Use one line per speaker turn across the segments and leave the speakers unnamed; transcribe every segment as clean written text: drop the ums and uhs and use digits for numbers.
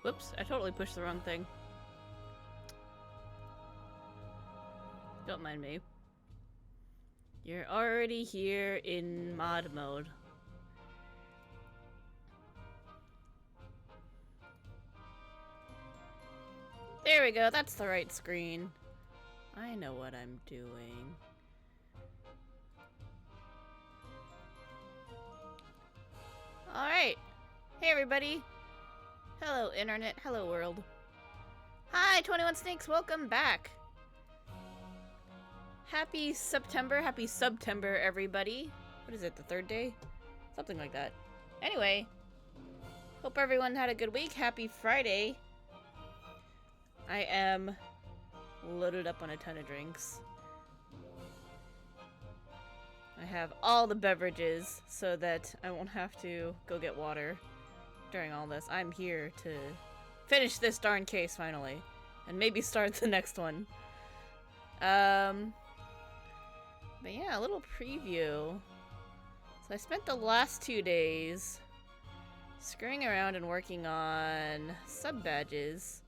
Whoops, I totally pushed the wrong thing. Don't mind me. You're already here in mod mode. There we go, that's the right screen. I know what I'm doing. Alright. Hey everybody. Hello internet, hello world. Hi 21 Snakes, welcome back. Happy September everybody. What is it, the third day? Something like that. Anyway, hope everyone had a good week. Happy Friday. I am loaded up on a ton of drinks. I have all the beverages so that I won't have to go get water during all this. I'm here to finish this darn case finally, and maybe start the next one. But yeah, a little preview. So I spent the last 2 days screwing around and working on sub badges.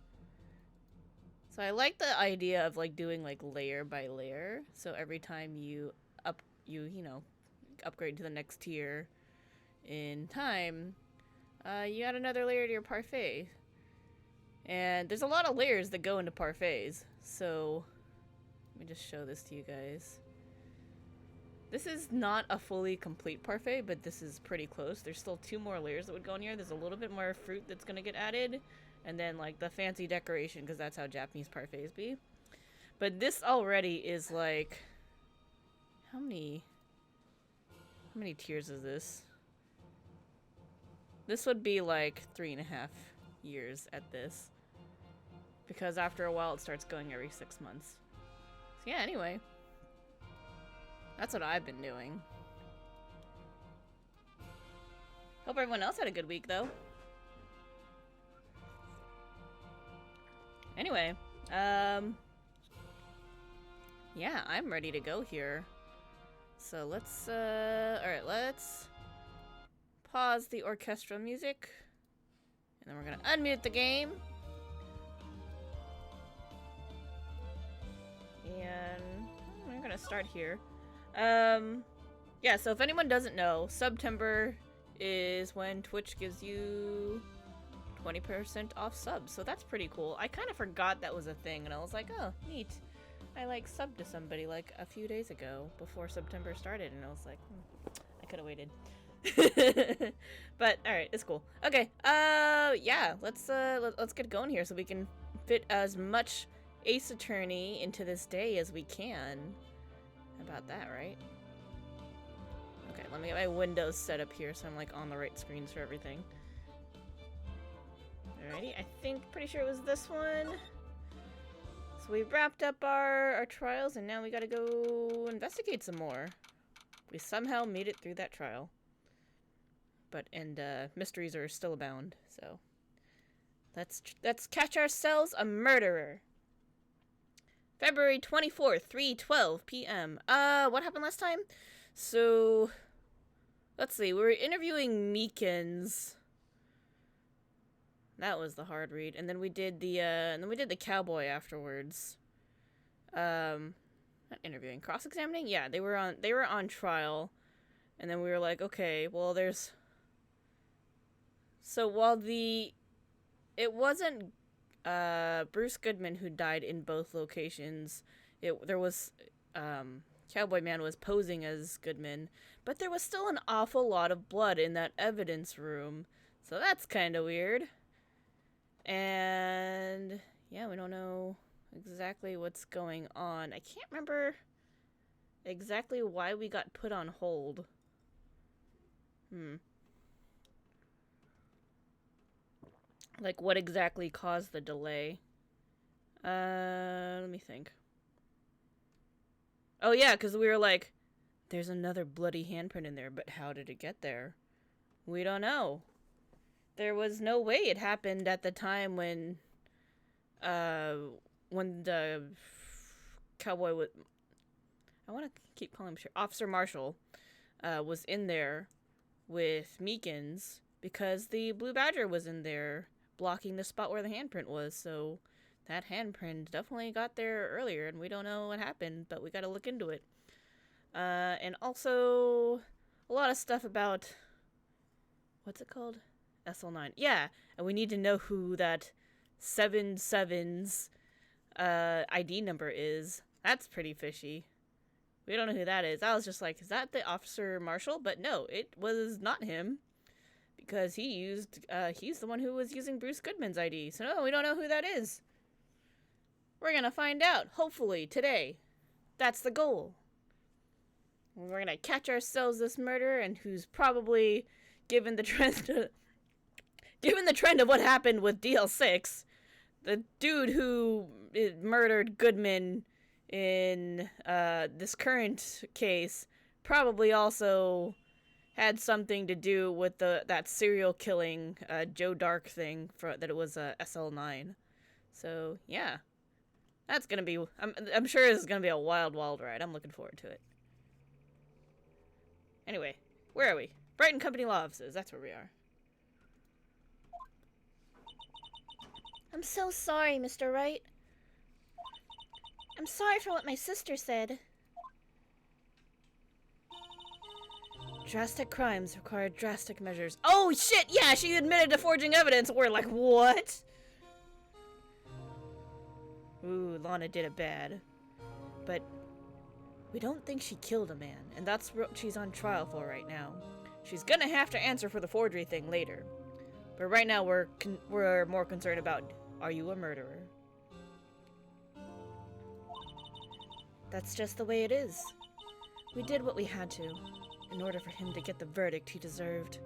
So I like the idea of like doing like layer by layer. So every time you upgrade to the next tier in time, you add another layer to your parfait. And there's a lot of layers that go into parfaits. So let me just show this to you guys. This is not a fully complete parfait, but this is pretty close. There's still 2 more layers that would go in here. There's a little bit more fruit that's gonna get added. And then like the fancy decoration, because that's how Japanese parfaits be. But this already is like, how many tiers is this? This would be like 3.5 years at this. Because after a while it starts going every 6 months. So yeah, anyway. That's what I've been doing. Hope everyone else had a good week though. Anyway, yeah, I'm ready to go here. So let's, alright, let's pause the orchestral music. And then we're gonna unmute the game. And we're gonna start here. Yeah, so if anyone doesn't know, September is when Twitch gives you 20% off subs, so that's pretty cool. I kind of forgot that was a thing, and I was like, oh, neat. I like subbed to somebody like a few days ago before September started, and I was like, I could have waited. But alright, it's cool. Okay, yeah, let's get going here so we can fit as much Ace Attorney into this day as we can. How about that, right? Okay, let me get my windows set up here so I'm like on the right screens for everything. Alrighty, I think, pretty sure it was this one. So we wrapped up our trials, and now we gotta go investigate some more. We somehow made it through that trial. And mysteries are still abound, so... Let's catch ourselves a murderer. February 24th, 3:12 p.m. What happened last time? So... Let's see, we were interviewing Meekins. That was the hard read. And then we did the cowboy afterwards. Not interviewing, cross-examining? Yeah, they were on trial. And then we were like, okay, well there's... So while it wasn't Bruce Goodman who died in both locations. There was Cowboy Man was posing as Goodman, but there was still an awful lot of blood in that evidence room. So that's kind of weird. And yeah, we don't know exactly what's going on. I can't remember exactly why we got put on hold. Like, what exactly caused the delay? Let me think. Oh yeah, because we were like, there's another bloody handprint in there, but how did it get there? We don't know. There was no way it happened at the time when the cowboy was... I want to keep calling him Officer Marshall was in there with Meekins, because the Blue Badger was in there blocking the spot where the handprint was, so that handprint definitely got there earlier, and we don't know what happened, but we gotta look into it. And also, a lot of stuff about... What's it called? SL9. Yeah, and we need to know who that 77's ID number is. That's pretty fishy. We don't know who that is. I was just like, is that the Officer Marshall? But no, it was not him. Because he's the one who was using Bruce Goodman's ID. So no, we don't know who that is. We're gonna find out, hopefully, today. That's the goal. We're gonna catch ourselves this murderer, and who's probably, given the trend of what happened with DL6, the dude who murdered Goodman in this current case probably also had something to do with that serial killing Joe Dark thing that it was SL9. So yeah, that's gonna be. I'm sure this is gonna be a wild ride. I'm looking forward to it. Anyway, where are we? Brighton Company Law Offices. That's where we are.
I'm so sorry, Mr. Wright. I'm sorry for what my sister said.
Drastic crimes require drastic measures. Oh shit, yeah, she admitted to forging evidence. We're like, what? Ooh, Lana did it bad. But we don't think she killed a man, and that's what she's on trial for right now. She's gonna have to answer for the forgery thing later. But right now we're more concerned about, are you a murderer?
That's just the way it is. We did what we had to, in order for him to get the verdict he deserved.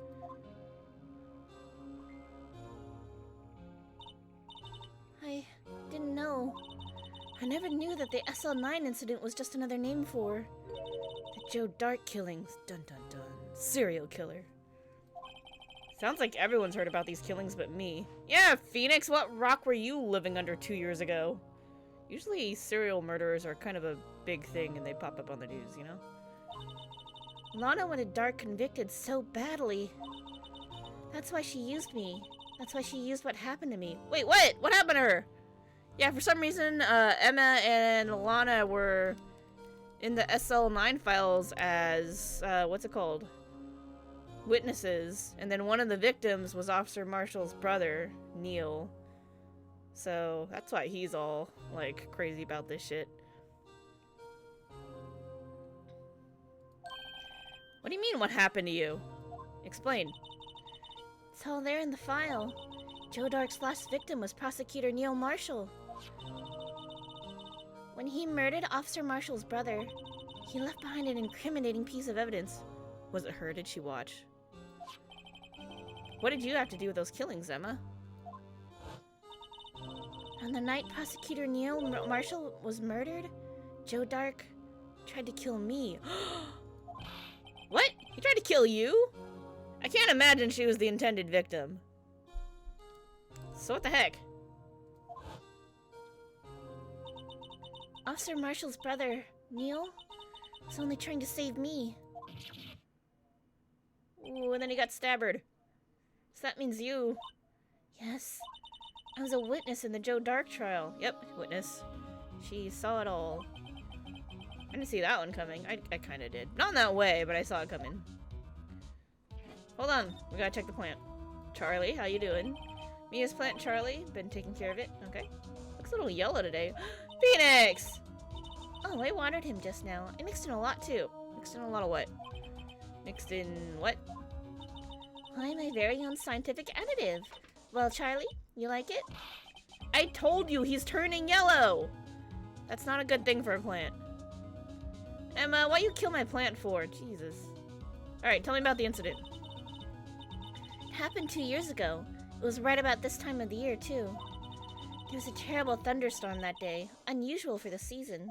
I didn't know. I never knew that the SL9 incident was just another name for the Joe Dark killings. Dun dun dun. Serial killer.
Sounds like everyone's heard about these killings but me. Yeah, Phoenix, what rock were you living under 2 years ago? Usually serial murderers are kind of a big thing and they pop up on the news, you know?
Lana wanted Dark convicted so badly. That's why she used me. That's why she used what happened to me.
Wait, what? What happened to her? Yeah, for some reason, Emma and Lana were in the SL9 files as, what's it called? Witnesses. And then one of the victims was Officer Marshall's brother, Neil. So, that's why he's all, like, crazy about this shit. What do you mean, what happened to you? Explain.
It's all there in the file. Joe Dark's last victim was Prosecutor Neil Marshall. When he murdered Officer Marshall's brother, he left behind an incriminating piece of evidence.
Was it her? Did she watch? What did you have to do with those killings, Emma?
A On the night Prosecutor Neil Marshall was murdered, Joe Dark tried to kill me.
What? He tried to kill you? I can't imagine she was the intended victim. So what the heck?
Officer Marshall's brother, Neil, was only trying to save me.
Ooh, and then he got stabbed. So that means you.
Yes, I was a witness in the Joe Dark trial.
Yep, witness. She saw it all. I didn't see that one coming. I kind of did. Not in that way, but I saw it coming. Hold on. We gotta check the plant. Charlie, how you doing? Mia's plant, Charlie. Been taking care of it. Okay. Looks a little yellow today. Phoenix!
Oh, I watered him just now. I mixed in a lot, too.
Mixed in a lot of what? Mixed in what?
I'm my very own scientific additive. Well, Charlie, you like it?
I told you he's turning yellow! That's not a good thing for a plant. Emma, why you kill my plant for? Jesus. Alright, tell me about the incident.
It happened 2 years ago. It was right about this time of the year, too. There was a terrible thunderstorm that day, unusual for the season.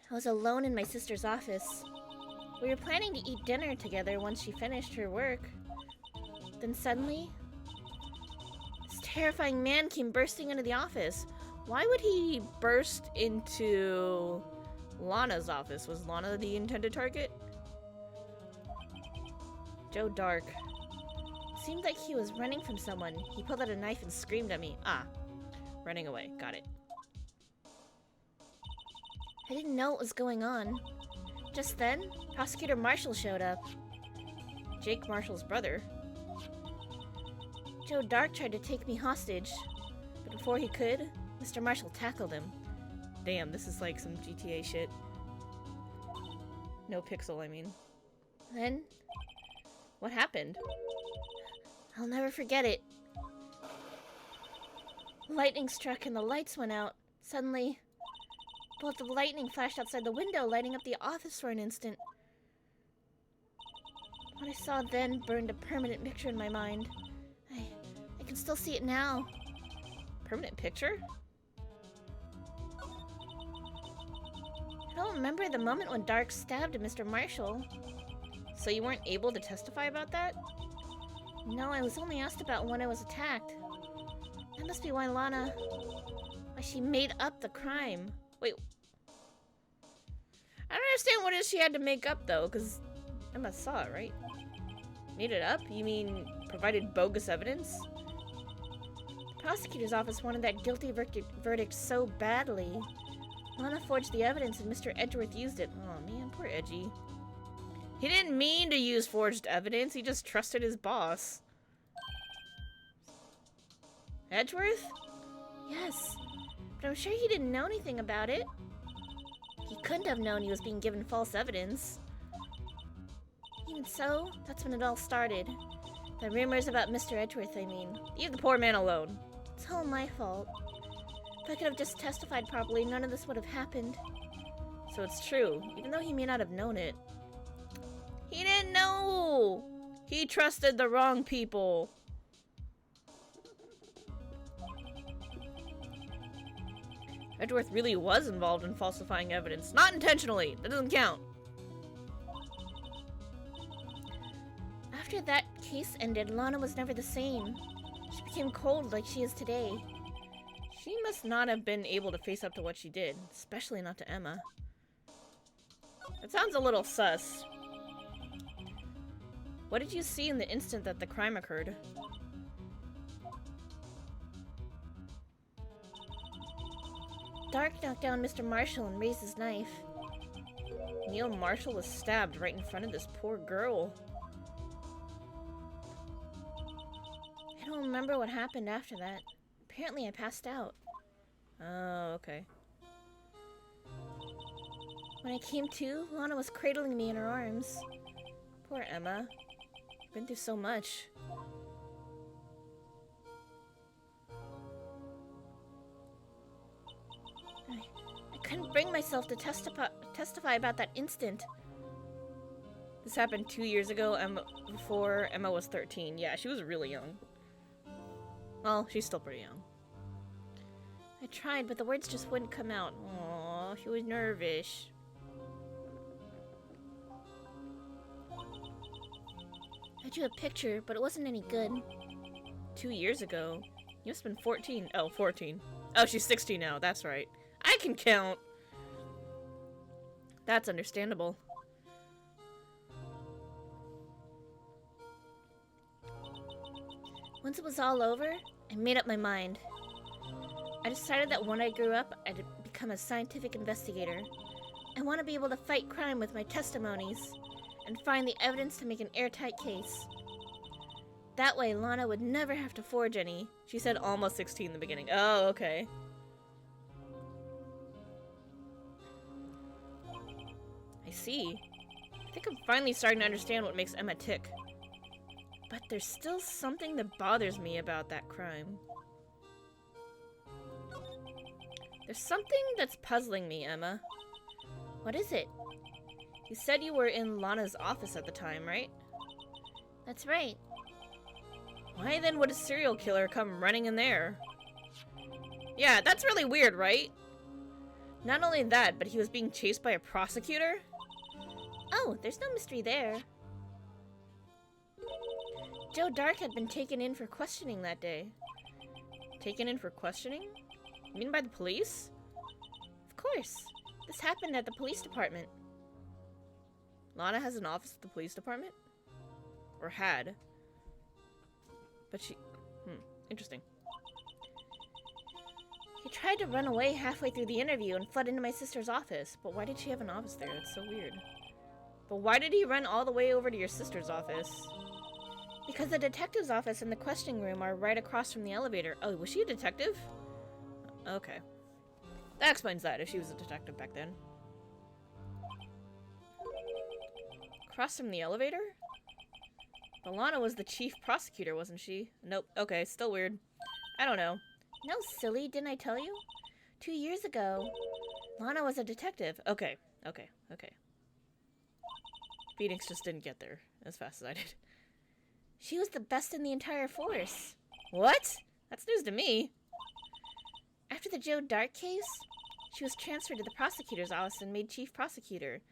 I was alone in my sister's office. We were planning to eat dinner together once she finished her work. Then suddenly, this terrifying man came bursting into the office.
Why would he burst into Lana's office? Was Lana the intended target? Joe Dark.
Seemed like he was running from someone. He pulled out a knife and screamed at me.
Ah, running away. Got it.
I didn't know what was going on. Just then, Prosecutor Marshall showed up.
Jake Marshall's brother.
Joe Dark tried to take me hostage, but before he could, Mr. Marshall tackled him.
Damn, this is like some GTA shit. No pixel, I mean.
Then,
what happened?
I'll never forget it. Lightning struck and the lights went out. Suddenly, bolts of lightning flashed outside the window, lighting up the office for an instant. What I saw then burned a permanent picture in my mind. I can still see it now.
Permanent picture?
I don't remember the moment when Dark stabbed Mr. Marshall.
So you weren't able to testify about that?
No, I was only asked about when I was attacked. That must be why why she made up the crime.
Wait. I don't understand what it is she had to make up, though, because Emma saw it, right? Made it up? You mean provided bogus evidence?
The prosecutor's office wanted that guilty verdict so badly. Lana forged the evidence and Mr. Edgeworth used it.
Oh man, poor Edgy. He didn't mean to use forged evidence, he just trusted his boss. Edgeworth?
Yes, but I'm sure he didn't know anything about it. He couldn't have known he was being given false evidence. Even so, that's when it all started. The rumors about Mr. Edgeworth, I mean.
Leave the poor man alone.
It's all my fault. If I could have just testified properly, none of this would have happened.
So it's true, even though he may not have known it. He didn't know! He trusted the wrong people. Edgeworth really was involved in falsifying evidence. Not intentionally. That doesn't count.
After that case ended, Lana was never the same. She became cold like she is today.
She must not have been able to face up to what she did, especially not to Emma. That sounds a little sus. What did you see in the instant that the crime occurred?
Dark knocked down Mr. Marshall and raised his knife.
Neil Marshall was stabbed right in front of this poor girl.
I don't remember what happened after that. Apparently I passed out.
Oh, okay.
When I came to, Lana was cradling me in her arms.
Poor Emma. Been through so much.
I couldn't bring myself to testify about that instant.
This happened 2 years ago, before Emma was 13. Yeah, she was really young. Well, she's still pretty young.
I tried, but the words just wouldn't come out.
Aw, she was nervous.
I drew a picture, but it wasn't any good.
2 years ago. You must have been 14. Oh, 14. Oh, she's 16 now. That's right. I can count. That's understandable.
Once it was all over, I made up my mind. I decided that when I grew up, I'd become a scientific investigator. I want to be able to fight crime with my testimonies and find the evidence to make an airtight case. That way, Lana would never have to forge any.
She said almost 16 in the beginning. Oh, okay. I see. I think I'm finally starting to understand what makes Emma tick. But there's still something that bothers me about that crime. There's something that's puzzling me, Emma.
What is it?
You said you were in Lana's office at the time, right?
That's right.
Why then would a serial killer come running in there? Yeah, that's really weird, right? Not only that, but he was being chased by a prosecutor?
Oh, there's no mystery there. Joe Dark had been taken in for questioning that day.
Taken in for questioning? You mean by the police?
Of course. This happened at the police department.
Lana has an office at the police department? Or had? But she... interesting.
He tried to run away halfway through the interview and fled into my sister's office.
But why did she have an office there? That's so weird. But why did he run all the way over to your sister's office?
Because the detective's office and the questioning room are right across from the elevator.
Oh, was she a detective? Okay. That explains that, if she was a detective back then. Across from the elevator? But Lana was the chief prosecutor, wasn't she? Nope. Okay, still weird. I don't know.
No, silly, didn't I tell you? 2 years ago, Lana was a detective.
Okay. Phoenix just didn't get there as fast as I did.
She was the best in the entire force.
What? That's news to me.
After the Joe Dark case, she was transferred to the prosecutor's office and made chief prosecutor.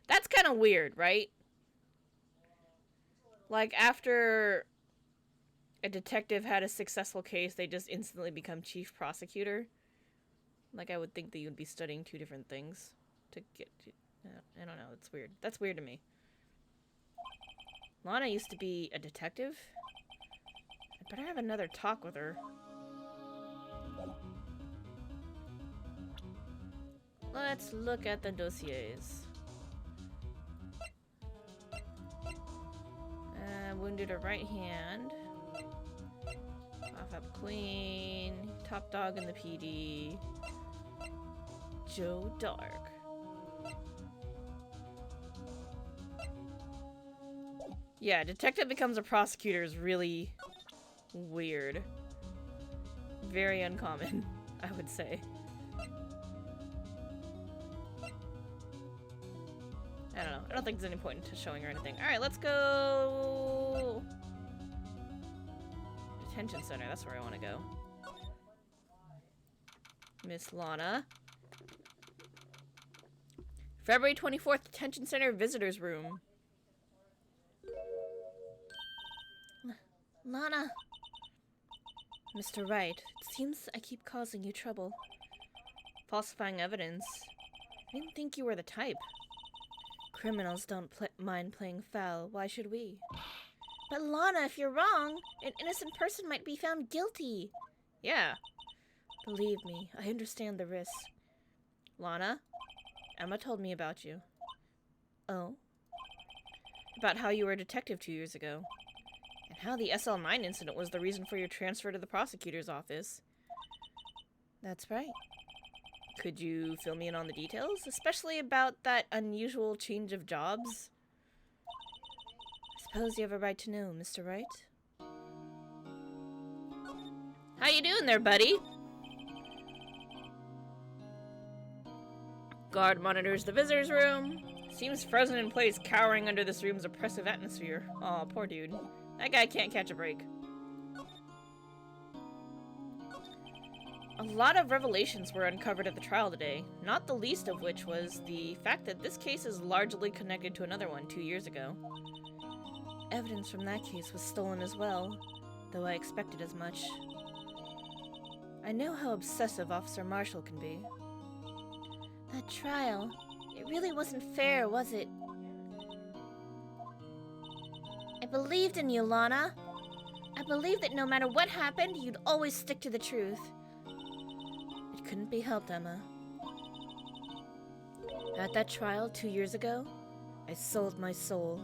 That's kind of weird, right? Like, after a detective had a successful case, they just instantly become chief prosecutor. Like, I would think that you would be studying two different things to get... I don't know, it's weird. That's weird to me. Lana used to be a detective? I better have another talk with her. Let's look at the dossiers. Wounded her right hand. Off up queen. Top dog in the PD. Joe Dark. Yeah, detective becomes a prosecutor is really weird. Very uncommon, I would say. I don't know. I don't think there's any point into showing her anything. Alright, let's go... Detention Center, that's where I want to go. Miss Lana. February 24th, Detention Center Visitors Room.
Lana.
Mr. Wright, it seems I keep causing you trouble. Falsifying evidence. I didn't think you were the type. Criminals don't mind playing foul. Why should we?
But Lana, if you're wrong, an innocent person might be found guilty.
Yeah. Believe me, I understand the risk. Lana, Emma told me about you.
Oh?
About how you were a detective 2 years ago. And how the SL9 incident was the reason for your transfer to the prosecutor's office.
That's right.
Could you fill me in on the details? Especially about that unusual change of jobs?
I suppose you have a right to know, Mr. Wright.
How you doing there, buddy? Guard monitors the visitor's room. Seems frozen in place, cowering under this room's oppressive atmosphere. Aw, poor dude. That guy can't catch a break. A lot of revelations were uncovered at the trial today, not the least of which was the fact that this case is largely connected to another one 2 years ago. Evidence from that case was stolen as well, though I expected as much. I know how obsessive Officer Marshall can be.
That trial, it really wasn't fair, was it? I believed in you, Lana. I believed that no matter what happened, you'd always stick to the truth.
It couldn't be helped, Emma. At that trial 2 years ago, I sold my soul.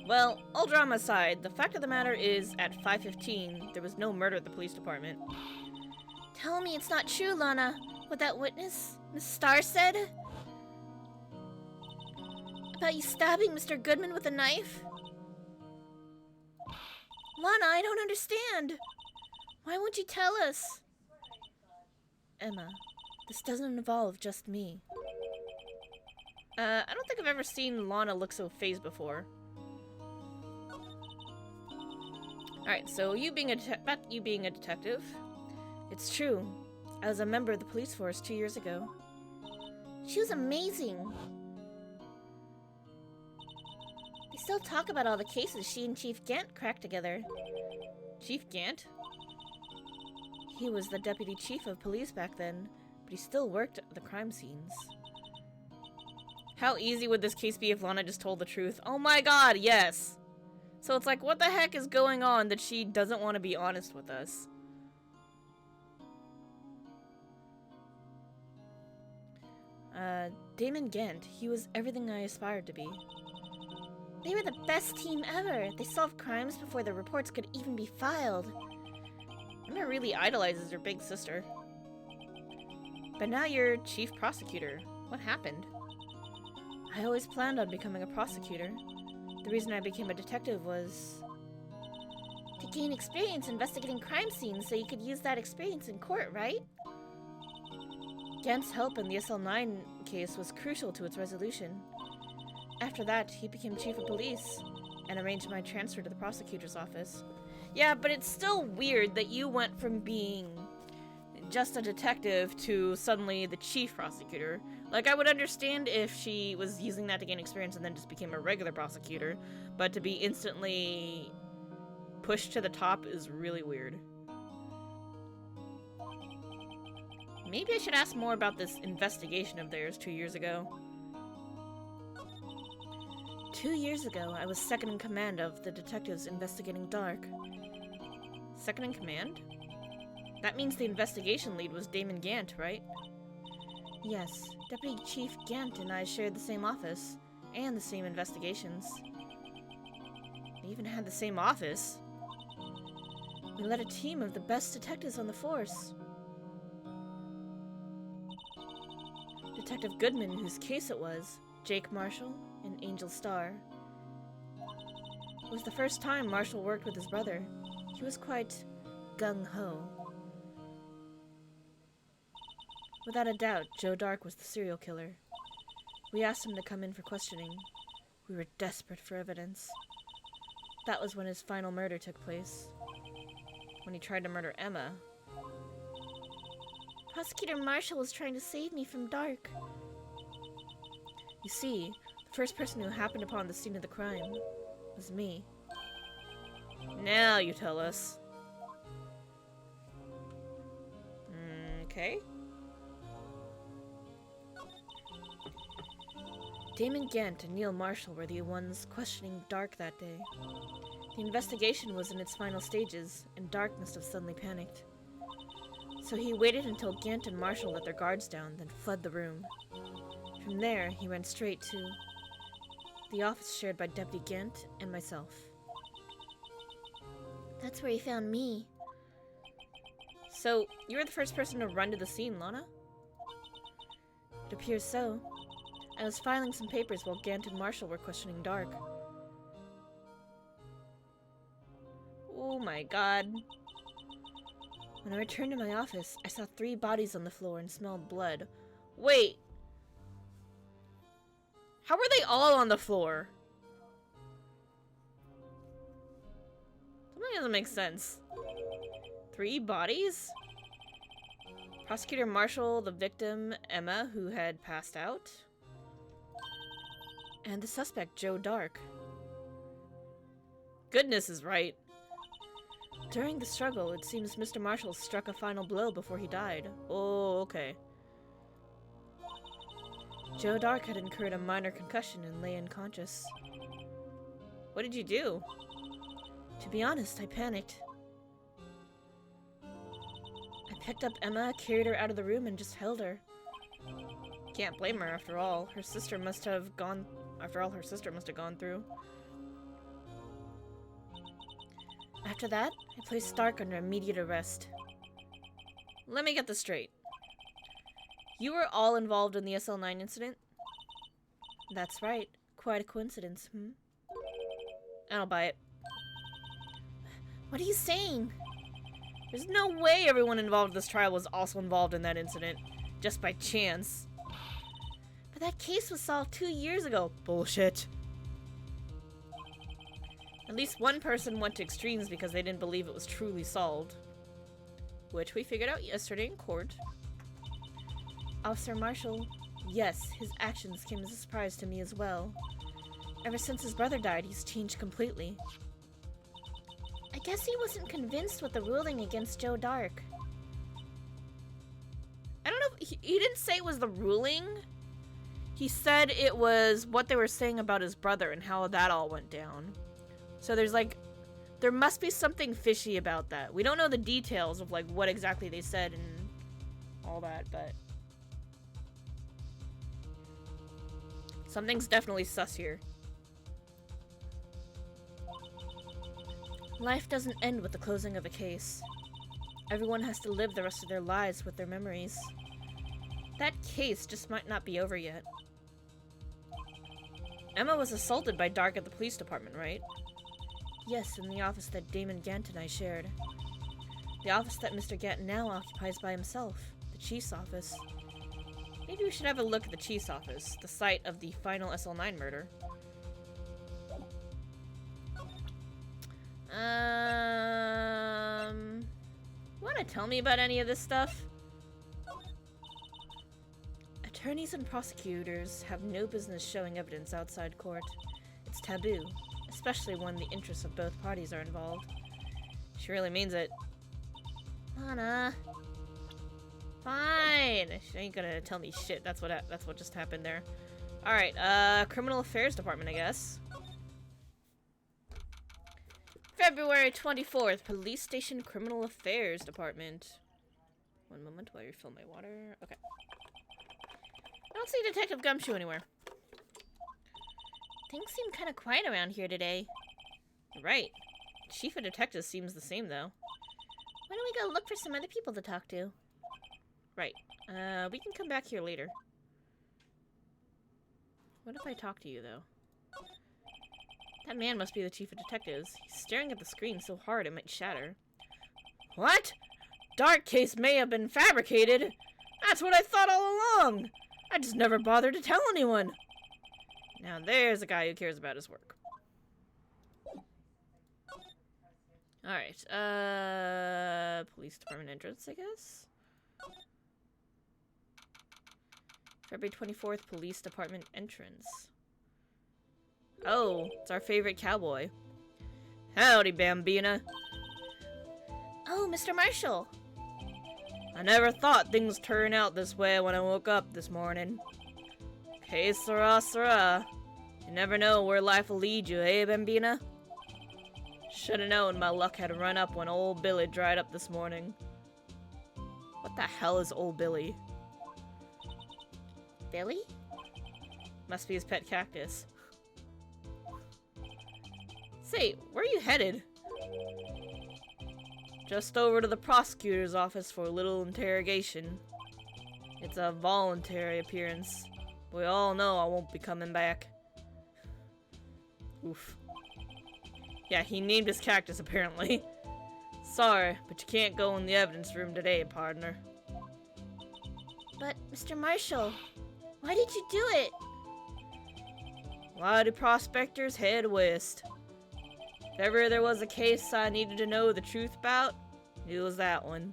Well, all drama aside, the fact of the matter is, at 5:15, there was no murder at the police department.
Tell me it's not true, Lana. What that witness, Miss Starr, said? About you stabbing Mr. Goodman with a knife? Lana, I don't understand. Why won't you tell us?
Emma, this doesn't involve just me. I don't think I've ever seen Lana look so phased before. Alright, so you being a detective. It's true. I was a member of the police force 2 years ago.
She was amazing. They still talk about all the cases she and Chief Gant cracked together.
Chief Gant? He was the deputy chief of police back then, but he still worked at the crime scenes. How easy would this case be if Lana just told the truth? Oh my god, yes! So it's like, what the heck is going on that she doesn't want to be honest with us? Damon Gant, he was everything I aspired to be.
They were the best team ever. They solved crimes before the reports could even be filed.
Emma really idolizes her big sister. But now you're chief prosecutor. What happened? I always planned on becoming a prosecutor. The reason I became a detective was
to gain experience investigating crime scenes so you could use that experience in court, right?
Gant's help in the SL9 case was crucial to its resolution. After that, he became chief of police and arranged my transfer to the prosecutor's office. Yeah, but it's still weird that you went from being just a detective to suddenly the chief prosecutor. Like, I would understand if she was using that to gain experience and then just became a regular prosecutor, but to be instantly pushed to the top is really weird. Maybe I should ask more about this investigation of theirs 2 years ago. 2 years ago, I was second in command of the detectives investigating Dark. Second in command? That means the investigation lead was Damon Gant, right? Yes, Deputy Chief Gant and I shared the same office, and the same investigations. We even had the same office. We led a team of the best detectives on the force. Detective Goodman, whose case it was, Jake Marshall, and Angel Starr. It was the first time Marshall worked with his brother. He was quite gung-ho. Without a doubt, Joe Dark was the serial killer. We asked him to come in for questioning. We were desperate for evidence. That was when his final murder took place. When he tried to murder Emma.
Prosecutor Marshall was trying to save me from Dark.
You see, the first person who happened upon the scene of the crime was me. Now you tell us. Okay. Damon Gant and Neil Marshall were the ones questioning Dark that day. The investigation was in its final stages, and Dark must have suddenly panicked. So he waited until Gant and Marshall let their guards down, then fled the room. From there, he went straight to the office shared by Deputy Gant and myself.
That's where he found me.
So, you were the first person to run to the scene, Lana? It appears so. I was filing some papers while Gant and Marshall were questioning Dark. Oh my god. When I returned to my office, I saw 3 bodies on the floor and smelled blood. Wait! How were they all on the floor? That doesn't make sense. 3 bodies? Prosecutor Marshall, the victim, Emma, who had passed out. And the suspect, Joe Dark. Goodness is right. During the struggle, it seems Mr. Marshall struck a final blow before he died. Oh, okay. Joe Dark had incurred a minor concussion and lay unconscious. What did you do? To be honest, I panicked. I picked up Emma, carried her out of the room, and just held her. Can't blame her, after all. Her sister must have gone through. After that, I placed Dark under immediate arrest. Let me get this straight. You were all involved in the SL9 incident? That's right. Quite a coincidence, I don't buy it.
What are you saying?
There's no way everyone involved in this trial was also involved in that incident. Just by chance.
But that case was solved 2 years ago.
Bullshit. At least one person went to extremes because they didn't believe it was truly solved. Which we figured out yesterday in court.
Officer Marshall, yes, his actions came as a surprise to me as well. Ever since his brother died, he's changed completely. I guess he wasn't convinced with the ruling against Joe Dark.
I don't know if he didn't say it was the ruling. He said it was what they were saying about his brother and how that all went down. So there must be something fishy about that. We don't know the details of what exactly they said and all that, but something's definitely sus here.
Life doesn't end with the closing of a case. Everyone has to live the rest of their lives with their memories.
That case just might not be over yet. Emma was assaulted by Dark at the police department, right?
Yes, in the office that Damon Gant and I shared. The office that Mr. Gant now occupies by himself. The chief's office.
Maybe we should have a look at the chief's office, the site of the final SL9 murder. Wanna tell me about any of this stuff?
Attorneys and prosecutors have no business showing evidence outside court. It's taboo, especially when the interests of both parties are involved.
She really means it.
Lana.
Fine. She ain't gonna tell me shit. That's what just happened there. All right. Criminal Affairs Department, I guess. February 24th, Police Station Criminal Affairs Department. One moment while you refill my water. Okay. I don't see Detective Gumshoe anywhere.
Things seem kind of quiet around here today.
Right. Chief of Detectives seems the same, though.
Why don't we go look for some other people to talk to?
Right. We can come back here later. What if I talk to you, though? That man must be the Chief of Detectives. He's staring at the screen so hard it might shatter. What? Dark case may have been fabricated? That's what I thought all along! I just never bothered to tell anyone! Now there's a guy who cares about his work. Alright, police department entrance, I guess? February 24th, police department entrance. Oh, it's our favorite cowboy. Howdy, Bambina.
Oh, Mr. Marshall.
I never thought things turned out this way when I woke up this morning. Que sera, sera. You never know where life will lead you, eh, Bambina? Should've known my luck had run up when old Billy dried up this morning. What the hell is old Billy?
Billy?
Must be his pet cactus. Say, where are you headed? Just over to the prosecutor's office for a little interrogation. It's a voluntary appearance. We all know I won't be coming back. Oof. Yeah, he named his cactus, apparently. Sorry, but you can't go in the evidence room today, partner.
But, Mr. Marshall, why did you do it?
Why do prospectors head west? If ever there was a case I needed to know the truth about, it was that one.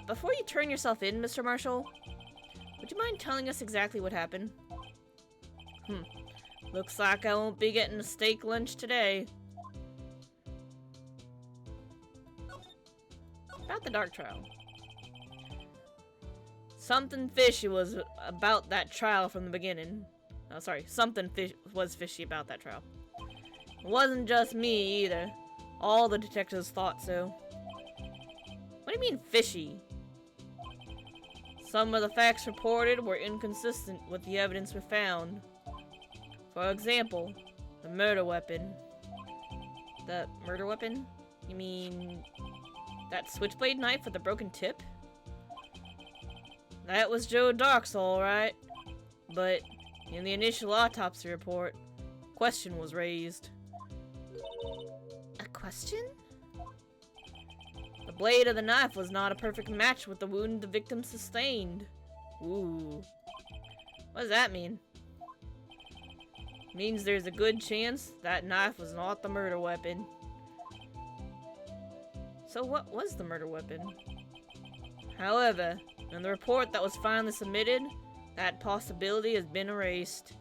Before you turn yourself in, Mr. Marshall, would you mind telling us exactly what happened? Looks like I won't be getting a steak lunch today. About the dark trial. Something fishy was about that trial from the beginning. Oh, sorry. Something was fishy about that trial. It wasn't just me either. All the detectives thought so. What do you mean fishy? Some of the facts reported were inconsistent with the evidence we found. For example, the murder weapon. The murder weapon? You mean that switchblade knife with the broken tip? That was Joe Dark's alright, but in the initial autopsy report, a question was raised.
A question?
The blade of the knife was not a perfect match with the wound the victim sustained. Ooh. What does that mean? Means there's a good chance that knife was not the murder weapon. So what was the murder weapon? However, in the report that was finally submitted, that possibility has been erased.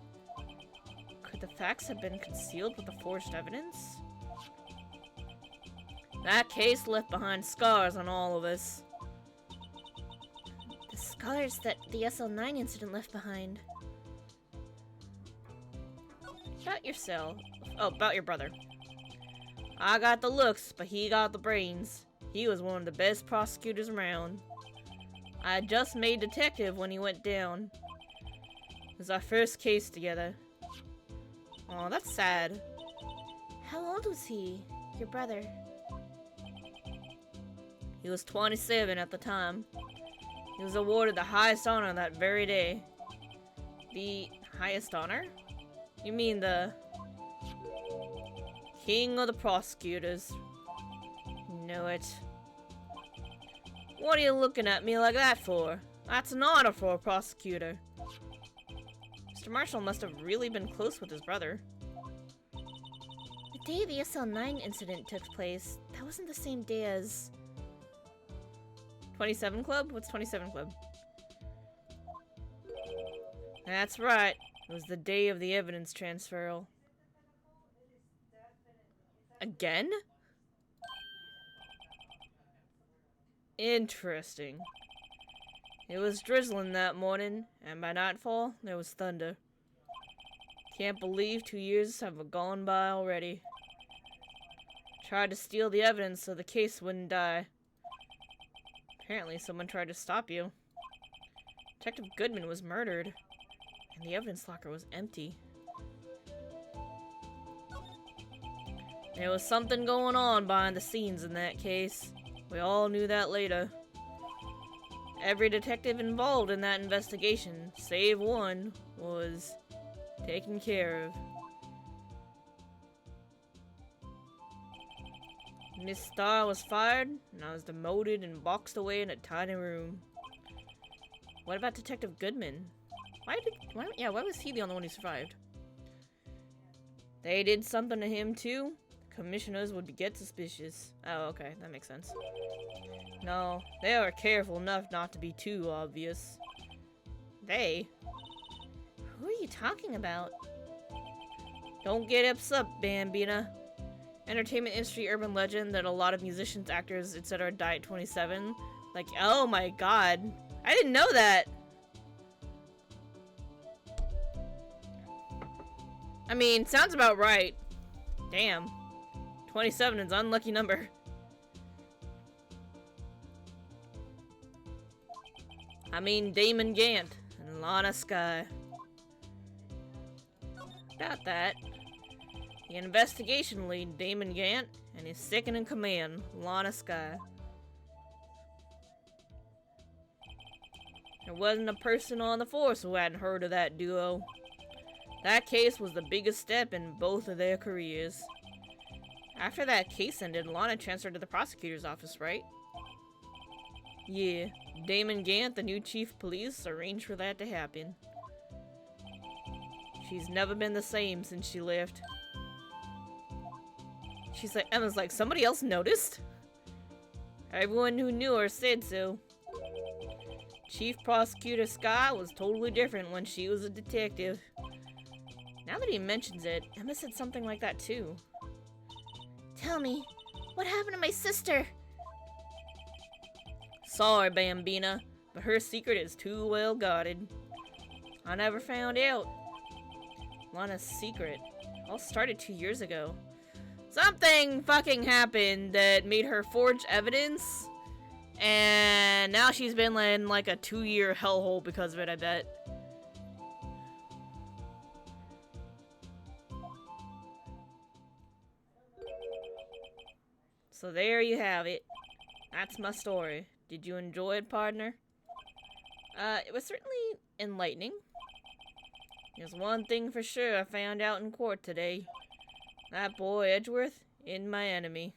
Could the facts have been concealed with the forged evidence? That case left behind scars on all of us.
The scars that the SL9 incident left behind.
About yourself. Oh, about your brother. I got the looks, but he got the brains. He was one of the best prosecutors around. I just made detective when he went down. It was our first case together. Oh, that's sad.
How old was he, your brother?
He was 27 at the time. He was awarded the highest honor that very day. The highest honor? You mean the King of the Prosecutors. Know it. What are you looking at me like that for? That's an honor for a prosecutor. Mr. Marshall must have really been close with his brother.
The day the SL9 incident took place, that wasn't the same day as...
27 Club? What's 27 Club? That's right. It was the day of the evidence transferal. Again? Interesting. It was drizzling that morning, and by nightfall, there was thunder. Can't believe 2 years have gone by already. Tried to steal the evidence so the case wouldn't die. Apparently, someone tried to stop you. Detective Goodman was murdered, and the evidence locker was empty. There was something going on behind the scenes in that case. We all knew that later. Every detective involved in that investigation, save one, was taken care of. Miss Starr was fired, and I was demoted and boxed away in a tiny room. What about Detective Goodman? Why was he the only one who survived? They did something to him too? Commissioners would get suspicious. Oh, okay, that makes sense. No, they were careful enough not to be too obvious. They?
Who are you talking about?
Don't get upset, Bambina. Entertainment industry urban legend that a lot of musicians, actors, etc. die at 27. Like, oh my god. I didn't know that! I mean, sounds about right. Damn. 27 is an unlucky number. I mean, Damon Gant and Lana Skye. About that. The investigation lead, Damon Gant, and his second in command, Lana Skye. There wasn't a person on the force who hadn't heard of that duo. That case was the biggest step in both of their careers. After that case ended, Lana transferred to the prosecutor's office, right? Yeah, Damon Gant, the new chief of police, arranged for that to happen. She's never been the same since she left. She's like, Emma's like, somebody else noticed? Everyone who knew her said so. Chief Prosecutor Scott was totally different when she was a detective. Now that he mentions it, Emma said something like that too.
Tell me, what happened to my sister?
Sorry, Bambina, but her secret is too well guarded. I never found out. Lana's secret all started 2 years ago. Something fucking happened that made her forge evidence, and now she's been in like a 2-year hellhole because of it, I bet. So there you have it. That's my story. Did you enjoy it, partner? It was certainly enlightening. There's one thing for sure I found out in court today. That boy, Edgeworth, isn't my enemy.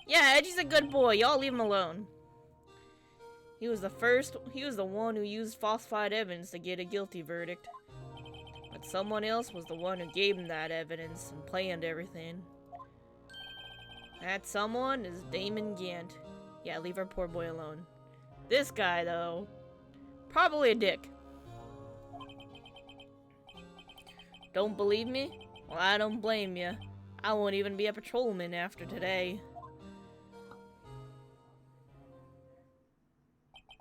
Yeah, Edgy's a good boy. Y'all leave him alone. He was the one who used falsified evidence to get a guilty verdict. But someone else was the one who gave him that evidence and planned everything. That someone is Damon Gant. Yeah, leave our poor boy alone. This guy, though, probably a dick. Don't believe me? Well, I don't blame you. I won't even be a patrolman after today.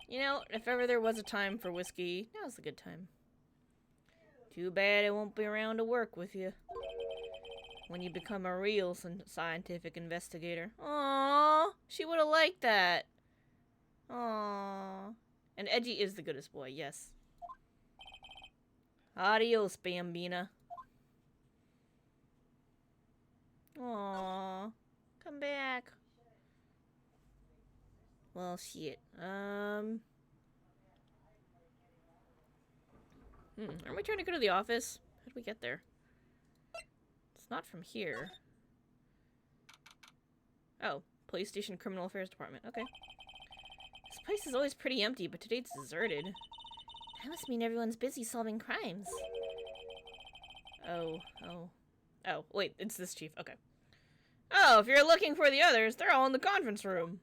You know, if ever there was a time for whiskey, now's a good time. Too bad I won't be around to work with you when you become a real scientific investigator. Aww, she would have liked that. Aww. And Edgy is the goodest boy, yes. Adios, Bambina. Aww. Come back. Well, shit. Aren't we trying to go to the office? How do we get there? It's not from here. Oh, police station, criminal affairs department. Okay. This place is always pretty empty, but today it's deserted.
That must mean everyone's busy solving crimes.
Oh, wait, it's this chief. Okay. Oh, if you're looking for the others, they're all in the conference room.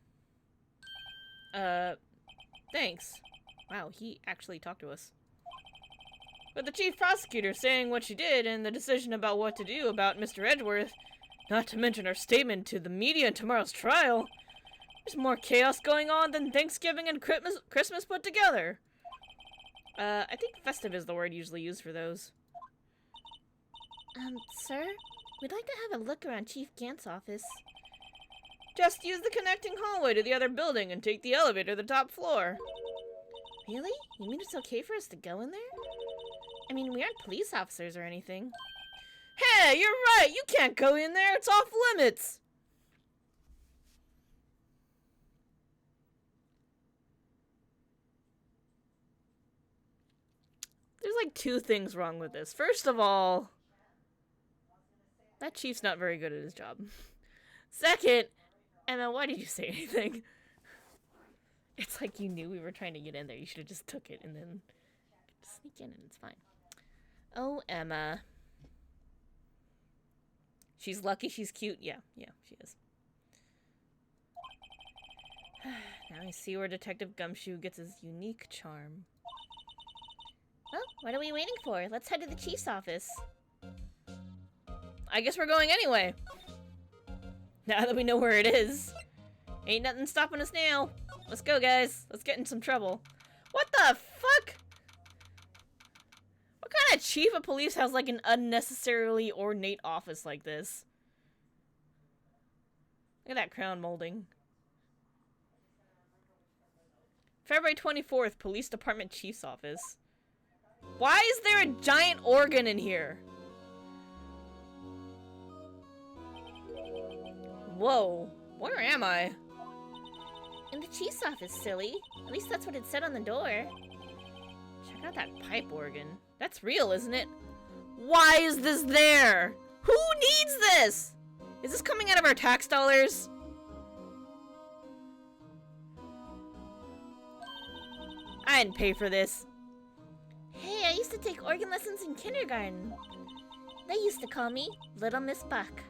Thanks. Wow, he actually talked to us. But the chief prosecutor saying what she did and the decision about what to do about Mr. Edgeworth, not to mention her statement to the media in tomorrow's trial, there's more chaos going on than Thanksgiving and Christmas put together. I think festive is the word usually used for those.
Sir? We'd like to have a look around Chief Gant's office.
Just use the connecting hallway to the other building and take the elevator to the top floor.
Really? You mean it's okay for us to go in there? I mean, we aren't police officers or anything.
Hey, you're right! You can't go in there! It's off limits! There's like 2 things wrong with this. First of all, that chief's not very good at his job. Second, Emma, why did you say anything? It's like you knew we were trying to get in there. You should have just took it and then sneak in and it's fine. Oh, Emma. She's lucky she's cute. Yeah, she is. Now I see where Detective Gumshoe gets his unique charm.
Well, what are we waiting for? Let's head to the chief's office.
I guess we're going anyway. Now that we know where it is. Ain't nothing stopping us now. Let's go, guys. Let's get in some trouble. What the fuck? What kind of chief of police has like an unnecessarily ornate office like this? Look at that crown molding. February 24th, Police Department Chief's Office. Why is there a giant organ in here? Whoa, where am I?
In the chief's office, silly. At least that's what it said on the door.
Check out that pipe organ. That's real, isn't it? Why is this there? Who needs this? Is this coming out of our tax dollars? I didn't pay for this.
Hey, I used to take organ lessons in kindergarten. They used to call me Little Miss Buck.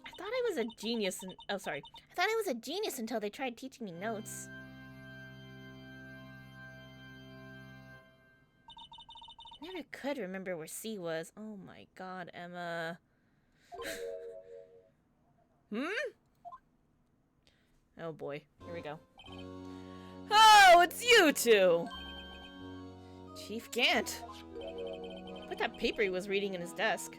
I thought I was a genius and oh sorry.
I thought I was a genius until they tried teaching me notes. Never could remember where C was. Oh my god, Emma.
Oh boy, here we go. Oh, it's you two! Chief Gant. Put that paper he was reading in his desk.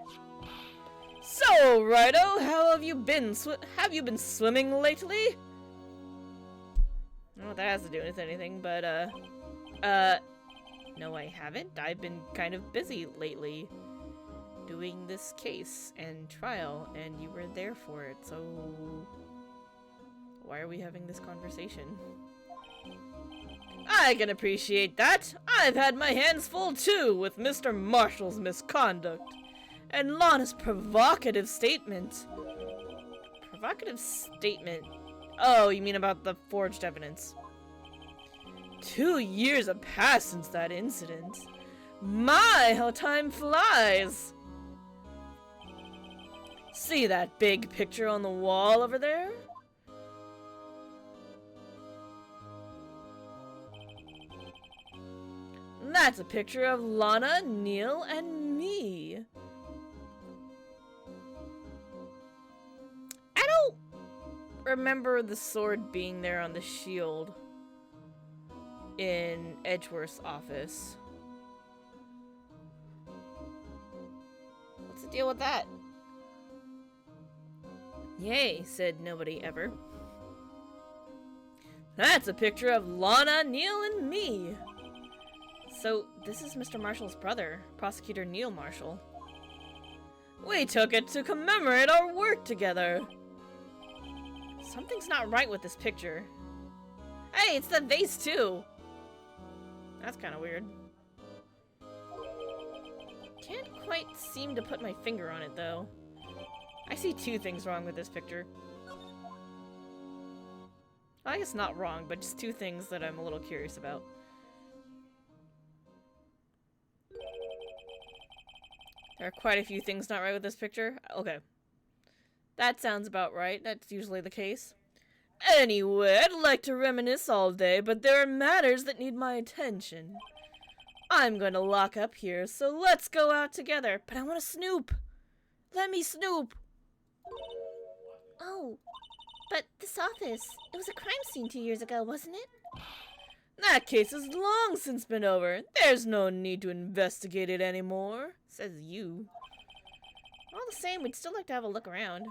So, Righto, how have you been? Have you been swimming lately? I don't know what that has to do with anything, but, no, I haven't. I've been kind of busy lately doing this case and trial, and you were there for it, so why are we having this conversation? I can appreciate that. I've had my hands full too with Mr. Marshall's misconduct and Lana's provocative statement. Provocative statement? Oh, you mean about the forged evidence? 2 years have passed since that incident. My, how time flies! See that big picture on the wall over there? That's a picture of Lana, Neil, and me. I don't remember the sword being there on the shield in Edgeworth's office. What's the deal with that? Yay, said nobody ever. That's a picture of Lana, Neil, and me. So, this is Mr. Marshall's brother, Prosecutor Neil Marshall. We took it to commemorate our work together. Something's not right with this picture. Hey, it's the vase too! That's kind of weird. Can't quite seem to put my finger on it, though. I see 2 things wrong with this picture. I guess not wrong, but just 2 things that I'm a little curious about. There are quite a few things not right with this picture. Okay. That sounds about right. That's usually the case. Anyway, I'd like to reminisce all day, but there are matters that need my attention. I'm going to lock up here, so let's go out together. But I want to snoop. Let me snoop.
Oh, but this office, it was a crime scene 2 years ago, wasn't it?
That case has long since been over. There's no need to investigate it anymore, says you. All the same, we'd still like to have a look around.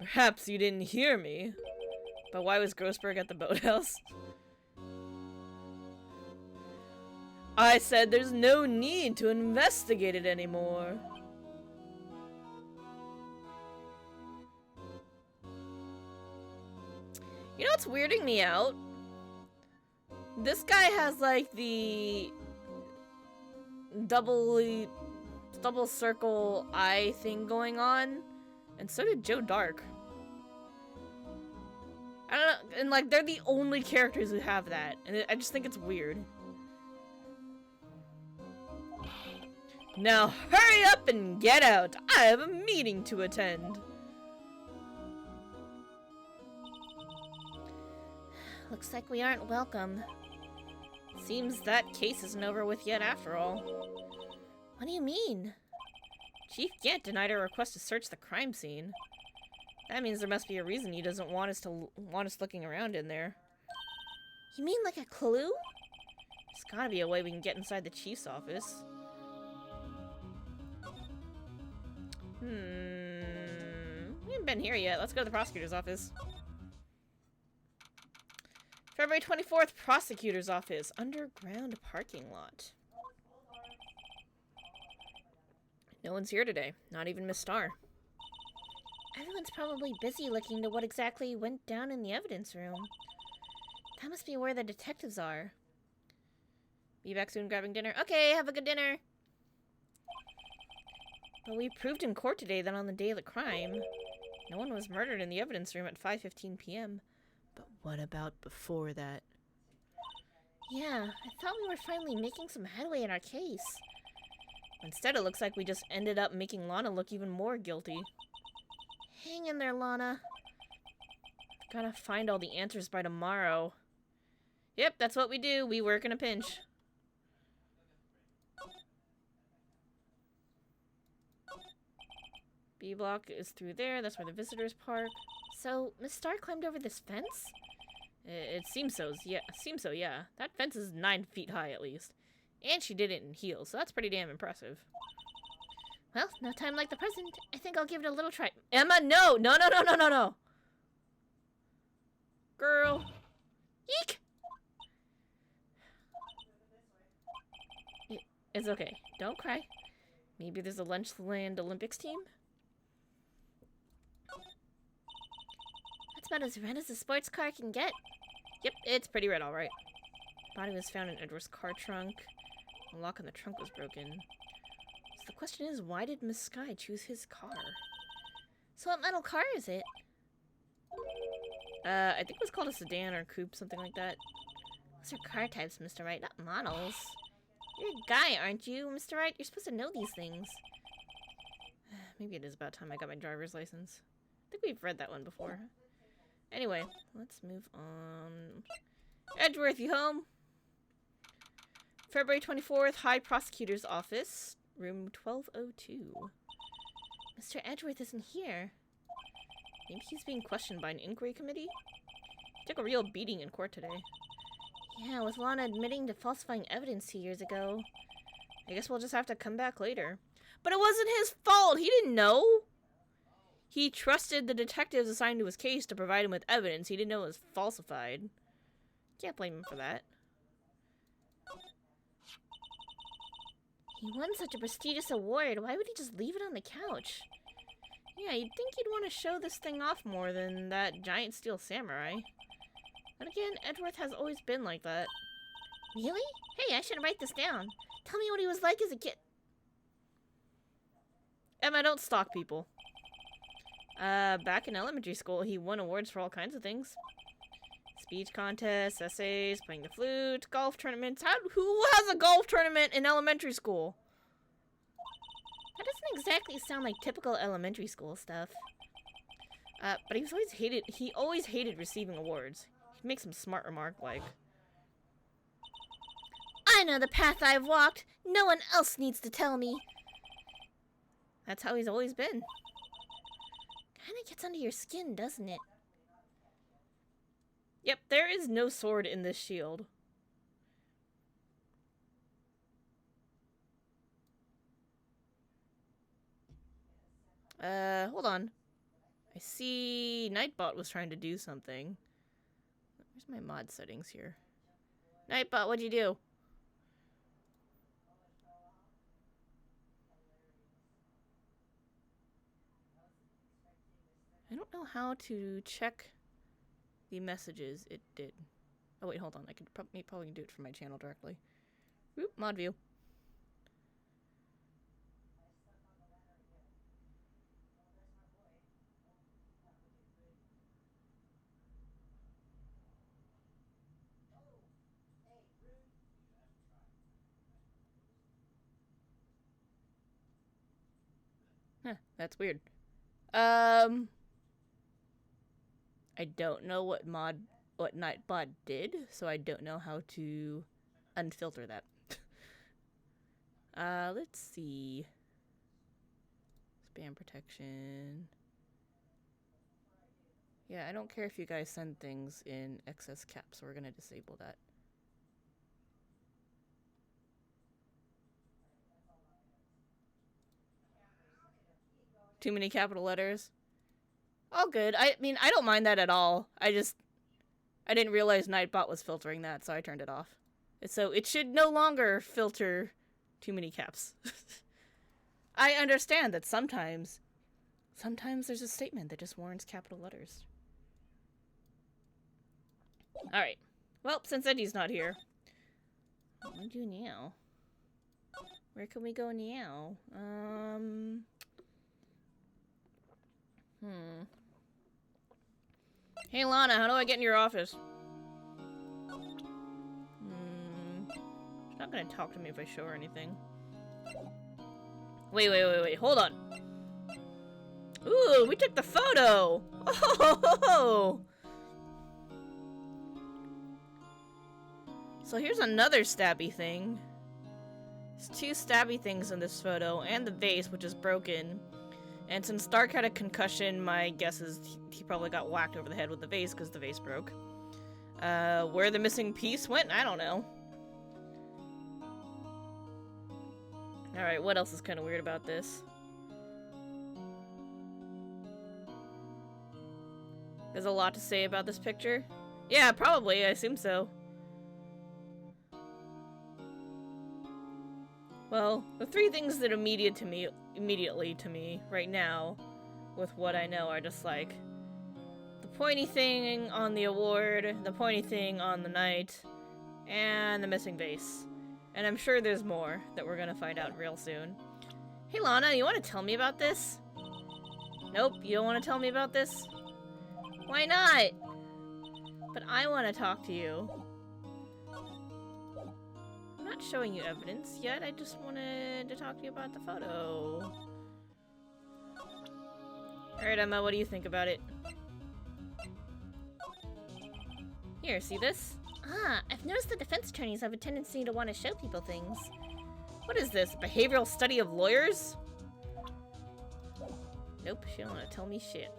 Perhaps you didn't hear me. But why was Grossberg at the boathouse? I said there's no need to investigate it anymore. You know what's weirding me out? This guy has like the double circle eye thing going on, and so did Joe Dark. I don't know, and like they're the only characters who have that, and I just think it's weird. Now hurry up and get out. I have a meeting to attend.
Looks like we aren't welcome.
Seems that case isn't over with yet after all.
What do you mean?
Chief Gant denied our request to search the crime scene. That means there must be a reason he doesn't want us looking around in there.
You mean like a clue?
There's gotta be a way we can get inside the chief's office. We haven't been here yet. Let's go to the prosecutor's office. February 24th, prosecutor's office. Underground parking lot. No one's here today. Not even Miss Starr.
Everyone's probably busy looking into what exactly went down in the evidence room. That must be where the detectives are.
Be back soon grabbing dinner. Okay, have a good dinner. But we proved in court today that on the day of the crime, no one was murdered in the evidence room at 5:15 p.m. But what about before that?
Yeah, I thought we were finally making some headway in our case.
Instead, it looks like we just ended up making Lana look even more guilty.
Hang in there, Lana.
Gotta find all the answers by tomorrow. Yep, that's what we do. We work in a pinch. B block is through there. That's where the visitors park.
So, Miss Star climbed over this fence?
It seems so. Yeah, seems so. Yeah, that fence is 9 feet high at least, and she did it in heels, so that's pretty damn impressive.
Well, no time like the present. I think I'll give it a little try.
Emma, no, no, no, no, no, no, no. Girl.
Eek!
It's okay. Don't cry. Maybe there's a Lunchland Olympics team?
That's about as red as a sports car can get.
Yep, it's pretty red, alright. Body was found in Edward's car trunk. The lock on the trunk was broken. So the question is, why did Miss Sky choose his car?
So what metal car is it?
I think it was called a sedan or a coupe, something like that.
Those are car types, Mr. Wright, not models. You're a guy, aren't you, Mr. Wright? You're supposed to know these things.
Maybe it is about time I got my driver's license. I think we've read that one before. Anyway, let's move on. Edgeworth, you home? February 24th, High Prosecutor's Office, room 1202.
Mr. Edgeworth isn't here.
Maybe he's being questioned by an inquiry committee? He took a real beating in court today.
Yeah, with Lana admitting to falsifying evidence 2 years ago.
I guess we'll just have to come back later. But it wasn't his fault! He didn't know! He trusted the detectives assigned to his case to provide him with evidence. He didn't know it was falsified. Can't blame him for that.
He won such a prestigious award. Why would he just leave it on the couch?
Yeah, you'd think he'd want to show this thing off more than that giant steel samurai. But again, Edgeworth has always been like that.
Really? Hey, I should write this down. Tell me what he was like as a kid.
Emma, don't stalk people. Back in elementary school, he won awards for all kinds of things. Speech contests, essays, playing the flute, golf tournaments. Who has a golf tournament in elementary school?
That doesn't exactly sound like typical elementary school stuff.
But he always hated receiving awards. He'd make some smart remark like,
I know the path I've walked. No one else needs to tell me.
That's how he's always been.
Kinda gets under your skin, doesn't it?
Yep, there is no sword in this shield. Hold on. I see Nightbot was trying to do something. Where's my mod settings here? Nightbot, what'd you do? I don't know how to check the messages it did. Oh wait, hold on. I could probably do it from my channel directly. Oop, mod view. Huh, that's weird. I don't know what Nightbot did, so I don't know how to unfilter that. Let's see. Spam protection. Yeah, I don't care if you guys send things in excess caps, so we're gonna disable that. Too many capital letters. All good. I mean, I don't mind that at all. I didn't realize Nightbot was filtering that, so I turned it off. So it should no longer filter too many caps. I understand that sometimes there's a statement that just warrants capital letters. Alright. Well, since Eddie's not here, what do we do now? Where can we go now? Hey Lana, how do I get in your office? She's not gonna talk to me if I show her anything. Wait, hold on. Ooh, we took the photo! Oh! So here's another stabby thing. There's 2 stabby things in this photo, and the vase, which is broken. And since Stark had a concussion, my guess is he probably got whacked over the head with the vase because the vase broke. Where the missing piece went, I don't know. Alright, what else is kind of weird about this? There's a lot to say about this picture. Yeah, probably, I assume so. Well, the 3 things that immediately to me right now with what I know are just like the pointy thing on the award, the pointy thing on the night, and the missing vase. And I'm sure there's more that we're gonna find out real soon. Hey Lana, you wanna tell me about this? Nope, you don't wanna tell me about this? Why not? But I wanna talk to you. I'm not showing you evidence yet, I just wanted to talk to you about the photo. Alright, Emma, what do you think about it? Here, see this?
Ah, I've noticed that defense attorneys have a tendency to want to show people things.
What is this, behavioral study of lawyers? Nope, she don't want to tell me shit.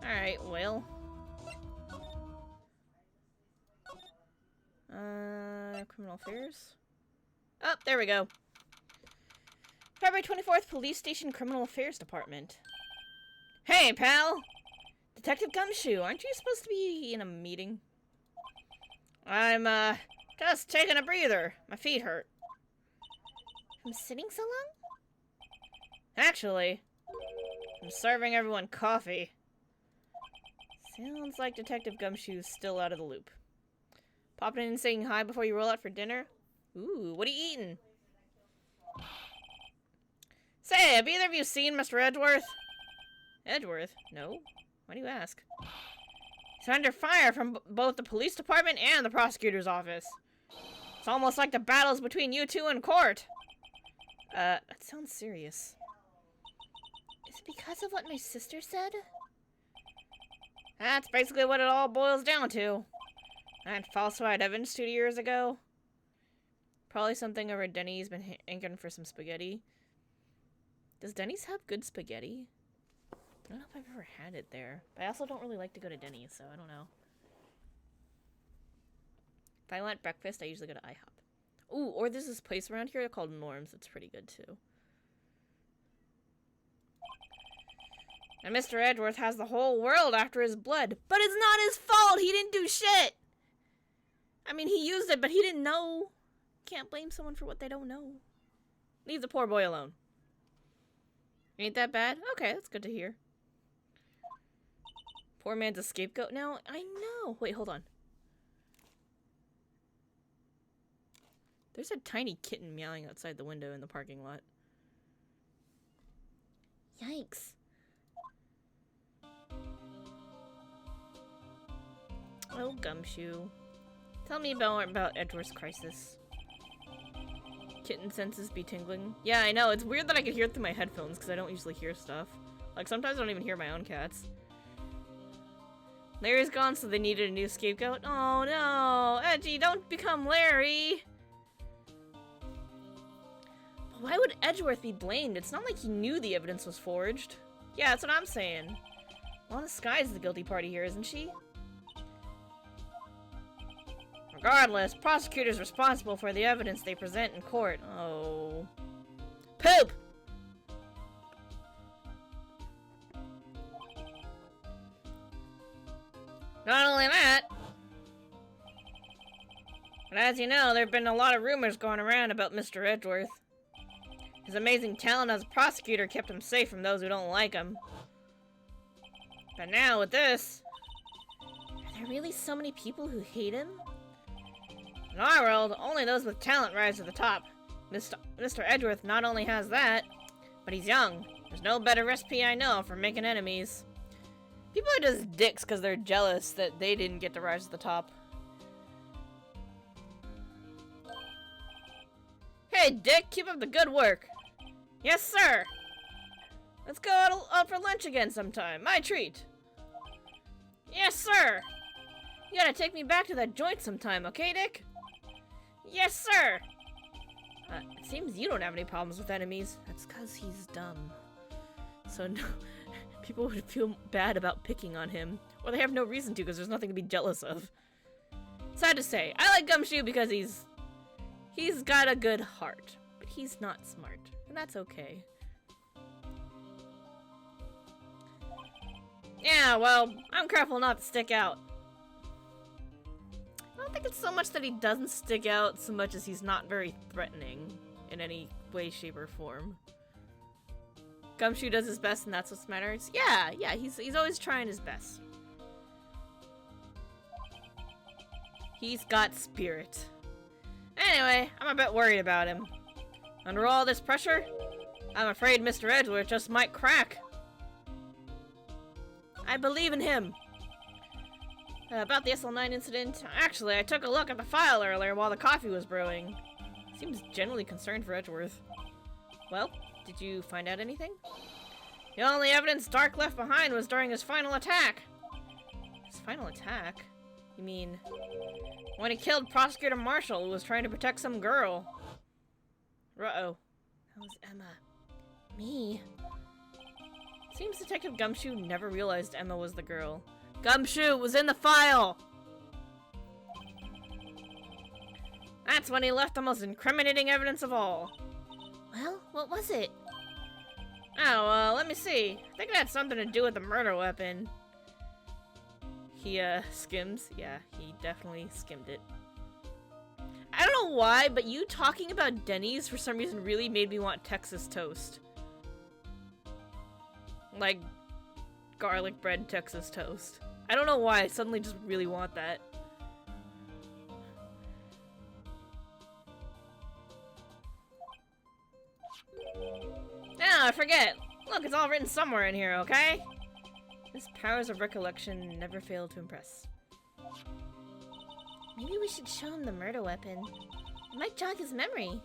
Alright, well. Criminal affairs? Oh, there we go. February 24th, Police Station Criminal Affairs Department. Hey, pal! Detective Gumshoe, aren't you supposed to be in a meeting? I'm, just taking a breather. My feet hurt.
From sitting so long?
Actually, I'm serving everyone coffee. Sounds like Detective Gumshoe's still out of the loop. Popping in and saying hi before you roll out for dinner? Ooh, what are you eating? Say, have either of you seen Mr. Edgeworth? Edgeworth? No. Why do you ask? He's under fire from both the police department and the prosecutor's office. It's almost like the battles between you two in court. That sounds serious.
Is it because of what my sister said?
That's basically what it all boils down to. That falsified evidence 2 years ago. Probably something over Denny's been hankering for some spaghetti. Does Denny's have good spaghetti? I don't know if I've ever had it there. But I also don't really like to go to Denny's, so I don't know. If I want breakfast, I usually go to IHOP. Ooh, or there's this place around here called Norm's. It's pretty good, too. And Mr. Edgeworth has the whole world after his blood. But it's not his fault! He didn't do shit! I mean, he used it, but he didn't know. Can't blame someone for what they don't know. Leave the poor boy alone. Ain't that bad? Okay, that's good to hear. Poor man's a scapegoat now? I know! Wait, hold on. There's a tiny kitten meowing outside the window in the parking lot.
Yikes.
Oh, Gumshoe. Tell me about Edgeworth's crisis. Kitten senses be tingling. Yeah, I know. It's weird that I could hear it through my headphones because I don't usually hear stuff. Like, sometimes I don't even hear my own cats. Larry's gone, so they needed a new scapegoat. Oh, no. Edgy, don't become Larry. But why would Edgeworth be blamed? It's not like he knew the evidence was forged. Yeah, that's what I'm saying. Lana Sky's the guilty party here, isn't she? Regardless, prosecutors responsible for the evidence they present in court. Oh. Poop! Not only that, but as you know, there have been a lot of rumors going around about Mr. Edgeworth. His amazing talent as a prosecutor kept him safe from those who don't like him. But now with this...
Are there really so many people who hate him?
In our world, only those with talent rise to the top. Mr. Edgeworth not only has that, but he's young. There's no better recipe I know for making enemies. People are just dicks because they're jealous that they didn't get to rise to the top. Hey, Dick, keep up the good work. Yes, sir! Let's go out for lunch again sometime. My treat. Yes, sir! You gotta take me back to that joint sometime, okay, Dick? Yes, sir! It seems you don't have any problems with enemies. That's because he's dumb. So no, people would feel bad about picking on him. Or they have no reason to because there's nothing to be jealous of. Sad to say, I like Gumshoe because he's got a good heart. But he's not smart. And that's okay. Yeah, well, I'm careful not to stick out. I don't think it's so much that he doesn't stick out so much as he's not very threatening in any way, shape, or form. Gumshoe does his best and that's what matters. Yeah, he's always trying his best. He's got spirit. Anyway, I'm a bit worried about him. Under all this pressure, I'm afraid Mr. Edgeworth just might crack. I believe in him. About the SL9 incident, actually, I took a look at the file earlier while the coffee was brewing. Seems generally concerned for Edgeworth. Well, did you find out anything? The only evidence Dark left behind was during his final attack. His final attack? You mean when he killed Prosecutor Marshall, who was trying to protect some girl? Uh-oh. That was Emma.
Me?
Seems Detective Gumshoe never realized Emma was the girl. Gumshoe was in the file! That's when he left the most incriminating evidence of all.
Well, what was it?
Oh, let me see. I think it had something to do with the murder weapon. He, skims. Yeah, he definitely skimmed it. I don't know why, but you talking about Denny's for some reason really made me want Texas toast. Like, garlic bread Texas toast. I don't know why, I suddenly just really want that. Now, I forget. Look, it's all written somewhere in here, okay? His powers of recollection never fail to impress.
Maybe we should show him the murder weapon. It might jog his memory.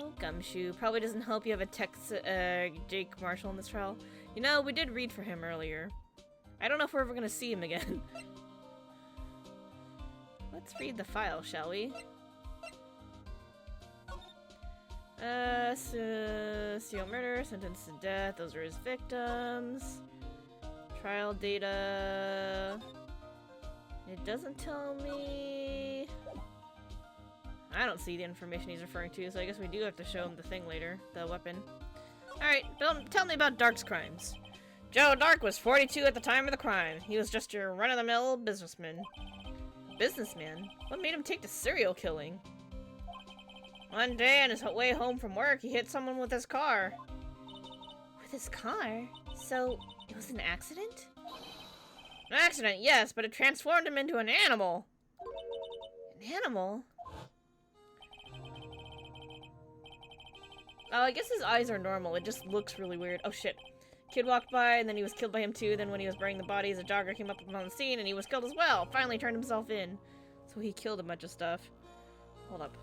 Oh, Gumshoe. Probably doesn't help you have a Jake Marshall in this trial. You know, we did read for him earlier. I don't know if we're ever gonna see him again. Let's read the file, shall we? Serial murder, sentenced to death, those are his victims. Trial data. It doesn't tell me... I don't see the information he's referring to, so I guess we do have to show him the thing later, the weapon. Alright, tell me about Dark's crimes. Joe Dark was 42 at the time of the crime. He was just your run-of-the-mill businessman. Businessman? What made him take to serial killing? One day on his way home from work, he hit someone with his car.
With his car? So, it was an accident?
An accident, yes, but it transformed him into an animal.
An animal?
Oh, I guess his eyes are normal. It just looks really weird. Oh, shit. Kid walked by, and then he was killed by him, too. Then when he was burying the bodies, a jogger came up on the scene, and he was killed as well. Finally turned himself in. So he killed a bunch of stuff. Hold up.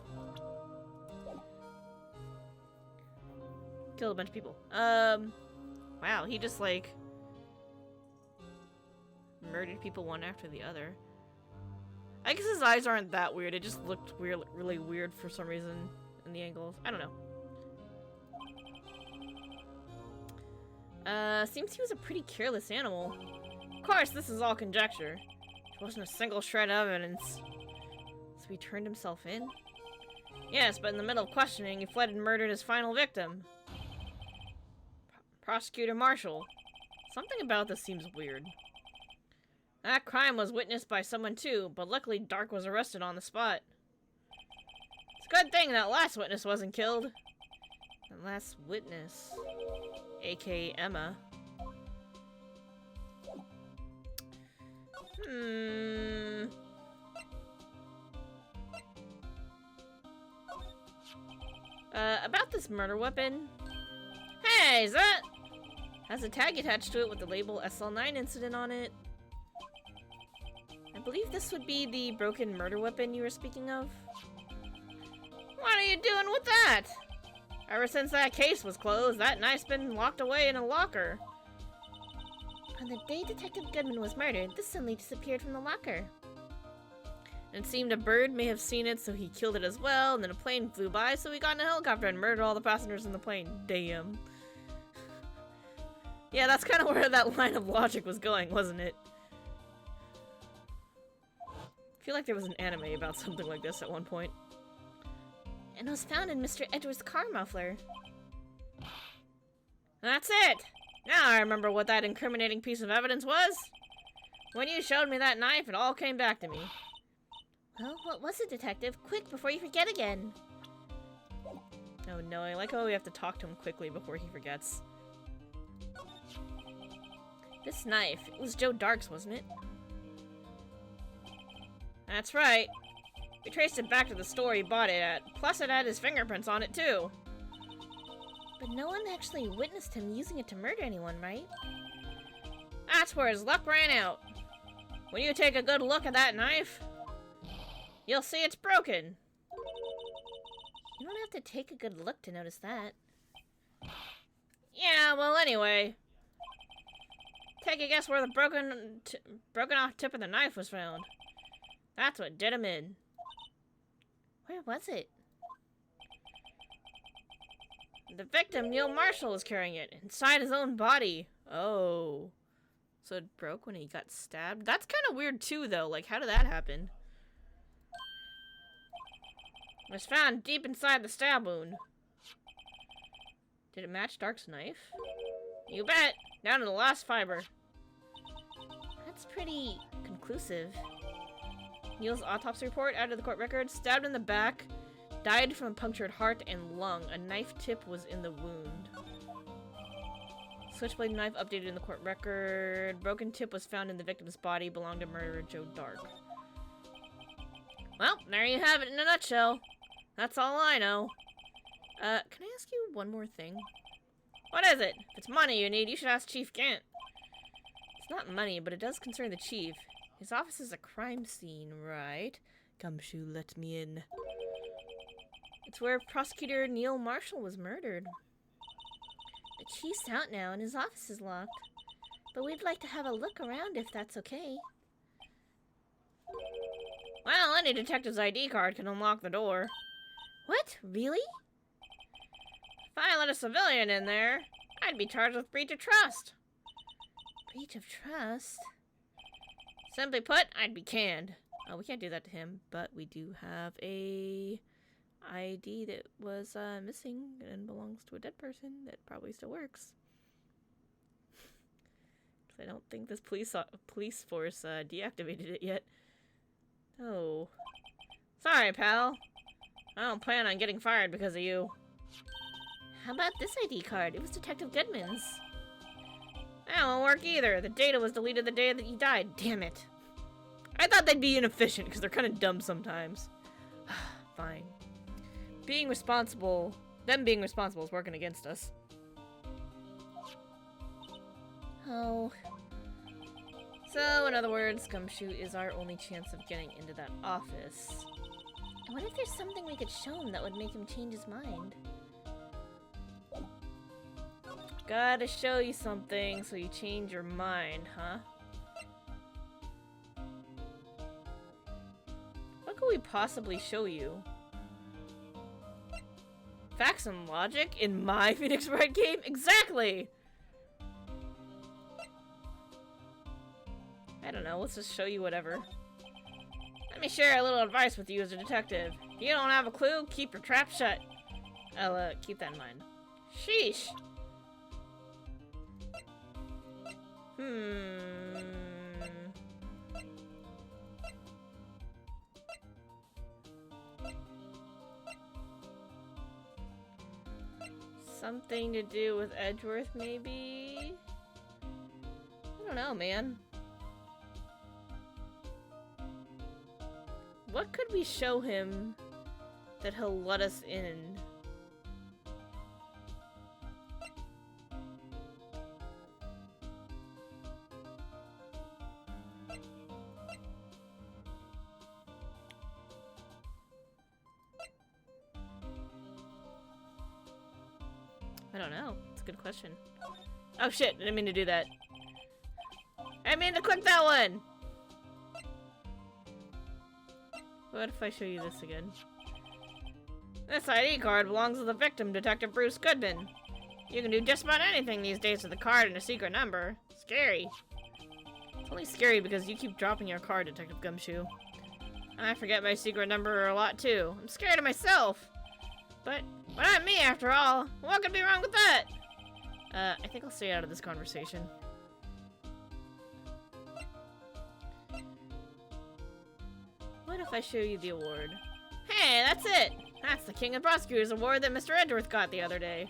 Killed a bunch of people. Wow, he just, like... murdered people one after the other. I guess his eyes aren't that weird. It just looked weird, really weird for some reason in the angles. I don't know. Seems he was a pretty careless animal. Of course, this is all conjecture. There wasn't a single shred of evidence. So he turned himself in? Yes, but in the middle of questioning, he fled and murdered his final victim. Prosecutor Marshall. Something about this seems weird. That crime was witnessed by someone too, but luckily Dark was arrested on the spot. It's a good thing that last witness wasn't killed. The last witness, aka Emma. About this murder weapon. Hey, is that? Has a tag attached to it with the label SL9 incident on it. I believe this would be the broken murder weapon you were speaking of. What are you doing with that? Ever since that case was closed, that knife's been locked away in a locker.
On the day Detective Goodman was murdered, this suddenly disappeared from the locker.
And it seemed a bird may have seen it, so he killed it as well, and then a plane flew by, so he got in a helicopter and murdered all the passengers in the plane. Damn. Yeah, that's kind of where that line of logic was going, wasn't it? I feel like there was an anime about something like this at one point.
And it was found in Mr. Edgeworth's car muffler.
That's it! Now I remember what that incriminating piece of evidence was. When you showed me that knife, it all came back to me.
Well, what was it, Detective? Quick, before you forget again.
Oh no, I like how we have to talk to him quickly before he forgets. This knife, it was Joe Dark's, wasn't it? That's right. We traced it back to the store he bought it at. Plus it had his fingerprints on it too.
But no one actually witnessed him using it to murder anyone, right?
That's where his luck ran out. When you take a good look at that knife, you'll see it's broken.
You don't have to take a good look to notice that.
Yeah, well anyway. Take a guess where the broken off tip of the knife was found. That's what did him in.
Where was it?
The victim, Neil Marshall, was carrying it inside his own body. Oh. So it broke when he got stabbed? That's kind of weird too, though. Like, how did that happen? It was found deep inside the stab wound. Did it match Dark's knife? You bet! Down to the last fiber.
That's pretty conclusive.
Neil's autopsy report added to the court record. Stabbed in the back. Died from a punctured heart and lung. A knife tip was in the wound. Switchblade knife updated in the court record. Broken tip was found in the victim's body. Belonged to murderer Joe Dark. Well, there you have it in a nutshell. That's all I know. Can I ask you one more thing? What is it? If it's money you need, you should ask Chief Gant. It's not money, but it does concern the chief. His office is a crime scene, right? Gumshoe, let me in. It's where prosecutor Neil Marshall was murdered.
The chief's out now and his office is locked. But we'd like to have a look around if that's okay.
Well, any detective's ID card can unlock the door.
What? Really?
If I let a civilian in there, I'd be charged with breach of trust.
Breach of trust?
Simply put, I'd be canned. Oh, we can't do that to him, but we do have a ID that was missing and belongs to a dead person that probably still works. I don't think this police force deactivated it yet. Oh. Sorry, pal. I don't plan on getting fired because of you.
How about this ID card? It was Detective Goodman's.
That won't work either. The data was deleted the day that he died. Damn it. I thought they'd be inefficient because they're kind of dumb sometimes. Fine. Them being responsible is working against us.
Oh.
So, in other words, Gumshoe is our only chance of getting into that office.
I wonder if there's something we could show him that would make him change his mind.
Gotta show you something so you change your mind, huh? What could we possibly show you? Facts and logic in my Phoenix Wright game? Exactly! I don't know, let's just show you whatever. Let me share a little advice with you as a detective. If you don't have a clue, keep your trap shut. I'll keep that in mind. Sheesh! Something to do with Edgeworth, maybe? I don't know, man. What could we show him that he'll let us in? don't know. It's a good question. Oh shit, I didn't mean to do that. I mean to click that one! What if I show you this again? This ID card belongs to the victim, Detective Bruce Goodman. You can do just about anything these days with a card and a secret number. Scary. It's only scary because you keep dropping your card, Detective Gumshoe. I forget my secret number a lot too. I'm scared of myself. But not me after all. What could be wrong with that? I think I'll stay out of this conversation. What if I show you the award? Hey, that's it! That's the King of Prosecutors award that Mr. Edgeworth got the other day.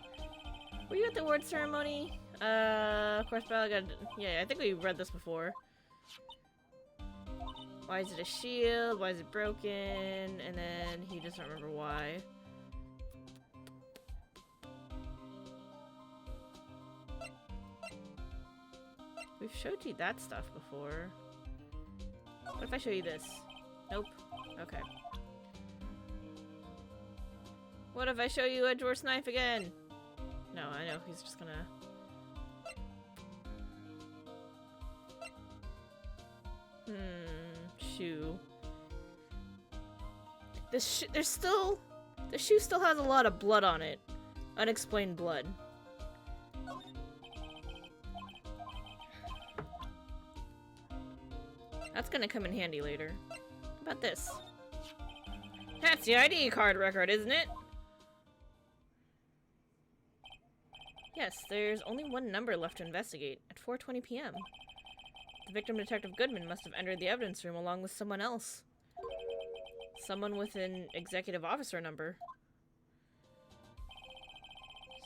Were you at the award ceremony? Of course, yeah, I think we read this before. Why is it a shield? Why is it broken? And then he doesn't remember why. We've showed you that stuff before. What if I show you this? Nope. Okay. What if I show you Edgeworth's knife again? No, I know, he's just gonna... Shoe. There's still... The shoe still has a lot of blood on it. Unexplained blood. That's gonna come in handy later. How about this? That's the ID card record, isn't it? Yes, there's only one number left to investigate, at 4:20 p.m. The victim, Detective Goodman, must have entered the evidence room along with someone else. Someone with an executive officer number.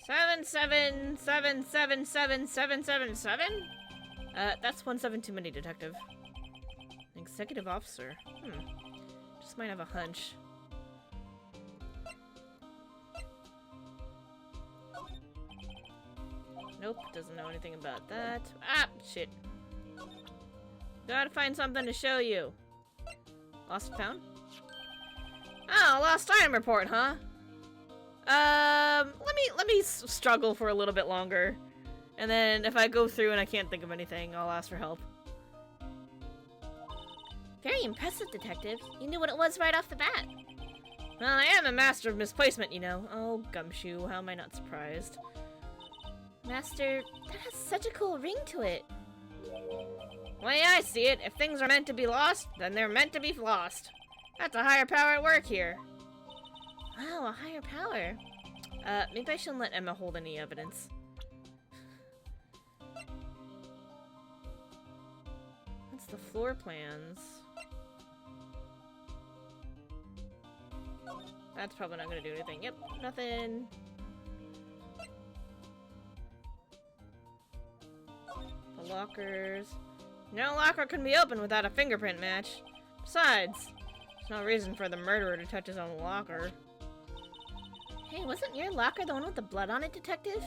777777777? That's 17 too many, Detective. An executive officer. Just might have a hunch. Nope, doesn't know anything about that. Ah, shit. Gotta find something to show you. Lost and found? Oh, lost item report, huh? Let me struggle for a little bit longer. And then if I go through and I can't think of anything, I'll ask for help.
Very impressive, Detective. You knew what it was right off the bat.
Well, I am a master of misplacement, you know. Oh, Gumshoe, how am I not surprised?
Master, that has such a cool ring to it.
The way I see it, if things are meant to be lost, then they're meant to be lost. That's a higher power at work here.
Wow, a higher power.
Maybe I shouldn't let Emma hold any evidence. That's the floor plans. That's probably not gonna do anything. Yep, nothing. The lockers. No locker can be opened without a fingerprint match. Besides, there's no reason for the murderer to touch his own locker.
Hey, wasn't your locker the one with the blood on it, Detective?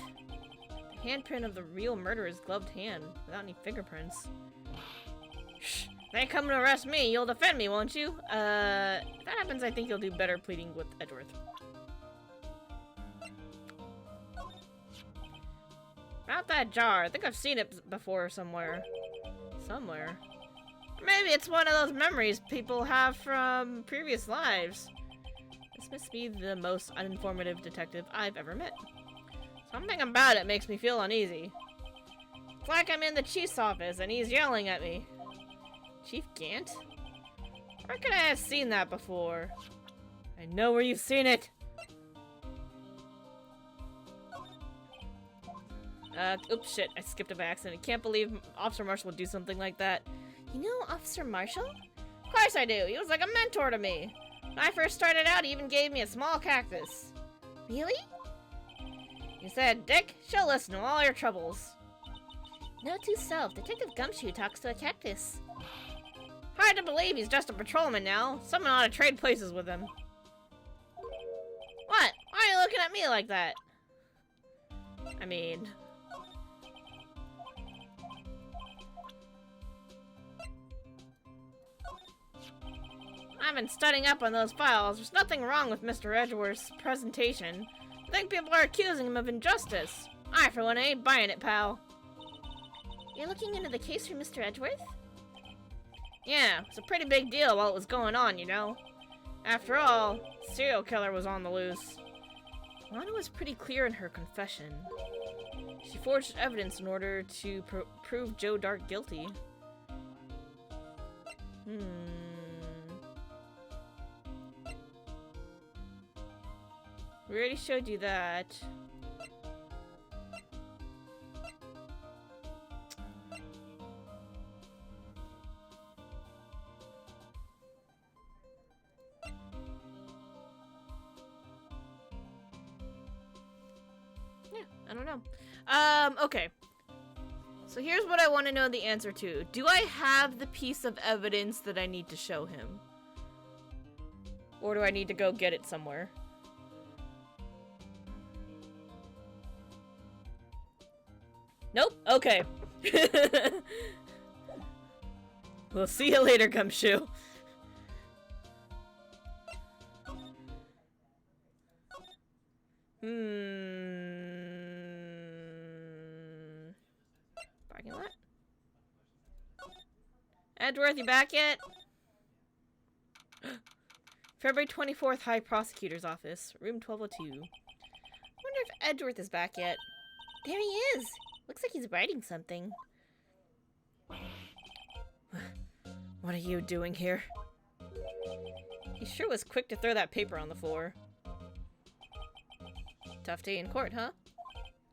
The handprint of the real murderer's gloved hand, without any fingerprints. Shh! They come to arrest me, you'll defend me, won't you? If that happens, I think you'll do better pleading with Edgeworth. About that jar, I think I've seen it before somewhere. Somewhere. Or maybe it's one of those memories people have from previous lives. This must be the most uninformative detective I've ever met. Something about it makes me feel uneasy. It's like I'm in the chief's office and he's yelling at me. Chief Gant? Where could I have seen that before? I know where you've seen it! Oops, shit, I skipped it by accident. I can't believe Officer Marshall would do something like that.
You know Officer Marshall?
Of course I do! He was like a mentor to me! When I first started out, he even gave me a small cactus.
Really?
He said, Dick, she'll listen to all your troubles.
Note to self, Detective Gumshoe talks to a cactus.
Hard to believe he's just a patrolman now. Someone ought to trade places with him. What? Why are you looking at me like that? I mean... I've been studying up on those files. There's nothing wrong with Mr. Edgeworth's presentation. But think people are accusing him of injustice. I, for one, ain't buying it, pal.
You're looking into the case for Mr. Edgeworth?
Yeah, it's a pretty big deal while it was going on, you know. After all, serial killer was on the loose. Lana was pretty clear in her confession. She forged evidence in order to prove Joe Dark guilty. We already showed you that. Yeah, I don't know. Okay. So here's what I want to know the answer to. Do I have the piece of evidence that I need to show him? Or do I need to go get it somewhere? Nope. Okay. We'll see you later, Gumshoe. Parking lot? Edgeworth, you back yet? February 24th, High Prosecutor's Office, room 1202. I wonder if Edgeworth is back yet.
There he is! Looks like he's writing something.
What are you doing here? He sure was quick to throw that paper on the floor. Tough day in court, huh?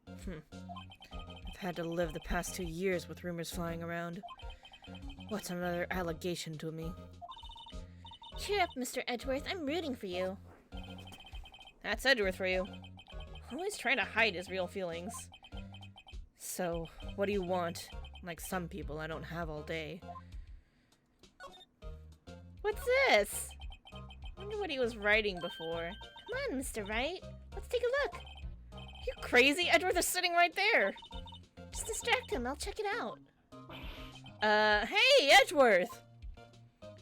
I've had to live the past 2 years with rumors flying around. What's another allegation to me?
Cheer up, Mr. Edgeworth. I'm rooting for you.
That's Edgeworth for you. Always trying to hide his real feelings. So, what do you want? Like some people, I don't have all day. What's this? I wonder what he was writing before.
Come on, Mr. Wright. Let's take a look.
You crazy? Edgeworth is sitting right there.
Just distract him. I'll check it out.
Hey, Edgeworth!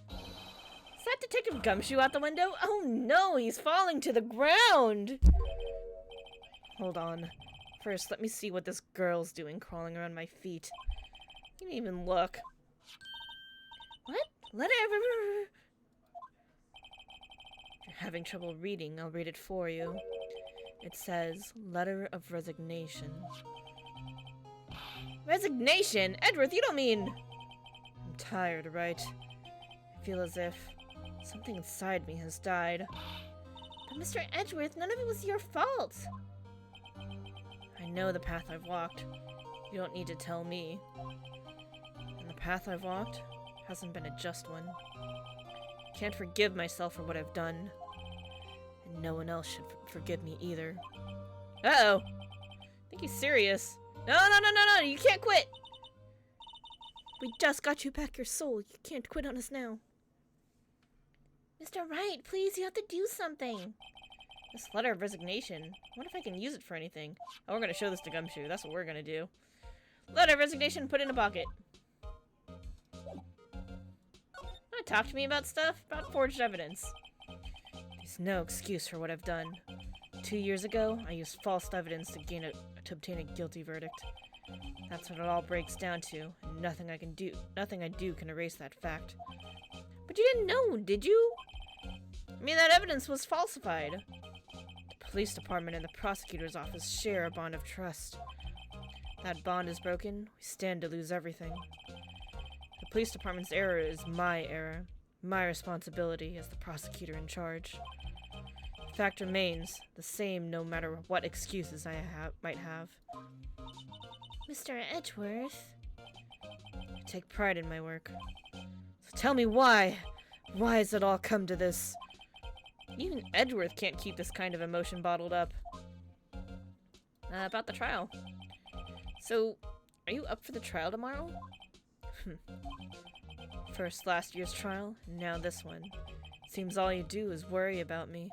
Is that Detective Gumshoe out the window? Oh no, he's falling to the ground! Hold on. First, let me see what this girl's doing crawling around my feet. You didn't even look. What? Let it ever... If you're having trouble reading, I'll read it for you. It says, Letter of Resignation. Resignation? Edgeworth, you don't mean... I'm tired, right? I feel as if something inside me has died.
But Mr. Edgeworth, none of it was your fault.
I know the path I've walked. You don't need to tell me. And the path I've walked hasn't been a just one. Can't forgive myself for what I've done. And no one else should forgive me either. Uh-oh. I think he's serious. No, you can't quit! We just got you back your soul. You can't quit on us now.
Mr. Wright, please, you have to do something.
This letter of resignation. I wonder if I can use it for anything. Oh, we're gonna show this to Gumshoe. That's what we're gonna do. Letter of resignation, put in a pocket. Wanna talk to me about stuff? About forged evidence. There's no excuse for what I've done. 2 years ago, I used false evidence to obtain a guilty verdict. That's what it all breaks down to, and nothing I do can erase that fact. But you didn't know, did you? I mean, that evidence was falsified. The police department and the prosecutor's office share a bond of trust. That bond is broken, we stand to lose everything. The police department's error is my error, my responsibility as the prosecutor in charge. The fact remains the same no matter what excuses I might have.
Mr. Edgeworth?
I take pride in my work. So tell me why? Why has it all come to this? Even Edgeworth can't keep this kind of emotion bottled up. About the trial. So, are you up for the trial tomorrow? First last year's trial, and now this one. Seems all you do is worry about me.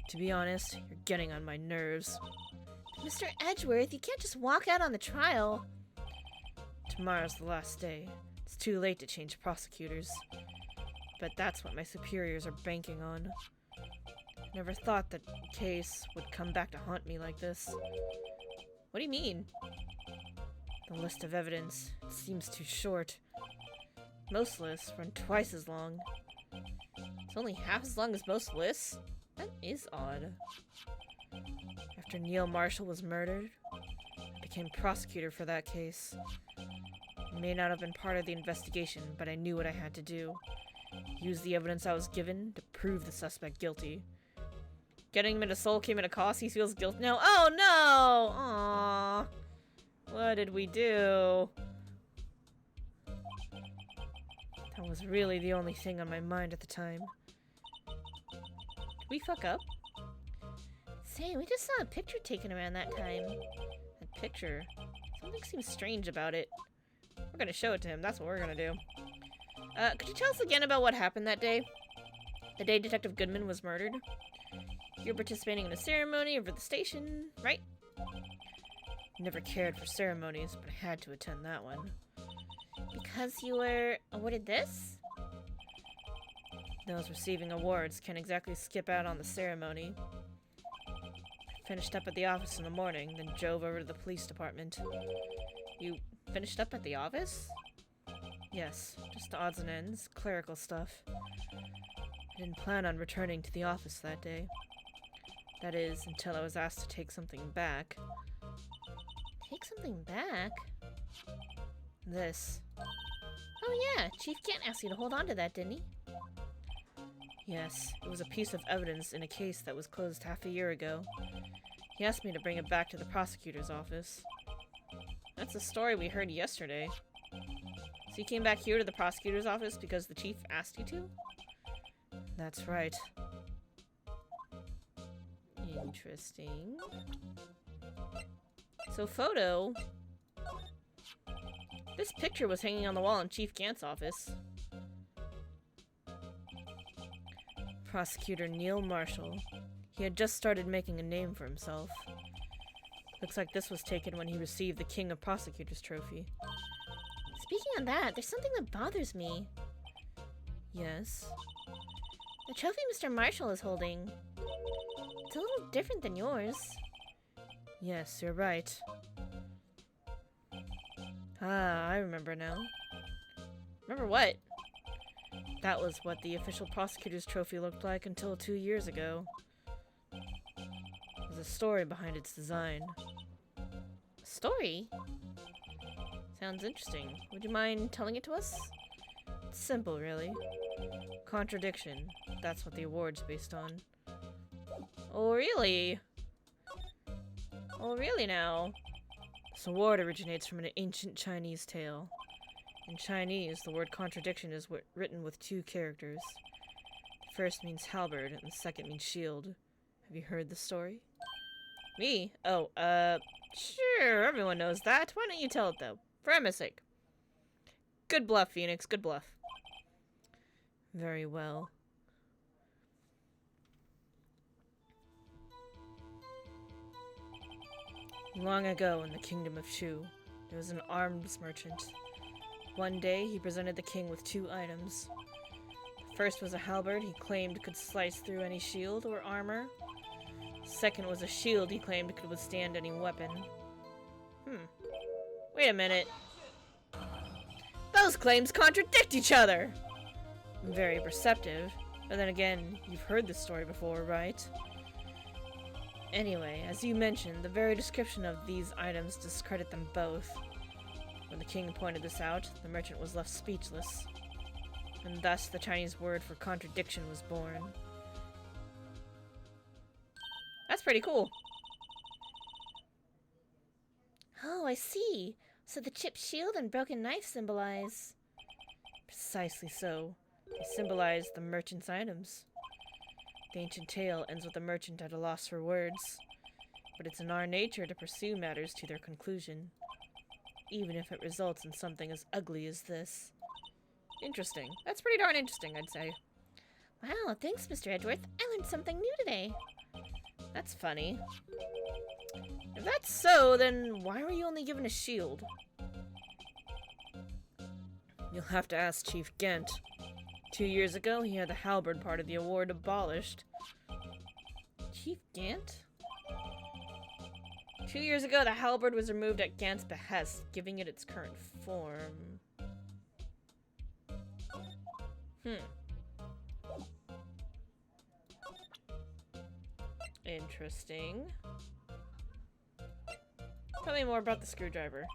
To be honest, you're getting on my nerves.
Mr. Edgeworth, you can't just walk out on the trial.
Tomorrow's the last day. It's too late to change prosecutors. But that's what my superiors are banking on. Never thought that case would come back to haunt me like this. What do you mean? The list of evidence seems too short. Most lists run twice as long. It's only half as long as most lists? That is odd. After Neil Marshall was murdered, I became prosecutor for that case. I may not have been part of the investigation, but I knew what I had to do. Use the evidence I was given to prove the suspect guilty. Getting him into Seoul came at a cost. He feels guilty now. Oh no! Aww. What did we do? That was really the only thing on my mind at the time. Did we fuck up?
Say, we just saw a picture taken around that time.
That picture? Something seems strange about it. We're gonna show it to him. That's what we're gonna do. Could you tell us again about what happened that day? The day Detective Goodman was murdered? You were participating in a ceremony over the station, right? Never cared for ceremonies, but I had to attend that one.
Because you were awarded this?
Those receiving awards can't exactly skip out on the ceremony. I finished up at the office in the morning, then drove over to the police department. You finished up at the office? Yes, just odds and ends, clerical stuff. I didn't plan on returning to the office that day. That is, until I was asked to take something back.
Take something back?
This.
Oh yeah, Chief Gant asked you to hold on to that, didn't he?
Yes, it was a piece of evidence in a case that was closed half a year ago. He asked me to bring it back to the prosecutor's office. That's the story we heard yesterday. So you came back here to the prosecutor's office because the chief asked you to? That's right. Interesting. So photo. This picture was hanging on the wall in Chief Gant's office. Prosecutor Neil Marshall. He had just started making a name for himself. Looks like this was taken when he received the King of Prosecutors trophy.
Speaking of that, there's something that bothers me.
Yes?
The trophy Mr. Marshall is holding. It's a little different than yours.
Yes, you're right. Ah, I remember now. Remember what? That was what the official prosecutor's trophy looked like until 2 years ago. There's a story behind its design.
A story?
Sounds interesting. Would you mind telling it to us? It's simple, really. Contradiction. That's what the award's based on. Oh, really? Oh, really now? This award originates from an ancient Chinese tale. In Chinese, the word contradiction is written with 2 characters. The first means halberd, and the second means shield. Have you heard the story? Me? Oh, sure, everyone knows that. Why don't you tell it, though? For Emma's sake. Good bluff, Phoenix, good bluff. Very well. Long ago in the kingdom of Shu, there was an arms merchant. One day, he presented the king with 2 items. The first was a halberd he claimed could slice through any shield or armor. The second was a shield he claimed could withstand any weapon. Wait a minute. Those claims contradict each other! Very perceptive. But then again, you've heard this story before, right? Anyway, as you mentioned, the very description of these items discredit them both. When the king pointed this out, the merchant was left speechless. And thus the Chinese word for contradiction was born. That's pretty cool.
Oh, I see. So the chipped shield and broken knife symbolize...
Precisely so. They symbolize the merchant's items. The ancient tale ends with the merchant at a loss for words. But it's in our nature to pursue matters to their conclusion, even if it results in something as ugly as this. Interesting. That's pretty darn interesting, I'd say.
Wow, thanks, Mr. Edgeworth. I learned something new today.
That's funny. If that's so, then why were you only given a shield? You'll have to ask Chief Gent. 2 years ago, he had the halberd part of the award abolished. Chief Gant? 2 years ago, the halberd was removed at Gant's behest, giving it its current form. Interesting. Tell me more about the screwdriver.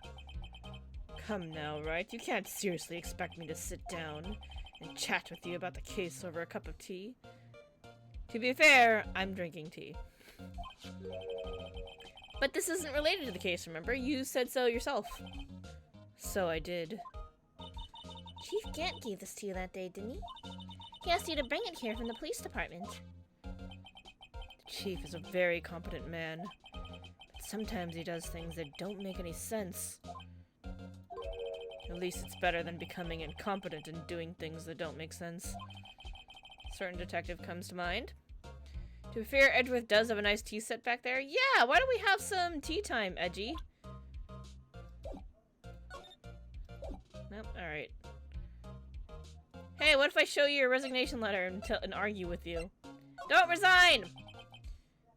Come now, Wright. You can't seriously expect me to sit down and chat with you about the case over a cup of tea. To be fair, I'm drinking tea. But this isn't related to the case, remember? You said so yourself. So I did.
Chief Gant gave this to you that day, didn't he? He asked you to bring it here from the police department.
The chief is a very competent man, but sometimes he does things that don't make any sense. At least it's better than becoming incompetent and doing things that don't make sense. Certain detective comes to mind. To be fair, Edgeworth does have a nice tea set back there. Yeah, why don't we have some tea time, Edgy? Nope, alright. Hey, what if I show you your resignation letter and argue with you? Don't resign!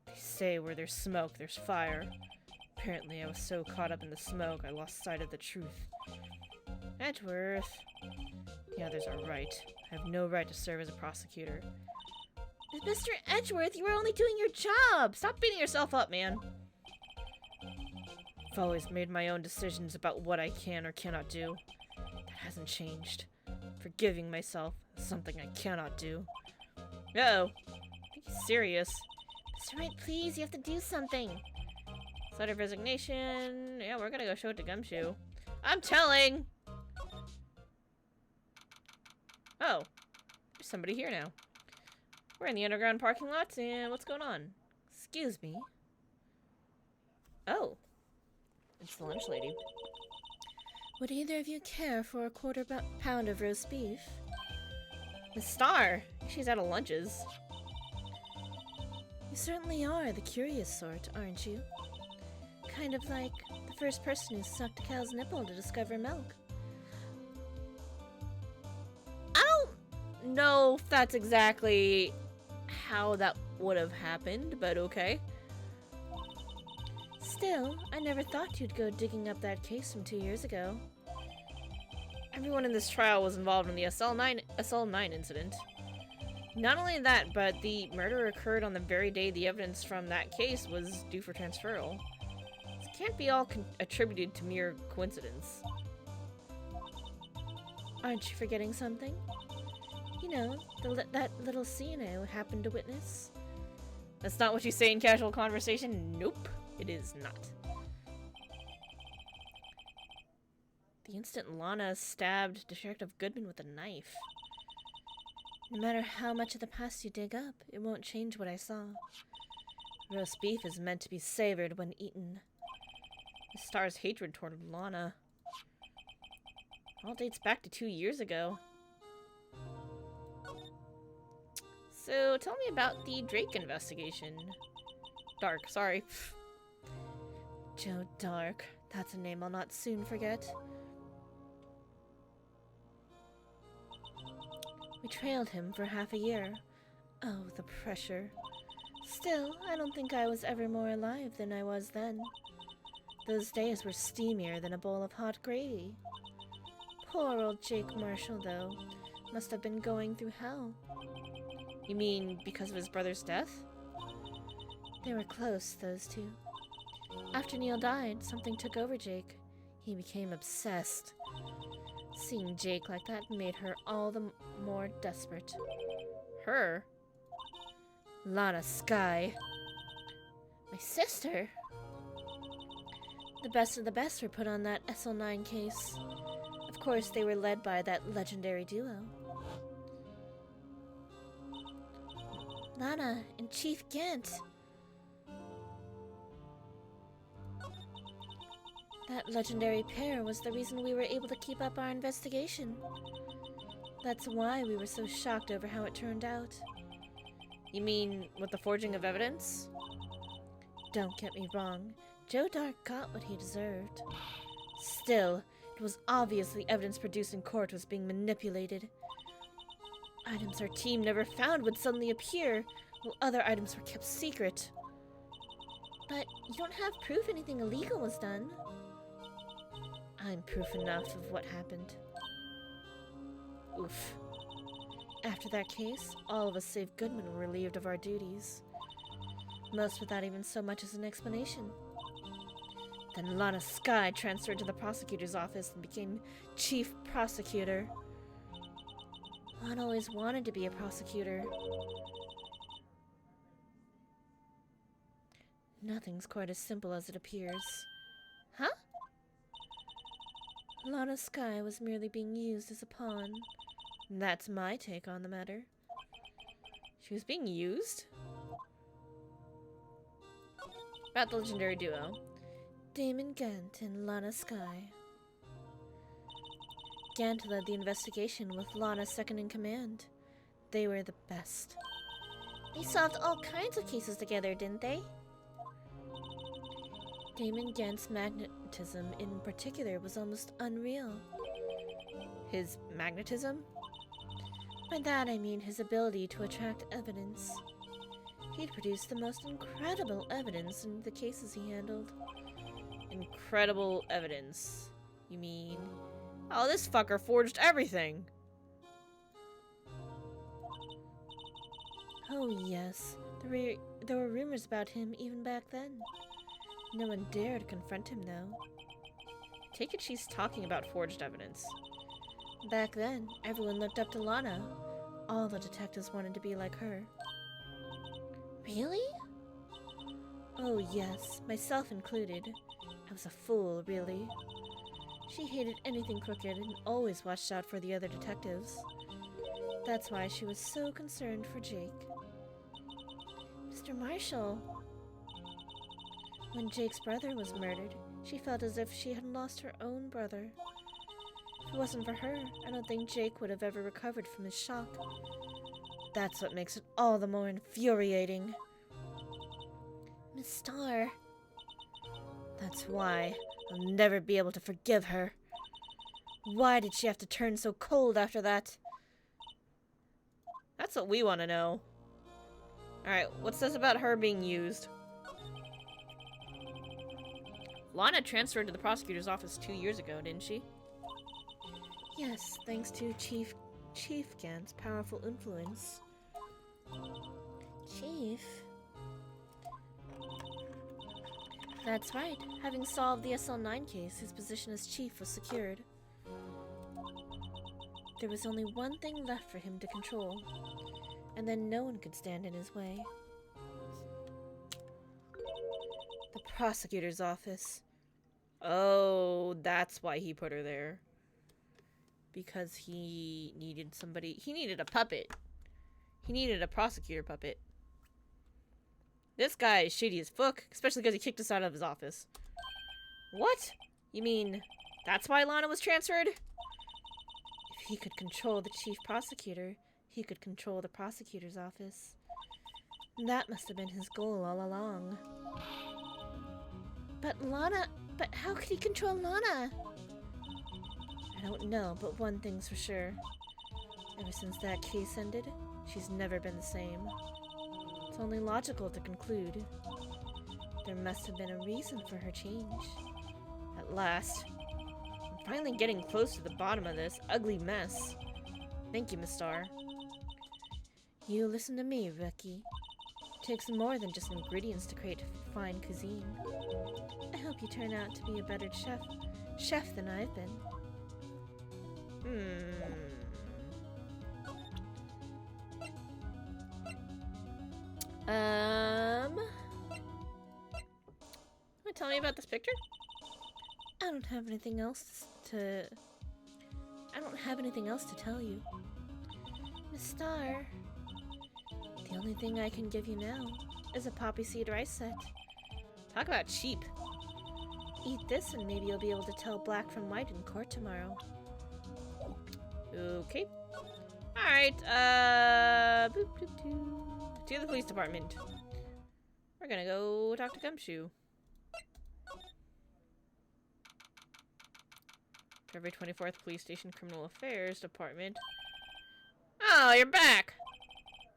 They say where there's smoke, there's fire. Apparently I was so caught up in the smoke, I lost sight of the truth. Edgeworth. The others are right. I have no right to serve as a prosecutor.
Mr. Edgeworth, you were only doing your job!
Stop beating yourself up, man. I've always made my own decisions about what I can or cannot do. That hasn't changed. Forgiving myself is something I cannot do. Uh-oh. Be serious.
Mr. Wright, please, you have to do something.
Letter of resignation. Yeah, we're gonna go show it to Gumshoe. I'm telling! Oh. There's somebody here now. We're in the underground parking lot, and what's going on? Excuse me. Oh. It's the lunch lady.
Would either of you care for a £1/4 of roast beef?
Miss Star! She's out of lunches.
You certainly are the curious sort, aren't you? Kind of like the first person who sucked a cow's nipple to discover milk.
I don't know if that's exactly how that would have happened, but okay.
Still, I never thought you'd go digging up that case from 2 years ago.
Everyone in this trial was involved in the SL9 incident. Not only that, but the murder occurred on the very day the evidence from that case was due for transferal. This can't be all attributed to mere coincidence.
Aren't you forgetting something? You know, that little scene I happened to witness.
That's not what you say in casual conversation? Nope, it is not. The instant Lana stabbed Detective Goodman with a knife.
No matter how much of the past you dig up, it won't change what I saw.
Roast beef is meant to be savored when eaten. The Star's hatred toward Lana all dates back to 2 years ago. So, tell me about the Drake investigation. Dark, sorry.
Joe Dark. That's a name I'll not soon forget. We trailed him for half a year. Oh, the pressure. Still, I don't think I was ever more alive than I was then. Those days were steamier than a bowl of hot gravy. Poor old Jake Marshall, though. Must have been going through hell.
You mean because of his brother's death?
They were close, those two. After Neil died, something took over Jake. He became obsessed. Seeing Jake like that made her all the more desperate.
Her?
Lana Skye. My sister? The best of the best were put on that SL9 case. Of course, they were led by that legendary duo. Lana and Chief Gant. That legendary pair was the reason we were able to keep up our investigation. That's why we were so shocked over how it turned out.
You mean with the forging of evidence?
Don't get me wrong. Joe Dark got what he deserved. Still, it was obvious the evidence produced in court was being manipulated. Items our team never found would suddenly appear while other items were kept secret. But you don't have proof anything illegal was done. I'm proof enough of what happened. Oof. After that case, all of us save Goodman were relieved of our duties. Most without even so much as an explanation. Then Lana Skye transferred to the prosecutor's office and became chief prosecutor. Lana always wanted to be a prosecutor. Nothing's quite as simple as it appears. Huh? Lana Skye was merely being used as a pawn. That's my take on the matter.
She was being used? About the legendary duo.
Damon Gant and Lana Skye. Gant led the investigation with Lana second in command. They were the best. They solved all kinds of cases together, didn't they? Damon Gant's magnetism in particular was almost unreal.
His magnetism?
By that I mean his ability to attract evidence. He'd produced the most incredible evidence in the cases he handled.
Incredible evidence? You mean... Oh, this fucker forged everything!
Oh yes, there were rumors about him even back then. No one dared confront him though.
Take it she's talking about forged evidence.
Back then, everyone looked up to Lana. All the detectives wanted to be like her. Really? Oh yes, myself included. I was a fool, really. She hated anything crooked and always watched out for the other detectives. That's why she was so concerned for Jake. Mr. Marshall. When Jake's brother was murdered, she felt as if she had lost her own brother. If it wasn't for her, I don't think Jake would have ever recovered from his shock. That's what makes it all the more infuriating. Miss Starr. That's why I'll never be able to forgive her. Why did she have to turn so cold after that?
That's what we want to know. Alright, what's this about her being used? Lana transferred to the prosecutor's office 2 years ago, didn't she?
Yes, thanks to Chief Gant's powerful influence. Chief? That's right. Having solved the SL9 case, his position as chief was secured. There was only one thing left for him to control, and then no one could stand in his way. The prosecutor's office.
Oh, that's why he put her there. Because he needed somebody. He needed a puppet. He needed a prosecutor puppet. This guy is shady as fuck, especially because he kicked us out of his office. What? You mean that's why Lana was transferred?
If he could control the chief prosecutor, he could control the prosecutor's office. That must have been his goal all along. But how could he control Lana? I don't know, but one thing's for sure. Ever since that case ended, she's never been the same. It's only logical to conclude. There must have been a reason for her change.
At last. I'm finally getting close to the bottom of this ugly mess. Thank you, Miss Starr.
You listen to me, Rookie. It takes more than just ingredients to create fine cuisine. I hope you turn out to be a better chef than I've been.
Tell me about this picture?
I don't have anything else to tell you. Miss Starr, the only thing I can give you now is a poppy seed rice set.
Talk about cheap.
Eat this and maybe you'll be able to tell black from white in court tomorrow.
Okay. Alright, to the police department. We're gonna go talk to Gumshoe. February 24th, Police Station Criminal Affairs Department. Oh, you're back!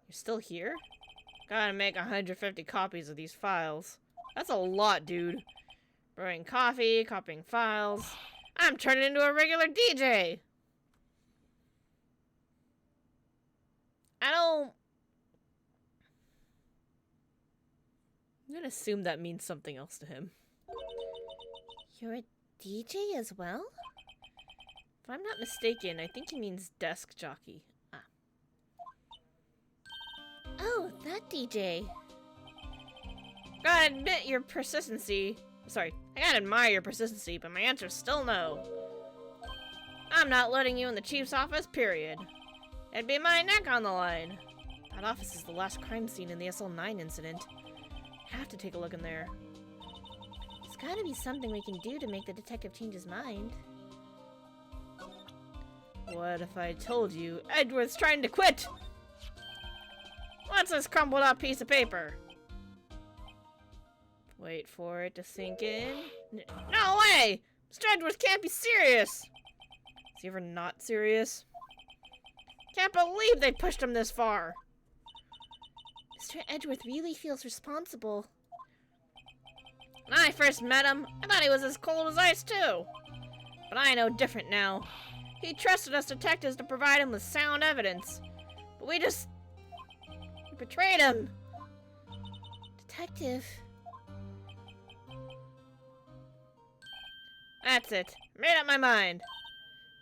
You're still here? Gotta make 150 copies of these files. That's a lot, dude. Brewing coffee, copying files. I'm turning into a regular DJ! I'm gonna assume that means something else to him.
You're a DJ as well?
If I'm not mistaken, I think he means desk jockey. Ah.
Oh, that DJ.
Gotta admit your persistency. Sorry, I gotta admire your persistency, but my answer's still no. I'm not letting you in the chief's office, period. It'd be my neck on the line. That office is the last crime scene in the SL9 incident. Have to take a look in there.
There's gotta be something we can do to make the detective change his mind.
What if I told you Edward's trying to quit? What's this crumpled up piece of paper? Wait for it to sink in. No way! Mr. Edwards can't be serious! Is he ever not serious? Can't believe they pushed him this far!
Mr. Edgeworth really feels responsible.
When I first met him, I thought he was as cold as ice too. But I know different now. He trusted us detectives to provide him with sound evidence. But we betrayed him.
Detective.
That's it. Made up my mind.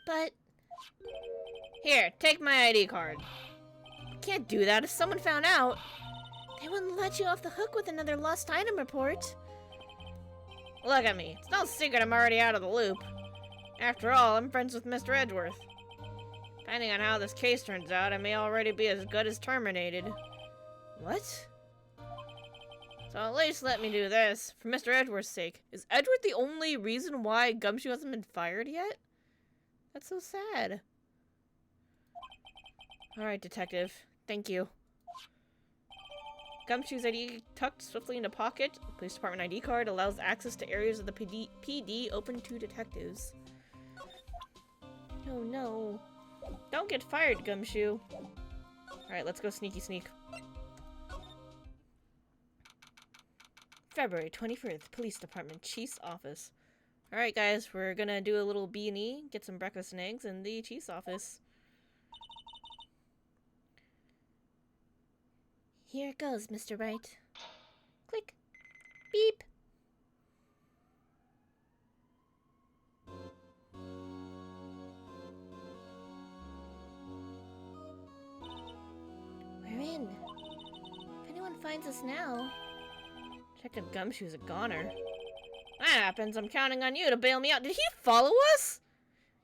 But
Here, take my ID card.
can't do that if someone found out. They wouldn't let you off the hook with another lost item report.
Look at me. It's no secret I'm already out of the loop. After all, I'm friends with Mr. Edgeworth. Depending on how this case turns out, I may already be as good as terminated.
What?
So at least let me do this, for Mr. Edgeworth's sake. Is Edgeworth the only reason why Gumshoe hasn't been fired yet? That's so sad. Alright, detective. Thank you. Gumshoe's ID tucked swiftly into pocket. Police department ID card allows access to areas of the PD open to detectives.
Oh no.
Don't get fired, Gumshoe. Alright, let's go sneaky sneak. February 21st, Police Department Chief's Office. Alright guys, we're gonna do a little B&E, get some breakfast and eggs in the Chief's office.
Here it goes, Mr. Wright. Click. Beep. We're in. If anyone finds us now...
Detective Gumshoe's a goner. That happens, I'm counting on you to bail me out. Did he follow us?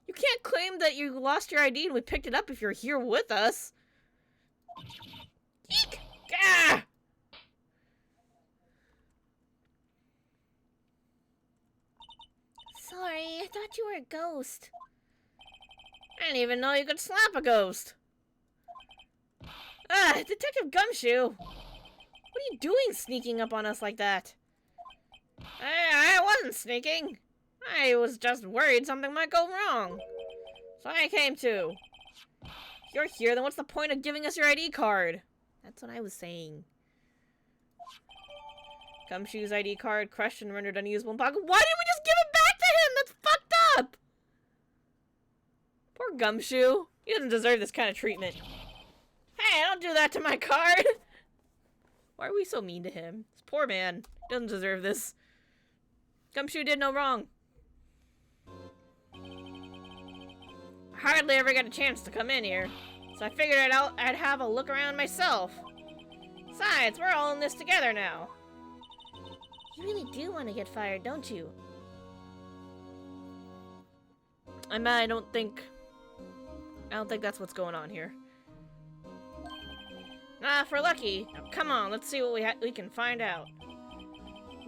You can't claim that you lost your ID and we picked it up if you're here with us. Eek! Gah!
Sorry, I thought you were a ghost.
I didn't even know you could slap a ghost. Ah, Detective Gumshoe! What are you doing sneaking up on us like that? I wasn't sneaking. I was just worried something might go wrong. So I came to. If you're here, then what's the point of giving us your ID card? That's what I was saying. Gumshoe's ID card crushed and rendered unusable in pocket. Why didn't we just give it back to him? That's fucked up! Poor Gumshoe. He doesn't deserve this kind of treatment. Hey, don't do that to my card! Why are we so mean to him? This poor man doesn't deserve this. Gumshoe did no wrong. I hardly ever get a chance to come in here, so I figured I'd have a look around myself. Besides, we're all in this together now.
You really do want to get fired, don't you?
I don't think that's what's going on here. Nah, if we're lucky. Now, come on, let's see what we can find out.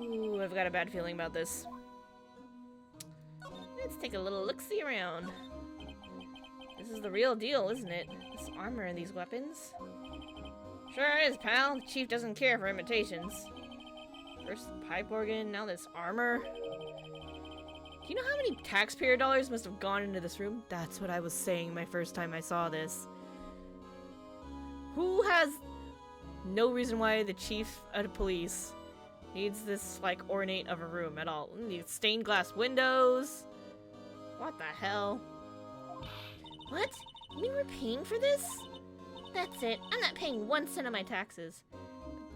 Ooh, I've got a bad feeling about this. Let's take a little look-see around. This is the real deal, isn't it? This armor and these weapons. Sure is, pal. The chief doesn't care for imitations. First the pipe organ, now this armor. Do you know how many taxpayer dollars must have gone into this room? That's what I was saying my first time I saw this. Who has no reason why the chief of police needs this, like, ornate of a room at all. Needs stained glass windows. What the hell?
What? You mean we're paying for this? That's it. I'm not paying 1 cent of my taxes.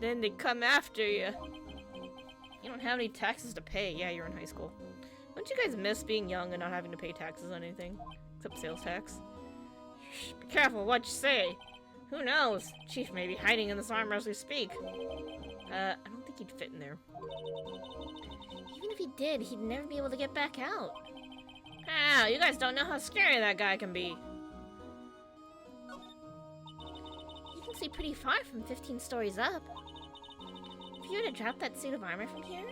Then they come after you. You don't have any taxes to pay. Yeah, you're in high school. Don't you guys miss being young and not having to pay taxes on anything? Except sales tax. Shh, be careful what you say. Who knows? Chief may be hiding in this armor as we speak. I don't think he'd fit in there.
Even if he did, he'd never be able to get back out.
Ah, you guys don't know how scary that guy can be.
You can see pretty far from 15 stories up. If you were to drop that suit of armor from here?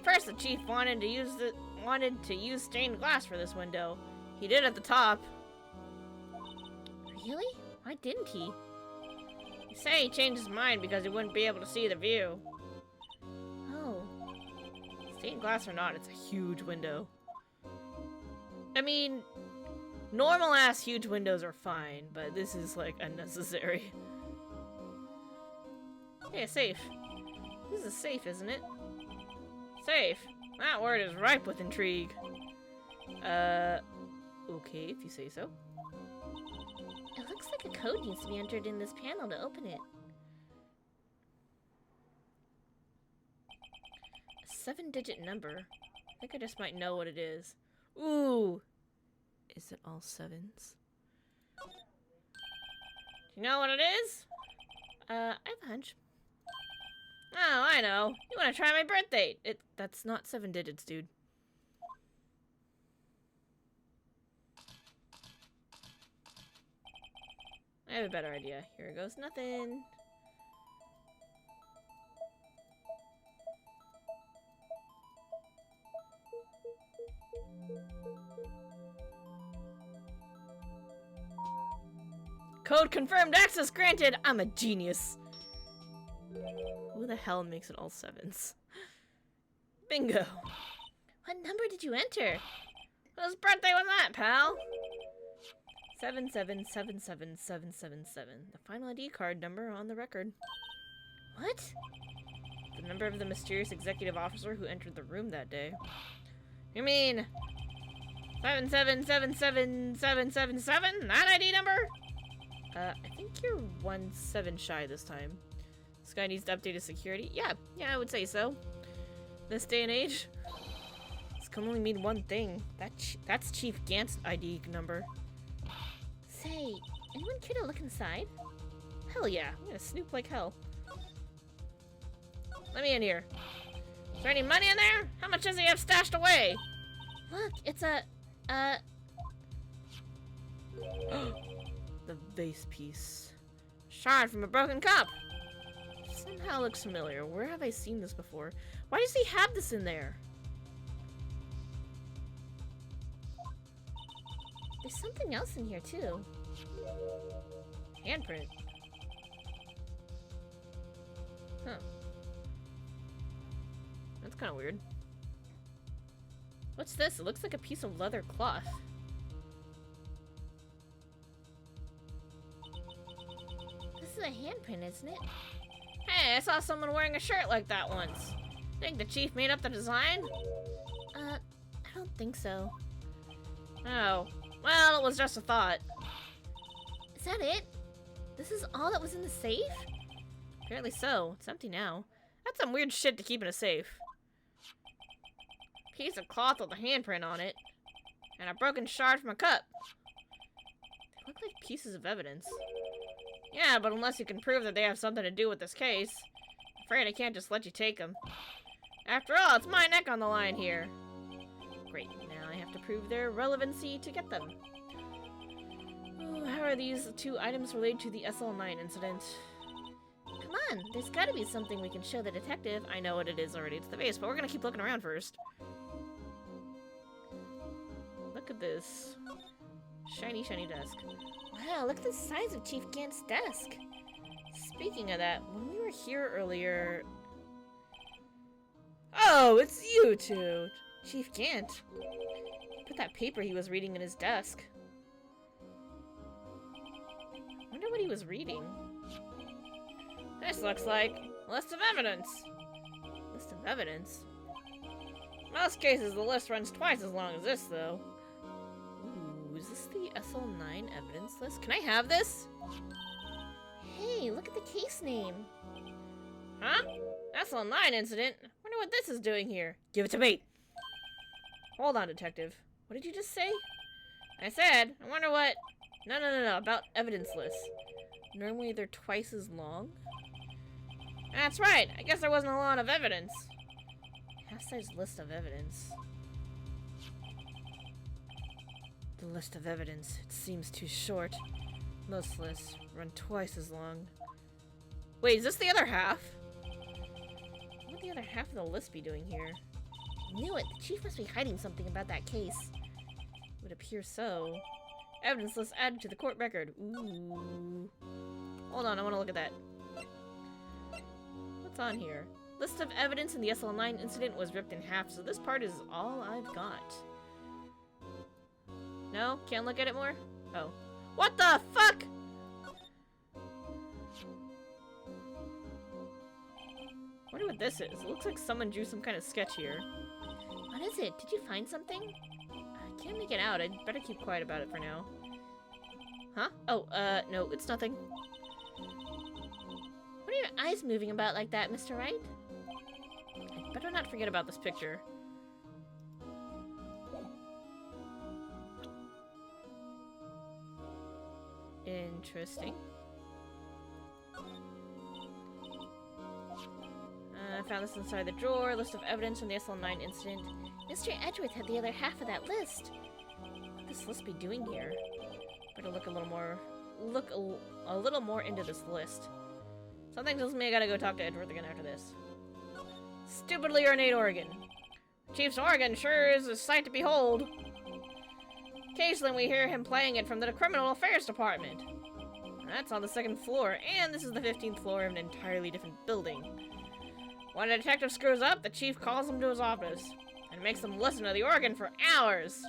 First, the chief wanted to use stained glass for this window. He did at the top.
Really? Why didn't he?
You say he changed his mind because he wouldn't be able to see the view.
Oh.
Stained glass or not, it's a huge window. I mean, normal-ass huge windows are fine, but this is, like, unnecessary. Hey, a safe. This is a safe, isn't it? Safe. That word is ripe with intrigue. Okay, if you say so.
It looks like a code needs to be entered in this panel to open it.
A 7-digit number. I think I just might know what it is. Ooh! Is it all 7s? Do you know what it is?
I have a hunch.
Oh, I know. You want to try my birth date. That's not 7 digits, dude. I have a better idea. Here goes nothing. Code confirmed, access granted! I'm a genius. Who the hell makes it all 7s? Bingo.
What number did you enter?
Whose birthday was that, pal? 7777777. The final ID card number on the record.
What?
The number of the mysterious executive officer who entered the room that day. You mean 7777777? That ID number? I think you're 1-7 shy this time. This guy needs to update his security. Yeah, I would say so. This day and age, this can only mean one thing. That's Chief Gant's ID number.
Say, anyone care to look inside?
Hell yeah, I'm gonna snoop like hell. Let me in here. Is there any money in there? How much does he have stashed away?
Look, it's a,
The vase piece. Shard from a broken cup. Somehow looks familiar. Where have I seen this before? Why does he have this in there?
There's something else in here too.
Handprint. Huh. That's kind of weird. What's this? It looks like a piece of leather cloth.
This is a handprint, isn't it?
Hey, I saw someone wearing a shirt like that once. Think the chief made up the design?
I don't think so.
Oh. Well, it was just a thought.
Is that it? This is all that was in the safe?
Apparently so. It's empty now. That's some weird shit to keep in a safe. Piece of cloth with a handprint on it. And a broken shard from a cup. They look like pieces of evidence. Yeah, but unless you can prove that they have something to do with this case, I'm afraid I can't just let you take them. After all, it's my neck on the line here. Great, now I have to prove their relevancy to get them. Ooh, how are these two items related to the SL9 incident?
Come on, there's gotta be something we can show the detective.
I know what it is already, it's the vase, but we're gonna keep looking around first. Look at this. Shiny, shiny desk.
Wow, look at the size of Chief Gant's desk.
Speaking of that, when we were here earlier... Oh, it's you two! Chief Gant. He put that paper he was reading in his desk. I wonder what he was reading. This looks like a list of evidence. List of evidence? In most cases, the list runs twice as long as this, though. Ooh, is this the SL9 evidence list? Can I have this?
Hey, look at the case name.
Huh? SL9 incident? Wonder what this is doing here. Give it to me! Hold on, detective. What did you just say? I said, I wonder what... No, about evidence lists. Normally they're twice as long? That's right, I guess there wasn't a lot of evidence. Half-size list of evidence. The list of evidence, it seems too short. Most lists run twice as long. Wait, is this the other half? What would the other half of the list be doing here?
I knew it. The chief must be hiding something about that case.
It would appear so. Evidence list added to the court record. Ooh. Hold on, I want to look at that. What's on here? List of evidence in the SL9 incident was ripped in half, so this part is all I've got. No? Can't look at it more? Oh. What the fuck?! Wonder what this is. It looks like someone drew some kind of sketch here.
What is it? Did you find something?
I can't make it out. I'd better keep quiet about it for now. Huh? Oh, no, it's nothing.
What are your eyes moving about like that, Mr. Wright?
I'd better not forget about this picture. Interesting. I found this inside the drawer. List of evidence from the SL9 incident.
Mr. Edgeworth had the other half of that list.
What would this list be doing here? Better look a little more. Look a little more into this list. Something tells me I gotta go talk to Edgeworth again after this. Stupidly ornate organ. Chief's organ sure is a sight to behold. Occasionally we hear him playing it from the Criminal Affairs Department. That's on the 2nd floor, and this is the 15th floor of an entirely different building. When a detective screws up, the chief calls him to his office and makes him listen to the organ for hours.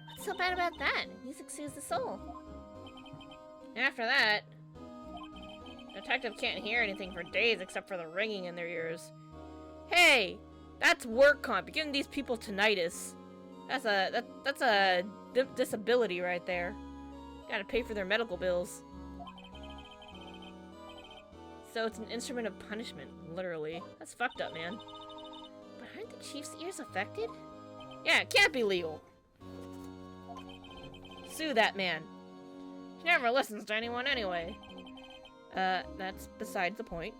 What's so bad about that? Music soothes the soul.
After that, the detective can't hear anything for days except for the ringing in their ears. Hey, that's work comp. You're giving these people tinnitus. That's a disability right there. Gotta pay for their medical bills. So it's an instrument of punishment, literally. That's fucked up, man.
But aren't the chief's ears affected?
Yeah, it can't be legal. Sue that man. He never listens to anyone anyway. That's besides the point.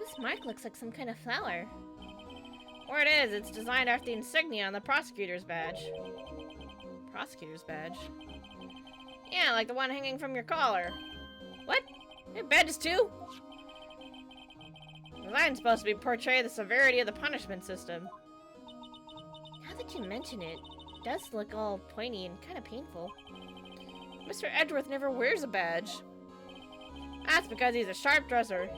This mark looks like some kind of flower.
Or it is, it's designed after the insignia on the prosecutor's badge. Prosecutor's badge? Yeah, like the one hanging from your collar. What? You have badges too? Design's supposed to portray the severity of the punishment system.
Now that you mention it, it does look all pointy and kind of painful.
Mr. Edgeworth never wears a badge. That's because he's a sharp dresser.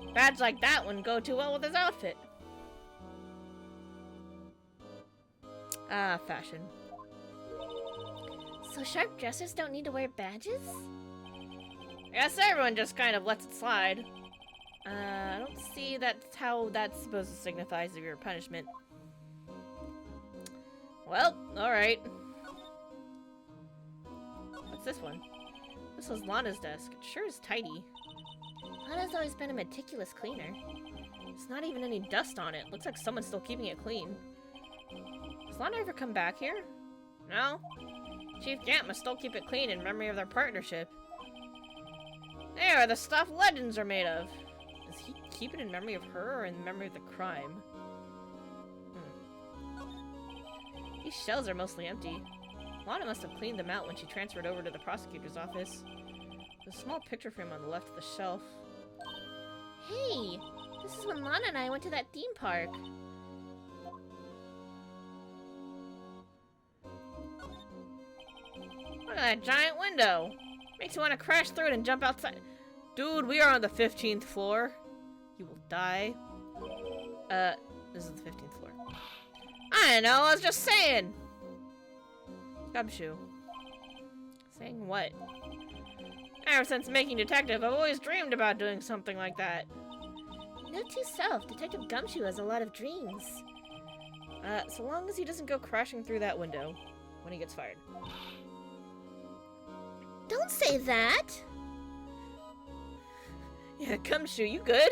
A badge like that wouldn't go too well with his outfit. Ah, fashion.
So sharp dressers don't need to wear badges?
I guess everyone just kind of lets it slide. I don't see that's how that's supposed to signify severe punishment. Well, alright. What's this one? This was Lana's desk. It sure is tidy.
Lana's always been a meticulous cleaner.
There's not even any dust on it. Looks like someone's still keeping it clean. Has Lana ever come back here? No? Chief Gant must still keep it clean in memory of their partnership. There, the stuff legends are made of. Does he keep it in memory of her or in memory of the crime? These shells are mostly empty. Lana must have cleaned them out when she transferred over to the prosecutor's office. There's a small picture frame on the left of the shelf.
Hey! This is when Lana and I went to that theme park.
Look at that giant window! Makes you want to crash through it and jump outside. Dude, we are on the 15th floor. You will die. This is the 15th floor. I don't know, I was just saying! Gumshoe. Saying what? Ever since making detective, I've always dreamed about doing something like that.
Note to self, Detective Gumshoe has a lot of dreams.
So long as he doesn't go crashing through that window when he gets fired.
Don't say that!
Yeah, Gumshoe, you good?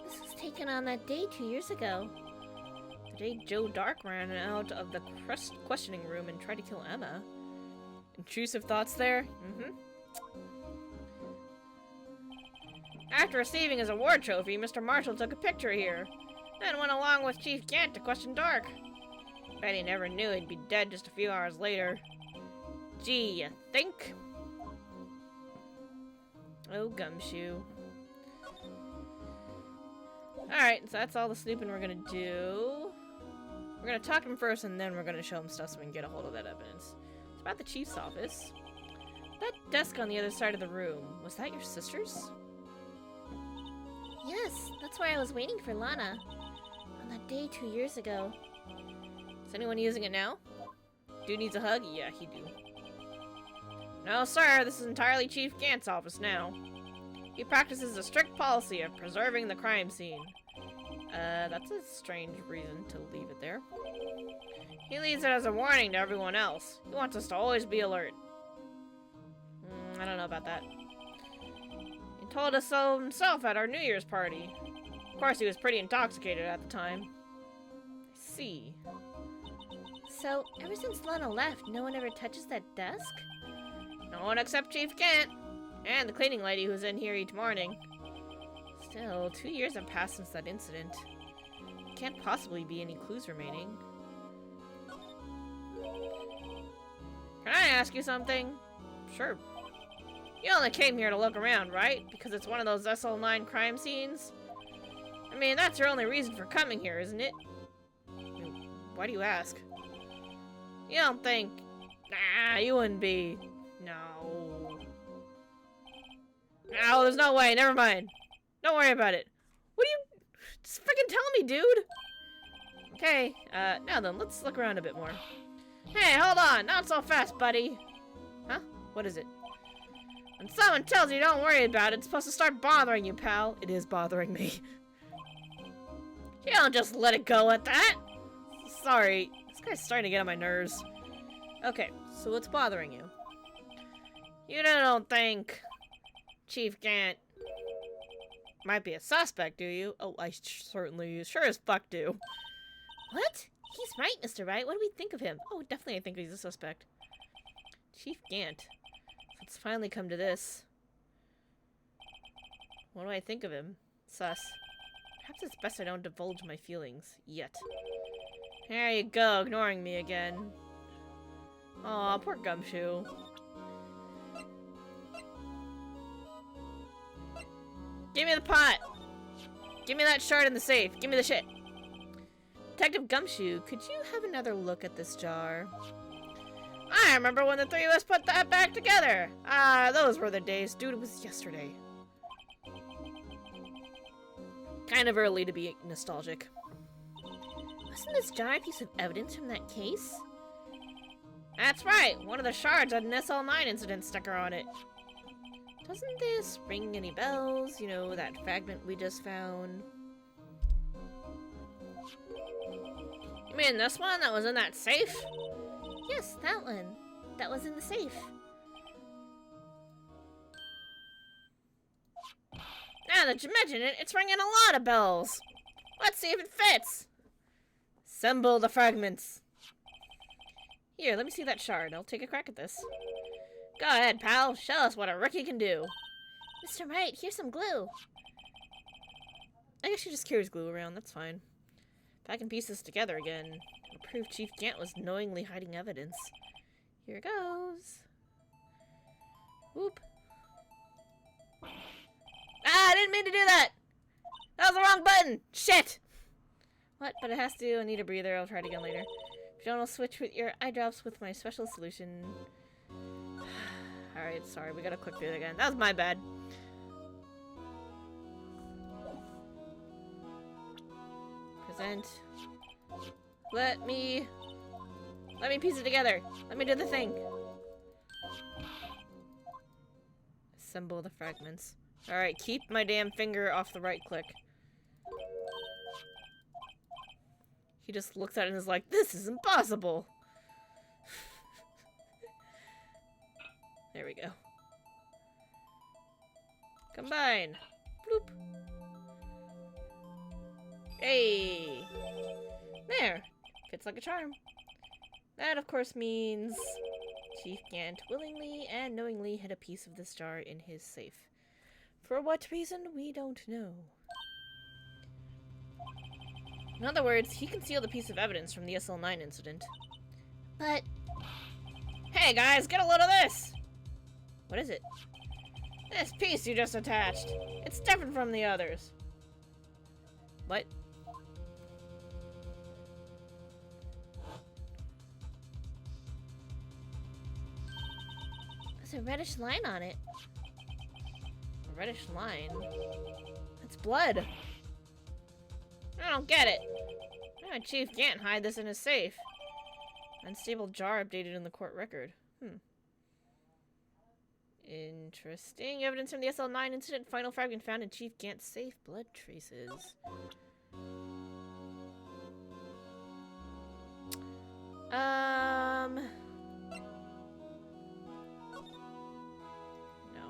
This was taken on that day 2 years ago.
The day Joe Dark ran out of the questioning room and tried to kill Emma. Intrusive thoughts there? Mm-hmm. After receiving his award trophy, Mr. Marshall took a picture here, then went along with Chief Gant to question Dark. Bet he never knew he'd be dead just a few hours later. Gee, you think? Oh, Gumshoe. Alright, so that's all the snooping we're gonna do. We're gonna talk to him first, and then we're gonna show him stuff so we can get a hold of that evidence. It's about the chief's office. That desk on the other side of the room, was that your sister's?
Yes, that's why I was waiting for Lana. On that day 2 years ago.
Is anyone using it now? Dude needs a hug? Yeah, he do. No, sir, this is entirely Chief Gant's office now. He practices a strict policy of preserving the crime scene. That's a strange reason to leave it there. He leaves it as a warning to everyone else. He wants us to always be alert. I don't know about that. He told us so himself at our New Year's party. Of course, he was pretty intoxicated at the time. I see.
So, ever since Lana left, no one ever touches that desk?
No one except Chief Gant. And the cleaning lady who's in here each morning. Still, 2 years have passed since that incident. Can't possibly be any clues remaining. Can I ask you something? Sure. You only came here to look around, right? Because it's one of those SL9 crime scenes? I mean, that's your only reason for coming here, isn't it? Why do you ask? You don't think... Nah, you wouldn't be... No. No, there's no way. Never mind. Don't worry about it. What do you... Just freaking tell me, dude! Okay, now then, let's look around a bit more. Hey, hold on! Not so fast, buddy! Huh? What is it? When someone tells you don't worry about it, it's supposed to start bothering you, pal. It is bothering me. You don't just let it go at that! Sorry, this guy's starting to get on my nerves. Okay, so what's bothering you? You don't think Chief Gant might be a suspect, do you? Oh, I certainly sure as fuck do.
What? He's right, Mr. Wright. What do we think of him?
Oh, definitely I think he's a suspect. Chief Gant. Let's finally come to this. What do I think of him? Sus. Perhaps it's best I don't divulge my feelings. Yet. There you go, ignoring me again. Aw, poor Gumshoe. Give me the pot! Give me that shard in the safe! Give me the shit! Detective Gumshoe, could you have another look at this jar? I remember when the three of us put that back together! Ah, those were the days. Dude, it was yesterday. Kind of early to be nostalgic.
Wasn't this jar a piece of evidence from that case?
That's right! One of the shards had an SL9 incident sticker on it. Doesn't this ring any bells? You know, that fragment we just found? You mean this one that was in that safe?
Yes, that one. That was in the safe.
Now that you mention it, it's ringing a lot of bells. Let's see if it fits. Assemble the fragments. Here, let me see that shard. I'll take a crack at this. Go ahead, pal. Show us what a rookie can do.
Mr. Wright, here's some glue.
I guess she just carries glue around. That's fine. If I can piece this together again, it'll prove Chief Gant was knowingly hiding evidence. Here goes. Whoop. Ah, I didn't mean to do that! That was the wrong button! Shit! What? But it has to. I need a breather. I'll try it again later. If you don't, I'll switch with your eye drops with my special solution. Alright, sorry. We gotta click through it again. That was my bad. Present. Let me Let me piece it together. Let me do the thing. Assemble the fragments. Alright, keep my damn finger off the right click. He just looks at it and is like, this is impossible! There we go. Combine! Bloop! Hey! There! Fits like a charm. That, of course, means Chief Gant willingly and knowingly hid a piece of this jar in his safe. For what reason, we don't know. In other words, he concealed a piece of evidence from the SL9 incident.
But...
Hey guys, get a load of this! What is it? This piece you just attached. It's different from the others. What?
There's a reddish line on it.
A reddish line? It's blood. I don't get it. Why would Chief Gant hide this in his safe? Unstable jar updated in the court record. Interesting. Evidence from the SL9 incident. Final fragment found in Chief Gant's safe. Blood traces. No,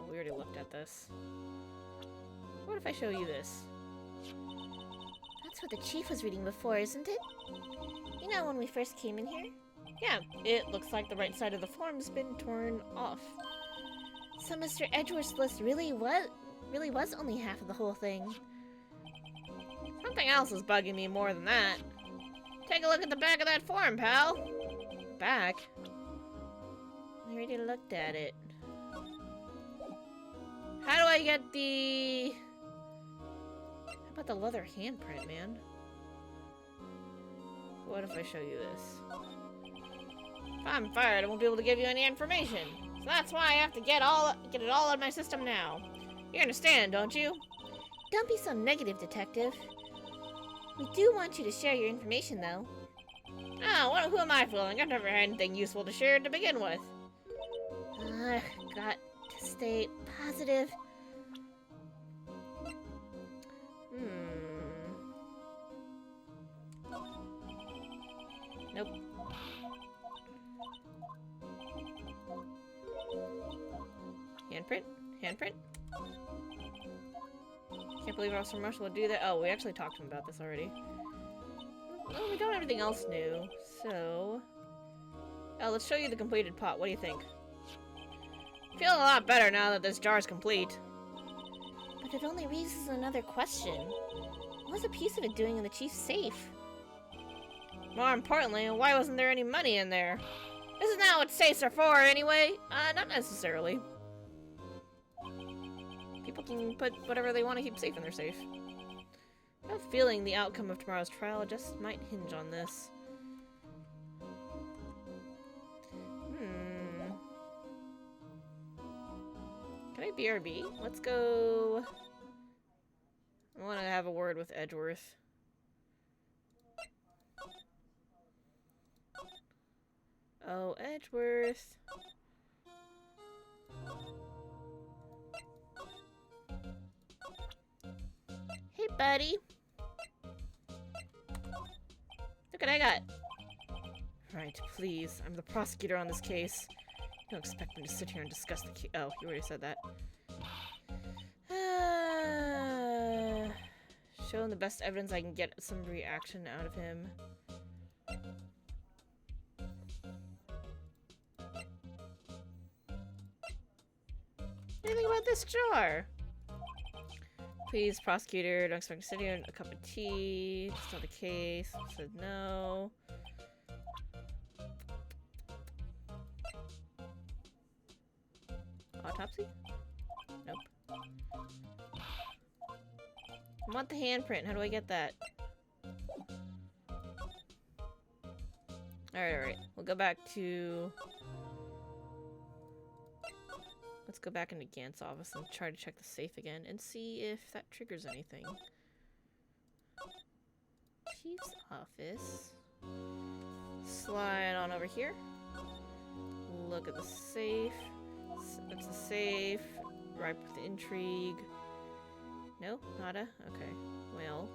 we already looked at this. What if I show you this?
That's what the chief was reading before, isn't it? You know when we first came in here?
Yeah, it looks like the right side of the form's been torn off.
So Mr. Edgeworth's list really was only half of the whole thing.
Something else is bugging me more than that. Take a look at the back of that form, pal. Back? I already looked at it. How do I get the... How about the leather handprint, man? What if I show you this? If I'm fired, I won't be able to give you any information. So that's why I have to get it all out of my system now. You understand, don't you?
Don't be so negative, Detective. We do want you to share your information, though.
Oh, who am I fooling? I've never had anything useful to share to begin with.
Got to stay positive.
Nope. Handprint? Handprint? Can't believe Officer Marshall would do that. Oh, we actually talked to him about this already. Well, we got everything else new, so... Oh, let's show you the completed pot. What do you think? Feeling a lot better now that this jar is complete.
But it only raises another question. What was a piece of it doing in the chief's safe?
More importantly, why wasn't there any money in there? Isn't that what safes are for, anyway? Not necessarily. People can put whatever they want to keep safe in their safe. I have a feeling the outcome of tomorrow's trial just might hinge on this. Can I BRB? Let's go... I want to have a word with Edgeworth. Oh, Edgeworth.
Hey, buddy.
Look what I got. Right, please. I'm the prosecutor on this case. You don't expect me to sit here and discuss the case. Oh, you already said that. Show him the best evidence I can get some reaction out of him. Anything about this jar? Please, prosecutor, don't expect to sit here and a cup of tea. It's not the case. Said no. Autopsy? Nope. I want the handprint. How do I get that? Alright. We'll go back to... Let's go back into Gant's office and try to check the safe again and see if that triggers anything. Chief's office. slide on over here. Look at the safe. It's a safe. Ripe with intrigue. No? Nada? Okay. Well.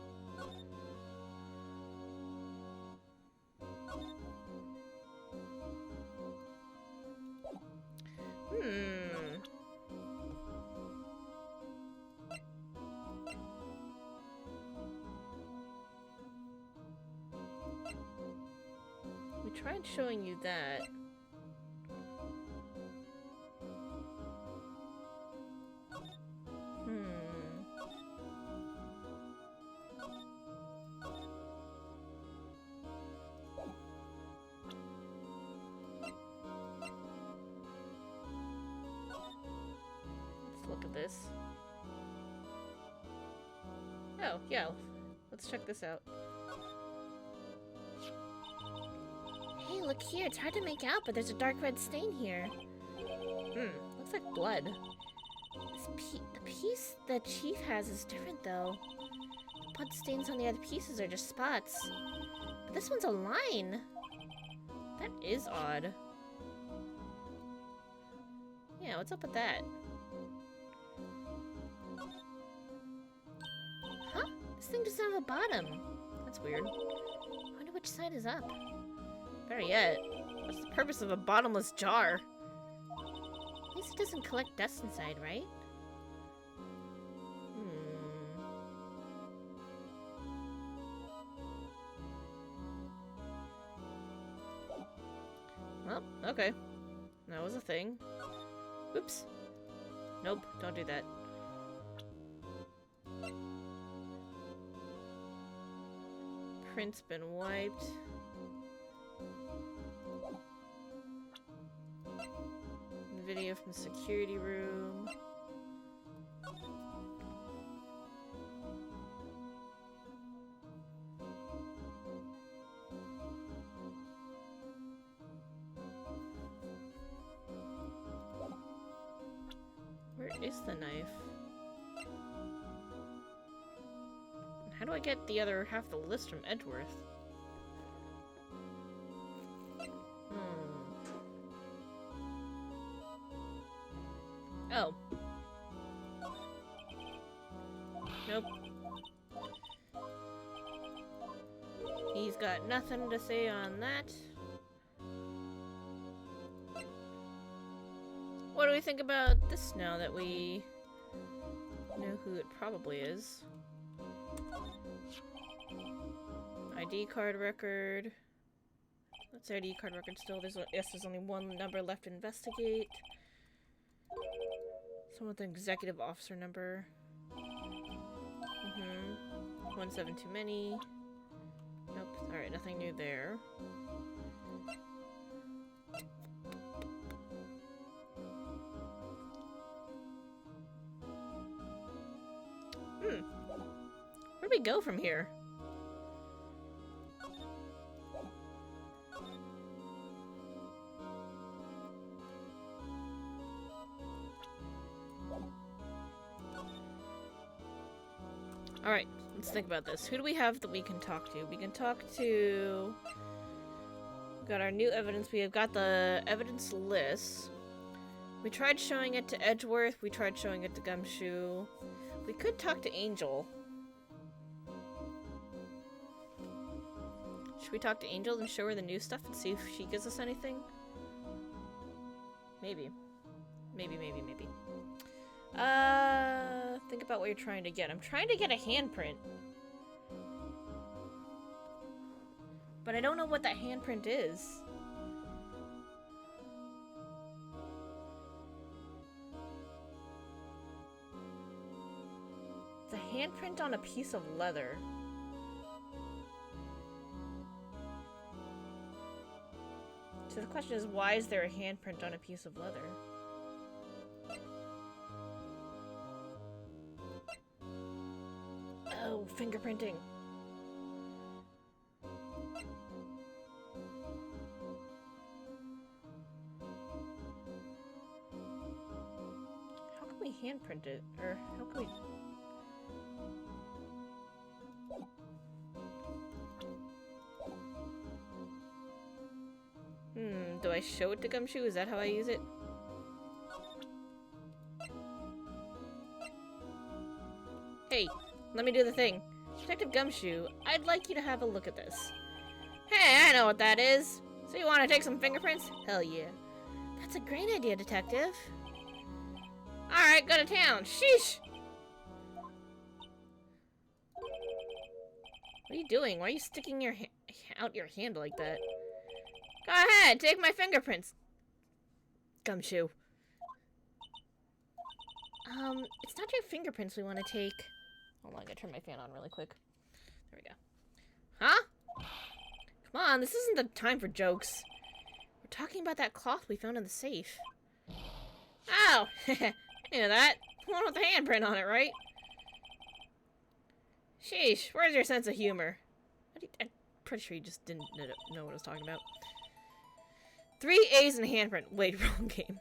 We tried showing you that. Look at this. Oh, yeah. Let's check this out.
Hey, look here. It's hard to make out, but there's a dark red stain here.
Looks like blood.
The piece the chief has is different, though. The blood stains on the other pieces are just spots. But this one's a line.
That is odd. Yeah, what's up with that?
Huh? This thing doesn't have a bottom.
That's weird.
I wonder which side is up.
Better yet, what's the purpose of a bottomless jar?
At least it doesn't collect dust inside, right?
Well, okay. That was a thing. Oops. Nope, don't do that. Print's been wiped. Video from the security room. Where is the knife? How do I get the other half of the list from Edgeworth? Oh. Nope. He's got nothing to say on that. What do we think about this now that we know who it probably is? ID card record. That's ID card record still. There's only one number left to investigate. Someone with an executive officer number. 17 too many. Nope. Alright, nothing new there. Where do we go from here? Alright, let's think about this. Who do we have that we can talk to? We can talk to... We've got our new evidence. We have got the evidence list. We tried showing it to Edgeworth. We tried showing it to Gumshoe. We could talk to Angel. Should we talk to Angel and show her the new stuff and see if she gives us anything? Maybe. Maybe. Think about what you're trying to get. I'm trying to get a handprint. But I don't know what that handprint is. It's a handprint on a piece of leather. So the question is, why is there a handprint on a piece of leather? Oh, fingerprinting. How can we handprint it? Or how can we... I show it to Gumshoe? Is that how I use it? Hey, let me do the thing. Detective Gumshoe, I'd like you to have a look at this. Hey, I know what that is. So you want to take some fingerprints? Hell yeah.
That's a great idea, Detective.
Alright, go to town. Sheesh! What are you doing? Why are you sticking your out your hand like that? Go ahead, take my fingerprints. Gumshoe.
It's not your fingerprints we want to take.
Hold on, I gotta turn my fan on really quick. There we go. Huh? Come on, this isn't the time for jokes.
We're talking about that cloth we found in the safe.
Oh! I knew that. The one with the handprint on it, right? Sheesh, where's your sense of humor? I'm pretty sure you just didn't know what I was talking about. 3 A's in handprint. Wait, wrong game.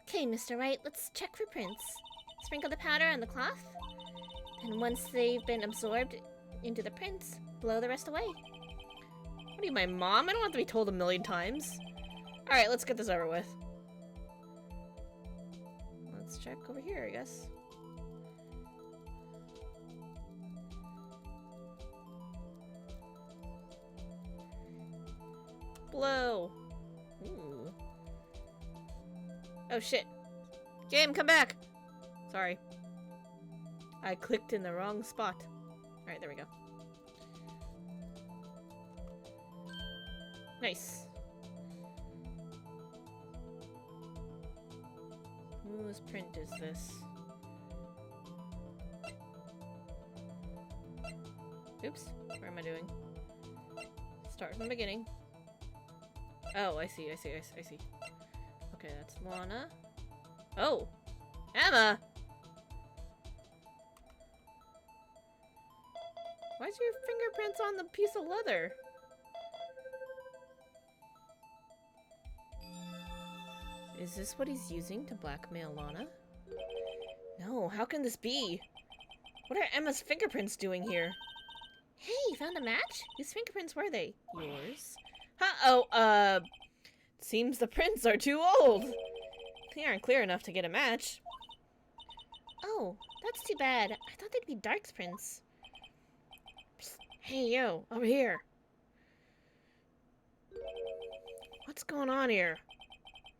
Okay, Mr. Wright, let's check for prints. Sprinkle the powder on the cloth. And once they've been absorbed into the prints, blow the rest away.
What are you, my mom? I don't have to be told a million times. Alright, let's get this over with. Let's check over here, I guess. Blow. Ooh. Oh shit. Game, come back! Sorry. I clicked in the wrong spot. Alright, there we go. Nice. Whose print is this? Oops. Where am I doing? Start from the beginning. Oh, I see. Okay, that's Lana. Oh! Emma! Why's your fingerprints on the piece of leather? Is this what he's using to blackmail Lana? No, how can this be? What are Emma's fingerprints doing here?
Hey, you found a match?
Whose fingerprints were they? Yours? Oh, seems the prints are too old. They aren't clear enough to get a match.
Oh, that's too bad. I thought they'd be Dark's prints.
Psst. Hey, yo, over here. What's going on here?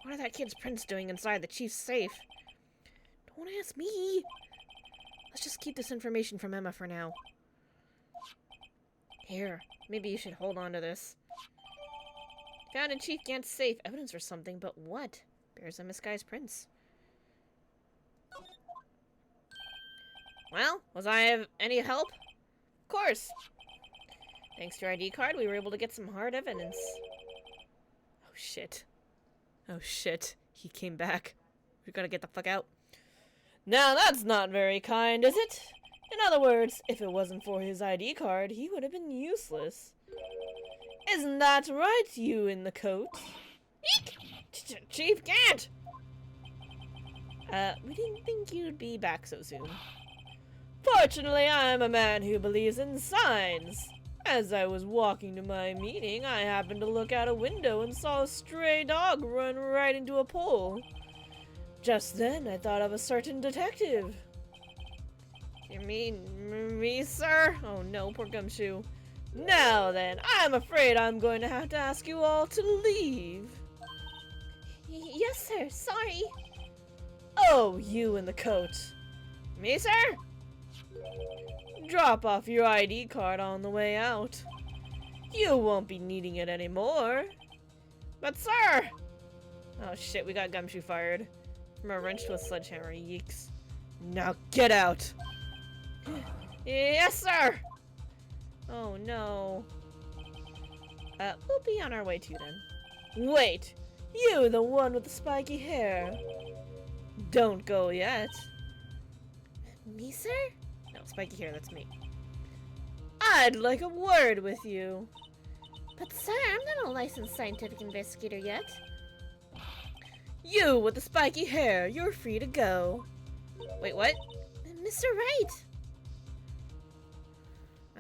What are that kid's prints doing inside the chief's safe? Don't ask me. Let's just keep this information from Emma for now. Here, maybe you should hold on to this. Found in Chief Gant's safe. Evidence for something, but what? Bears Emma's guy's prints. Well, was I of any help? Of course. Thanks to your ID card, we were able to get some hard evidence. Oh, shit. Oh, shit. He came back. We gotta get the fuck out. Now, that's not very kind, is it? In other words, if it wasn't for his ID card, he would have been useless. Isn't that right, you in the coat? Eek! Chief Gant! We didn't think you'd be back so soon. Fortunately, I'm a man who believes in signs. As I was walking to my meeting, I happened to look out a window and saw a stray dog run right into a pole. Just then, I thought of a certain detective. You mean me, sir? Oh no, poor Gumshoe. Now then, I'm afraid I'm going to have to ask you all to leave.
Yes, sir. Sorry.
Oh, you in the coat. Me, sir? Drop off your ID card on the way out. You won't be needing it anymore. But, sir! Oh shit, we got Gumshoe fired. From a wrench to a sledgehammer, yeeks. Now get out! Yes, sir! Oh no. We'll be on our way too then. Wait! You, the one with the spiky hair. Don't go yet.
Me, sir?
No, spiky hair, that's me. I'd like a word with you.
But sir, I'm not a licensed scientific investigator yet.
You with the spiky hair, you're free to go. Wait, what?
Mr. Wright!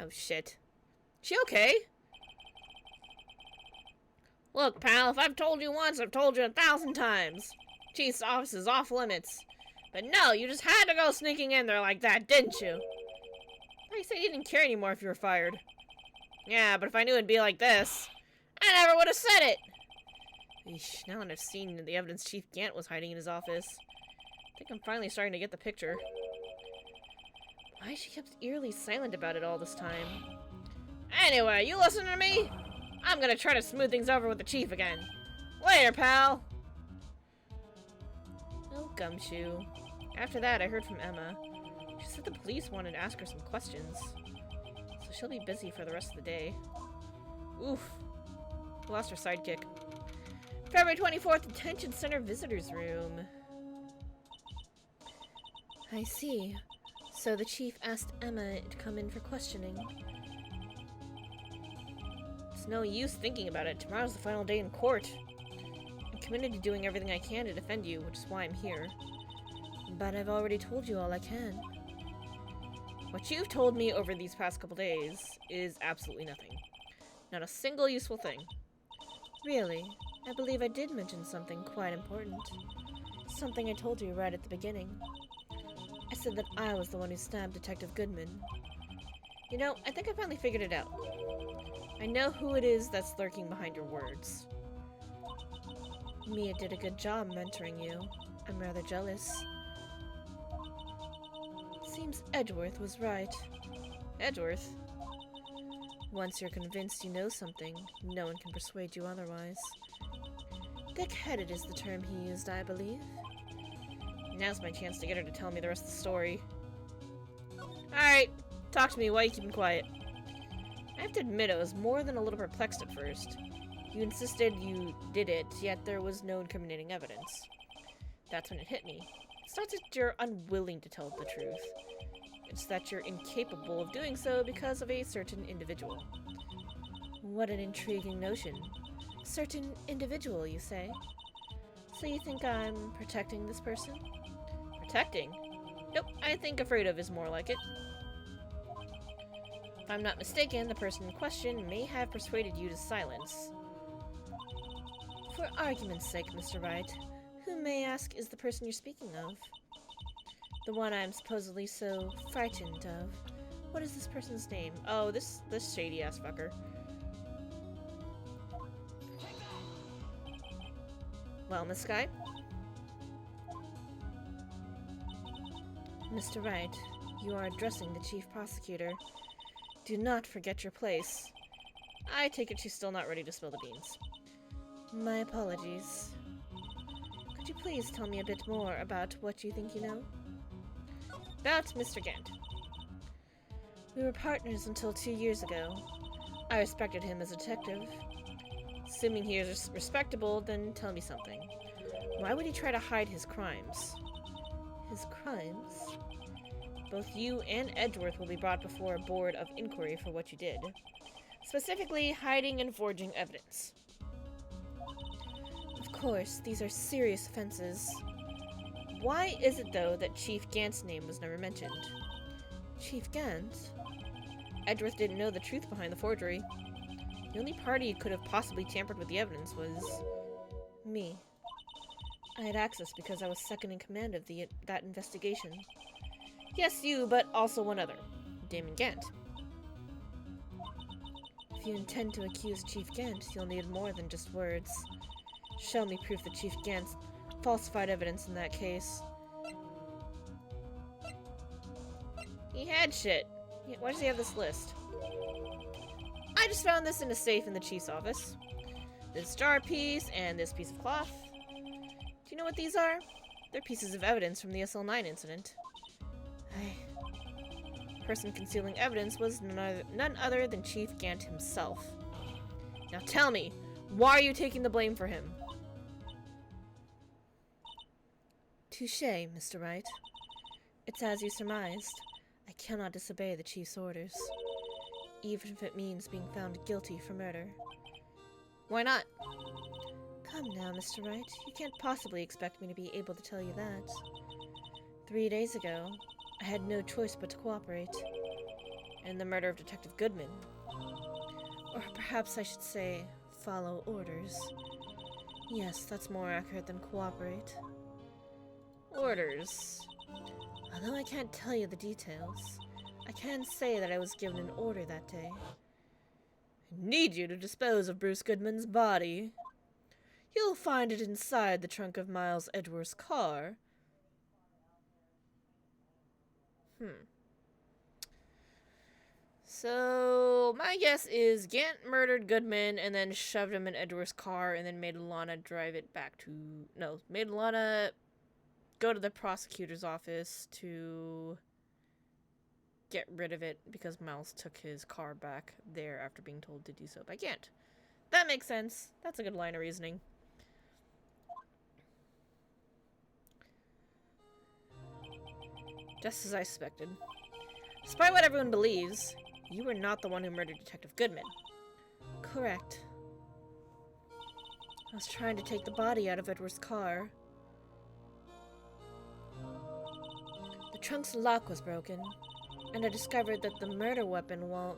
Oh shit. She okay? Look, pal, if I've told you once, I've told you 1,000 times. Chief's office is off limits. But no, you just had to go sneaking in there like that, didn't you? I said you didn't care anymore if you were fired. Yeah, but if I knew it'd be like this, I never would have said it. Eesh, now that I've seen the evidence Chief Gant was hiding in his office, I think I'm finally starting to get the picture. Why she kept eerily silent about it all this time? Anyway, you listen to me? I'm gonna try to smooth things over with the Chief again. Later, pal! Oh, gumshoe. After that, I heard from Emma. She said the police wanted to ask her some questions. So she'll be busy for the rest of the day. Oof. Lost her sidekick. February 24th, Detention Center Visitors Room. I see. So the Chief asked Emma to come in for questioning. It's no use thinking about it. Tomorrow's the final day in court. I'm committed to doing everything I can to defend you, which is why I'm here. But I've already told you all I can. What you've told me over these past couple days is absolutely nothing. Not a single useful thing. Really? I believe I did mention something quite important. Something I told you right at the beginning. I said that I was the one who stabbed Detective Goodman. You know, I think I finally figured it out. I know who it is that's lurking behind your words. Mia did a good job mentoring you. I'm rather jealous. Seems Edgeworth was right. Edgeworth? Once you're convinced you know something, no one can persuade you otherwise. Thick-headed is the term he used, I believe. Now's my chance to get her to tell me the rest of the story. Alright, talk to me. Why are you keeping quiet? I have to admit I was more than a little perplexed at first. You insisted you did it, yet there was no incriminating evidence. That's when it hit me. It's not that you're unwilling to tell the truth. It's that you're incapable of doing so because of a certain individual. What an intriguing notion. A certain individual, you say? So you think I'm protecting this person? Protecting? Nope, I think afraid of is more like it. If I'm not mistaken, the person in question may have persuaded you to silence. For argument's sake, Mr. Wright, who, may I ask, is the person you're speaking of? The one I'm supposedly so frightened of. What is this person's name? Oh, this shady-ass fucker. Well, Miss Sky? Mr. Wright, you are addressing the Chief Prosecutor. Do not forget your place. I take it she's still not ready to spill the beans. My apologies. Could you please tell me a bit more about what you think you know? About Mr. Gant. We were partners until 2 years ago. I respected him as a detective. Assuming he is respectable, then tell me something. Why would he try to hide his crimes? His crimes? Both you and Edgeworth will be brought before a board of inquiry for what you did. Specifically, hiding and forging evidence. Of course, these are serious offenses. Why is it, though, that Chief Gant's name was never mentioned? Chief Gant? Edgeworth didn't know the truth behind the forgery. The only party who could have possibly tampered with the evidence was me. I had access because I was second in command of that investigation. Yes, you, but also one other, Damon Gant. If you intend to accuse Chief Gant, you'll need more than just words. Show me proof that Chief Gant falsified evidence in that case. He had shit. Why does he have this list? I just found this in a safe in the Chief's office. This jar piece and this piece of cloth. Do you know what these are? They're pieces of evidence from the SL9 incident. The person concealing evidence was none other than Chief Gant himself. Now tell me, why are you taking the blame for him? Touché, Mr. Wright. It's as you surmised. I cannot disobey the Chief's orders, even if it means being found guilty for murder. Why not? Come now, Mr. Wright. You can't possibly expect me to be able to tell you that. 3 days ago, I had no choice but to cooperate. In the murder of Detective Goodman. Or perhaps I should say,
follow orders. Yes, that's more accurate than cooperate.
Orders.
Although I can't tell you the details, I can say that I was given an order that day.
I need you to dispose of Bruce Goodman's body. You'll find it inside the trunk of Miles Edgeworth's car. So, my guess is Gant murdered Goodman and then shoved him in Edgeworth's car and then made Lana drive it back to... No, made Lana go to the prosecutor's office to get rid of it because Miles took his car back there after being told to do so by Gant. That makes sense. That's a good line of reasoning. Just as I suspected. Despite what everyone believes, you were not the one who murdered Detective Goodman.
Correct. I was trying to take the body out of Edward's car. The trunk's lock was broken, and I discovered that murder weapon while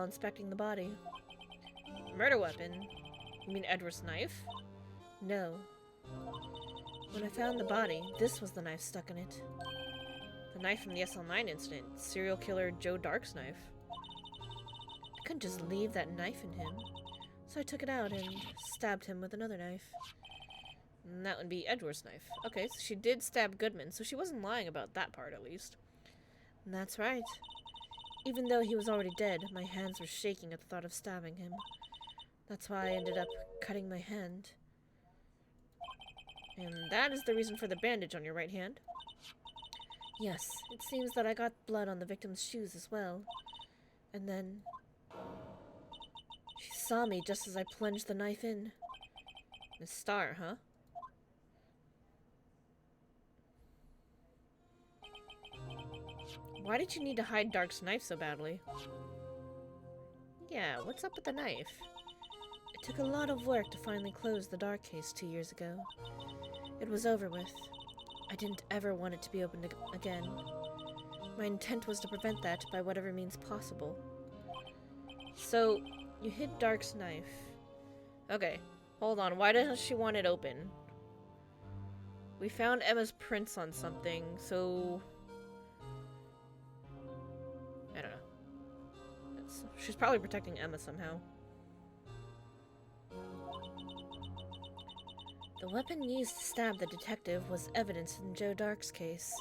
inspecting the body.
Murder weapon? You mean Edward's knife?
No. When I found the body, this was the knife stuck in it.
The knife from the SL9 incident. Serial killer Joe Dark's knife.
I couldn't just leave that knife in him, so I took it out and stabbed him with another knife.
And that would be Edward's knife. Okay, so she did stab Goodman, so she wasn't lying about that part, at least.
That's right. Even though he was already dead, my hands were shaking at the thought of stabbing him. That's why I ended up cutting my hand.
And that is the reason for the bandage on your right hand?
Yes, it seems that I got blood on the victim's shoes as well. And then... she saw me just as I plunged the knife in.
Miss Starr, huh? Why did you need to hide Dark's knife so badly?
Yeah, what's up with the knife? It took a lot of work to finally close the Dark case 2 years ago. It was over with. I didn't ever want it to be opened again. My intent was to prevent that by whatever means possible.
So, you hid Dark's knife. Okay, hold on. Why doesn't she want it open? We found Emma's prints on something, so... I don't know. She's probably protecting Emma somehow.
The weapon used to stab the detective was evidence in Joe Dark's case.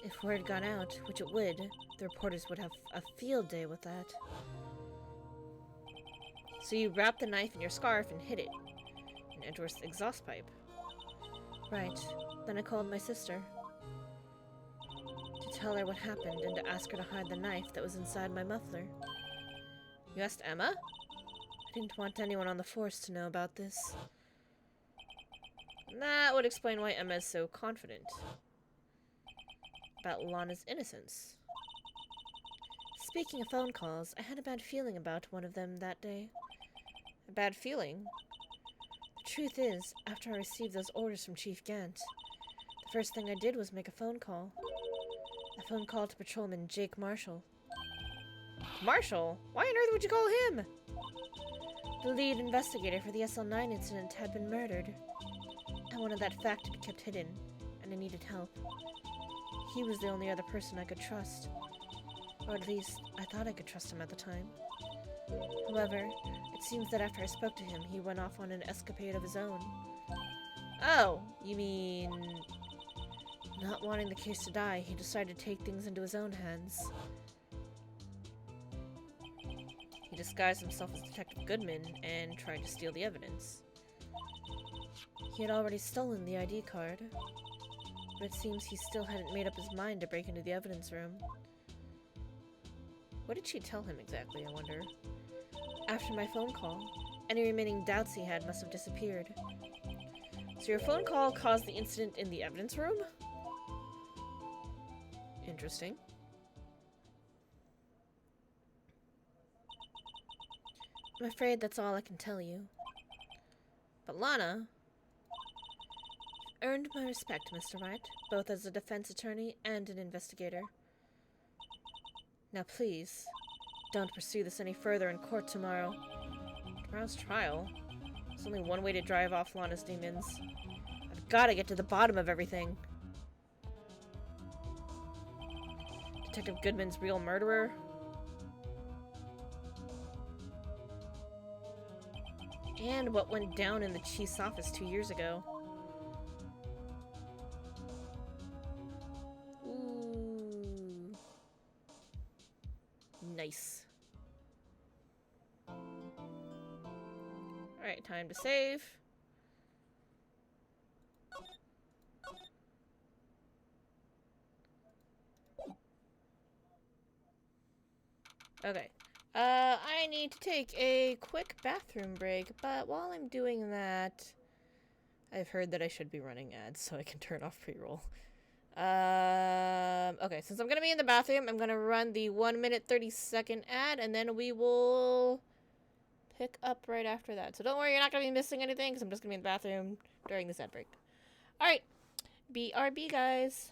If word got out, which it would, the reporters would have a field day with that.
So you wrapped the knife in your scarf and hid it in Edward's exhaust pipe.
Right. Then I called my sister to tell her what happened and to ask her to hide the knife that was inside my muffler.
You asked Emma?
I didn't want anyone on the force to know about this.
That would explain why Emma is so confident about Lana's innocence.
Speaking of phone calls, I had a bad feeling about one of them that day.
A bad feeling?
The truth is, after I received those orders from Chief Gant, the first thing I did was make a phone call. A phone call to Patrolman Jake Marshall.
Marshall? Why on earth would you call him?
The lead investigator for the SL9 incident had been murdered. I wanted that fact to be kept hidden, and I needed help. He was the only other person I could trust. Or at least, I thought I could trust him at the time. However, it seems that after I spoke to him, he went off on an escapade of his own.
Oh, you mean...
Not wanting the case to die, he decided to take things into his own hands.
He disguised himself as Detective Goodman and tried to steal the evidence.
He had already stolen the ID card, but it seems he still hadn't made up his mind to break into the evidence room.
What did she tell him exactly, I wonder?
After my phone call, any remaining doubts he had must have disappeared.
So your phone call caused the incident in the evidence room? Interesting.
I'm afraid that's all I can tell you.
But Lana...
earned my respect, Mr. Wright, both as a defense attorney and an investigator. Now please, don't pursue this any further in court tomorrow.
Tomorrow's trial. There's only one way to drive off Lana's demons. I've gotta get to the bottom of everything. Detective Goodman's real murderer? And what went down in the chief's office 2 years ago. Ooh. Nice. Alright, time to save. Okay. I need to take a quick bathroom break, but while I'm doing that, I've heard that I should be running ads so I can turn off pre-roll. Okay, since I'm gonna be in the bathroom, I'm gonna run the 1-minute 30-second ad, and then we will pick up right after that. So don't worry, you're not gonna be missing anything, because I'm just gonna be in the bathroom during this ad break. Alright, BRB, guys.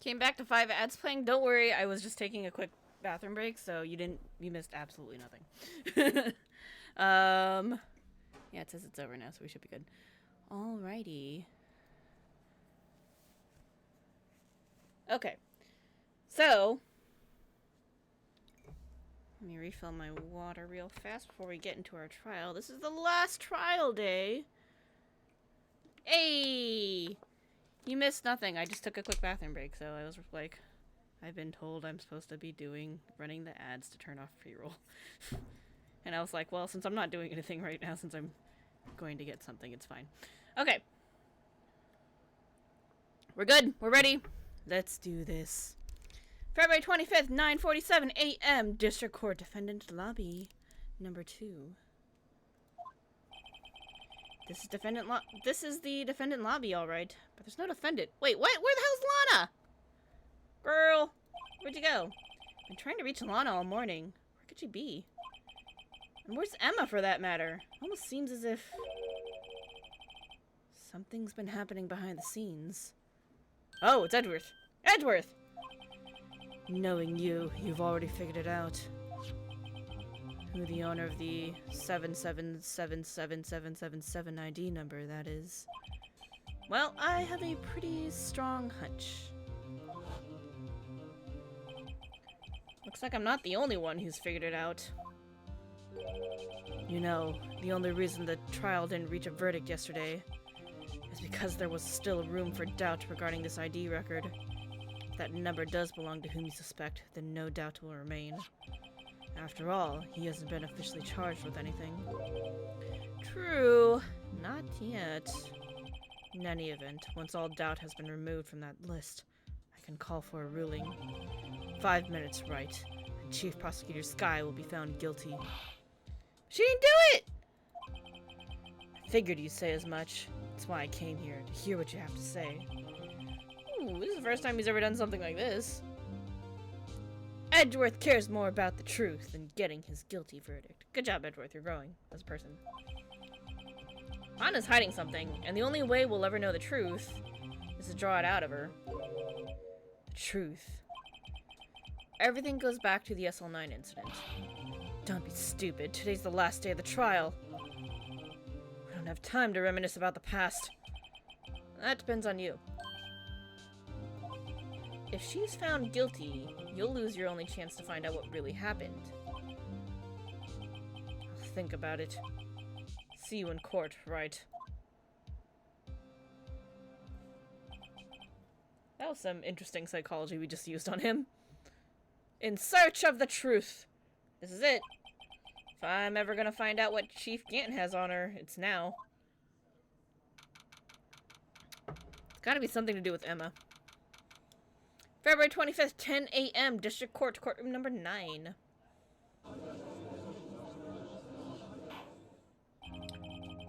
Came back to 5 ads playing. Don't worry, I was just taking a quick bathroom break, so you missed absolutely nothing. Yeah, it says it's over now, so we should be good. Alrighty. Okay. So, let me refill my water real fast before we get into our trial. This is the last trial day. Hey! You missed nothing. I just took a quick bathroom break, so I was like, I've been told I'm supposed to be running the ads to turn off pre-roll. And I was like, well, since I'm not doing anything right now, since I'm going to get something, it's fine. Okay. We're good. We're ready. Let's do this. February 25th, 9:47 a.m. District Court Defendant Lobby, number 2. This is the defendant lobby, all right. But there's no defendant. Wait, what? Where the hell's Lana? Girl, where'd you go? I've been trying to reach Lana all morning. Where could she be? And where's Emma, for that matter? Almost seems as if something's been happening behind the scenes. Oh, it's Edgeworth. Edgeworth! Knowing you, you've already figured it out. Who the owner of the 7777777 ID number, that is. Well, I have a pretty strong hunch. Looks like I'm not the only one who's figured it out. You know, the only reason the trial didn't reach a verdict yesterday is because there was still room for doubt regarding this ID record. If that number does belong to whom you suspect, then no doubt will remain. After all, he hasn't been officially charged with anything. True. Not yet. In any event, once all doubt has been removed from that list, I can call for a ruling. 5 minutes, Wright, and Chief Prosecutor Skye will be found guilty. She didn't do it! I figured you'd say as much. That's why I came here, to hear what you have to say. Ooh, this is the first time he's ever done something like this. Edgeworth cares more about the truth than getting his guilty verdict. Good job, Edgeworth. You're growing as a person. Lana's hiding something, and the only way we'll ever know the truth is to draw it out of her. The truth. Everything goes back to the SL9 incident. Don't be stupid. Today's the last day of the trial. We don't have time to reminisce about the past. That depends on you. If she's found guilty, you'll lose your only chance to find out what really happened. I'll think about it. See you in court, Wright? That was some interesting psychology we just used on him. In search of the truth. This is it. If I'm ever gonna find out what Chief Gant has on her, it's now. It's gotta be something to do with Emma. February 25th, 10 a.m., District Court, courtroom number 9.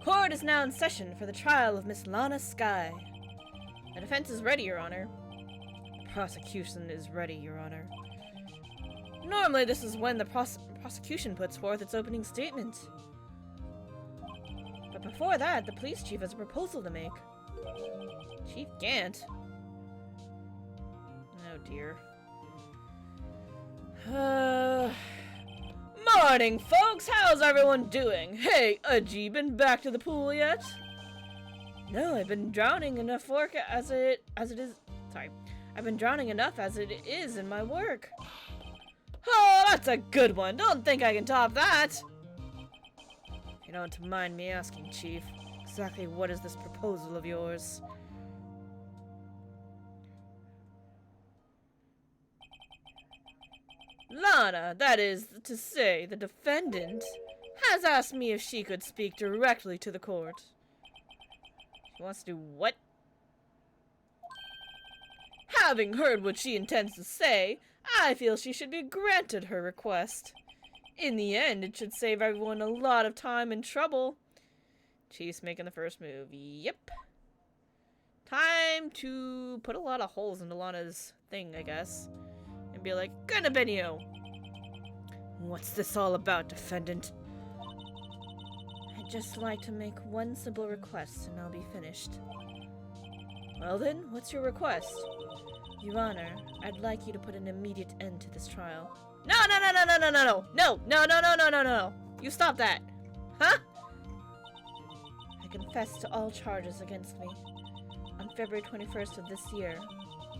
Court is now in session for the trial of Miss Lana Skye. The defense is ready, Your Honor. The prosecution is ready, Your Honor. Normally, this is when the prosecution puts forth its opening statement. But before that, the police chief has a proposal to make. Chief Gant? Oh dear. Morning, folks! How's everyone doing? Hey, Ajee, been back to the pool yet? No, I've been drowning enough work as it is. Sorry. I've been drowning enough as it is in my work. Oh, that's a good one. Don't think I can top that. You don't mind me asking, Chief, exactly what is this proposal of yours? Lana, that is to say, the defendant, has asked me if she could speak directly to the court. She wants to do what? Having heard what she intends to say, I feel she should be granted her request. In the end, it should save everyone a lot of time and trouble. Chief's making the first move. Yep. Time to put a lot of holes into Lana's thing, I guess. And be like, gonna Benio. What's this all about, defendant? I'd just like to make one simple request and I'll be finished. Well then, what's your request? Your Honor, I'd like you to put an immediate end to this trial. No! You stop that! Huh? I confess to all charges against me. On February 21st of this year,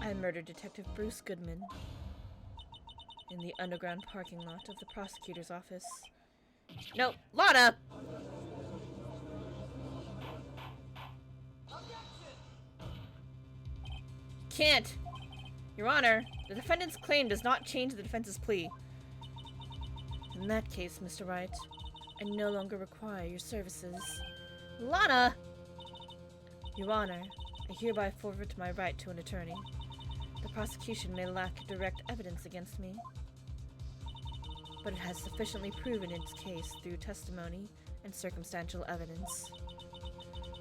I murdered Detective Bruce Goodman in the underground parking lot of the prosecutor's office. No, Lana! Can't! Your Honor, the defendant's claim does not change the defense's plea. In that case, Mr. Wright, I no longer require your services. Lana! Your Honor, I hereby forfeit my right to an attorney. The prosecution may lack direct evidence against me, but it has sufficiently proven its case through testimony and circumstantial evidence.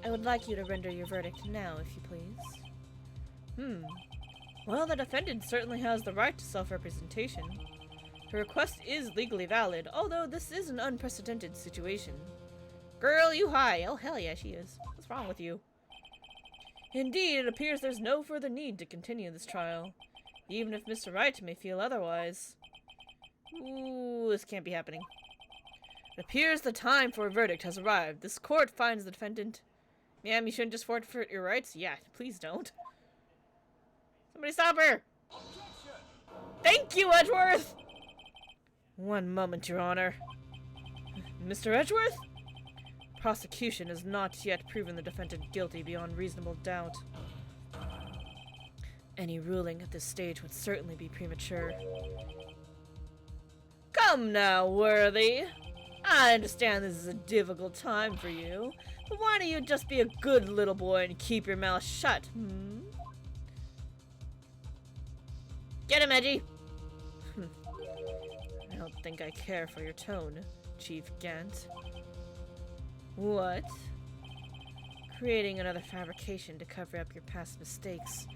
I would like you to render your verdict now, if you please. Well, the defendant certainly has the right to self-representation. Her request is legally valid, although this is an unprecedented situation. Girl, you high! Oh, hell yeah, she is. What's wrong with you? Indeed, it appears there's no further need to continue this trial, even if Mr. Wright may feel otherwise. Ooh, this can't be happening. It appears the time for a verdict has arrived. This court finds the defendant... Ma'am, you shouldn't just forfeit your rights? Yeah, please don't. Somebody stop her! Thank you, Edgeworth! One moment, Your Honor. Mr. Edgeworth? Prosecution has not yet proven the defendant guilty beyond reasonable doubt. Any ruling at this stage would certainly be premature. Come now, Worthy. I understand this is a difficult time for you, but why don't you just be a good little boy and keep your mouth shut, Get him, Edgy! I don't think I care for your tone, Chief Gant. What? Creating another fabrication to cover up your past mistakes.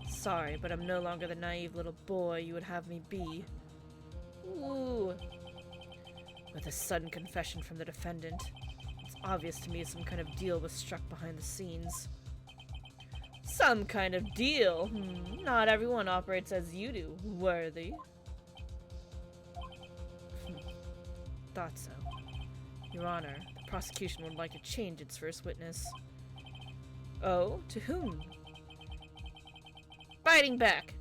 Sorry, but I'm no longer the naive little boy you would have me be. Ooh. With a sudden confession from the defendant, it's obvious to me some kind of deal was struck behind the scenes. Some kind of deal? Not everyone operates as you do, Worthy. Thought so. Your Honor, the prosecution would like to change its first witness. Oh, to whom? Fighting back!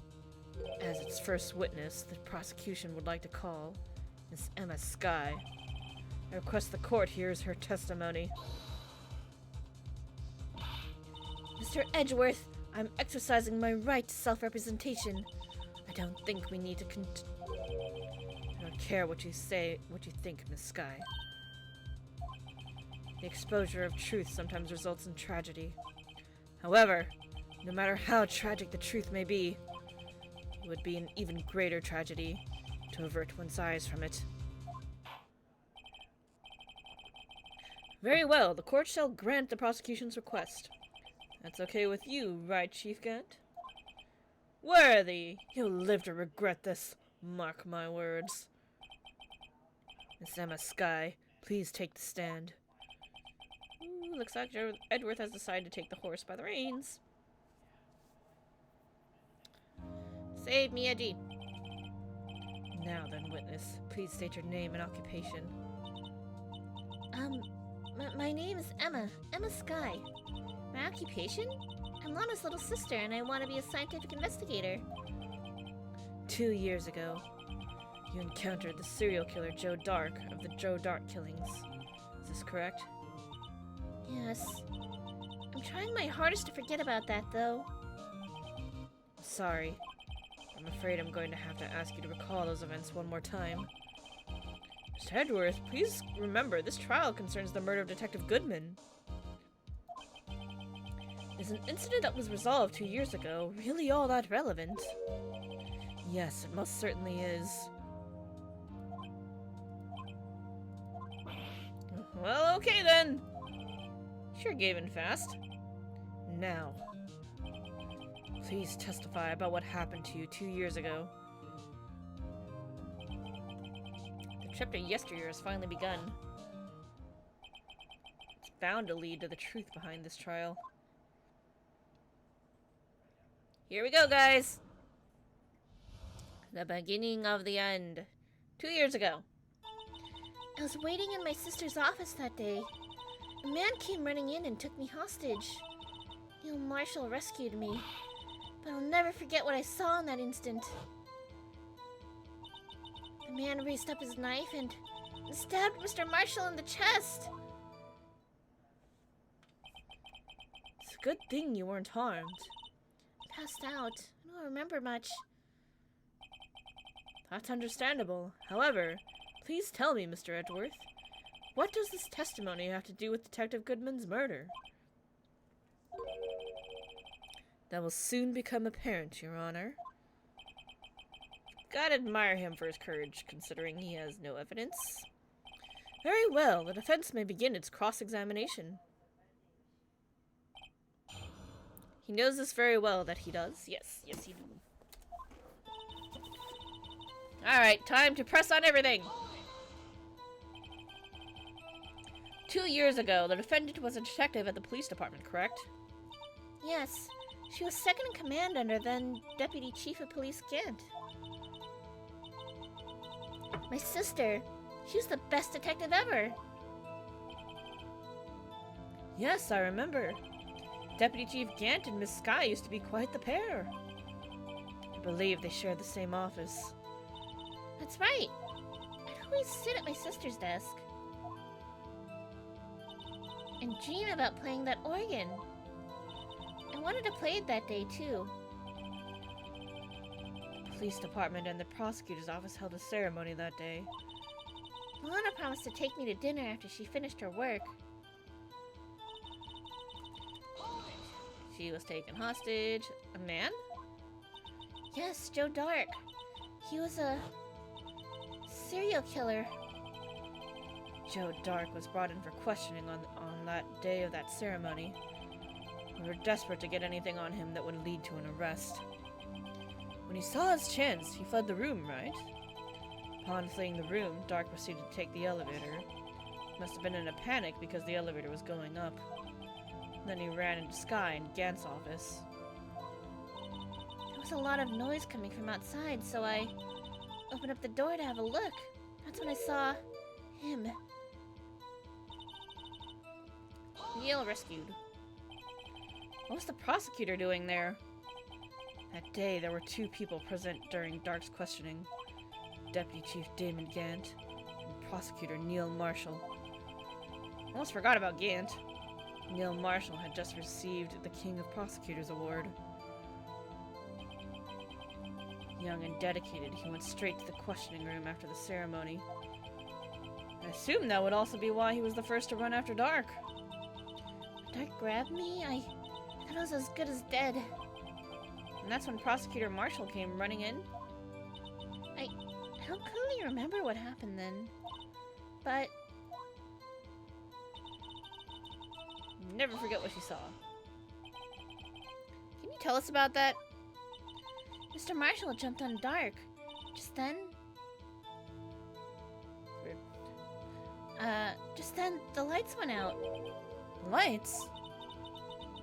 As its first witness, the prosecution would like to call Miss Emma Skye. I request the court hears her testimony. Mr. Edgeworth, I'm exercising my right to self-representation. I don't think we need to I don't care what you say, what you think, Miss Skye. The exposure of truth sometimes results in tragedy. However, no matter how tragic the truth may be, it would be an even greater tragedy to avert one's eyes from it. Very well, the court shall grant the prosecution's request. That's okay with you, right, Chief Gant? Worthy! You'll live to regret this. Mark my words. Miss Emma Skye, please take the stand. Ooh, looks like Edgeworth has decided to take the horse by the reins. Save me, Edgy. Now then, witness, please state your name and occupation.
My name is Emma Skye. My occupation? I'm Lana's little sister and I want to be a scientific investigator.
2 years ago, you encountered the serial killer Joe Dark of the Joe Dark killings. Is this correct?
Yes. I'm trying my hardest to forget about that, though.
Sorry. I'm afraid I'm going to have to ask you to recall those events one more time. Mr. Edgeworth, please remember, this trial concerns the murder of Detective Goodman. Is an incident that was resolved 2 years ago really all that relevant? Yes, it most certainly is. Well, okay then. Sure gave in fast. Now, please testify about what happened to you 2 years ago. The trip to yesteryear has finally begun. It's bound to lead to the truth behind this trial. Here we go, guys! The beginning of the end. 2 years ago.
I was waiting in my sister's office that day. A man came running in and took me hostage. Neil Marshall rescued me, but I'll never forget what I saw in that instant. The man raised up his knife and stabbed Mr. Marshall in the chest.
It's a good thing you weren't harmed.
I passed out. I don't remember much.
That's understandable. However, please tell me, Mr. Edgeworth, what does this testimony have to do with Detective Goodman's murder? That will soon become apparent, Your Honor. Gotta admire him for his courage, considering he has no evidence. Very well, the defense may begin its cross-examination. He knows this very well that he does. Yes, yes he do. Alright, time to press on everything! 2 years ago, the defendant was a detective at the police department, correct?
Yes. She was second in command under then Deputy Chief of Police Gant. My sister. She was the best detective ever.
Yes, I remember. Deputy Chief Gant and Miss Sky used to be quite the pair. I believe they shared the same office.
That's right. I'd always sit at my sister's desk and dream about playing that organ. I wanted to play it that day, too.
The police department and the prosecutor's office held a ceremony that day.
Lana promised to take me to dinner after she finished her work.
She was taken hostage. A man?
Yes, Joe Dark. He was a serial killer.
Joe Dark was brought in for questioning on that day of that ceremony. We were desperate to get anything on him that would lead to an arrest. When he saw his chance, he fled the room, right? Upon fleeing the room, Dark proceeded to take the elevator. He must have been in a panic because the elevator was going up. Then he ran into Sky and Gant's office.
There was a lot of noise coming from outside, so I opened up the door to have a look. That's when I saw him.
Neil rescued. What was the prosecutor doing there? That day, there were 2 people present during Dark's questioning. Deputy Chief Damon Gant and Prosecutor Neil Marshall. Almost forgot about Gant. Neil Marshall had just received the King of Prosecutors Award. Young and dedicated, he went straight to the questioning room after the ceremony. I assume that would also be why he was the first to run after Dark.
Dark grabbed me? I thought I was as good as dead.
And that's when Prosecutor Marshall came running in?
I don't clearly remember what happened then. But
never forget what she saw. Can you tell us about that?
Mr. Marshall jumped on Dark. Just then... just then, the lights went out.
Lights?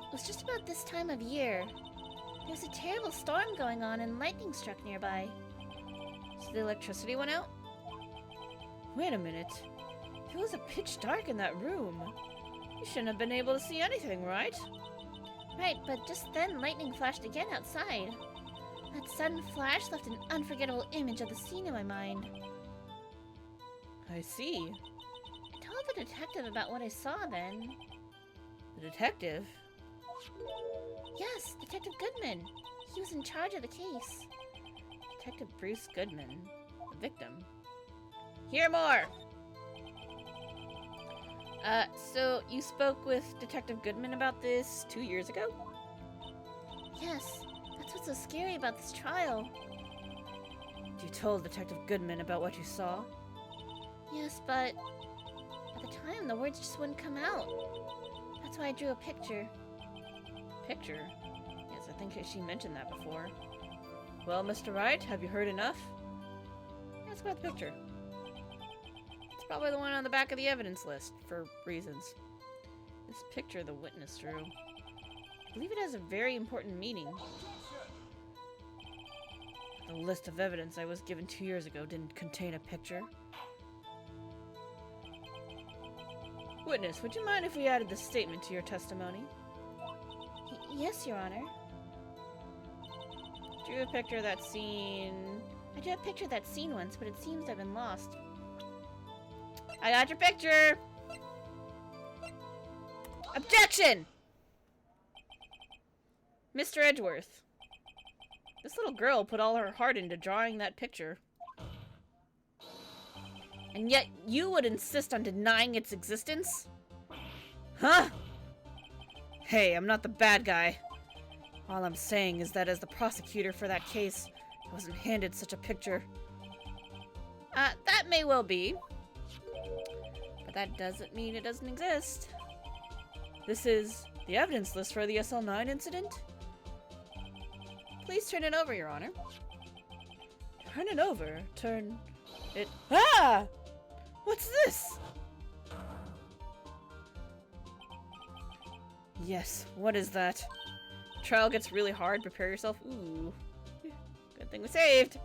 It was just about this time of year. There was a terrible storm going on and lightning struck nearby.
So the electricity went out? Wait a minute. It was a pitch dark in that room. You shouldn't have been able to see anything, right?
Right, but just then lightning flashed again outside. That sudden flash left an unforgettable image of the scene in my mind.
I see.
I told the detective about what I saw then.
The detective?
Yes, Detective Goodman. He was in charge of the case.
Detective Bruce Goodman, the victim. Hear more! So you spoke with Detective Goodman about this 2 years ago?
Yes, that's what's so scary about this trial.
You told Detective Goodman about what you saw?
Yes, but at the time the words just wouldn't come out. That's why I drew a picture.
Picture? Yes, I think she mentioned that before. Well, Mr. Wright, have you heard enough? Ask about the picture. It's probably the one on the back of the evidence list, for reasons. This picture the witness drew. I believe it has a very important meaning. The list of evidence I was given 2 years ago didn't contain a picture. Witness, would you mind if we added this statement to your testimony?
Yes, Your Honor.
Drew a picture of that scene...
I drew a picture of that scene once, but it seems I've been lost.
I got your picture! Objection! Mr. Edgeworth. This little girl put all her heart into drawing that picture. And yet you would insist on denying its existence? Huh? Hey, I'm not the bad guy. All I'm saying is that as the prosecutor for that case, I wasn't handed such a picture. That may well be. But that doesn't mean it doesn't exist. This is the evidence list for the SL9 incident? Please turn it over, Your Honor. Turn it over? Turn it... Ah! What's this? Yes, what is that? Trial gets really hard. Prepare yourself. Ooh. Good thing we saved.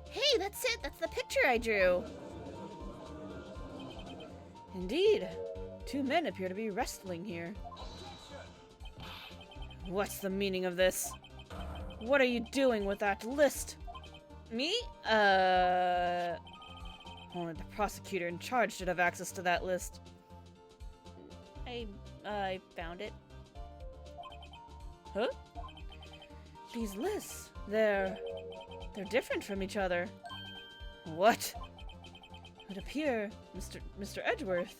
Hey, that's it. That's the picture I drew.
Indeed. Two men appear to be wrestling here. What's the meaning of this? What are you doing with that list? Me? Only the prosecutor in charge should have access to that list.
I found it.
Huh? These lists, they're different from each other. What? It would appear, Mr. Edgeworth,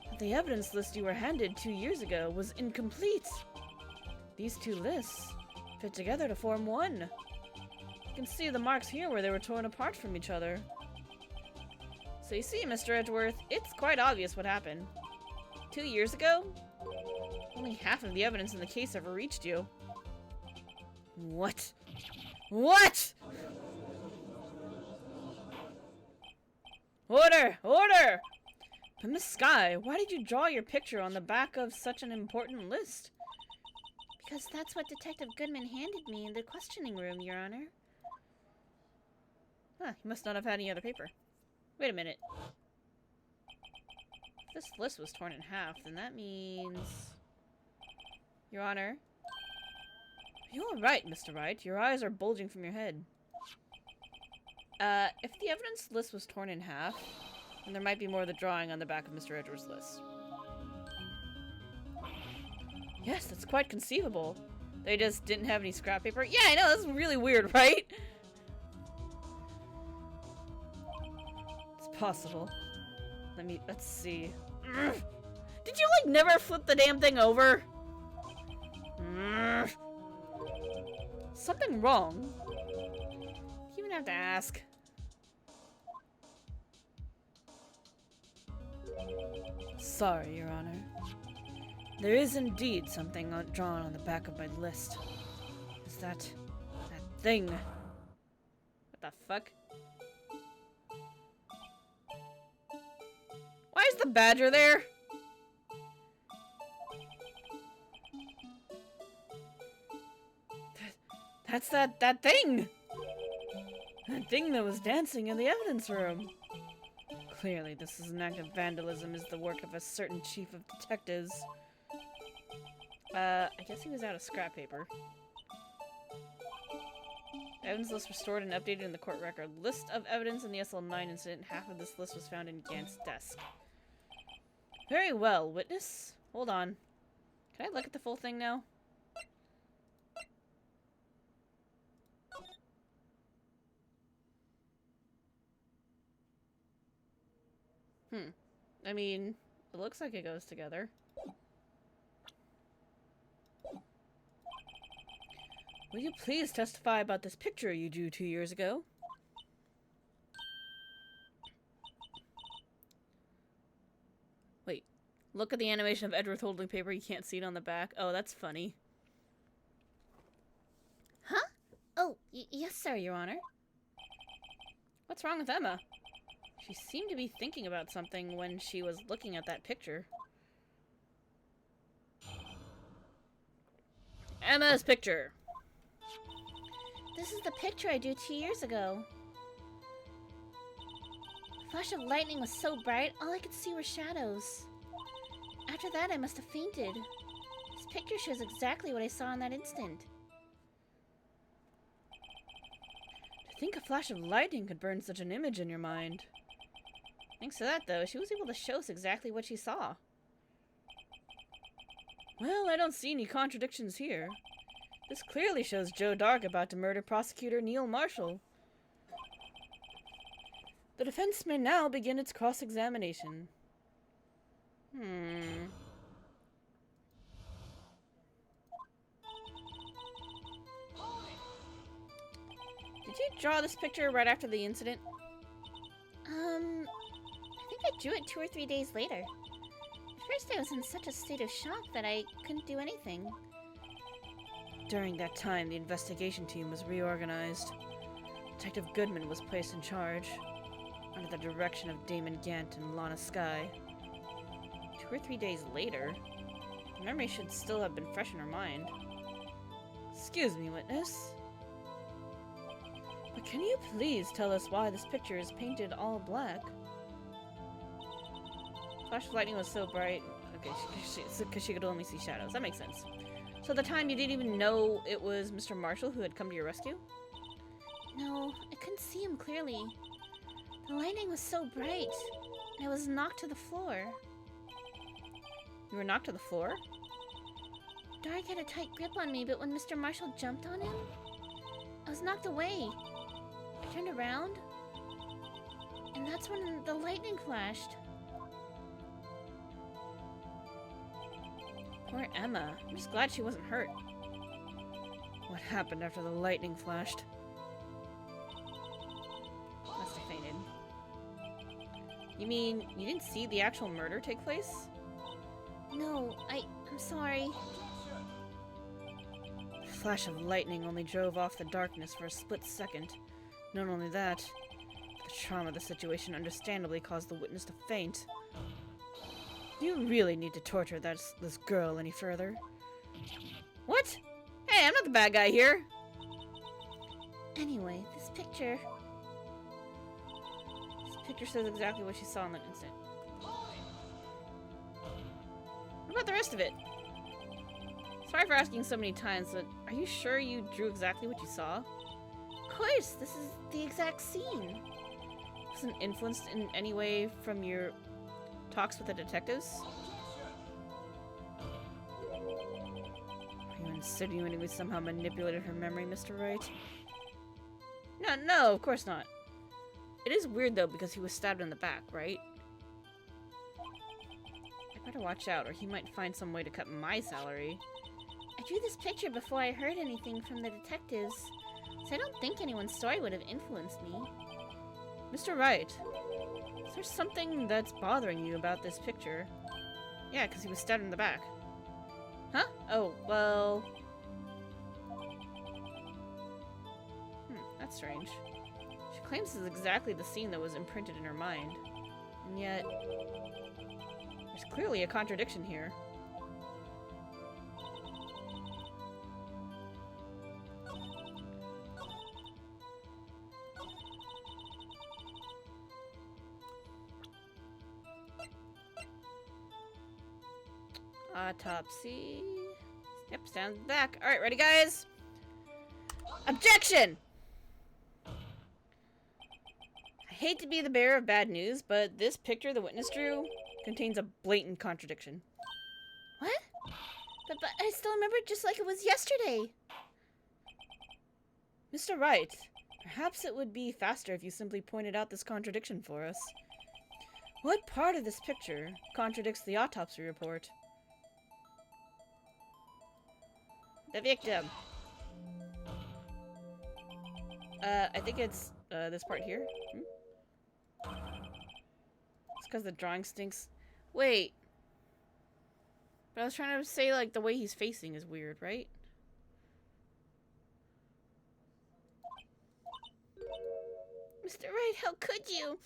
that the evidence list you were handed 2 years ago was incomplete. These two lists fit together to form one. You can see the marks here where they were torn apart from each other. So you see, Mr. Edgeworth, it's quite obvious what happened. 2 years ago, only half of the evidence in the case ever reached you. What? What? Order! Order! But Miss Sky, why did you draw your picture on the back of such an important list?
Because that's what Detective Goodman handed me in the questioning room, Your Honor.
Huh, he must not have had any other paper. Wait a minute. If this list was torn in half, then that means... Your Honor? You are right, Mr. Wright. Your eyes are bulging from your head. If the evidence list was torn in half, then there might be more of the drawing on the back of Mr. Edgeworth's list. Yes, that's quite conceivable. They just didn't have any scrap paper. Yeah, I know, that's really weird, right? It's possible. Let's see. Did you, like, never flip the damn thing over? Something wrong? You even have to ask. Sorry, Your Honor. There is indeed something drawn on the back of my list. Is that thing? What the fuck? Why is the badger there? That's that thing! That thing that was dancing in the evidence room. Clearly, this is an act of vandalism, is the work of a certain chief of detectives. I guess he was out of scrap paper. Evidence list restored and updated in the court record. List of evidence in the SL9 incident. Half of this list was found in Gant's desk. Very well, witness. Hold on. Can I look at the full thing now? I mean, it looks like it goes together. Will you please testify about this picture you drew 2 years ago? Wait. Look at the animation of Edgeworth holding paper. You can't see it on the back. Oh, that's funny.
Huh? Oh, yes, sir, Your Honor.
What's wrong with Emma? She seemed to be thinking about something when she was looking at that picture. Emma's picture.
This is the picture I drew 2 years ago. The flash of lightning was so bright, all I could see were shadows. After that, I must have fainted. This picture shows exactly what I saw in that instant.
To think a flash of lightning could burn such an image in your mind. Thanks to that, though, she was able to show us exactly what she saw. Well, I don't see any contradictions here. This clearly shows Joe Dark about to murder prosecutor Neil Marshall. The defense may now begin its cross-examination. Did you draw this picture right after the incident?
I think I drew it 2 or 3 days later. At first I was in such a state of shock that I couldn't do anything.
During that time, the investigation team was reorganized. Detective Goodman was placed in charge, under the direction of Damon Gant and Lana Skye. 2 or 3 days later, the memory should still have been fresh in her mind. Excuse me, witness. But can you please tell us why this picture is painted all black? Flash of lightning was so bright. Okay, because she could only see shadows. That makes sense. So at the time, you didn't even know it was Mr. Marshall who had come to your rescue?
No, I couldn't see him clearly. The lightning was so bright, and I was knocked to the floor.
You were knocked to the floor?
Dark had a tight grip on me, but when Mr. Marshall jumped on him, I was knocked away. I turned around, and that's when the lightning flashed.
Poor Emma. I'm just glad she wasn't hurt. What happened after the lightning flashed? Must have fainted. You mean you didn't see the actual murder take place?
No, I'm sorry.
The flash of lightning only drove off the darkness for a split second. Not only that, the trauma of the situation understandably caused the witness to faint. Do you really need to torture this girl any further? What? Hey, I'm not the bad guy here!
Anyway, this picture
says exactly what she saw in that instant. What about the rest of it? Sorry for asking so many times, but are you sure you drew exactly what you saw?
Of course, this is the exact scene.
Wasn't influenced in any way from your talks with the detectives? Are you insinuating we somehow manipulated her memory, Mr. Wright? No, of course not. It is weird, though, because he was stabbed in the back, right? I better watch out, or he might find some way to cut my salary.
I drew this picture before I heard anything from the detectives, so I don't think anyone's story would have influenced me.
Mr. Wright, is there something that's bothering you about this picture? Yeah, because he was stabbed in the back. Huh? Oh, well... that's strange. She claims this is exactly the scene that was imprinted in her mind. And yet... there's clearly a contradiction here. Autopsy. Yep, stand back. Alright, ready, guys? Objection! I hate to be the bearer of bad news, but this picture the witness drew contains a blatant contradiction.
What? But I still remember it just like it was yesterday.
Mr. Wright, perhaps it would be faster if you simply pointed out this contradiction for us. What part of this picture contradicts the autopsy report? The victim. I think it's this part here. It's because the drawing stinks. Wait. But I was trying to say, like, the way he's facing is weird, right?
Mr. Wright, how could you?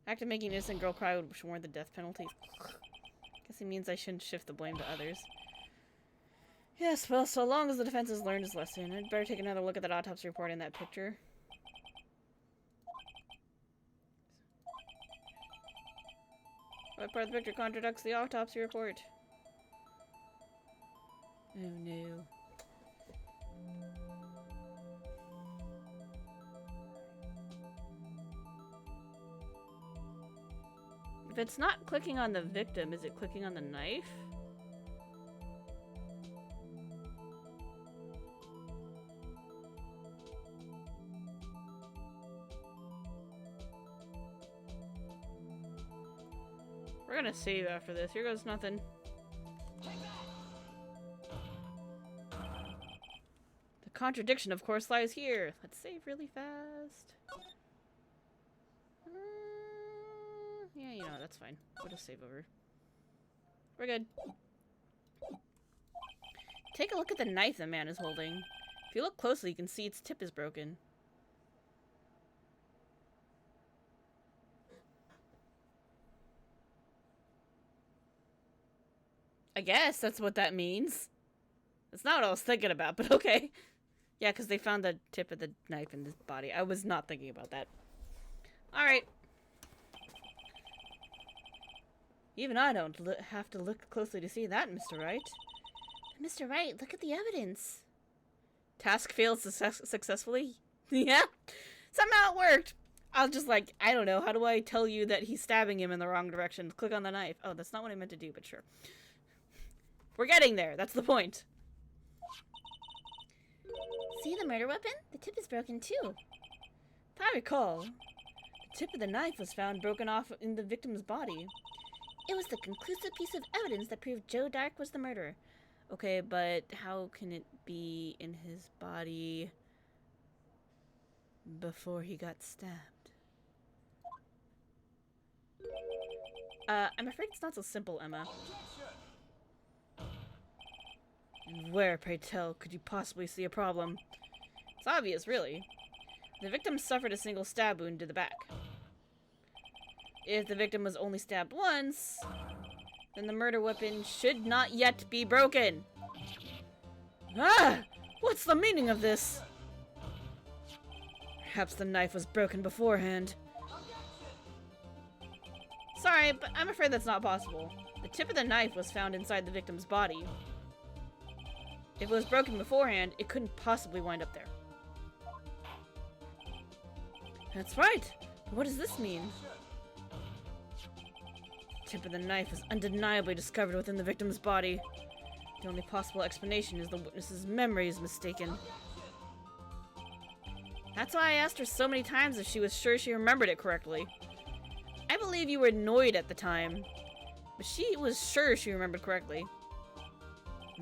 Act of making an innocent girl cry would warrant the death penalty. Guess it means I shouldn't shift the blame to others. Yes, well, so long as the defense has learned its lesson, I'd better take another look at that autopsy report in that picture. What part of the picture contradicts the autopsy report? Oh no. If it's not clicking on the victim, is it clicking on the knife? We're gonna save after this. Here goes nothing. The contradiction, of course, lies here. Let's save really fast. Yeah, you know, that's fine. We'll just save over. We're good. Take a look at the knife the man is holding. If you look closely, you can see its tip is broken. I guess that's what that means. That's not what I was thinking about, but okay. Yeah, because they found the tip of the knife in his body. I was not thinking about that. Alright. Even I don't have to look closely to see that, Mr. Wright.
Mr. Wright, look at the evidence.
Task failed successfully? Yeah. Somehow it worked. I was just like, I don't know. How do I tell you that he's stabbing him in the wrong direction? Click on the knife. Oh, that's not what I meant to do, but sure. We're getting there. That's the point.
See the murder weapon? The tip is broken too.
If I recall, the tip of the knife was found broken off in the victim's body.
It was the conclusive piece of evidence that proved Joe Dark was the murderer.
Okay, but how can it be in his body before he got stabbed? I'm afraid it's not so simple, Emma. And where, pray tell, could you possibly see a problem? It's obvious, really. The victim suffered a single stab wound to the back. If the victim was only stabbed once, then the murder weapon should not yet be broken. Ah! What's the meaning of this? Perhaps the knife was broken beforehand. Sorry, but I'm afraid that's not possible. The tip of the knife was found inside the victim's body. If it was broken beforehand, it couldn't possibly wind up there. That's right. But what does this mean? The tip of the knife was undeniably discovered within the victim's body. The only possible explanation is the witness's memory is mistaken. That's why I asked her so many times if she was sure she remembered it correctly. I believe you were annoyed at the time, but she was sure she remembered correctly.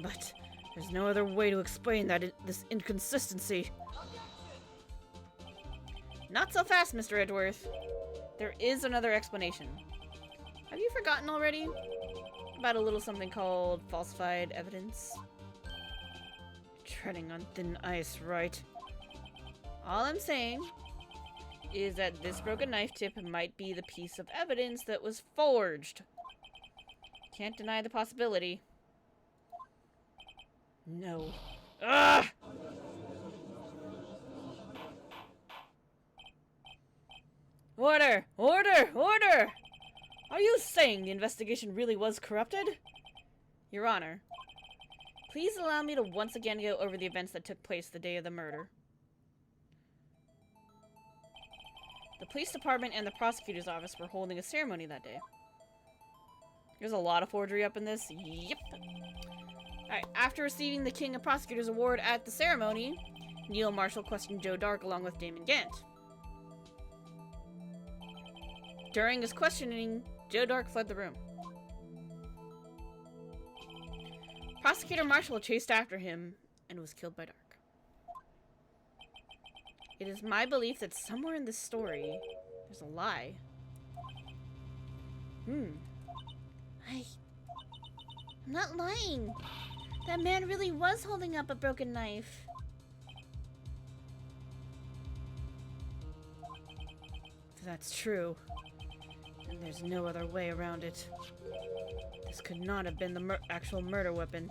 But there's no other way to explain this inconsistency. Not so fast, Mr. Edgeworth. There is another explanation. Have you forgotten already? About a little something called falsified evidence? Treading on thin ice, right? All I'm saying is that this broken knife tip might be the piece of evidence that was forged. Can't deny the possibility. No. Ugh! Order! Order! Order! Are you saying the investigation really was corrupted? Your Honor, please allow me to once again go over the events that took place the day of the murder. The police department and the prosecutor's office were holding a ceremony that day. There's a lot of forgery up in this. Yep. Alright, after receiving the King of Prosecutors Award at the ceremony, Neil Marshall questioned Joe Dark along with Damon Gant. During his questioning, Joe Dark fled the room. Prosecutor Marshall chased after him and was killed by Dark. It is my belief that somewhere in this story, there's a lie.
I'm not lying. That man really was holding up a broken knife.
If that's true, then there's no other way around it. This could not have been the actual murder weapon.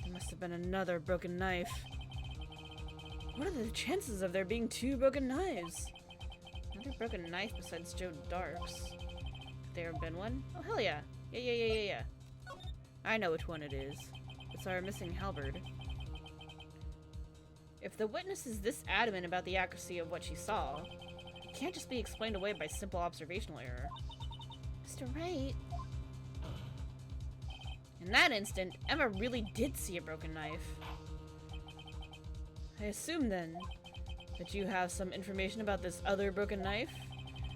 There must have been another broken knife. What are the chances of there being two broken knives? Another broken knife besides Joe Dark's. Could there have been one? Oh, hell yeah. Yeah. I know which one it is. It's our missing halberd. If the witness is this adamant about the accuracy of what she saw, it can't just be explained away by simple observational error.
Mr. Wright.
In that instant, Emma really did see a broken knife. I assume, then, that you have some information about this other broken knife?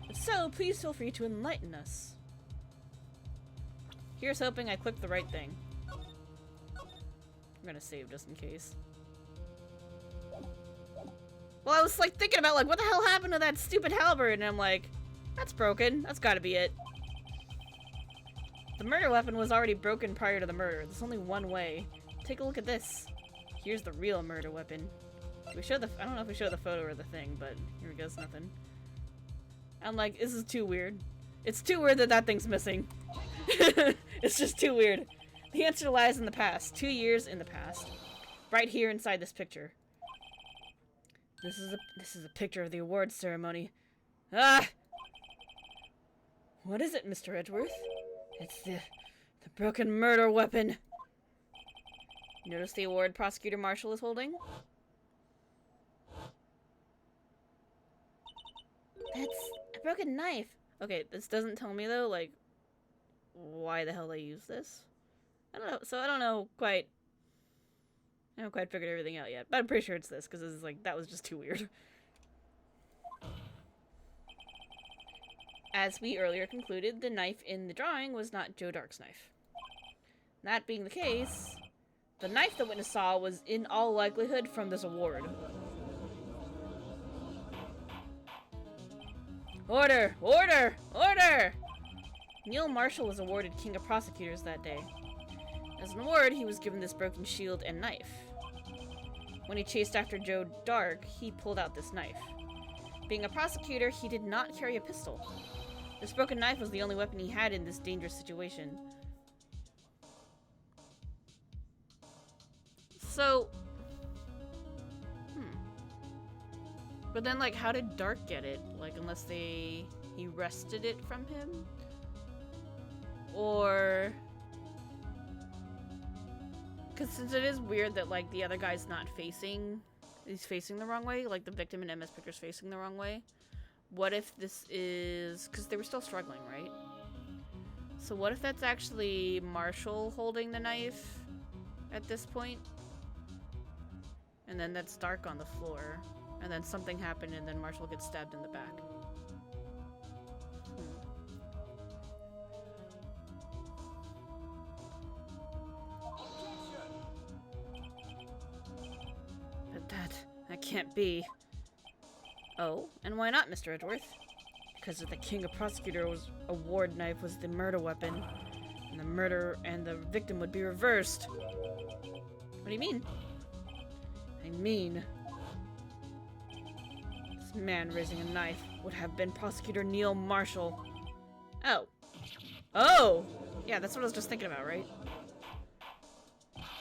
If so, please feel free to enlighten us. Here's hoping I clicked the right thing. I'm gonna save just in case. Well, I was like thinking about like what the hell happened to that stupid halberd, and I'm like, that's broken. That's gotta be it. The murder weapon was already broken prior to the murder. There's only one way. Take a look at this. Here's the real murder weapon. We show the— I don't know if we show the photo or the thing, but here goes nothing. I'm like, this is too weird. It's too weird that that thing's missing. It's just too weird. The answer lies in the past. 2 years in the past. Right here inside this picture. This is a picture of the awards ceremony. Ah! What is it, Mr. Edgeworth? It's the broken murder weapon. Notice the award Prosecutor Marshall is holding?
That's a broken knife.
Okay, this doesn't tell me though, like, why the hell they use this. I don't know. So I don't know quite. I haven't quite figured everything out yet, but I'm pretty sure it's this because it's like that was just too weird. As we earlier concluded, the knife in the drawing was not Joe Dark's knife. That being the case, the knife the witness saw was in all likelihood from this award. Order! Order! Order! Neil Marshall was awarded King of Prosecutors that day. As an award, he was given this broken shield and knife. When he chased after Joe Dark, he pulled out this knife. Being a prosecutor, he did not carry a pistol. This broken knife was the only weapon he had in this dangerous situation. So... But then, like, how did Dark get it? Like, unless he wrested it from him? Or... Because since it is weird that, like, the other guy's not facing... He's facing the wrong way. Like, the victim in MS Picture's facing the wrong way. What if this is... Because they were still struggling, right? So what if that's actually Marshall holding the knife at this point? And then that's Dark on the floor. And then something happened and then Marshall gets stabbed in the back. But that can't be. Oh, and why not, Mr. Edgeworth? Because the King of Prosecutors award knife was the murder weapon, and the murder and the victim would be reversed. What do you mean? I mean, this man raising a knife would have been Prosecutor Neil Marshall. Oh. Oh! Yeah, that's what I was just thinking about, right?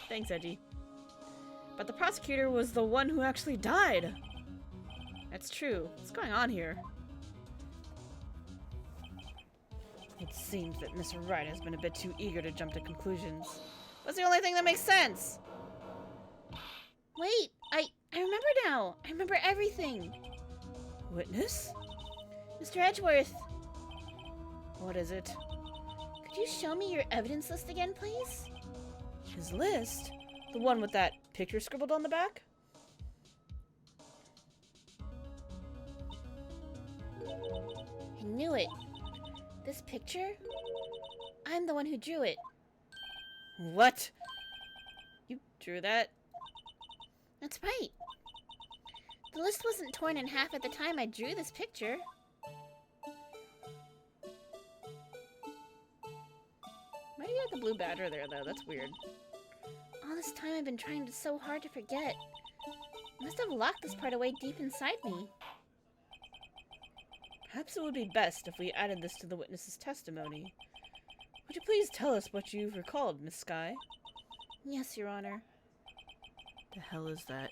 Thanks, Edgy. But the prosecutor was the one who actually died. That's true. What's going on here? It seems that Mr. Wright has been a bit too eager to jump to conclusions. That's the only thing that makes sense!
Wait, I remember now. I remember everything.
Witness?
Mr. Edgeworth,
What is it?
could you show me your evidence list again, please?
His list? The one with that picture scribbled on the back?
I knew it. This picture? I'm the one who drew it.
What? You drew that?
That's right. The list wasn't torn in half at the time I drew this picture.
Why do you have the blue badger there, though? That's weird.
All this time I've been trying so hard to forget. I must have locked this part away deep inside me.
Perhaps it would be best if we added this to the witness's testimony. Would you please tell us what you've recalled, Miss Skye?
Yes, Your Honor.
The hell is that?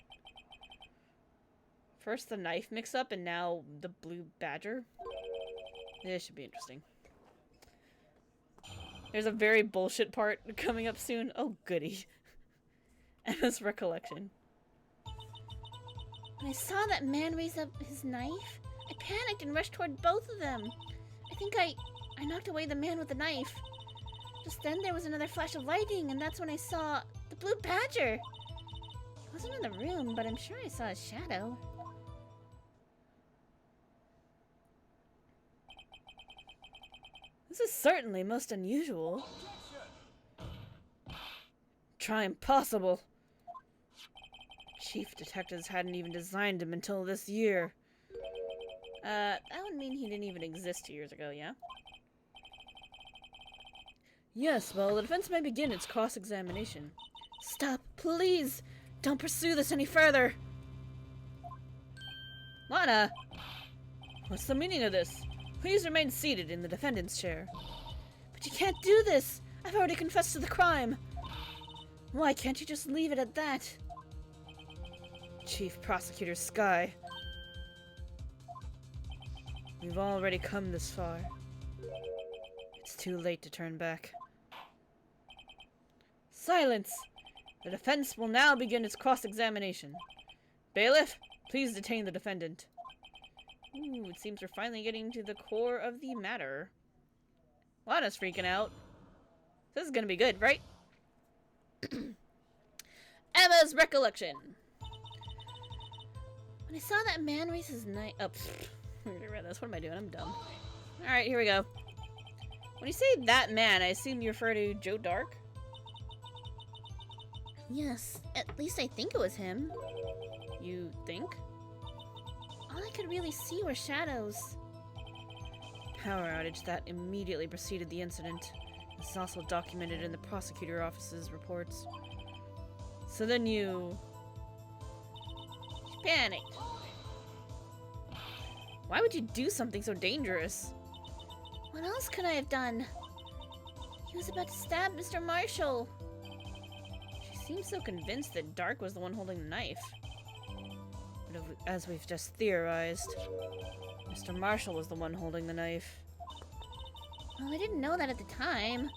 First the knife mix-up and now the blue badger? This should be interesting. There's a very bullshit part coming up soon. Oh, goody. Emma's recollection.
When I saw that man raise up his knife, I panicked and rushed toward both of them. I think I knocked away the man with the knife. Just then there was another flash of lightning, and that's when I saw the blue badger. He wasn't in the room, but I'm sure I saw his shadow.
This is certainly most unusual. Try impossible. Chief detectives hadn't even designed him until this year. That would mean he didn't even exist 2 years ago, yeah? Yes, well, the defense may begin its cross-examination.
Stop, please! Don't pursue this any further!
Lana! What's the meaning of this? Please remain seated in the defendant's chair.
But you can't do this! I've already confessed to the crime! Why can't you just leave it at that?
Chief Prosecutor Sky. We've already come this far. It's too late to turn back. Silence! The defense will now begin its cross-examination. Bailiff, please detain the defendant. Ooh, it seems we're finally getting to the core of the matter. Lana's freaking out. This is gonna be good, right? Emma's recollection.
When I saw that man raise his knife up.
I already read this. What am I doing? I'm dumb. Alright, here we go. When you say that man, I assume you refer to Joe Dark?
Yes, at least I think it was him.
You think?
All I could really see were shadows.
Power outage that immediately preceded the incident. This is also documented in the prosecutor office's reports. So then you panicked. Why would you do something so dangerous?
What else could I have done? He was about to stab Mr. Marshall.
She seems so convinced that Dark was the one holding the knife. But as we've just theorized, Mr. Marshall was the one holding the knife.
Well, I didn't know that at the time.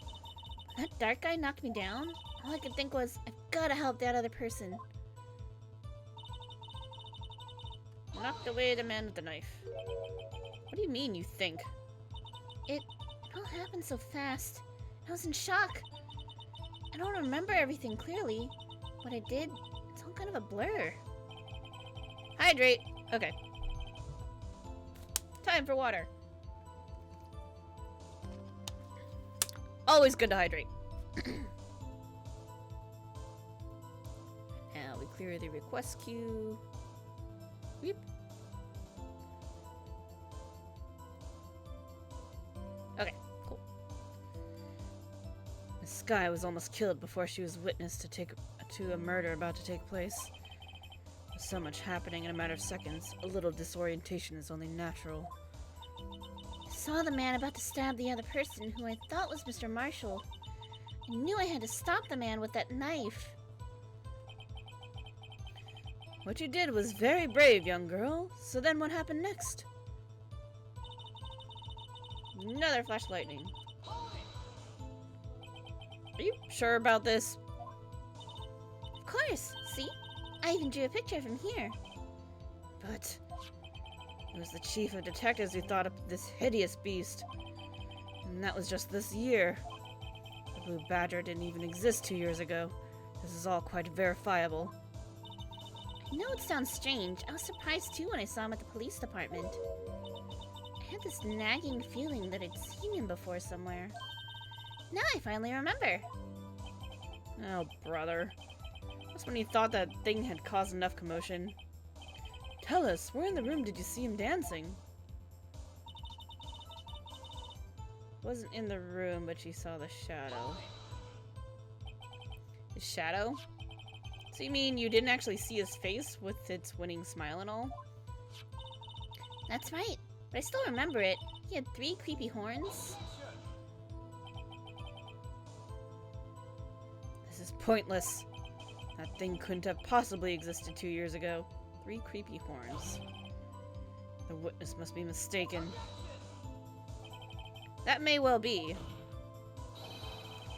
When that Dark guy knocked me down, all I could think was, I've gotta help that other person.
Knocked away the man with the knife. What do you mean, you think?
It all happened so fast. I was in shock. I don't remember everything clearly. What I did, it's all kind of a blur.
Hydrate! Okay. Time for water. Always good to hydrate. Now we clear the request queue. Weep. Okay, cool. Miss Sky was almost killed before she was witness to a murder about to take place. With so much happening in a matter of seconds, a little disorientation is only natural.
I saw the man about to stab the other person who I thought was Mr. Marshall. I knew I had to stop the man with that knife.
What you did was very brave, young girl. So then what happened next? Another flash of lightning. Are you sure about this?
Of course. See? I even drew a picture of him here.
But it was the chief of detectives who thought up this hideous beast. And that was just this year. The Blue Badger didn't even exist 2 years ago. This is all quite verifiable.
I know it sounds strange. I was surprised too when I saw him at the police department. I had this nagging feeling that I'd seen him before somewhere. Now I finally remember.
Oh, brother. That's when you thought that thing had caused enough commotion. Tell us, where in the room did you see him dancing? Wasn't in the room, but she saw the shadow. His shadow? So you mean you didn't actually see his face with its winning smile and all?
That's right, but I still remember it. He had 3 creepy horns.
This is pointless. That thing couldn't have possibly existed 2 years ago. 3 creepy horns. The witness must be mistaken. That may well be.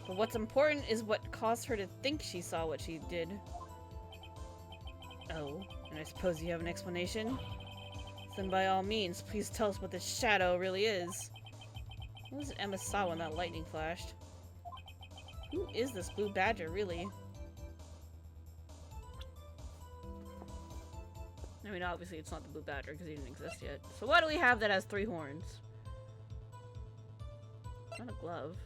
But what's important is what caused her to think she saw what she did. Oh, and I suppose you have an explanation? Then by all means, please tell us what this shadow really is. What was it Emma saw when that lightning flashed? Who is this Blue Badger, really? I mean, obviously it's not the Blue Badger because he didn't exist yet. So what do we have that has 3 horns? Not a glove.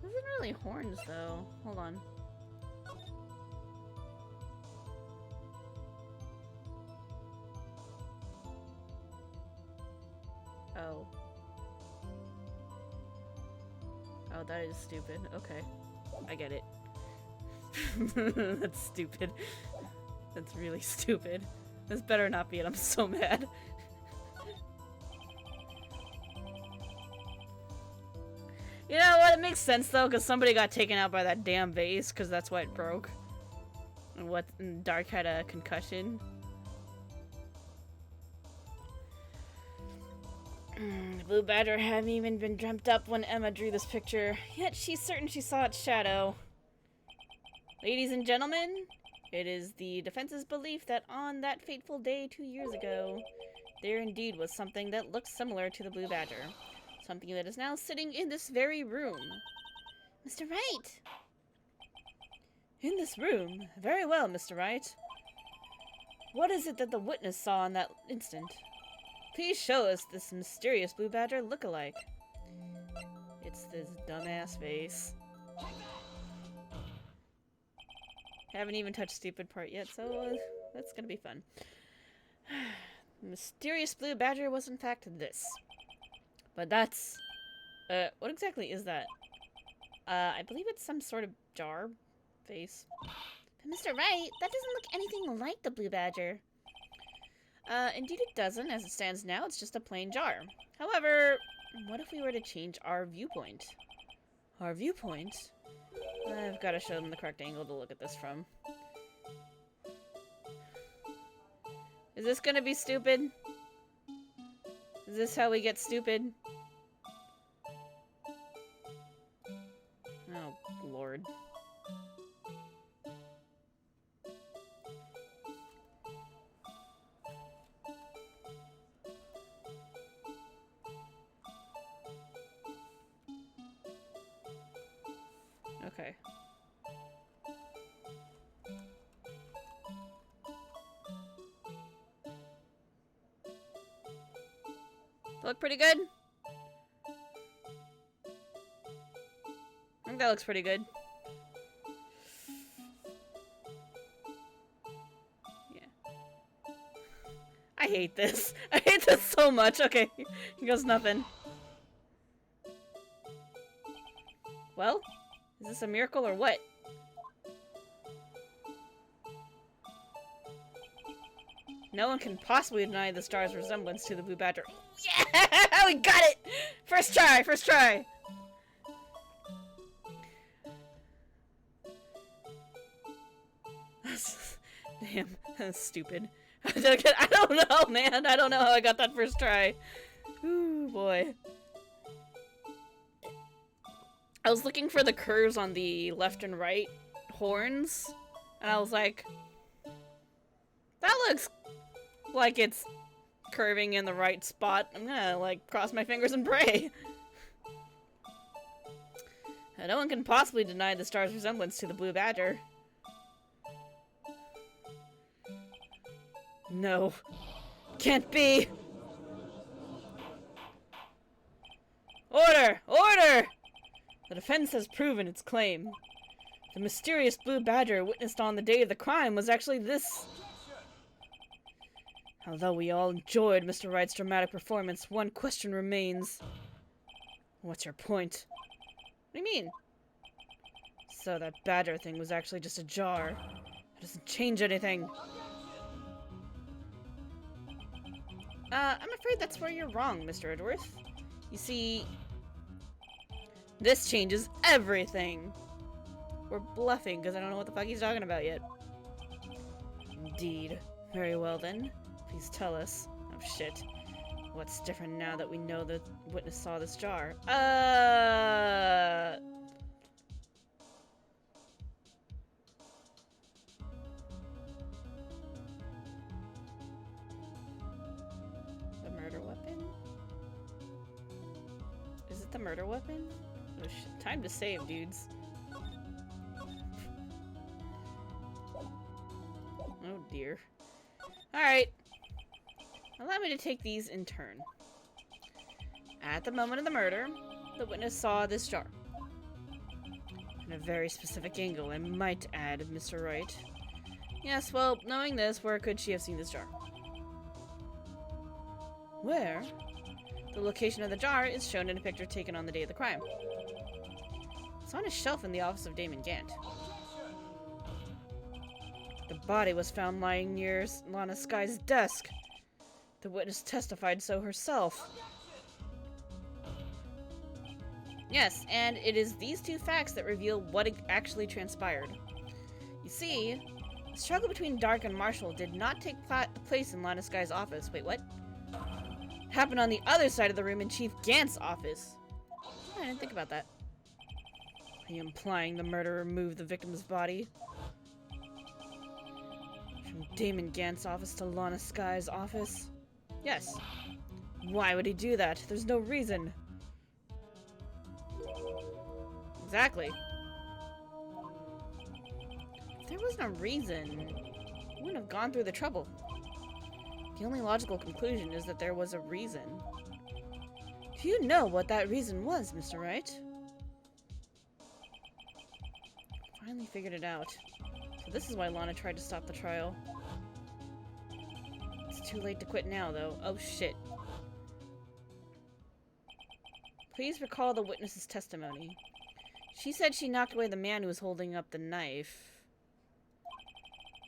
This isn't really horns, though. Hold on. Oh, that is stupid. Okay. I get it. That's stupid. That's really stupid. This better not be it. I'm so mad. You know what? It makes sense though, because somebody got taken out by that damn vase, because that's why it broke. And Dark had a concussion. The Blue Badger hadn't even been dreamt up when Emma drew this picture, yet she's certain she saw its shadow. Ladies and gentlemen, it is the defense's belief that on that fateful day 2 years ago, there indeed was something that looked similar to the Blue Badger. Something that is now sitting in this very room.
Mr. Wright!
In this room? Very well, Mr. Wright. What is it that the witness saw in that instant? Please show us this mysterious Blue Badger look-alike. It's this dumbass face. Haven't even touched stupid part yet, so that's gonna be fun. The mysterious Blue Badger was in fact this. But that's... what exactly is that? I believe it's some sort of jar face.
But Mr. Wright, that doesn't look anything like the Blue Badger.
Indeed it doesn't. As it stands now, it's just a plain jar. However, what if we were to change our viewpoint? Our viewpoint? I've got to show them the correct angle to look at this from. Is this gonna be stupid? Is this how we get stupid? Oh, Lord. Okay. Look pretty good? I think that looks pretty good. Yeah. I hate this. I hate this so much. Okay, here goes nothing. Well, is this a miracle or what? No one can possibly deny the star's resemblance to the Blue Badger. Yeah! We got it! First try! First try! Damn, that's stupid. I don't know, man. I don't know how I got that first try. Ooh, boy. I was looking for the curves on the left and right horns, and I was like, that looks like it's curving in the right spot. I'm gonna, like, cross my fingers and pray. No one can possibly deny the star's resemblance to the Blue Badger. No. Can't be! Order! Order! The defense has proven its claim. The mysterious Blue Badger witnessed on the day of the crime was actually this. Although we all enjoyed Mr. Wright's dramatic performance, one question remains. What's your point? What do you mean? So that badger thing was actually just a jar. It doesn't change anything. I'm afraid that's where you're wrong, Mr. Edworth. You see, this changes everything. We're bluffing because I don't know what the fuck he's talking about yet. Indeed. Very well then. Please tell us. Oh shit. What's different now that we know the witness saw this jar? The murder weapon? Is it the murder weapon? Oh shit. Time to save, dudes. Oh dear. Alright. Allow me to take these in turn. At the moment of the murder, the witness saw this jar. In a very specific angle, I might add, Mr. Wright. Yes, well, knowing this, where could she have seen this jar? Where? The location of the jar is shown in a picture taken on the day of the crime. It's on a shelf in the office of Damon Gant. The body was found lying near Lana Sky's desk. The witness testified so herself. Yes, and it is these two facts that reveal what actually transpired. You see, the struggle between Dark and Marshall did not take place in Lana Sky's office. Wait, what? It happened on the other side of the room in Chief Gant's office. Oh, I didn't think about that. Are you implying the murderer moved the victim's body from Damon Gant's office to Lana Sky's office? Yes. Why would he do that? There's no reason. Exactly. If there wasn't a reason, he wouldn't have gone through the trouble. The only logical conclusion is that there was a reason. Do you know what that reason was, Mr. Wright? Finally figured it out. So this is why Lana tried to stop the trial. It's too late to quit now, though. Oh, shit. Please recall the witness's testimony. She said she knocked away the man who was holding up the knife.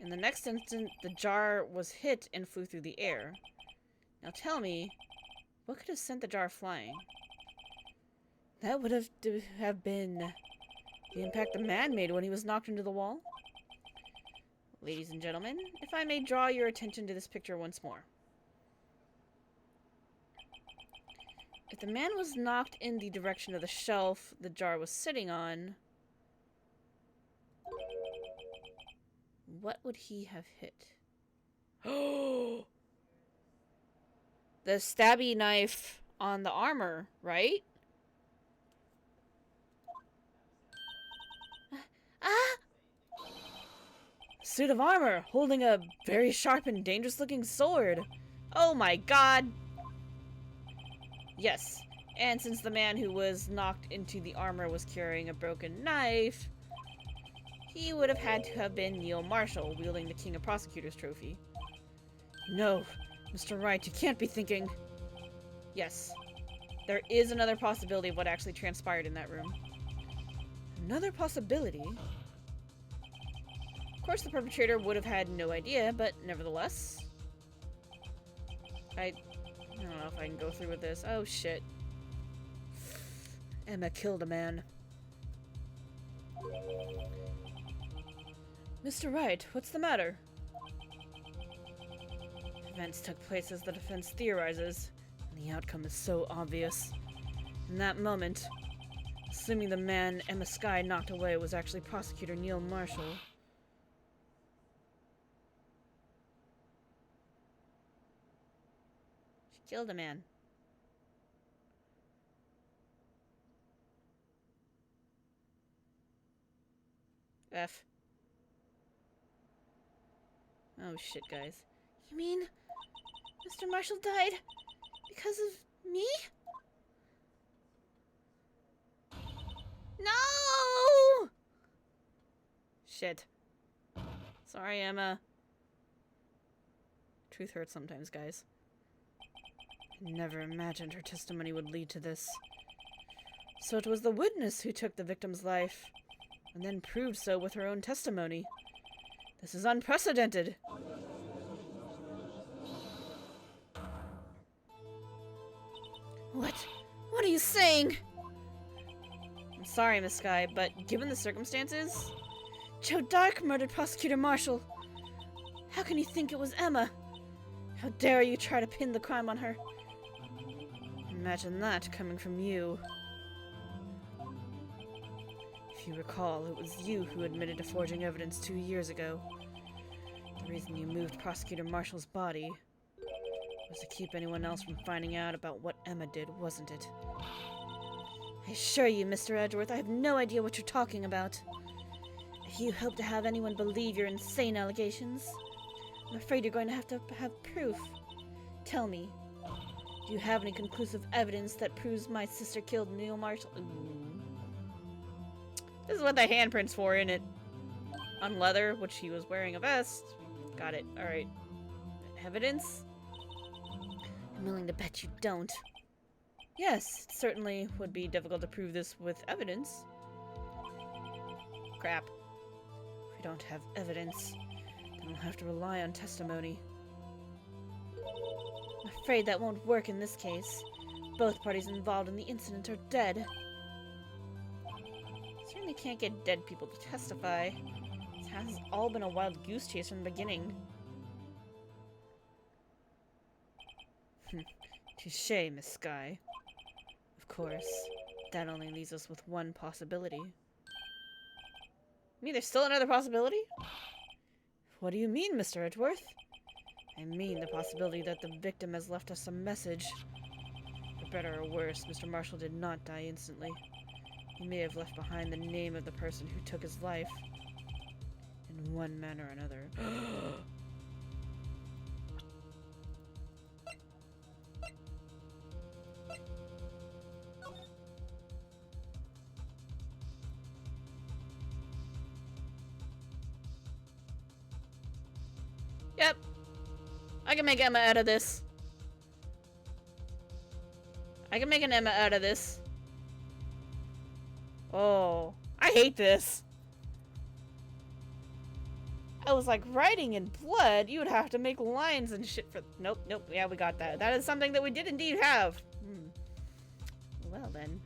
In the next instant, the jar was hit and flew through the air. Now tell me, what could have sent the jar flying? That would have been the impact the man made when he was knocked into the wall. Ladies and gentlemen, if I may draw your attention to this picture once more. If the man was knocked in the direction of the shelf the jar was sitting on, what would he have hit? Oh! The stabby knife on the armor, right? Suit of armor, holding a very sharp and dangerous-looking sword. Oh my god! Yes, and since the man who was knocked into the armor was carrying a broken knife, he would have had to have been Neil Marshall, wielding the King of Prosecutors trophy. No, Mr. Wright, you can't be thinking... Yes, there is another possibility of what actually transpired in that room. Another possibility? Of course, the perpetrator would have had no idea, but nevertheless... I don't know if I can go through with this. Oh, shit. Emma killed a man. Mr. Wright, what's the matter? Events took place as the defense theorizes, and the outcome is so obvious. In that moment, assuming the man Emma Skye knocked away was actually Prosecutor Neil Marshall. She killed a man. F. Oh shit, guys.
You mean Mr. Marshall died because of me? No!
Shit. Sorry, Emma. Truth hurts sometimes, guys. I never imagined her testimony would lead to this. So it was the witness who took the victim's life, and then proved so with her own testimony. This is unprecedented.
What? What are you saying?
I'm sorry, Miss Skye, but given the circumstances...
Joe Dark murdered Prosecutor Marshall. How can you think it was Emma? How dare you try to pin the crime on her?
Imagine that coming from you. If you recall, it was you who admitted to forging evidence 2 years ago. The reason you moved Prosecutor Marshall's body was to keep anyone else from finding out about what Emma did, wasn't it?
I assure you, Mr. Edgeworth, I have no idea what you're talking about. If you hope to have anyone believe your insane allegations, I'm afraid you're going to have proof. Tell me, do you have any conclusive evidence that proves my sister killed Neil Marshall? Ooh.
This is what the handprint's for, isn't it? On leather, which he was wearing a vest. Got it. Alright. Evidence?
I'm willing to bet you don't.
Yes, it certainly would be difficult to prove this with evidence. Crap. If we don't have evidence, then we'll have to rely on testimony.
I'm afraid that won't work in this case. Both parties involved in the incident are dead.
Certainly can't get dead people to testify. This has all been a wild goose chase from the beginning. Touché, Miss Sky. Of course, that only leaves us with one possibility. You mean there's still another possibility? What do you mean, Mr. Edgeworth? I mean the possibility that the victim has left us a message. For better or worse, Mr. Marshall did not die instantly. He may have left behind the name of the person who took his life. In one manner or another. Yep. I can make Emma out of this. I can make an Emma out of this. Oh, I hate this. I was like, writing in blood, you would have to make lines and shit for... Nope, nope, yeah, we got that. That is something that we did indeed have. Well then.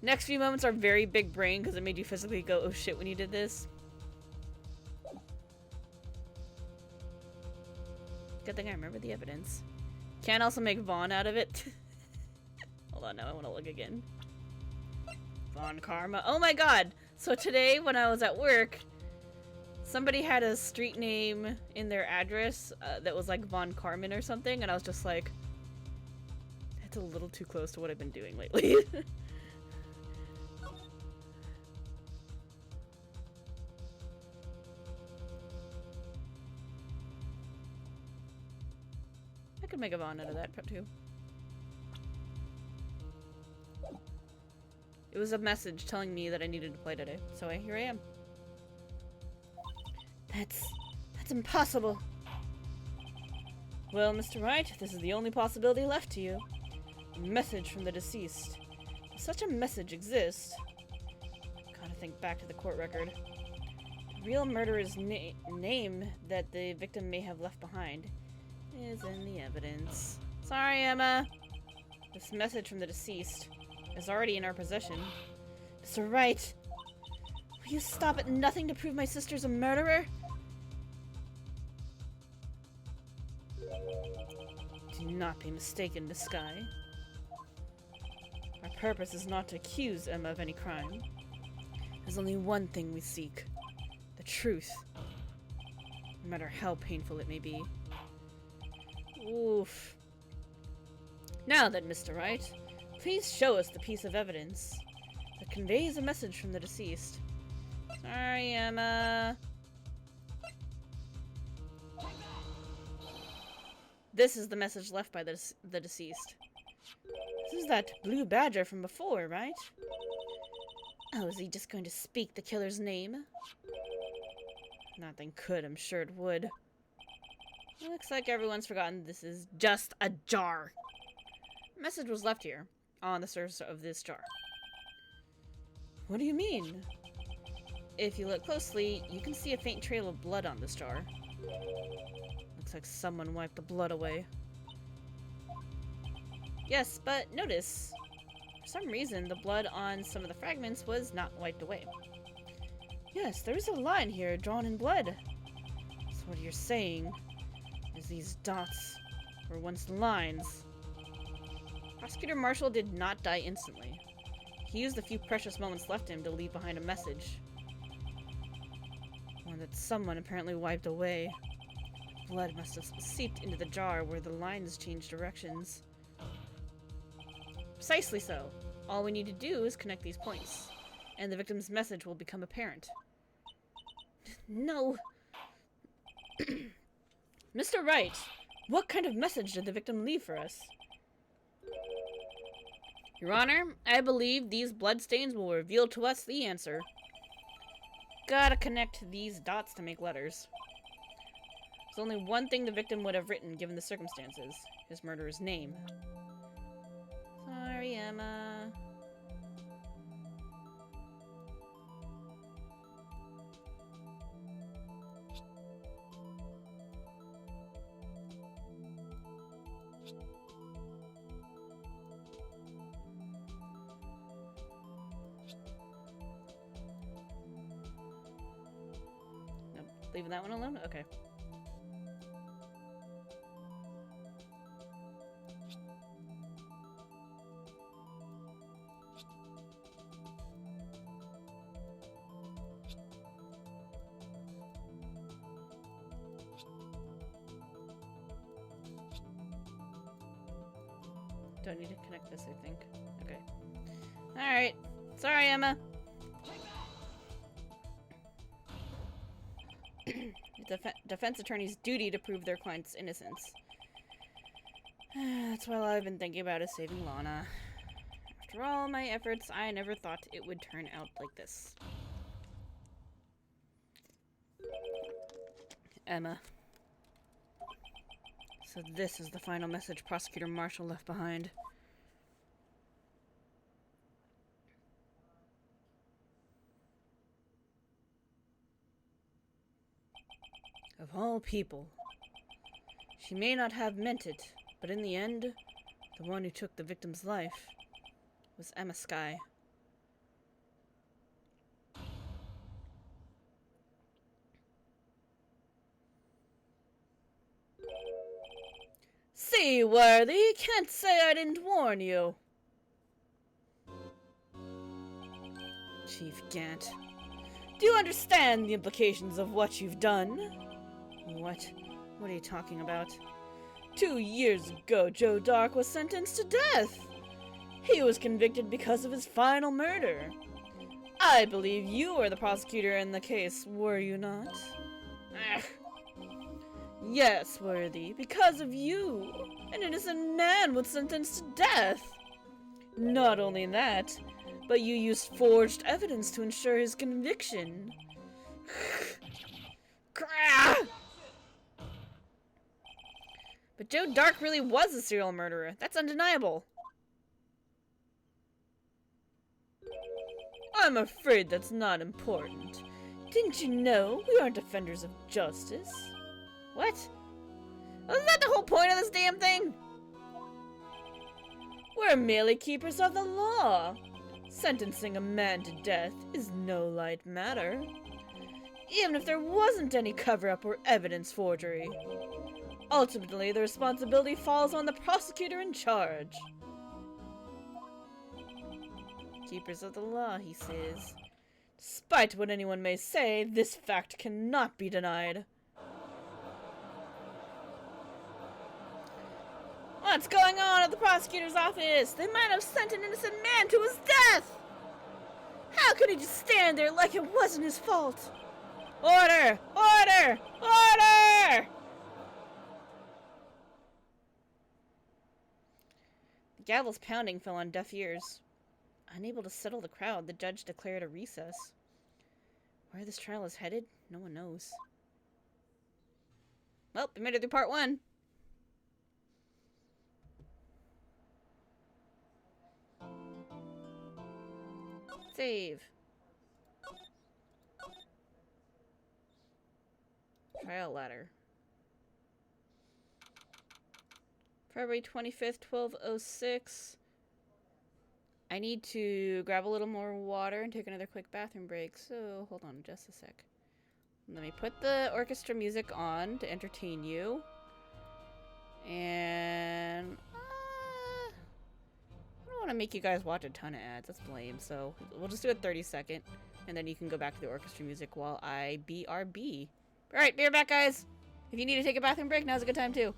Next few moments are very big brain because it made you physically go, oh shit, when you did this. Good thing I remember the evidence. Can't also make Vaughn out of it. Hold on, now I want to look again. Vaughn Karma. Oh my god! So today, when I was at work, somebody had a street name in their address that was like Von Carmen or something, and I was just like, that's a little too close to what I've been doing lately. I could make a Vaughn out of that too. It was a message telling me that I needed to play today, so here I am.
That's impossible.
Well, Mr. Wright, this is the only possibility left to you. A message from the deceased. If such a message exists... Gotta think back to the court record. The real murderer's name that the victim may have left behind is in the evidence. Sorry, Emma. This message from the deceased is already in our possession.
Mr. Wright, will you stop at nothing to prove my sister's a murderer?
Do not be mistaken, Miss Sky. Our purpose is not to accuse Emma of any crime. There's only one thing we seek. The truth. No matter how painful it may be. Oof. Now then, Mr. Wright, please show us the piece of evidence that conveys a message from the deceased. Sorry, Emma. This is the message left by the deceased. This is that blue badger from before, right?
Oh, is he just going to speak the killer's name?
Nothing could, I'm sure it would. Looks like everyone's forgotten this is just a jar. A message was left here, on the surface of this jar. What do you mean? If you look closely, you can see a faint trail of blood on this jar. Looks like someone wiped the blood away. Yes, but notice, for some reason, the blood on some of the fragments was not wiped away. Yes, there is a line here drawn in blood. So what you're saying is these dots were once lines. Prosecutor Marshall did not die instantly. He used the few precious moments left him to leave behind a message. One that someone apparently wiped away. Blood must have seeped into the jar where the lines changed directions. Precisely so. All we need to do is connect these points, and the victim's message will become apparent.
No.
Mr. Wright, what kind of message did the victim leave for us? Your Honor, I believe these bloodstains will reveal to us the answer. Gotta connect these dots to make letters. There's only one thing the victim would have written given the circumstances. His murderer's name. Sorry, Emma. Leaving that one alone? Okay. Don't need to connect this, I think. Okay. Alright. Sorry, Emma. It's a defense attorney's duty to prove their client's innocence. That's all I've been thinking about is saving Lana. After all my efforts, I never thought it would turn out like this. Emma. So this is the final message Prosecutor Marshall left behind. Of all people. She may not have meant it, but in the end, the one who took the victim's life was Emma Skye. See, Worthy, can't say I didn't warn you. Chief Gant, do you understand the implications of what you've done? What? What are you talking about? 2 years ago, Joe Dark was sentenced to death. He was convicted because of his final murder. I believe you were the prosecutor in the case, were you not? Ugh. Yes, Worthy, because of you, an innocent man was sentenced to death. Not only that, but you used forged evidence to ensure his conviction. But Joe Dark really was a serial murderer. That's undeniable. I'm afraid that's not important. Didn't you know we aren't defenders of justice? What? Isn't that the whole point of this damn thing? We're merely keepers of the law. Sentencing a man to death is no light matter. Even if there wasn't any cover-up or evidence forgery. Ultimately, the responsibility falls on the prosecutor in charge. Keepers of the law, he says. Despite what anyone may say, this fact cannot be denied. What's going on at the prosecutor's office? They might have sent an innocent man to his death! How could he just stand there like it wasn't his fault? Order! Order! Order! The gavel's pounding fell on deaf ears. Unable to settle the crowd, the judge declared a recess. Where this trial is headed, no one knows. Well, we made it through part 1. Save. Trial ladder. February 25th, 12:06. I need to grab a little more water and take another quick bathroom break, so hold on just a sec. Let me put the orchestra music on to entertain you. And I don't want to make you guys watch a ton of ads, that's lame, so we'll just do a 30-second, and then you can go back to the orchestra music while I BRB. Alright, be right back, guys. If you need to take a bathroom break, now's a good time, too.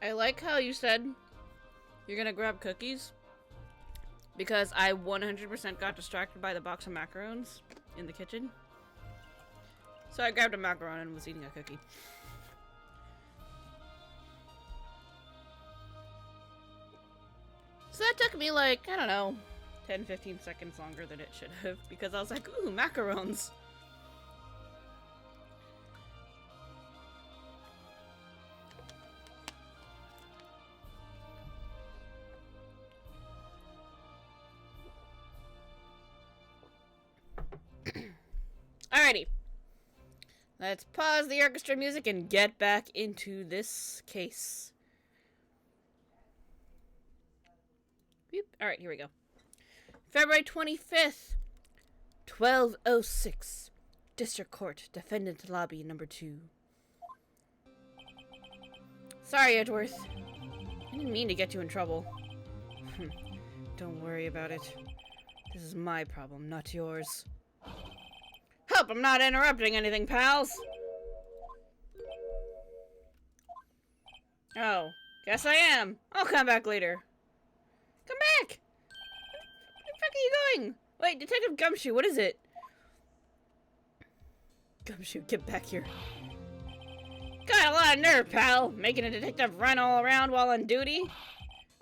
I like how you said you're gonna grab cookies, because I 100% got distracted by the box of macarons in the kitchen. So I grabbed a macaron and was eating a cookie. So that took me like, I don't know, 10-15 seconds longer than it should have, because I was like, ooh, macarons. Alrighty. Let's pause the orchestra music and get back into this case. Alright, here we go. February 25th, 12:06. District Court, Defendant Lobby number 2. Sorry, Edgeworth. I didn't mean to get you in trouble. Don't worry about it. This is my problem, not yours. Hope I'm not interrupting anything, pals. Oh, guess I am. I'll come back later. Come back! Where the fuck are you going? Wait, Detective Gumshoe, what is it? Gumshoe, get back here. Got a lot of nerve, pal. Making a detective run all around while on duty.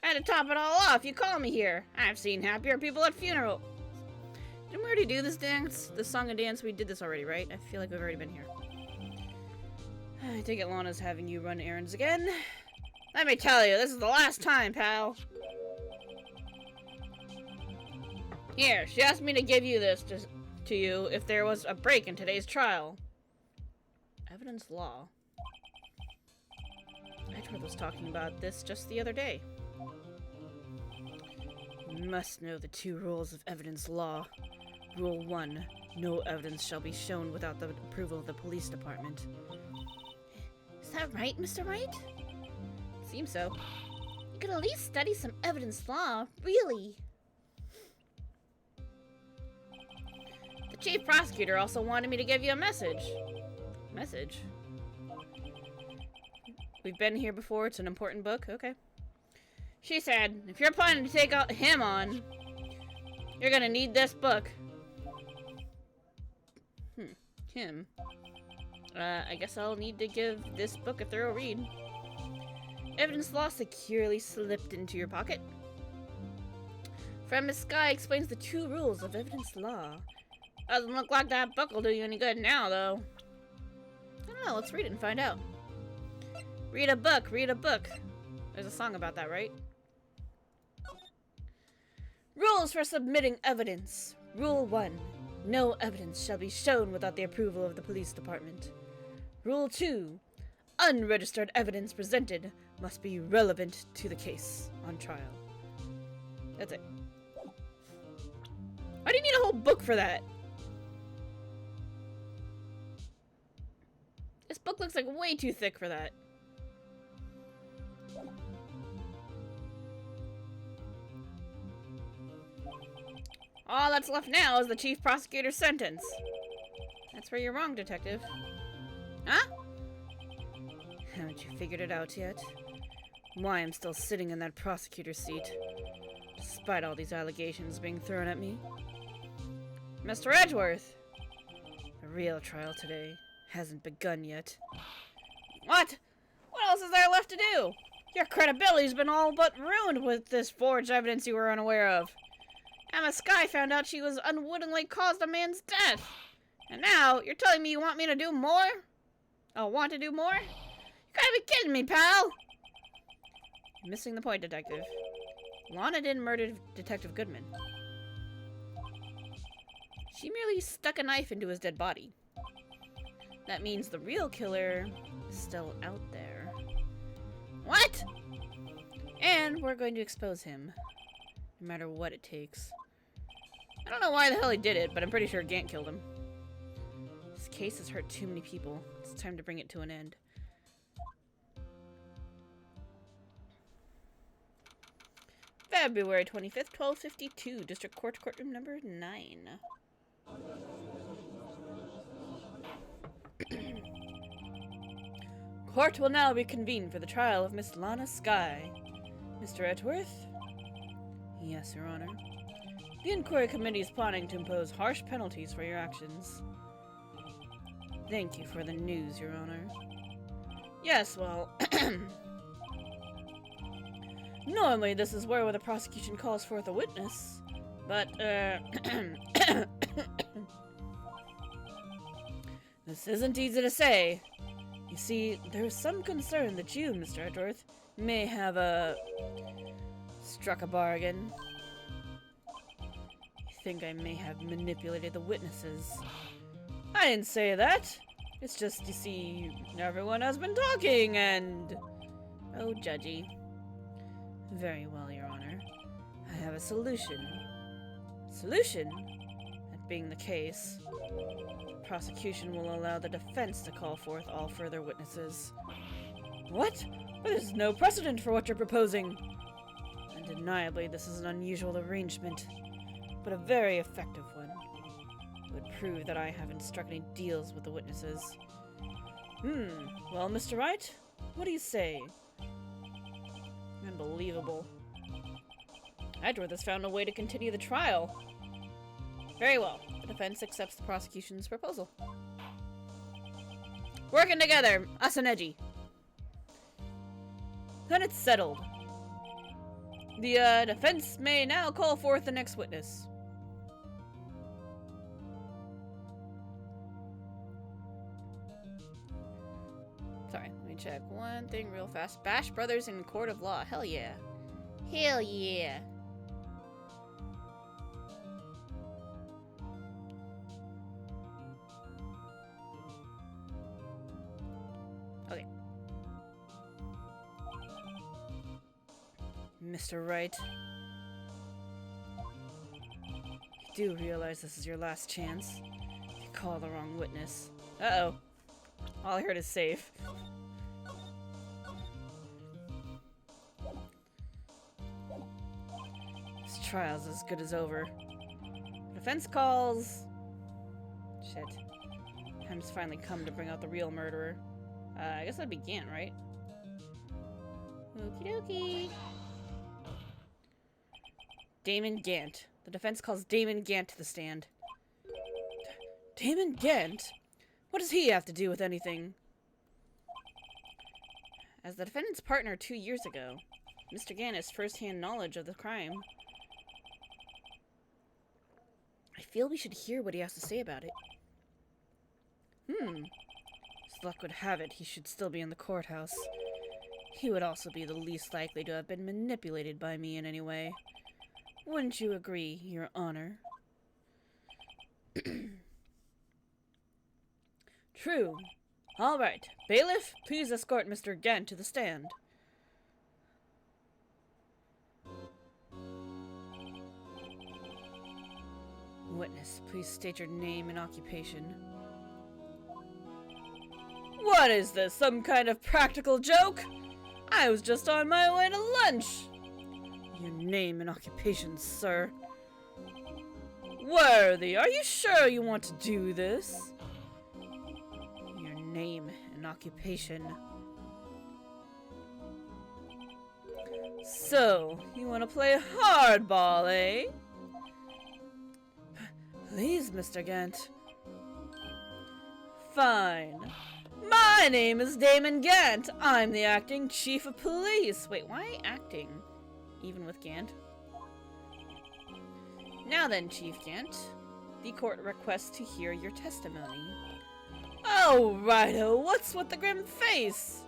And to top it all off, you call me here. I've seen happier people at funerals. Didn't we already do this dance? This song and dance? We did this already, right? I feel like we've already been here. I take it Lana's having you run errands again. Let me tell you, this is the last time, pal. Here, she asked me to give you this to you if there was a break in today's trial. Evidence law. Edgeworth was talking about this just the other day. You must know the 2 rules of evidence law. Rule 1. No evidence shall be shown without the approval of the police department.
Is that right, Mr. Wright?
Seems so.
You could at least study some evidence law, really.
The chief prosecutor also wanted me to give you a message. Message? We've been here before, it's an important book? Okay. She said, if you're planning to take him on, you're gonna need this book. Him. I guess I'll need to give this book a thorough read. Evidence law securely slipped into your pocket. Friend Miss Sky explains the 2 rules of evidence law. Doesn't look like that book will do you any good now, though. I don't know, let's read it and find out. Read a book, read a book. There's a song about that, right? Rules for submitting evidence. Rule 1. No evidence shall be shown without the approval of the police department. Rule 2. Unregistered evidence presented must be relevant to the case on trial. That's it. Why do you need a whole book for that? This book looks like way too thick for that. All that's left now is the chief prosecutor's sentence. That's where you're wrong, detective. Huh? Haven't you figured it out yet? Why I'm still sitting in that prosecutor's seat, despite all these allegations being thrown at me? Mr. Edgeworth! The real trial today hasn't begun yet. What? What else is there left to do? Your credibility's been all but ruined with this forged evidence you were unaware of. Emma Sky found out she was unwittingly caused a man's death. And now, you're telling me you want me to do more? Oh, want to do more? You gotta be kidding me, pal! You're missing the point, detective. Lana didn't murder Detective Goodman. She merely stuck a knife into his dead body. That means the real killer is still out there. What? And we're going to expose him, no matter what it takes. I don't know why the hell he did it, but I'm pretty sure Gant killed him. This case has hurt too many people. It's time to bring it to an end. February 25th, 12:52, District Court, courtroom number 9. Court will now be convened for the trial of Miss Lana Skye. Mr. Edgeworth? Yes, Your Honor. The Inquiry Committee is planning to impose harsh penalties for your actions. Thank you for the news, Your Honor. Yes, well... Normally, this is where the prosecution calls forth a witness, but, this isn't easy to say. You see, there is some concern that you, Mr. Edgeworth, may have, struck a bargain. You think I may have manipulated the witnesses. I didn't say that. It's just, you see, everyone has been talking and... Oh, judgy. Very well, Your Honor. I have a solution. Solution? That being the case, the prosecution will allow the defense to call forth all further witnesses. What? But there's no precedent for what you're proposing. Undeniably, this is an unusual arrangement, but a very effective one. It would prove that I haven't struck any deals with the witnesses. Well, Mr. Wright, what do you say? Unbelievable. Edgeworth has found a way to continue the trial. Very well. The defense accepts the prosecution's proposal. Working together, us and Edgy. Then it's settled. The defense may now call forth the next witness. Sorry, let me check one thing real fast. Bash Brothers in court of law. Hell yeah.
Hell yeah.
Okay. Mr. Wright. You do realize this is your last chance. You call the wrong witness. Uh-oh. All I heard is save. This trial's as good as over. Defense calls... Shit. Time's finally come to bring out the real murderer. I guess that'd be Gant, right? Okie dokie. Damon Gant. The defense calls Damon Gant to the stand. Damon Gant? What does he have to do with anything? As the defendant's partner 2 years ago, Mr. Gant has first-hand knowledge of the crime. I feel we should hear what he has to say about it. As luck would have it, he should still be in the courthouse. He would also be the least likely to have been manipulated by me in any way. Wouldn't you agree, Your Honor? True. All right. Bailiff, please escort Mr. Gant to the stand. Witness, please state your name and occupation. What is this, some kind of practical joke? I was just on my way to lunch. Your name and occupation, sir. Worthy, are you sure you want to do this? Your name and occupation. So, you want to play hardball, eh? Please, Mr. Gant. Fine. My name is Damon Gant. I'm the acting chief of police. Wait, why acting? Even with Gant? Now then, Chief Gant. The court requests to hear your testimony. Oh, righto. What's with the grim face?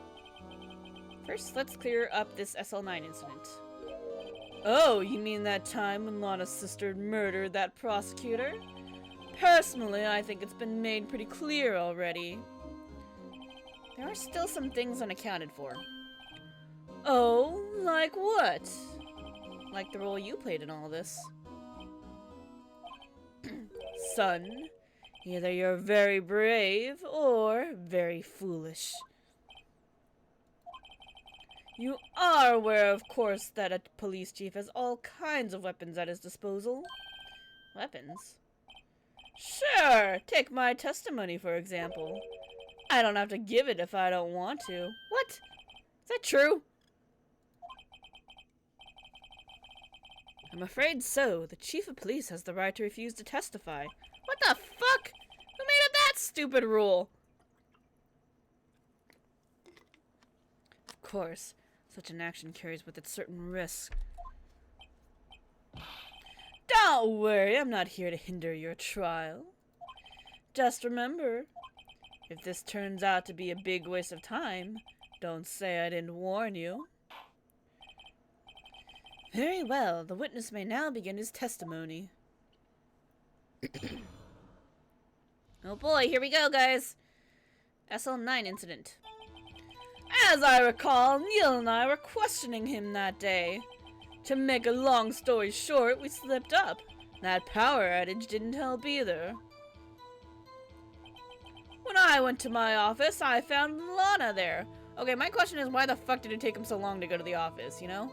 First, let's clear up this SL9 incident. Oh, you mean that time when Lana's sister murdered that prosecutor? Personally, I think it's been made pretty clear already. There are still some things unaccounted for. Oh, like what? Like the role you played in all this. Son, either you're very brave or very foolish. You are aware, of course, that a police chief has all kinds of weapons at his disposal. Weapons? Sure! Take my testimony, for example. I don't have to give it if I don't want to. What? Is that true? I'm afraid so. The chief of police has the right to refuse to testify. What the fuck? Who made up that stupid rule? Of course, such an action carries with it certain risks. Don't worry, I'm not here to hinder your trial. Just remember, if this turns out to be a big waste of time, don't say I didn't warn you. Very well, the witness may now begin his testimony. Oh boy, here we go, guys. SL9 incident. As I recall, Neil and I were questioning him that day. To make a long story short, we slipped up. That power outage didn't help either. When I went to my office, I found Lana there. Okay, my question is, why the fuck did it take him so long to go to the office, you know?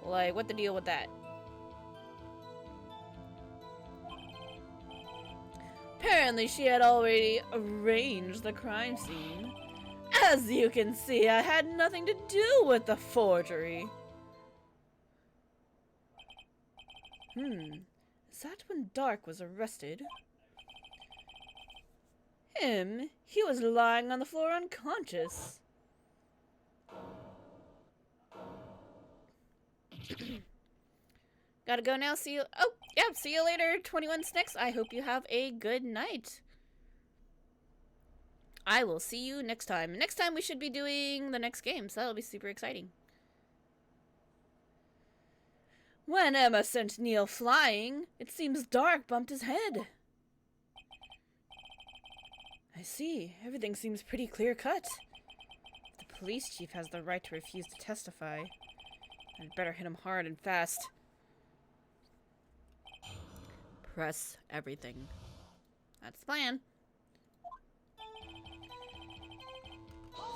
Like, what the deal with that? Apparently, she had already arranged the crime scene. As you can see, I had nothing to do with the forgery. Is that when Dark was arrested? He was lying on the floor unconscious. Gotta go now, see you- oh, yeah, see you later, 21 Snicks. I hope you have a good night. I will see you next time. Next time we should be doing the next game, so that'll be super exciting. When Emma sent Neil flying, it seems Dark bumped his head. I see. Everything seems pretty clear-cut. The police chief has the right to refuse to testify. I'd better hit him hard and fast. Press everything. That's the plan.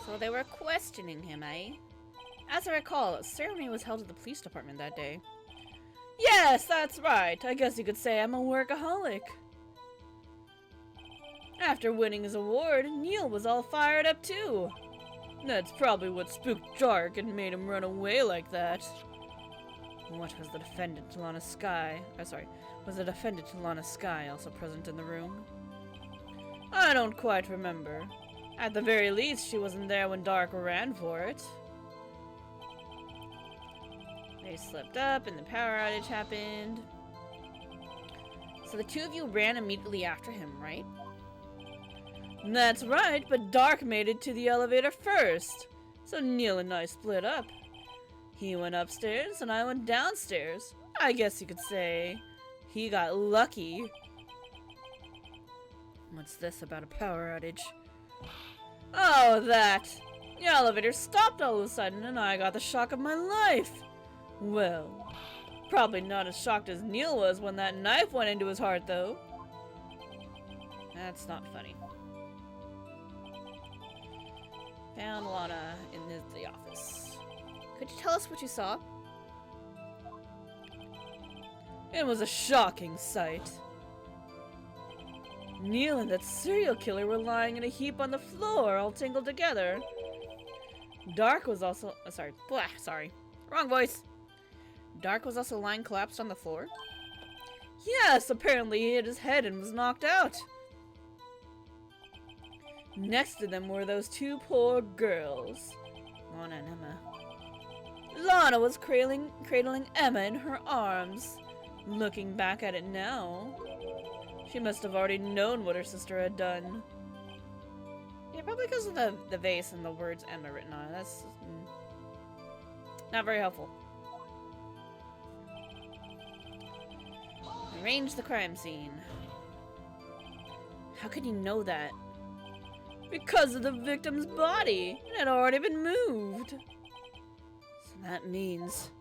So they were questioning him, eh? As I recall, a ceremony was held at the police department that day. Yes, that's right. I guess you could say I'm a workaholic. After winning his award, Neil was all fired up too. That's probably what spooked Dark and made him run away like that. What was the defendant, Lana Sky? Was the defendant Lana Sky also present in the room? I don't quite remember. At the very least, she wasn't there when Dark ran for it. They slipped up and the power outage happened. So the two of you ran immediately after him, right? That's right, but Dark made it to the elevator first. So Neil and I split up. He went upstairs and I went downstairs. I guess you could say he got lucky. What's this about a power outage? Oh, that! The elevator stopped all of a sudden and I got the shock of my life. Well, probably not as shocked as Neil was when that knife went into his heart, though. That's not funny. Found Lana in the office. Could you tell us what you saw? It was a shocking sight. Neil and that serial killer were lying in a heap on the floor, all tangled together. Dark was also... sorry. Wrong voice. Dark was also lying collapsed on the floor? Yes, apparently he hit his head and was knocked out. Next to them were those two poor girls, Lana and Emma. Lana was cradling Emma in her arms. Looking back at it now, she must have already known what her sister had done. Yeah, probably because of the vase and the words Emma written on it. That's not very helpful. Arrange the crime scene. How could you know that? Because of the victim's body. It had already been moved. So that means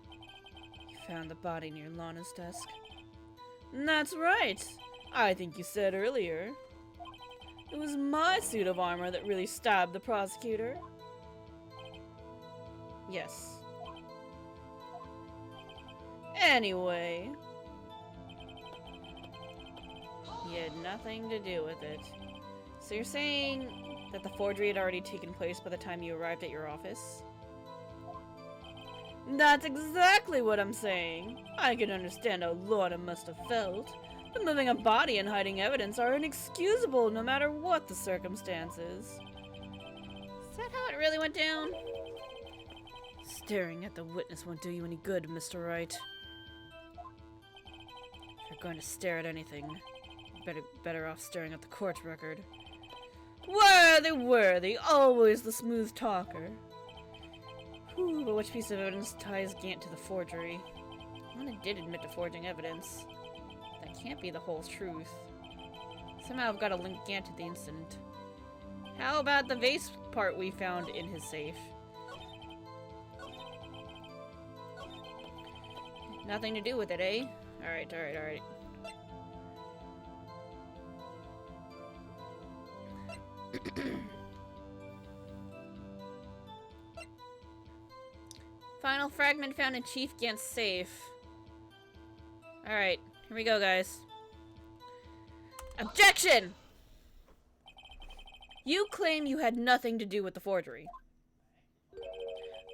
you found the body near Lana's desk. That's right. I think you said earlier. It was my suit of armor that really stabbed the prosecutor. Yes. Anyway, he had nothing to do with it. So you're saying that the forgery had already taken place by the time you arrived at your office? That's exactly what I'm saying. I can understand how Lorna must have felt, but moving a body and hiding evidence are inexcusable no matter what the circumstances. Is that how it really went down? Staring at the witness won't do you any good, Mr. Wright. If you're going to stare at anything, better off staring at the court record. Worthy, always the smooth talker. Whew, but which piece of evidence ties Gant to the forgery? Lana did admit to forging evidence. That can't be the whole truth. Somehow I've got to link Gant to the incident. How about the vase part we found in his safe? Nothing to do with it, eh? Alright. Final fragment found in Chief Gant's safe. Alright, here we go, guys. Objection! You claim you had nothing to do with the forgery.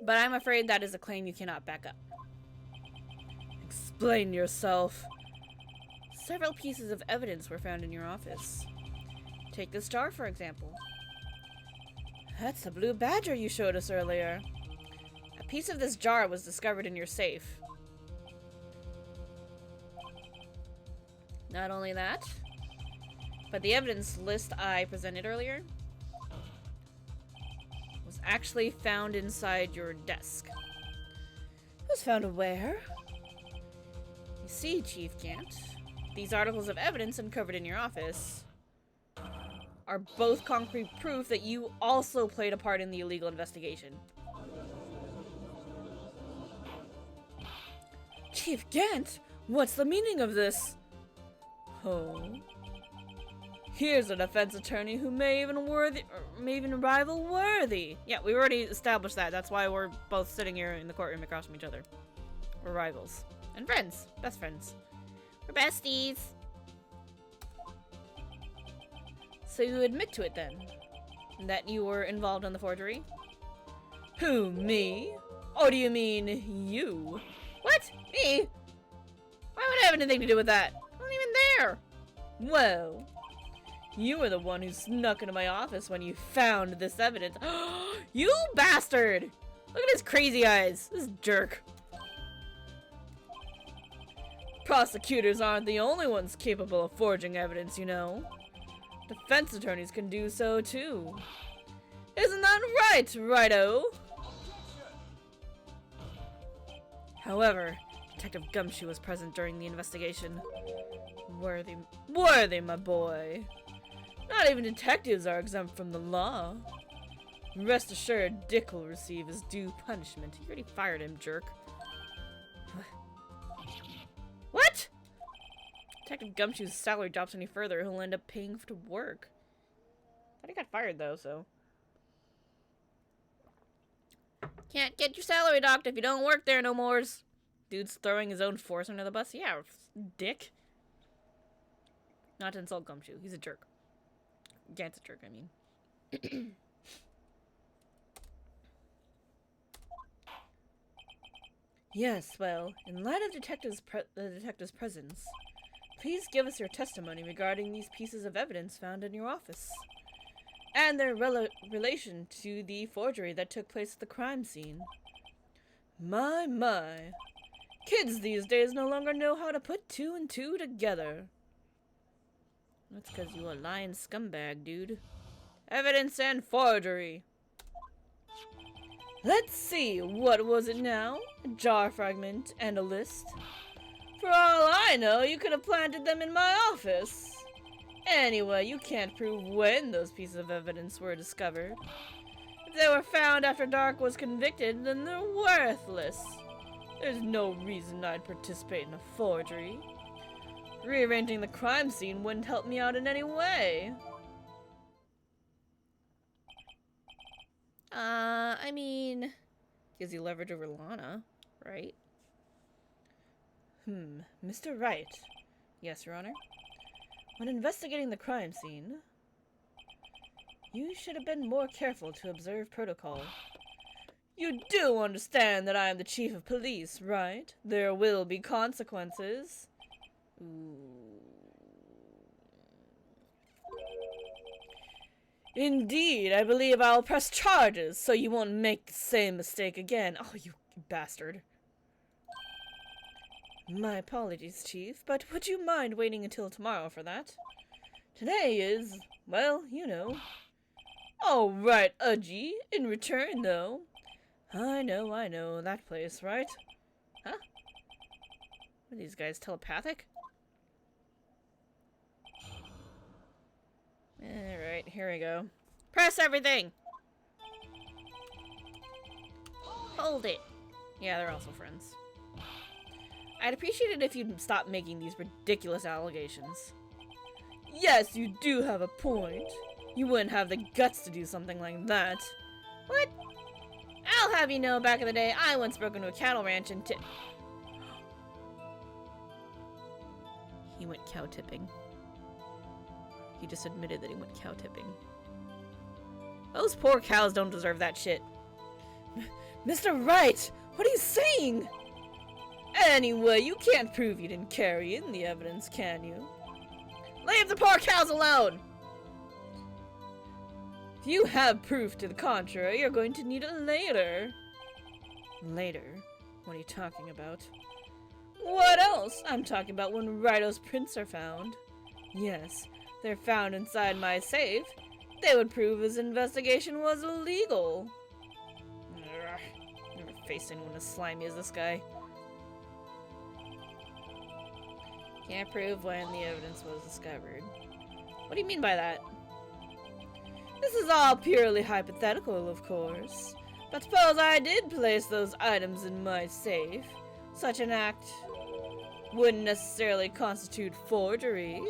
But I'm afraid that is a claim you cannot back up. Explain yourself. Several pieces of evidence were found in your office. Take this jar, for example. That's the blue badger you showed us earlier. A piece of this jar was discovered in your safe. Not only that, but the evidence list I presented earlier was actually found inside your desk. It was found where? You see, Chief Gant, these articles of evidence uncovered in your office are both concrete proof that you also played a part in the illegal investigation. Chief Gant, what's the meaning of this? Oh. Here's a defense attorney who may even rival Worthy. Yeah, we already established that. That's why we're both sitting here in the courtroom across from each other. We're rivals. And friends. Best friends.
We're besties.
So you admit to it then? That you were involved in the forgery? Who, me? Or do you mean you? What? Me? Why would I have anything to do with that? I wasn't even there! Well, you were the one who snuck into my office when you found this evidence. You bastard! Look at his crazy eyes. This jerk. Prosecutors aren't the only ones capable of forging evidence, you know. Defense attorneys can do so too. Isn't that right, Righto? However, Detective Gumshoe was present during the investigation. Worthy, my boy. Not even detectives are exempt from the law. Rest assured, Dick will receive his due punishment. You already fired him, jerk. What? Detective Gumshoe's salary drops any further, he'll end up paying to work. Thought he got fired though, so. Can't get your salary docked if you don't work there no mores. Dude's throwing his own force under the bus. Yeah, dick. Not to insult Gumshoe, he's a jerk. Gant's a jerk, I mean. Yes, well, in light of the detective's presence, please give us your testimony regarding these pieces of evidence found in your office, and their relation to the forgery that took place at the crime scene. My. Kids these days no longer know how to put two and two together. That's because you a lying scumbag, dude. Evidence and forgery. Let's see, what was it now? A jar fragment and a list? For all I know, you could have planted them in my office. Anyway, you can't prove when those pieces of evidence were discovered. If they were found after Dark was convicted, then they're worthless. There's no reason I'd participate in a forgery. Rearranging the crime scene wouldn't help me out in any way. I mean, gives you leverage over Lana, right? Mr. Wright. Yes, Your Honor. When investigating the crime scene, You should have been more careful to observe protocol. You do understand that I am the chief of police, right? There will be consequences. Ooh. Indeed, I believe I'll press charges so you won't make the same mistake again. Oh, you bastard. My apologies, Chief, but would you mind waiting until tomorrow for that? Today is, well, you know. All right, Udgy. In return, though. I know. That place, right? Huh? Are these guys telepathic? Alright, here we go. Press everything!
Hold it.
Yeah, they're also friends. I'd appreciate it if you'd stop making these ridiculous allegations. Yes, you do have a point. You wouldn't have the guts to do something like that.
What? I'll have you know, back in the day, I once broke into a cattle ranch and
He went cow tipping. He just admitted that he went cow tipping. Those poor cows don't deserve that shit. Mr. Wright, what are you saying? Anyway, you can't prove you didn't carry in the evidence, can you? Leave the poor cows alone! If you have proof to the contrary, you're going to need it later. Later? What are you talking about? What else? I'm talking about when Rito's prints are found. Yes, they're found inside my safe. They would prove his investigation was illegal. Ugh, never faced anyone as slimy as this guy. Can't prove when the evidence was discovered. What do you mean by that? This is all purely hypothetical, of course. But suppose I did place those items in my safe. Such an act wouldn't necessarily constitute forgery.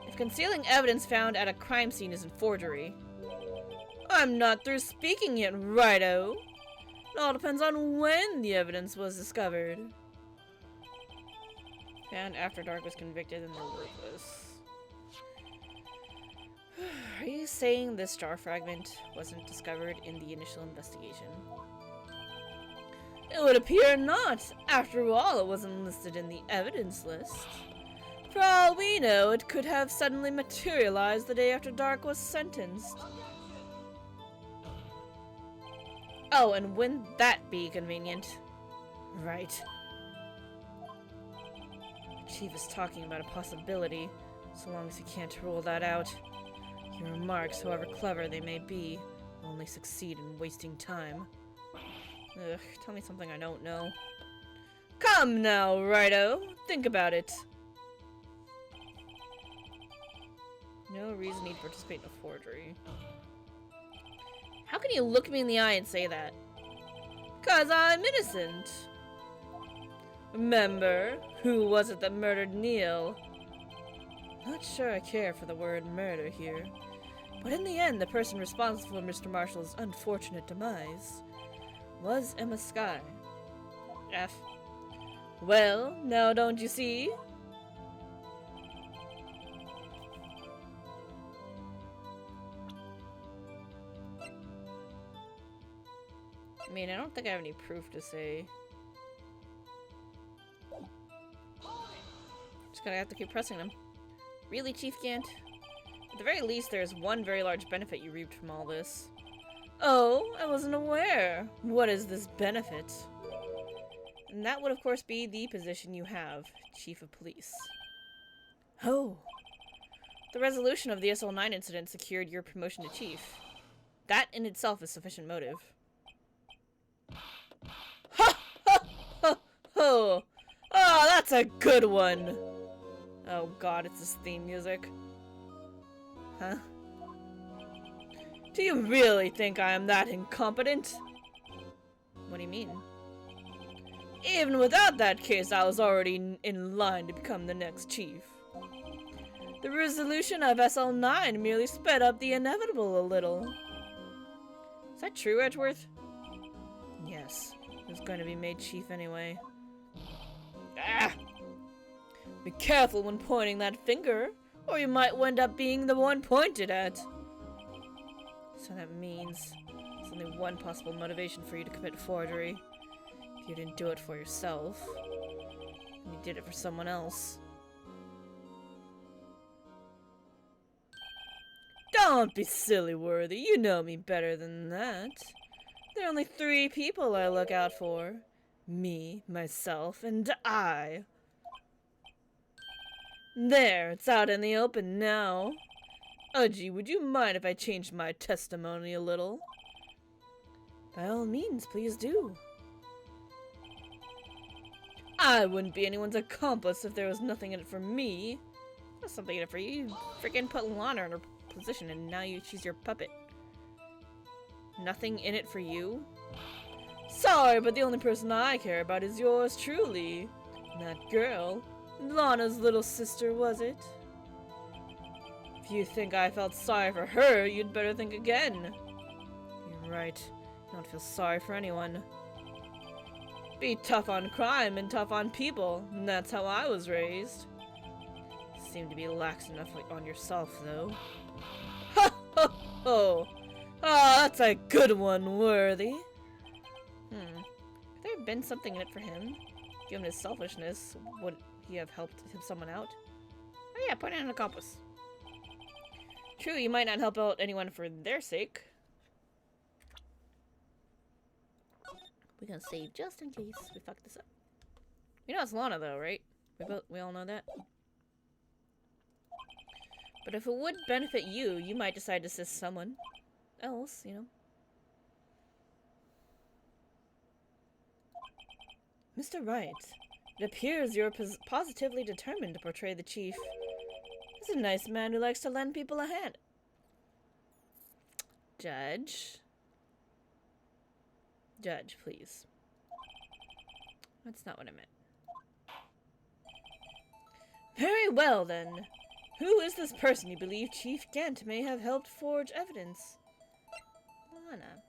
If concealing evidence found at a crime scene isn't forgery. I'm not through speaking yet, righto. It all depends on when the evidence was discovered. Found after Dark was convicted and they're worthless. Are you saying this star fragment wasn't discovered in the initial investigation? It would appear not. After all, it wasn't listed in the evidence list. For all we know, it could have suddenly materialized the day after Dark was sentenced. Oh, and wouldn't that be convenient? Right. The Chief is talking about a possibility, so long as he can't rule that out. Your remarks, however clever they may be, will only succeed in wasting time. Ugh, tell me something I don't know. Come now, Righto! Think about it. No reason he'd participate in a forgery. How can you look me in the eye and say that? 'Cause I'm innocent. Remember, who was it that murdered Neil? Not sure I care for the word murder here. But in the end, the person responsible for Mr. Marshall's unfortunate demise was Emma Skye. F. Well, now don't you see? I mean, I don't think I have any proof to say. Just gonna have to keep pressing them. Really, Chief Gant? At the very least, there's one very large benefit you reaped from all this. Oh, I wasn't aware. What is this benefit? And that would, of course, be the position you have, Chief of Police. Oh. The resolution of the SL9 incident secured your promotion to Chief. That in itself is sufficient motive. Ha! Ha! Ha! Ho! Oh, that's a good one! Oh god, it's this theme music. Huh? Do you really think I am that incompetent? What do you mean? Even without that case, I was already in line to become the next chief. The resolution of SL9 merely sped up the inevitable a little. Is that true, Edgeworth? Yes. He was going to be made chief anyway. Ah! Be careful when pointing that finger. Or you might wind up being the one pointed at. So that means there's only one possible motivation for you to commit forgery. If you didn't do it for yourself, and you did it for someone else. Don't be silly, Worthy. You know me better than that. There are only 3 people I look out for. Me, myself, and I. There, it's out in the open now. Udgy, would you mind if I changed my testimony a little? By all means, please do. I wouldn't be anyone's accomplice if there was nothing in it for me. There's something in it for you. You freaking put Lana in her position and now she's your puppet. Nothing in it for you? Sorry, but the only person I care about is yours truly. That girl. Lana's little sister, was it? If you think I felt sorry for her, you'd better think again. You're right. I don't feel sorry for anyone. Be tough on crime and tough on people, and that's how I was raised. Seem to be lax enough on yourself, though. Ha ha ho! Ah, that's a good one, Worthy. Have there been something in it for him? Given his selfishness, would he have helped someone out? Oh yeah, point out an accomplice. True, you might not help out anyone for their sake. We're gonna save just in case we fuck this up. You know it's Lana though, right? We all know that. But if it would benefit you, you might decide to assist someone else, you know. Mr. Wright, it appears you're positively determined to portray the chief. He's a nice man who likes to lend people a hand. Judge? Judge, please. That's not what I meant. Very well, then. Who is this person you believe Chief Gant may have helped forge evidence? Lana.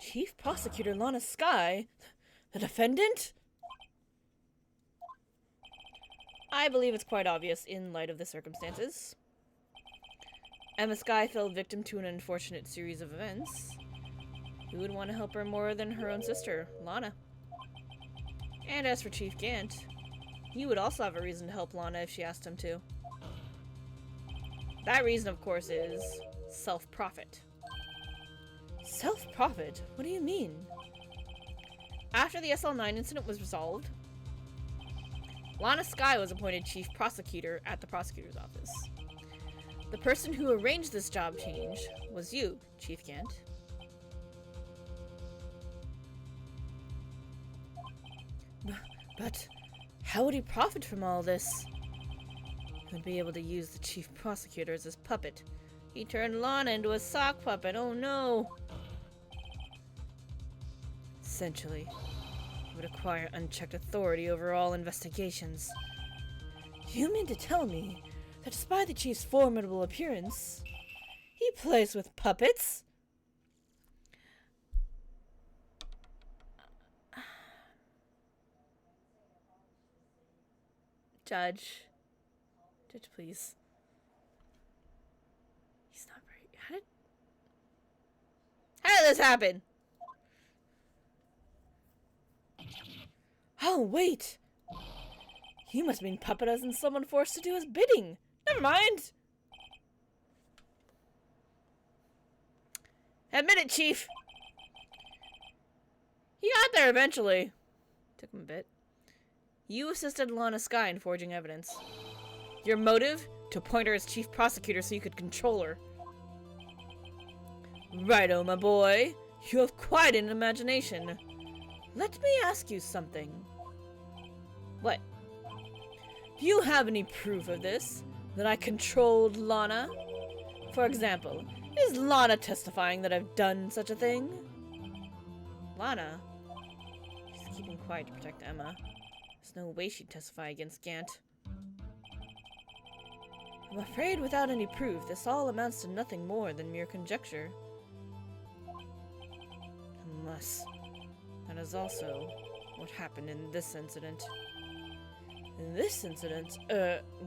Chief Prosecutor Lana Skye? The defendant? I believe it's quite obvious in light of the circumstances. Emma Skye fell victim to an unfortunate series of events. Who would want to help her more than her own sister, Lana? And as for Chief Gant, he would also have a reason to help Lana if she asked him to. That reason, of course, is self-profit. Self-profit? What do you mean? After the SL9 incident was resolved, Lana Skye was appointed chief prosecutor at the prosecutor's office. The person who arranged this job change was you, Chief Gant. But how would he profit from all this? He would be able to use the chief prosecutor as his puppet. He turned Lana into a sock puppet, oh no! Essentially, he would acquire unchecked authority over all investigations. You mean to tell me that despite the chief's formidable appearance, he plays with puppets? Judge, please. He's not very. How did this happen? Oh, wait! He must mean puppet as in someone forced to do his bidding. Never mind! Admit it, Chief! He got there eventually. Took him a bit. You assisted Lana Skye in forging evidence. Your motive? To appoint her as chief prosecutor so you could control her. Righto, my boy. You have quite an imagination. Let me ask you something. What? Do you have any proof of this? That I controlled Lana? For example, is Lana testifying that I've done such a thing? Lana? She's keeping quiet to protect Emma. There's no way she'd testify against Gant. I'm afraid without any proof, this all amounts to nothing more than mere conjecture. Unless that is also what happened in this incident. This incident?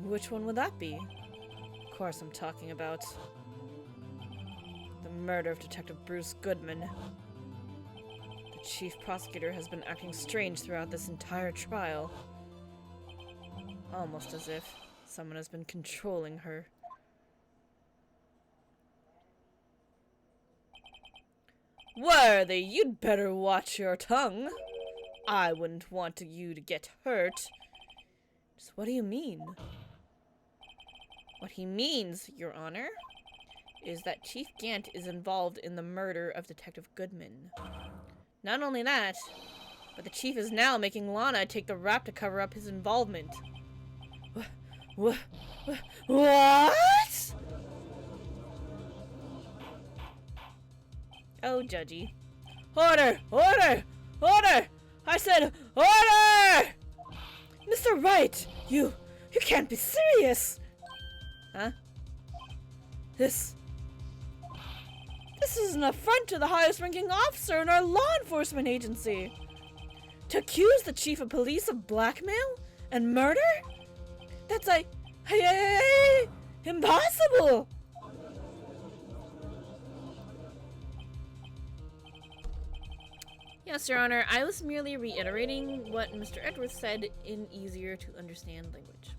Which one would that be? Of course I'm talking about the murder of Detective Bruce Goodman. The chief prosecutor has been acting strange throughout this entire trial. Almost as if someone has been controlling her. Worthy, you'd better watch your tongue. I wouldn't want you to get hurt. Just what do you mean? What he means, Your Honor, is that Chief Gant is involved in the murder of Detective Goodman. Not only that, but the chief is now making Lana take the rap to cover up his involvement. What? Oh, Judgy. Order! Order! Order! I said order! Mr. Wright, you can't be serious! Huh? This is an affront to the highest ranking officer in our law enforcement agency. To accuse the chief of police of blackmail and murder? That's impossible! Yes, Your Honor, I was merely reiterating what Mr. Edwards said in easier to understand language.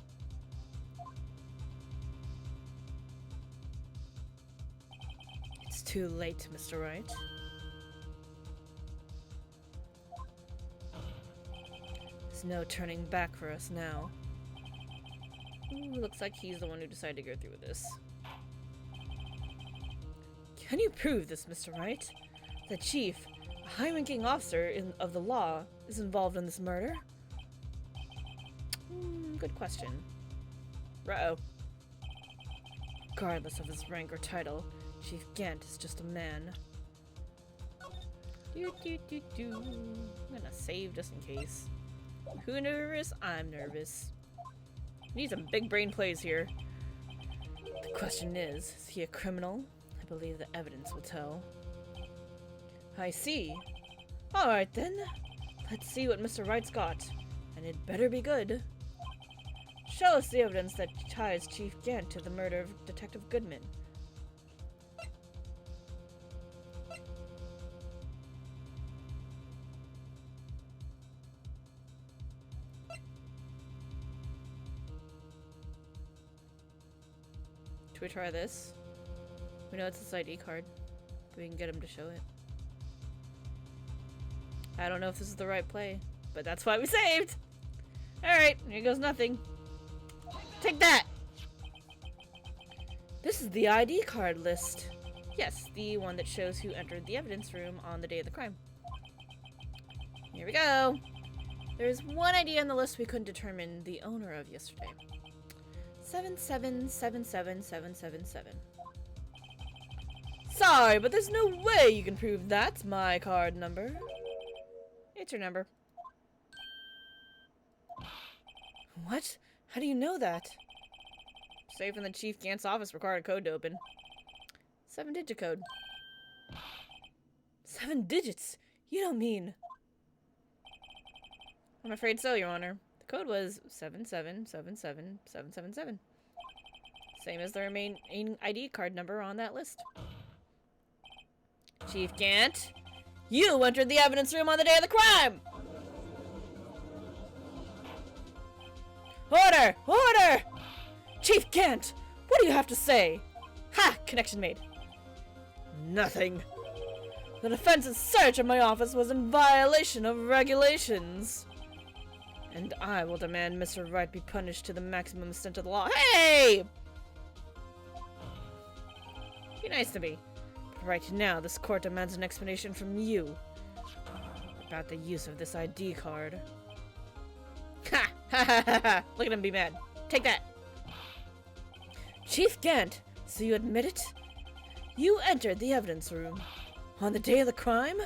It's too late, Mr. Wright. There's no turning back for us now. Ooh, looks like he's the one who decided to go through with this. Can you prove this, Mr. Wright? The chief, a high-ranking officer of the law, is involved in this murder? Good question. Uh-oh. Regardless of his rank or title, Chief Gant is just a man. I'm gonna save just in case. Who nervous? I'm nervous. Need some big brain plays here. The question is he a criminal? I believe the evidence will tell. I see. Alright then. Let's see what Mr. Wright's got. And it better be good. Show us the evidence that ties Chief Gant to the murder of Detective Goodman. Should we try this? We know it's his ID card. We can get him to show it. I don't know if this is the right play, but that's why we saved! Alright, here goes nothing. Take that! This is the ID card list. Yes, the one that shows who entered the evidence room on the day of the crime. Here we go! There's one ID on the list we couldn't determine the owner of yesterday. 7777777. Sorry, but there's no way you can prove that's my card number. It's your number. What? How do you know that? Safe in the Chief Gant's office required a code to open. 7-digit code. 7 digits? You don't mean... I'm afraid so, Your Honor. The code was 7777777. Same as the remaining ID card number on that list. Chief Gant, you entered the evidence room on the day of the crime! Order! Order! Chief Gant, what do you have to say? Ha! Connection made. Nothing. The defense's search of my office was in violation of regulations. And I will demand Mr. Wright be punished to the maximum extent of the law. Hey! Be nice to me. But right now, this court demands an explanation from you about the use of this ID card. Ha! Ha ha ha ha! Look at him be mad. Take that! Chief Gant, so you admit it? You entered the evidence room on the day of the crime?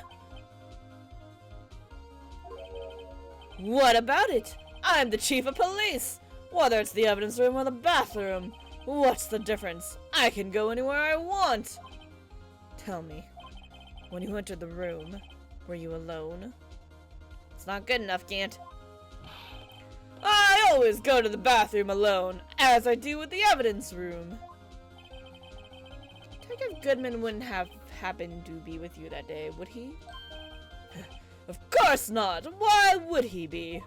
What about it? I'm the chief of police! Whether it's the evidence room or the bathroom, what's the difference? I can go anywhere I want! Tell me, when you entered the room, were you alone? It's not good enough, Gant. I always go to the bathroom alone, as I do with the evidence room. Detective Goodman wouldn't have happened to be with you that day, would he? Of course not! Why would he be?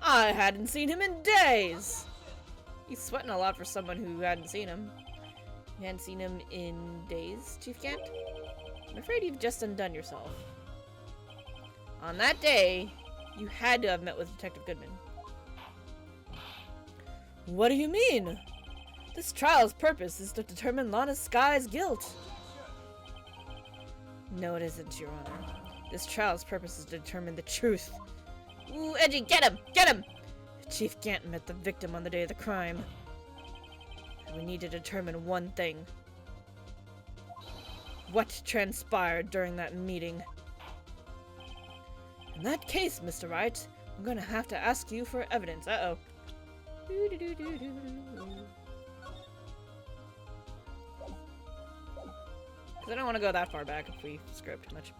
I hadn't seen him in days! He's sweating a lot for someone who hadn't seen him. You hadn't seen him in days, Chief Kent? I'm afraid you've just undone yourself. On that day, you had to have met with Detective Goodman. What do you mean? This trial's purpose is to determine Lana Sky's guilt. No, it isn't, Your Honor. This trial's purpose is to determine the truth. Ooh, Edgy, get him! Get him! Chief Gant met the victim on the day of the crime. And we need to determine one thing. What transpired during that meeting? In that case, Mr. Wright, I'm gonna have to ask you for evidence. Uh-oh. Because I don't want to go that far back if we screw up too much.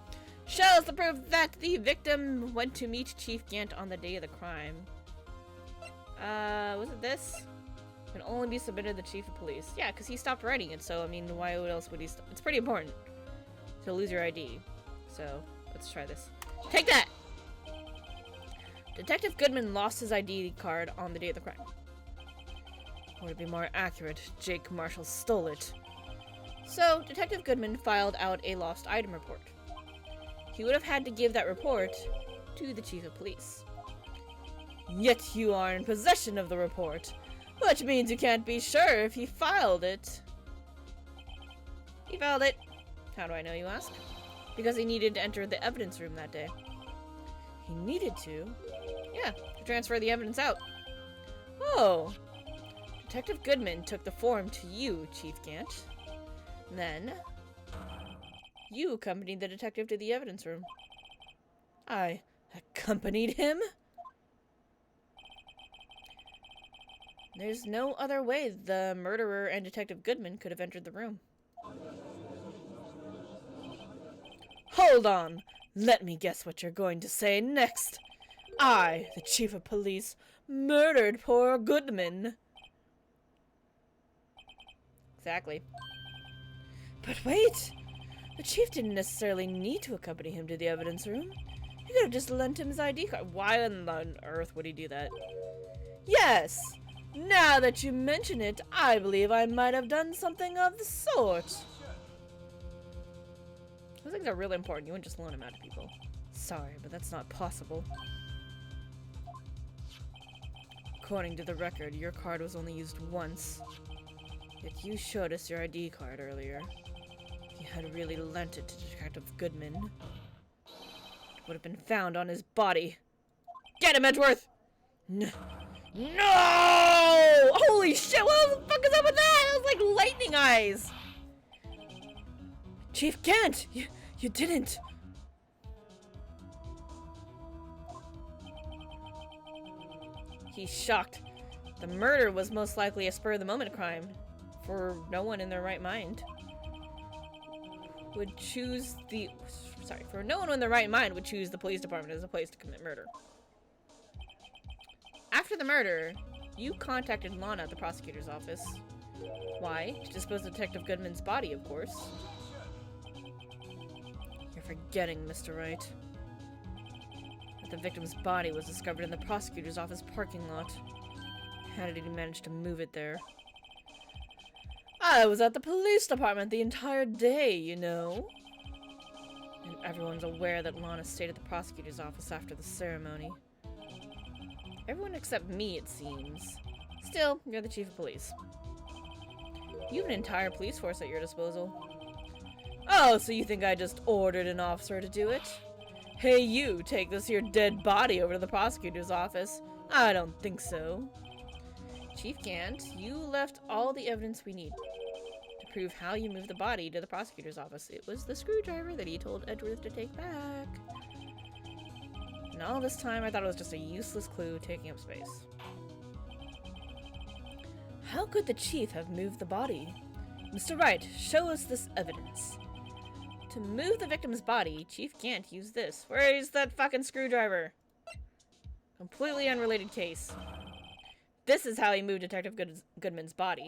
Show us the proof that the victim went to meet Chief Gant on the day of the crime. Was it this? Can only be submitted to the Chief of Police. Yeah, because he stopped writing it, so, I mean, why else would he It's pretty important to lose your ID. So, let's try this. Take that! Detective Goodman lost his ID card on the day of the crime. Or to be more accurate, Jake Marshall stole it. So, Detective Goodman filed out a lost item report. He would have had to give that report to the Chief of Police. Yet you are in possession of the report, which means you can't be sure if he filed it. He filed it. How do I know, you ask? Because he needed to enter the evidence room that day. He needed to? Yeah, to transfer the evidence out. Oh. Detective Goodman took the form to you, Chief Gant. Then, you accompanied the detective to the evidence room. I accompanied him? There's no other way the murderer and Detective Goodman could have entered the room. Hold on! Let me guess what you're going to say next. I, the Chief of Police, murdered poor Goodman. Exactly. But wait! The Chief didn't necessarily need to accompany him to the evidence room. He could have just lent him his ID card. Why on earth would he do that? Yes! Now that you mention it, I believe I might have done something of the sort. Those things are really important. You wouldn't just loan them out to people. Sorry, but that's not possible. According to the record, your card was only used once. Yet you showed us your ID card earlier. If you had really lent it to Detective Goodman, it would have been found on his body. Get him, Edgeworth! No! Holy shit, what the fuck is up with that? That was like lightning eyes! Chief Gant! You didn't! He's shocked. The murder was most likely a spur-of-the-moment crime. For no one in their right mind would choose the... Sorry, for no one in their right mind would choose the police department as a place to commit murder. After the murder, you contacted Lana at the prosecutor's office. Why? To dispose of Detective Goodman's body, of course. You're forgetting, Mr. Wright, that the victim's body was discovered in the prosecutor's office parking lot. How did he manage to move it there? I was at the police department the entire day, you know. And everyone's aware that Lana stayed at the prosecutor's office after the ceremony. Everyone except me, it seems. Still, you're the Chief of Police. You have an entire police force at your disposal. Oh, so you think I just ordered an officer to do it? Hey, you, take this here dead body over to the prosecutor's office. I don't think so. Chief Gant, you left all the evidence we need to prove how you moved the body to the prosecutor's office. It was the screwdriver that he told Edgeworth to take back. And all this time, I thought it was just a useless clue taking up space. How could the Chief have moved the body? Mr. Wright, show us this evidence. To move the victim's body, Chief Gant used this. Where's that fucking screwdriver? Completely unrelated case. this is how he moved Detective Goodman's body.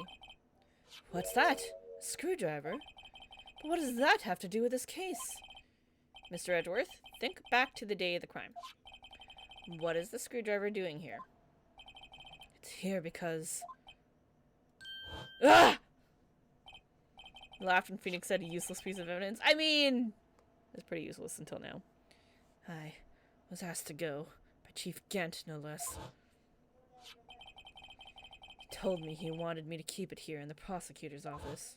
What's that? A screwdriver? But what does that have to do with this case? Mr. Edgeworth, think back to the day of the crime. What is the screwdriver doing here? It's here because... Ah! Laughed when Phoenix said a useless piece of evidence. I mean, it's pretty useless until now. I was asked to go by Chief Gent, no less. He told me he wanted me to keep it here in the prosecutor's office.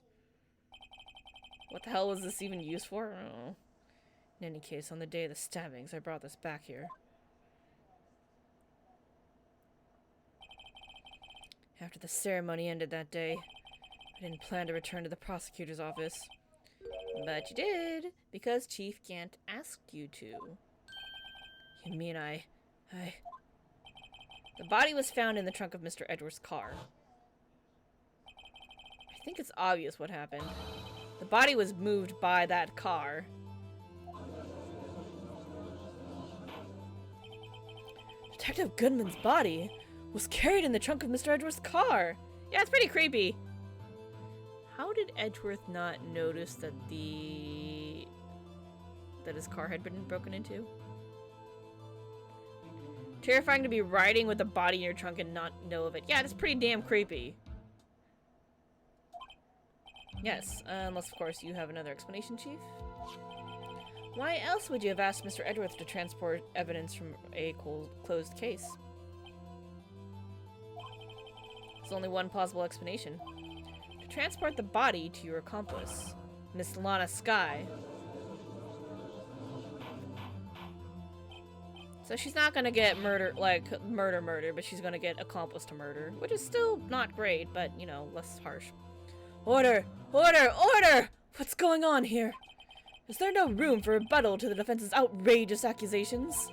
What the hell was this even used for? I don't know. In any case, on the day of the stabbings, I brought this back here. After the ceremony ended that day, I didn't plan to return to the prosecutor's office. But you did, because Chief Gant asked you to. You mean The body was found in the trunk of Mr. Edwards' car. I think it's obvious what happened. The body was moved by that car. Detective Goodman's body was carried in the trunk of Mr. Edwards' car. Yeah, it's pretty creepy. How did Edgeworth not notice that his car had been broken into? Terrifying to be riding with a body in your trunk and not know of it. Yeah, that's pretty damn creepy. Yes, unless of course you have another explanation, Chief. Why else would you have asked Mr. Edgeworth to transport evidence from a closed case? There's only one plausible explanation. To transport the body to your accomplice, Miss Lana Skye. So she's not gonna get murder, like, murder, but she's gonna get accomplice to murder, which is still not great, but, you know, less harsh. Order! Order! Order! What's going on here? Is there no room for rebuttal to the defense's outrageous accusations?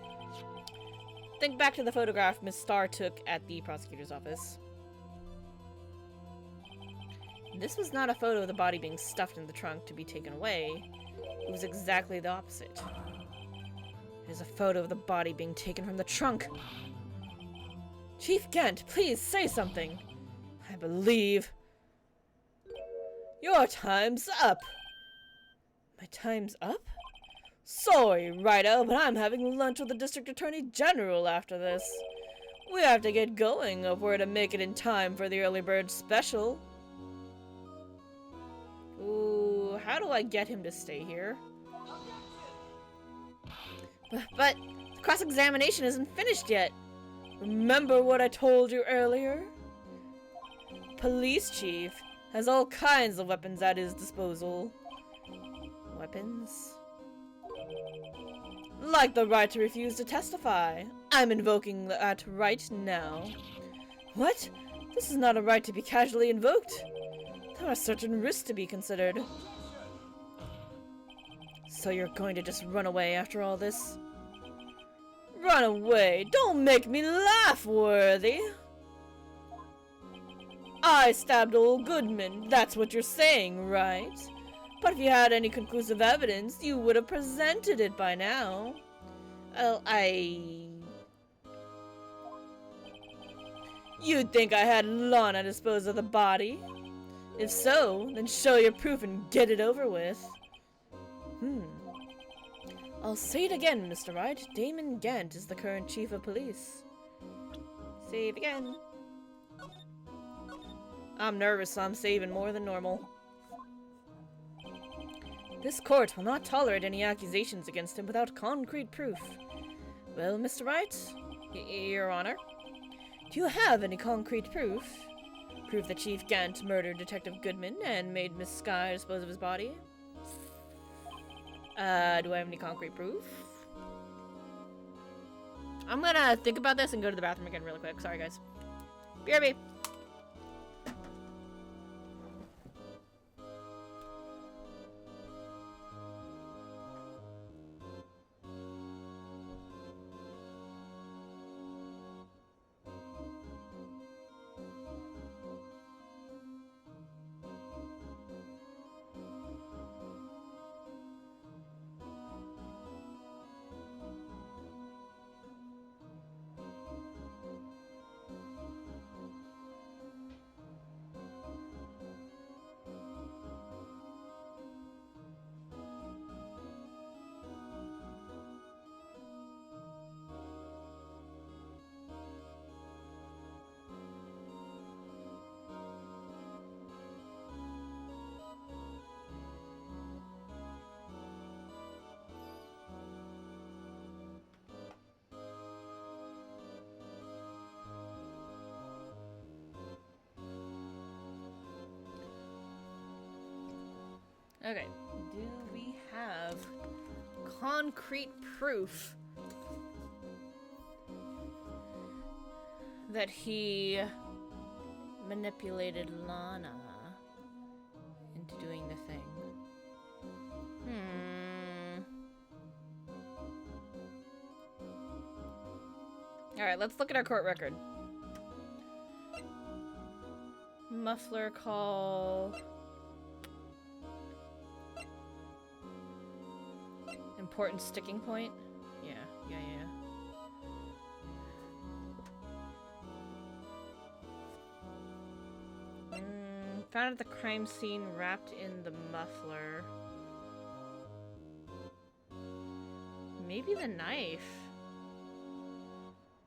Think back to the photograph Miss Starr took at the prosecutor's office. This was not a photo of the body being stuffed in the trunk to be taken away. It was exactly the opposite. It is a photo of the body being taken from the trunk. Chief Gent, please say something. I believe... Your time's up. My time's up? Sorry, Wright, but I'm having lunch with the District Attorney General after this. We have to get going if we're to make it in time for the early bird special. Ooh, how do I get him to stay here? But the cross-examination isn't finished yet. Remember what I told you earlier? Police chief has all kinds of weapons at his disposal. Weapons? Like the right to refuse to testify. I'm invoking that right now. What? This is not a right to be casually invoked. There are certain risks to be considered. So you're going to just run away after all this? Run away? Don't make me laugh, Worthy! I stabbed old Goodman, that's what you're saying, right? But if you had any conclusive evidence, you would have presented it by now. Well, You'd think I had Lana dispose of the body. If so, then show your proof and get it over with. I'll say it again, Mr. Wright. Damon Gant is the current chief of police. Save again. I'm nervous, so I'm saving more than normal. This court will not tolerate any accusations against him without concrete proof. Well, Mr. Wright, Your Honor, do you have any concrete proof? Proof that Chief Gant murdered Detective Goodman and made Miss Skye dispose of his body? Do I have any concrete proof? I'm gonna think about this and go to the bathroom again really quick. Sorry, guys. BRB. Okay, do we have concrete proof that he manipulated Lana into doing the thing? Alright, let's look at our court record. Muffler call. Important sticking point? Yeah. Found at the crime scene wrapped in the muffler. Maybe the knife.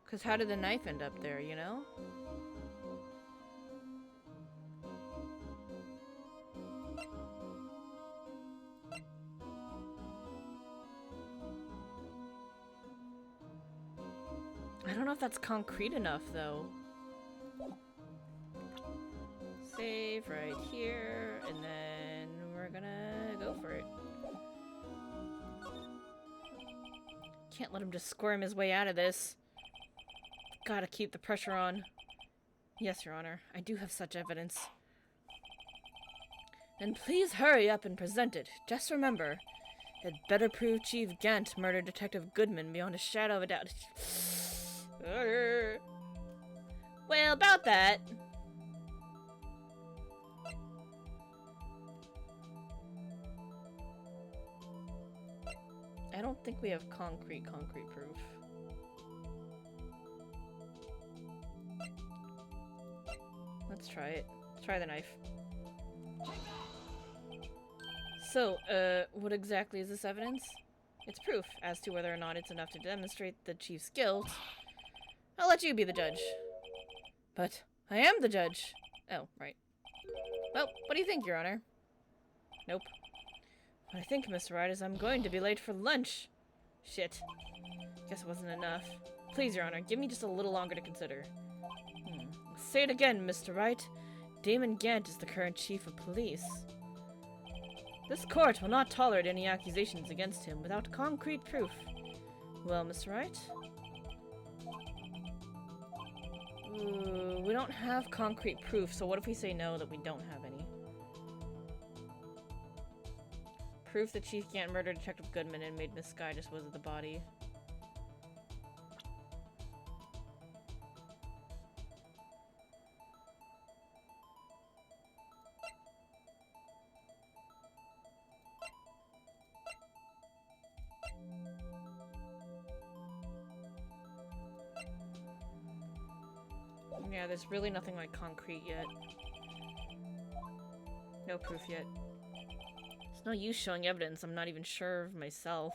Because how did the knife end up there, you know? I don't know if that's concrete enough, though. Save right here, and then we're gonna go for it. Can't let him just squirm his way out of this. Gotta keep the pressure on. Yes, Your Honor, I do have such evidence. Then please hurry up and present it. Just remember, it better prove Chief Gant murdered Detective Goodman beyond a shadow of a doubt. Well, about that. I don't think we have concrete proof. Let's try it. Try the knife. So, what exactly is this evidence? It's proof as to whether or not it's enough to demonstrate the chief's guilt. I'll let you be the judge. But I am the judge. Oh, right. Well, what do you think, Your Honor? Nope. What I think, Mr. Wright, is I'm going to be late for lunch. Shit. Guess it wasn't enough. Please, Your Honor, give me just a little longer to consider. Say it again, Mr. Wright. Damon Gant is the current chief of police. This court will not tolerate any accusations against him without concrete proof. Well, Mr. Wright? Ooh, we don't have concrete proof, so what if we say no, that we don't have any? Proof that Chief Gant murdered Detective Goodman and made Miss Sky dispose of the body. Yeah, there's really nothing like concrete yet. No proof yet. There's no use showing evidence I'm not even sure of myself.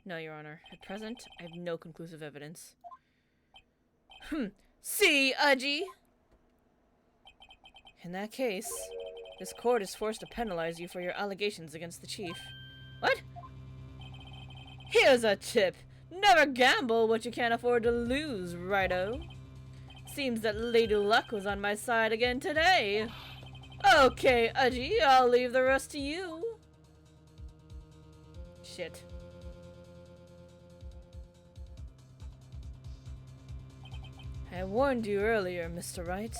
No, Your Honor. At present, I have no conclusive evidence. See, Udgy? In that case, this court is forced to penalize you for your allegations against the chief. What? Here's a tip. Never gamble what you can't afford to lose, righto. Seems that Lady Luck was on my side again today. Okay, Udgy, I'll leave the rest to you. Shit. I warned you earlier, Mr. Wright.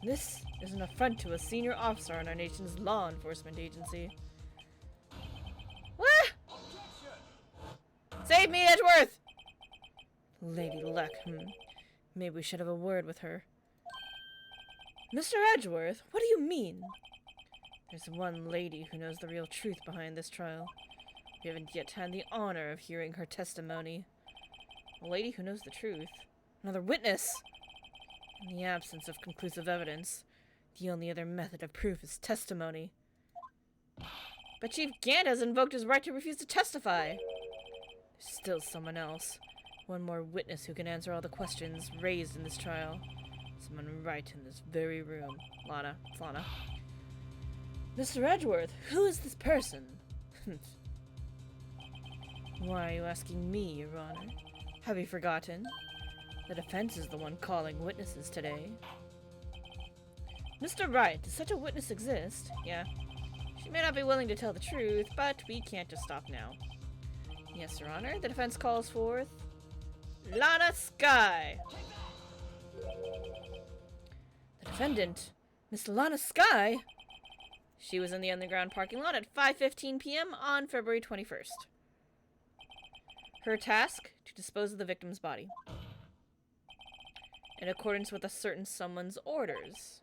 This is an affront to a senior officer in our nation's law enforcement agency. What? Save me, Edgeworth! Lady Luck, Maybe we should have a word with her. Mr. Edgeworth, what do you mean? There's one lady who knows the real truth behind this trial. We haven't yet had the honor of hearing her testimony. A lady who knows the truth. Another witness! In the absence of conclusive evidence, the only other method of proof is testimony. But Chief Gant has invoked his right to refuse to testify. There's still someone else. One more witness who can answer all the questions raised in this trial. Someone right in this very room. Lana. It's Lana. Mr. Edgeworth, who is this person? Why are you asking me, Your Honor? Have you forgotten? The defense is the one calling witnesses today. Mr. Wright, does such a witness exist? Yeah. She may not be willing to tell the truth, but we can't just stop now. Yes, Your Honor. The defense calls forth Lana Sky. The defendant, Miss Lana Sky. She was in the underground parking lot at 5:15 p.m. on February 21st. Her task, to dispose of the victim's body. In accordance with a certain someone's orders.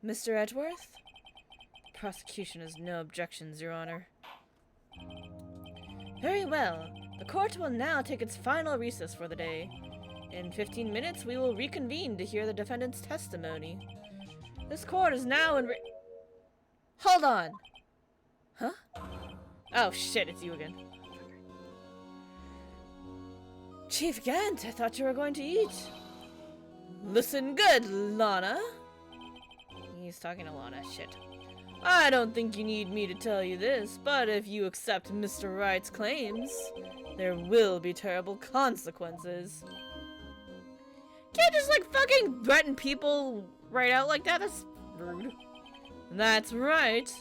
Mr. Edgeworth? The prosecution has no objections, Your Honor. Very well. The court will now take its final recess for the day. In 15 minutes, we will reconvene to hear the defendant's testimony. This court is now in Hold on! Huh? Oh shit, it's you again. Chief Gant, I thought you were going to eat. Listen good, Lana. He's talking to Lana, shit. I don't think you need me to tell you this, but if you accept Mr. Wright's claims, there will be terrible consequences. Can't just like fucking threaten people right out like that? That's rude. That's right.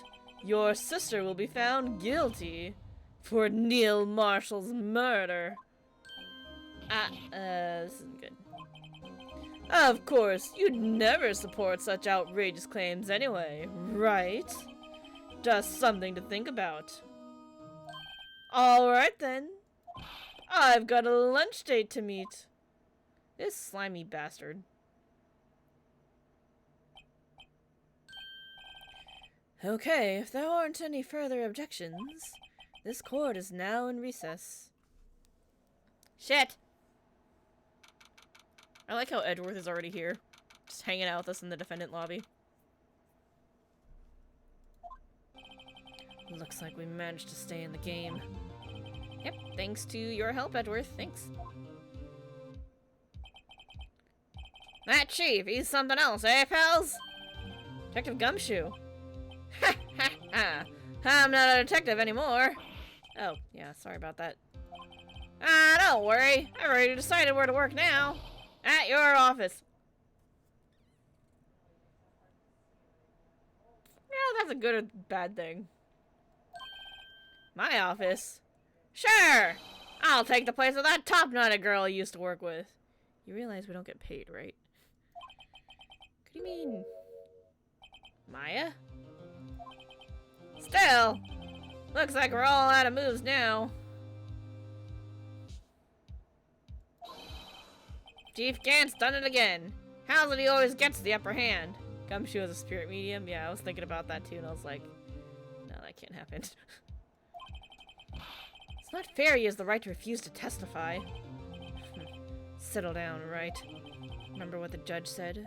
Your sister will be found guilty for Neil Marshall's murder. This isn't good. Of course, you'd never support such outrageous claims anyway, right? Just something to think about. Alright then. I've got a lunch date to meet. This slimy bastard. Okay, if there aren't any further objections, this court is now in recess. Shit! I like how Edgeworth is already here. Just hanging out with us in the defendant lobby. Looks like we managed to stay in the game. Yep, thanks to your help, Edgeworth. Thanks. That chief, he's something else, eh, pals? Detective Gumshoe. Ha ha ha! I'm not a detective anymore. Oh, yeah, sorry about that. Don't worry. I already decided where to work now. At your office. Yeah, that's a good or bad thing. My office? Sure! I'll take the place of that top-knotted girl I used to work with. You realize we don't get paid, right? What do you mean? Maya? Still, looks like we're all out of moves now. Chief Gant's done it again. How's it he always gets the upper hand? Gumshoe is a spirit medium? Yeah, I was thinking about that too, and I was like, no, that can't happen. It's not fair he has the right to refuse to testify. Settle down, Wright. Remember what the judge said?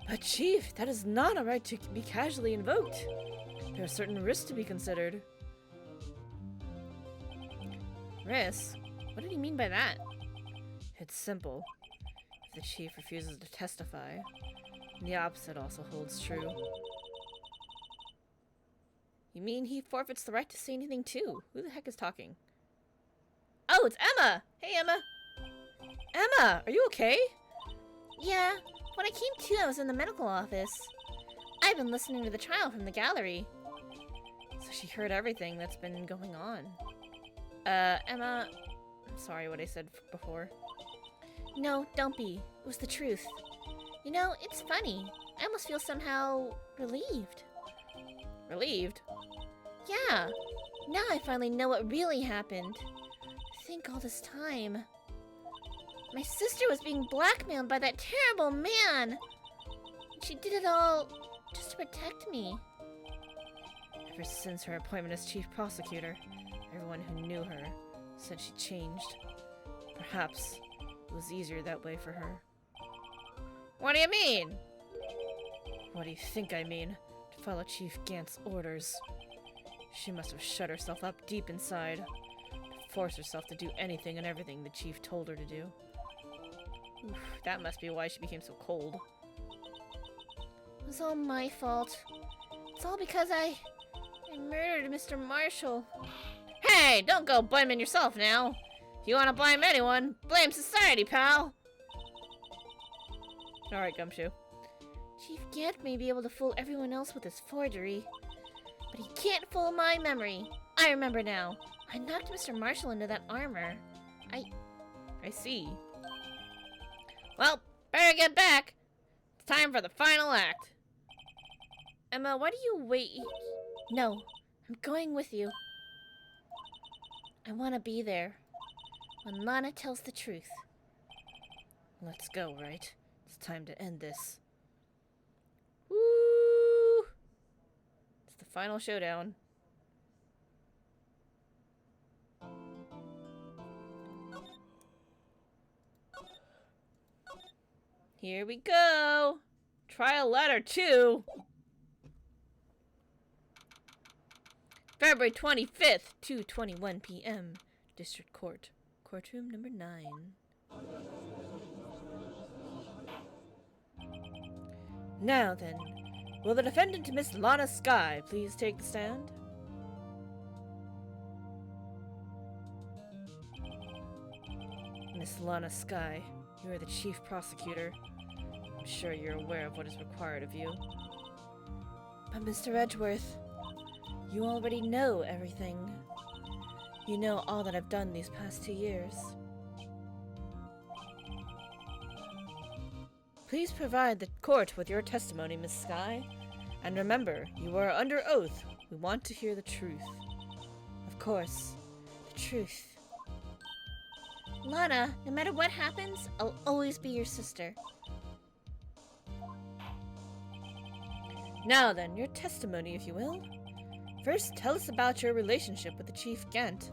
But Chief, that is not a right to be casually invoked. There are certain risks to be considered. Risks? What did he mean by that? It's simple. If the chief refuses to testify, the opposite also holds true. You mean he forfeits the right to say anything too? Who the heck is talking? Oh, it's Emma! Hey, Emma! Emma, are you okay?
Yeah, when I came to, I was in the medical office. I've been listening to the trial from the gallery.
So she heard everything that's been going on. Emma... I'm sorry what I said before.
No, don't be. It was the truth. You know, it's funny. I almost feel somehow relieved.
Relieved?
Yeah. Now I finally know what really happened. Think all this time. My sister was being blackmailed by that terrible man. She did it all just to protect me.
Ever since her appointment as chief prosecutor, everyone who knew her said she changed. Perhaps it was easier that way for her. What do you mean? What do you think I mean? To follow Chief Gant's orders. She must have shut herself up deep inside, to force herself to do anything and everything the chief told her to do. Oof, that must be why she became so cold.
It was all my fault. It's all because I murdered Mr. Marshall.
Hey, don't go blaming yourself now. If you want to blame anyone, blame society, pal. Alright, Gumshoe.
Chief Gant may be able to fool everyone else with his forgery, but he can't fool my memory. I remember now. I knocked Mr. Marshall into that armor.
I see. Well, better get back. It's time for the final act. Emma, why do you wait?
No, I'm going with you. I want to be there when Lana tells the truth.
Let's go, Wright. It's time to end this. Woo! It's the final showdown. Here we go! Trial letter 2! February 25th, 2:21 p.m. District Court. Courtroom number 9. Now then, will the defendant, Miss Lana Skye, please take the stand? Miss Lana Skye, you are the chief prosecutor. I'm sure you're aware of what is required of you. But Mr. Edgeworth, you already know everything. You know all that I've done these past 2 years. Please provide the court with your testimony, Miss Skye. And remember, you are under oath. We want to hear the truth. Of course, the truth.
Lana, no matter what happens, I'll always be your sister.
Now then, your testimony, if you will. First, tell us about your relationship with the Chief Gant.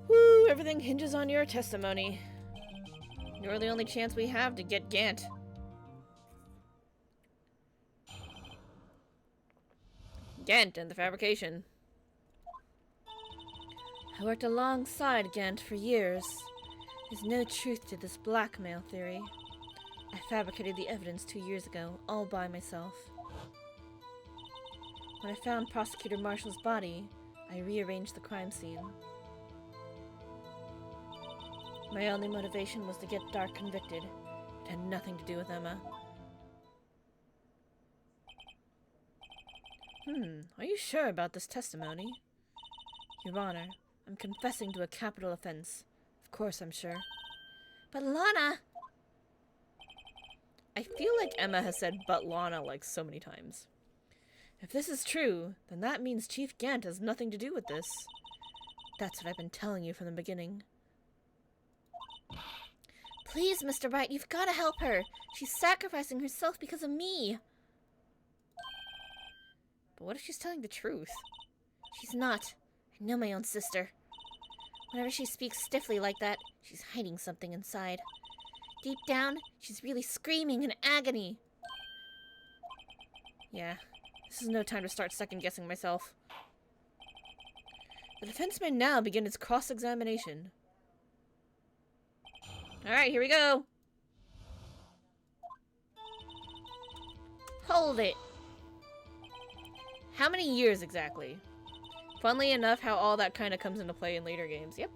Woo, everything hinges on your testimony. You're the only chance we have to get Gant. Gant and the fabrication. I worked alongside Gant for years. There's no truth to this blackmail theory. I fabricated the evidence 2 years ago, all by myself. When I found Prosecutor Marshall's body, I rearranged the crime scene. My only motivation was to get Dark convicted. It had nothing to do with Emma. Are you sure about this testimony? Your Honor, I'm confessing to a capital offense. Of course I'm sure.
But Lana!
I feel like Emma has said "but Lana" like so many times. If this is true, then that means Chief Gant has nothing to do with this. That's what I've been telling you from the beginning.
Please, Mr. Wright, you've got to help her. She's sacrificing herself because of me.
But what if she's telling the truth?
She's not. I know my own sister. Whenever she speaks stiffly like that, she's hiding something inside. Deep down, she's really screaming in agony.
Yeah, this is no time to start second-guessing myself. The defense may now begin its cross-examination. Alright, here we go! Hold it! How many years exactly? Funnily enough, how all that kind of comes into play in later games. Yep.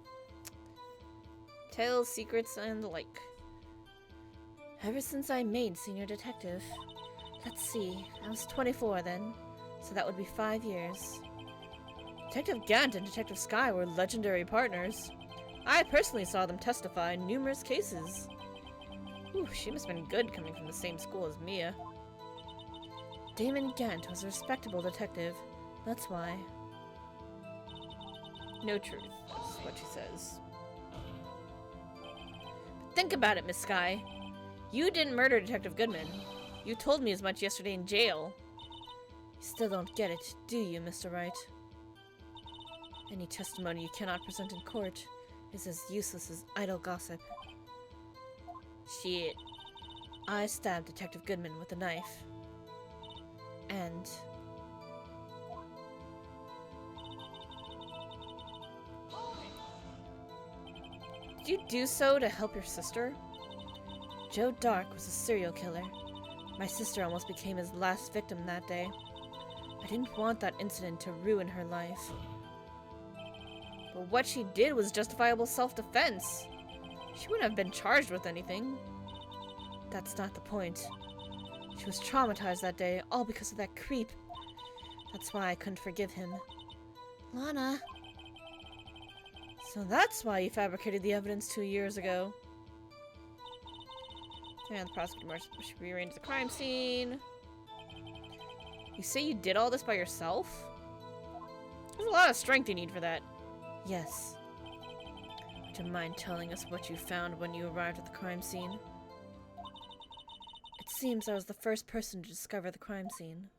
Tales, secrets, and the like. Ever since I made senior detective. Let's see, I was 24 then, so that would be 5 years. Detective Gant and Detective Skye were legendary partners. I personally saw them testify in numerous cases. Whew, she must have been good coming from the same school as Mia. Damon Gant was a respectable detective, that's why. No truth, is what she says. But think about it, Miss Skye. You didn't murder Detective Goodman. You told me as much yesterday in jail. You still don't get it, do you, Mr. Wright? Any testimony you cannot present in court is as useless as idle gossip. Shit. I stabbed Detective Goodman with a knife. And... did you do so to help your sister? Joe Dark was a serial killer. My sister almost became his last victim that day. I didn't want that incident to ruin her life. But what she did was justifiable self-defense. She wouldn't have been charged with anything. That's not the point. She was traumatized that day, all because of that creep. That's why I couldn't forgive him.
Lana.
So that's why you fabricated the evidence 2 years ago. And the prosecutor should rearrange the crime scene. You say you did all this by yourself? There's a lot of strength you need for that. Yes. Would you mind telling us what you found when you arrived at the crime scene? It seems I was the first person to discover the crime scene.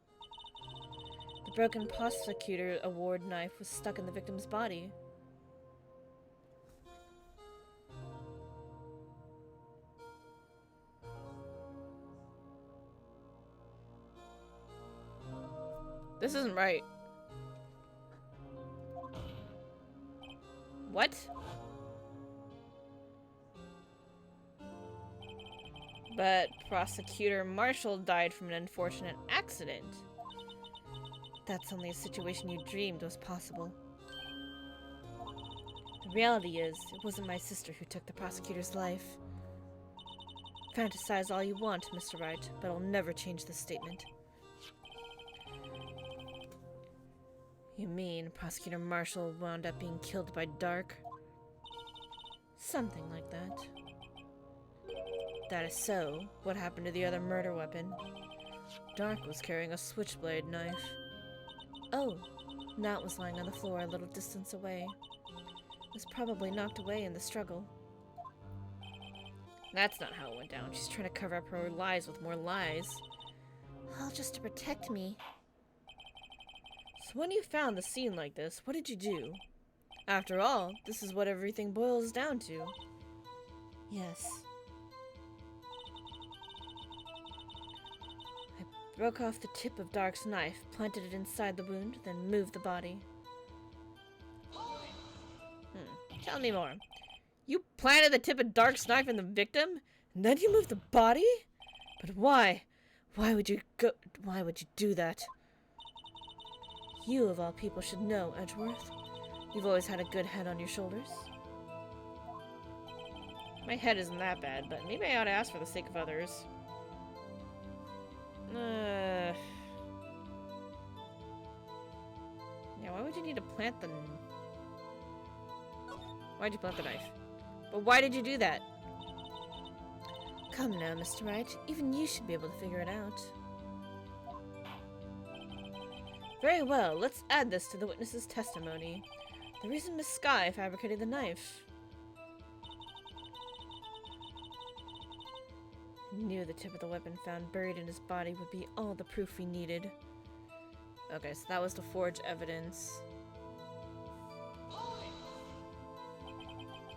The broken prosecutor award knife was stuck in the victim's body. This isn't right. What? But Prosecutor Marshall died from an unfortunate accident. That's only a situation you dreamed was possible. The reality is, it wasn't my sister who took the prosecutor's life. Fantasize all you want, Mr. Wright, but I'll never change this statement. You mean Prosecutor Marshall wound up being killed by Dark? Something like that. That is so. What happened to the other murder weapon? Dark was carrying a switchblade knife. Oh, that was lying on the floor a little distance away. It was probably knocked away in the struggle. That's not how it went down. She's trying to cover up her lies with more lies.
All just to protect me.
So when you found the scene like this, what did you do? After all, this is what everything boils down to. Yes. I broke off the tip of Dark's knife, planted it inside the wound, then moved the body. Tell me more. You planted the tip of Dark's knife in the victim, and then you moved the body? But why? Why would you do that? You, of all people, should know, Edgeworth. You've always had a good head on your shoulders. My head isn't that bad, but maybe I ought to ask for the sake of others. Yeah, why would you need to plant the... Why'd you plant the knife? But why did you do that? Come now, Mr. Wright. Even you should be able to figure it out. Very well, let's add this to the witness's testimony. The reason Miss Skye fabricated the knife. I knew the tip of the weapon found buried in his body would be all the proof we needed. Okay, so that was to forge evidence.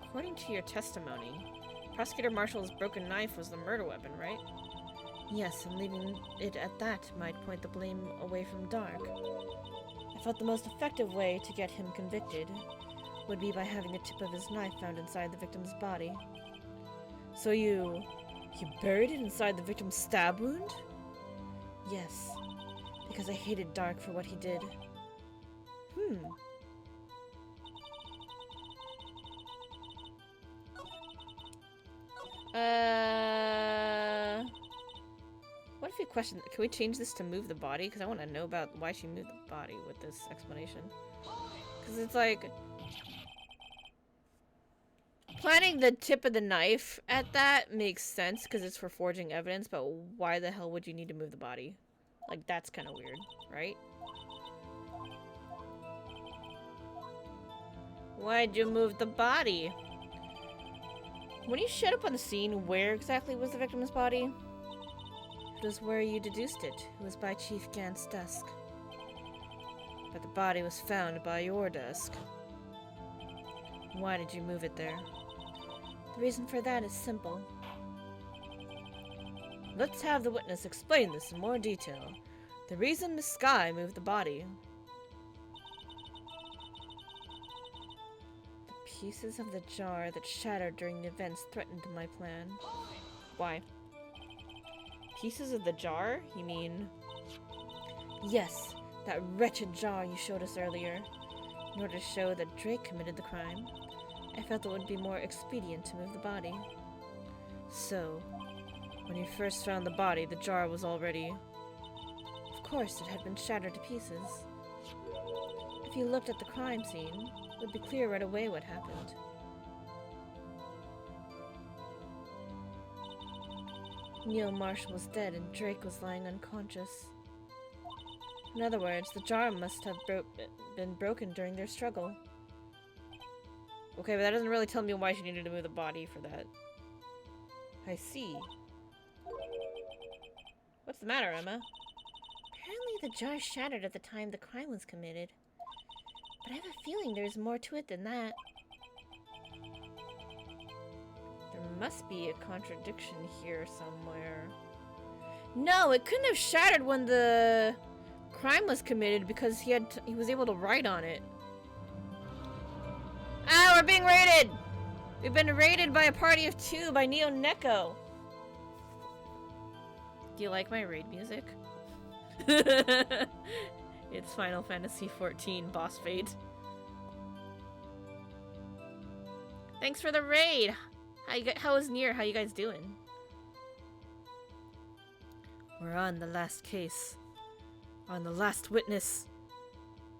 According to your testimony, Prosecutor Marshall's broken knife was the murder weapon, right? Yes, and leaving it at that might point the blame away from Dark. I felt the most effective way to get him convicted would be by having the tip of his knife found inside the victim's body. So you buried it inside the victim's stab wound? Yes, because I hated Dark for what he did. What if you question... Can we change this to move the body? Because I want to know about why she moved the body with this explanation. Because it's like... Planting the tip of the knife at that makes sense because it's for forging evidence, but why the hell would you need to move the body? Like, that's kind of weird, right? Why'd you move the body? When you showed up on the scene, where exactly was the victim's body? It was where you deduced it. It was by Chief Gant's desk. But the body was found by your desk. Why did you move it there? The reason for that is simple. Let's have the witness explain this in more detail. The reason Miss Skye moved the body. The pieces of the jar that shattered during the events threatened my plan. Why? Pieces of the jar? You mean... Yes, that wretched jar you showed us earlier. In order to show that Drake committed the crime, I felt it would be more expedient to move the body. So, When you first found the body, the jar was already... Of course, it had been shattered to pieces. If you looked at the crime scene, it would be clear right away what happened. Neil Marshall was dead and Drake was lying unconscious. In other words, the jar must have been broken during their struggle. Okay, but that doesn't really tell me why she needed to move the body for that. I see. What's the matter, Emma?
Apparently the jar shattered at the time the crime was committed. But I have a feeling there's more to it than that.
There must be a contradiction here somewhere. No, it couldn't have shattered when the crime was committed because he was able to write on it. Ah, we're being raided! We've been raided by a party of 2 by Neo Neko. Do you like my raid music? It's Final Fantasy XIV boss fight. Thanks for the raid! How is Nier? How you guys doing? We're on the last case. On the last witness.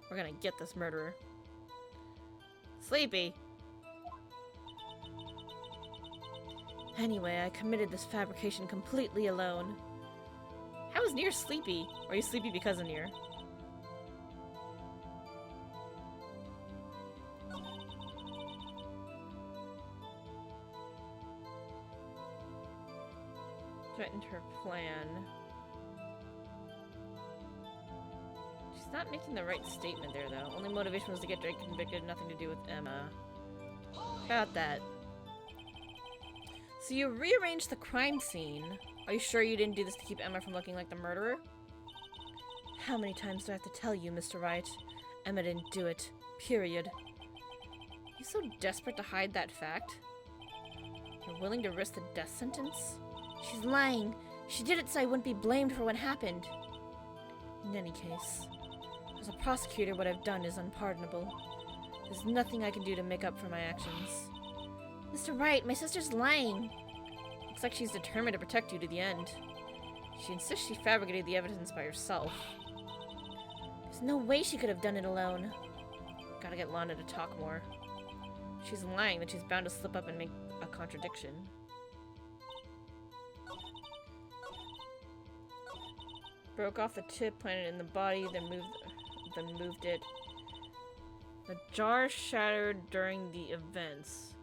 We're gonna get this murderer. Sleepy. Anyway, I committed this fabrication completely alone. How is Nier sleepy? Or are you sleepy because of Nier? Threatened her plan. She's not making the right statement there, though. Only motivation was to get Drake convicted, nothing to do with Emma. Got that. So you rearranged the crime scene. Are you sure you didn't do this to keep Emma from looking like the murderer? How many times do I have to tell you, Mr. Wright? Emma didn't do it. Period. You so desperate to hide that fact? You're willing to risk the death sentence?
She's lying. She did it so I wouldn't be blamed for what happened.
In any case, as a prosecutor, what I've done is unpardonable. There's nothing I can do to make up for my actions.
Mr. Wright, my sister's lying.
Looks like she's determined to protect you to the end. She insists she fabricated the evidence by herself.
There's no way she could have done it alone.
Gotta get Lana to talk more. She's lying that she's bound to slip up and make a contradiction. Broke off the tip, planted it in the body, then moved it. The jar shattered during the events.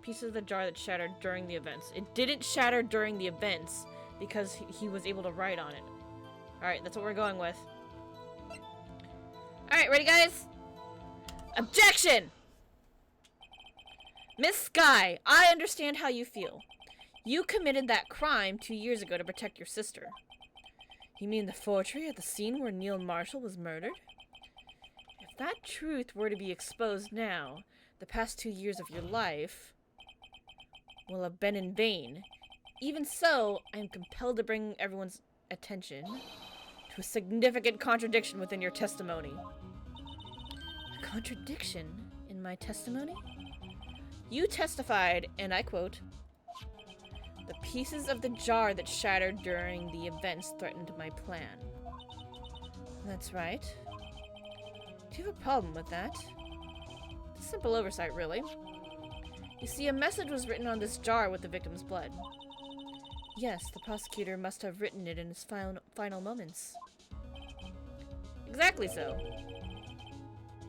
Pieces of the jar that shattered during the events. It didn't shatter during the events because he was able to write on it. Alright, that's what we're going with. Alright, ready guys? Objection! Miss Sky, I understand how you feel. You committed that crime 2 years ago to protect your sister. You mean the forgery at the scene where Neil Marshall was murdered? If that truth were to be exposed now, the past 2 years of your life will have been in vain. Even so, I am compelled to bring everyone's attention to a significant contradiction within your testimony. A contradiction in my testimony? You testified, and I quote, "The pieces of the jar that shattered during the events threatened my plan." That's right. Do you have a problem with that? It's a simple oversight, really. You see, a message was written on this jar with the victim's blood. Yes, the prosecutor must have written it in his final moments. Exactly so.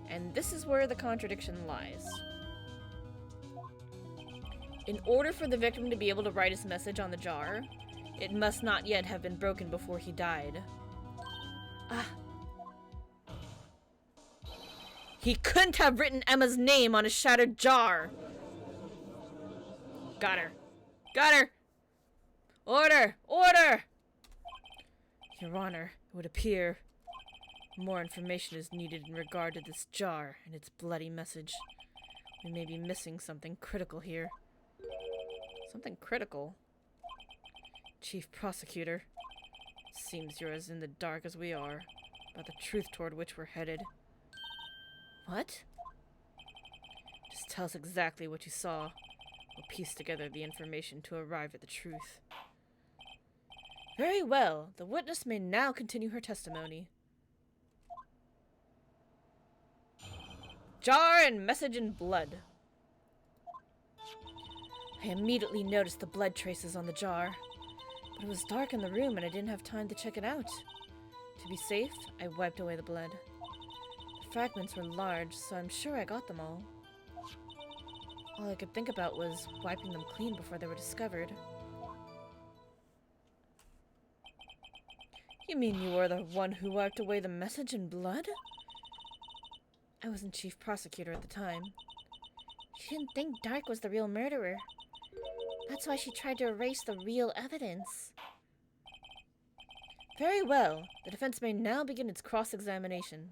And this is where the contradiction lies. In order for the victim to be able to write his message on the jar, it must not yet have been broken before he died. Ah. He couldn't have written Emma's name on a shattered jar! Got her. Got her! Order! Order! Your Honor, it would appear more information is needed in regard to this jar and its bloody message. We may be missing something critical here. Something critical? Chief Prosecutor, seems you're as in the dark as we are about the truth toward which we're headed. What? Just tell us exactly what you saw. We'll piece together the information to arrive at the truth. Very well. The witness may now continue her testimony. Jar and message in blood. I immediately noticed the blood traces on the jar, but it was dark in the room and I didn't have time to check it out. To be safe, I wiped away the blood. The fragments were large, so I'm sure I got them all. All I could think about was wiping them clean before they were discovered. You mean you were the one who wiped away the message in blood? I wasn't chief prosecutor at the time.
She didn't think Dark was the real murderer. That's why she tried to erase the real evidence.
Very well. The defense may now begin its cross-examination.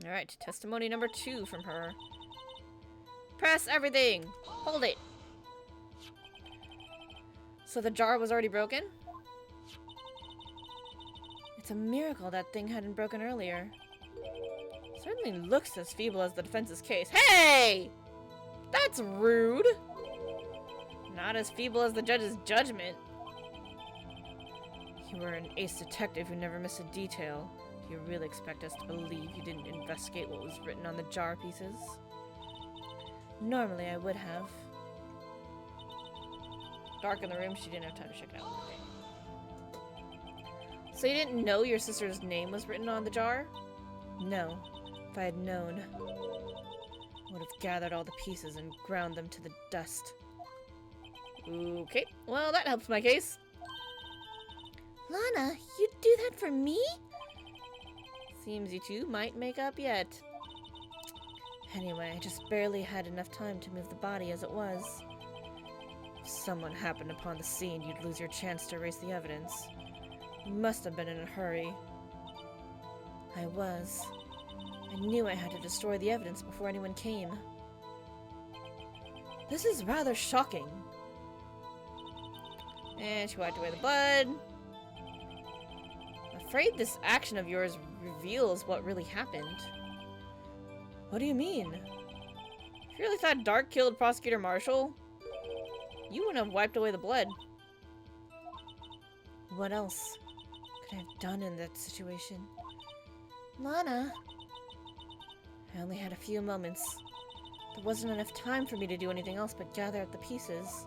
Alright, testimony number 2 from her. Press everything! Hold it! So the jar was already broken? It's a miracle that thing hadn't broken earlier. Certainly looks as feeble as the defense's case. Hey! That's rude! Not as feeble as the judge's judgment. You were an ace detective who never missed a detail. Do you really expect us to believe you didn't investigate what was written on the jar pieces? Normally I would have. Dark in the room, she didn't have time to check it out. So you didn't know your sister's name was written on the jar? No. If I had known, I would have gathered all the pieces and ground them to the dust. Okay, well that helps my case.
Lana, you'd do that for me?
Seems you two might make up yet. Anyway, I just barely had enough time to move the body as it was. If someone happened upon the scene, you'd lose your chance to erase the evidence. You must have been in a hurry. I was. I knew I had to destroy the evidence before anyone came. This is rather shocking. And she wiped away the blood. I'm afraid this action of yours reveals what really happened. What do you mean? If you really thought Dark killed Prosecutor Marshall, you wouldn't have wiped away the blood. What else could I have done in that situation?
Lana.
I only had a few moments. There wasn't enough time for me to do anything else but gather up the pieces.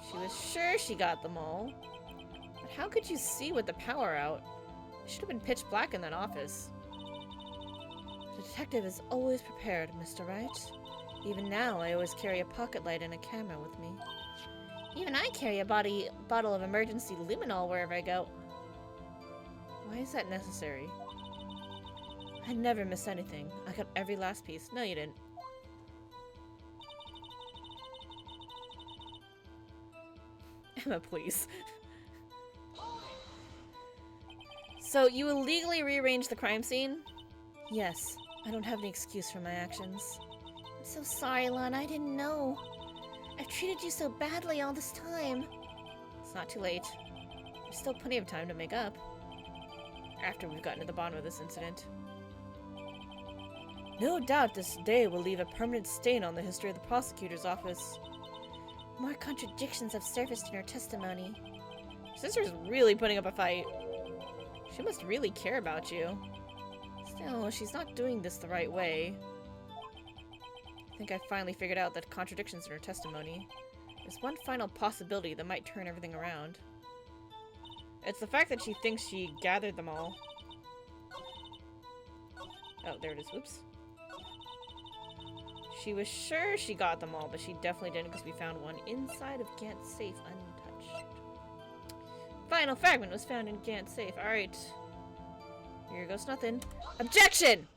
She was sure she got them all. But how could you see with the power out? It should have been pitch black in that office. The detective is always prepared, Mr. Wright. Even now, I always carry a pocket light and a camera with me.
Even I carry a bottle of emergency luminol wherever I go.
Why is that necessary? I never miss anything. I got every last piece. No, you didn't. Emma, please. So, you illegally rearranged the crime scene? Yes. I don't have any excuse for my actions.
I'm so sorry, Lana. I didn't know. I've treated you so badly all this time.
It's not too late. There's still plenty of time to make up. After we've gotten to the bottom of this incident. No doubt this day will leave a permanent stain on the history of the prosecutor's office.
More contradictions have surfaced in her testimony.
Sister's really putting up a fight. She must really care about you. Still, she's not doing this the right way. I think I finally figured out that contradictions in her testimony. There's one final possibility that might turn everything around. It's the fact that she thinks she gathered them all. Oh, there it is. Whoops. She was sure she got them all, but she definitely didn't because we found one inside of Gant's safe untouched. Final fragment was found in Gant's safe. Alright. Here goes nothing. Objection!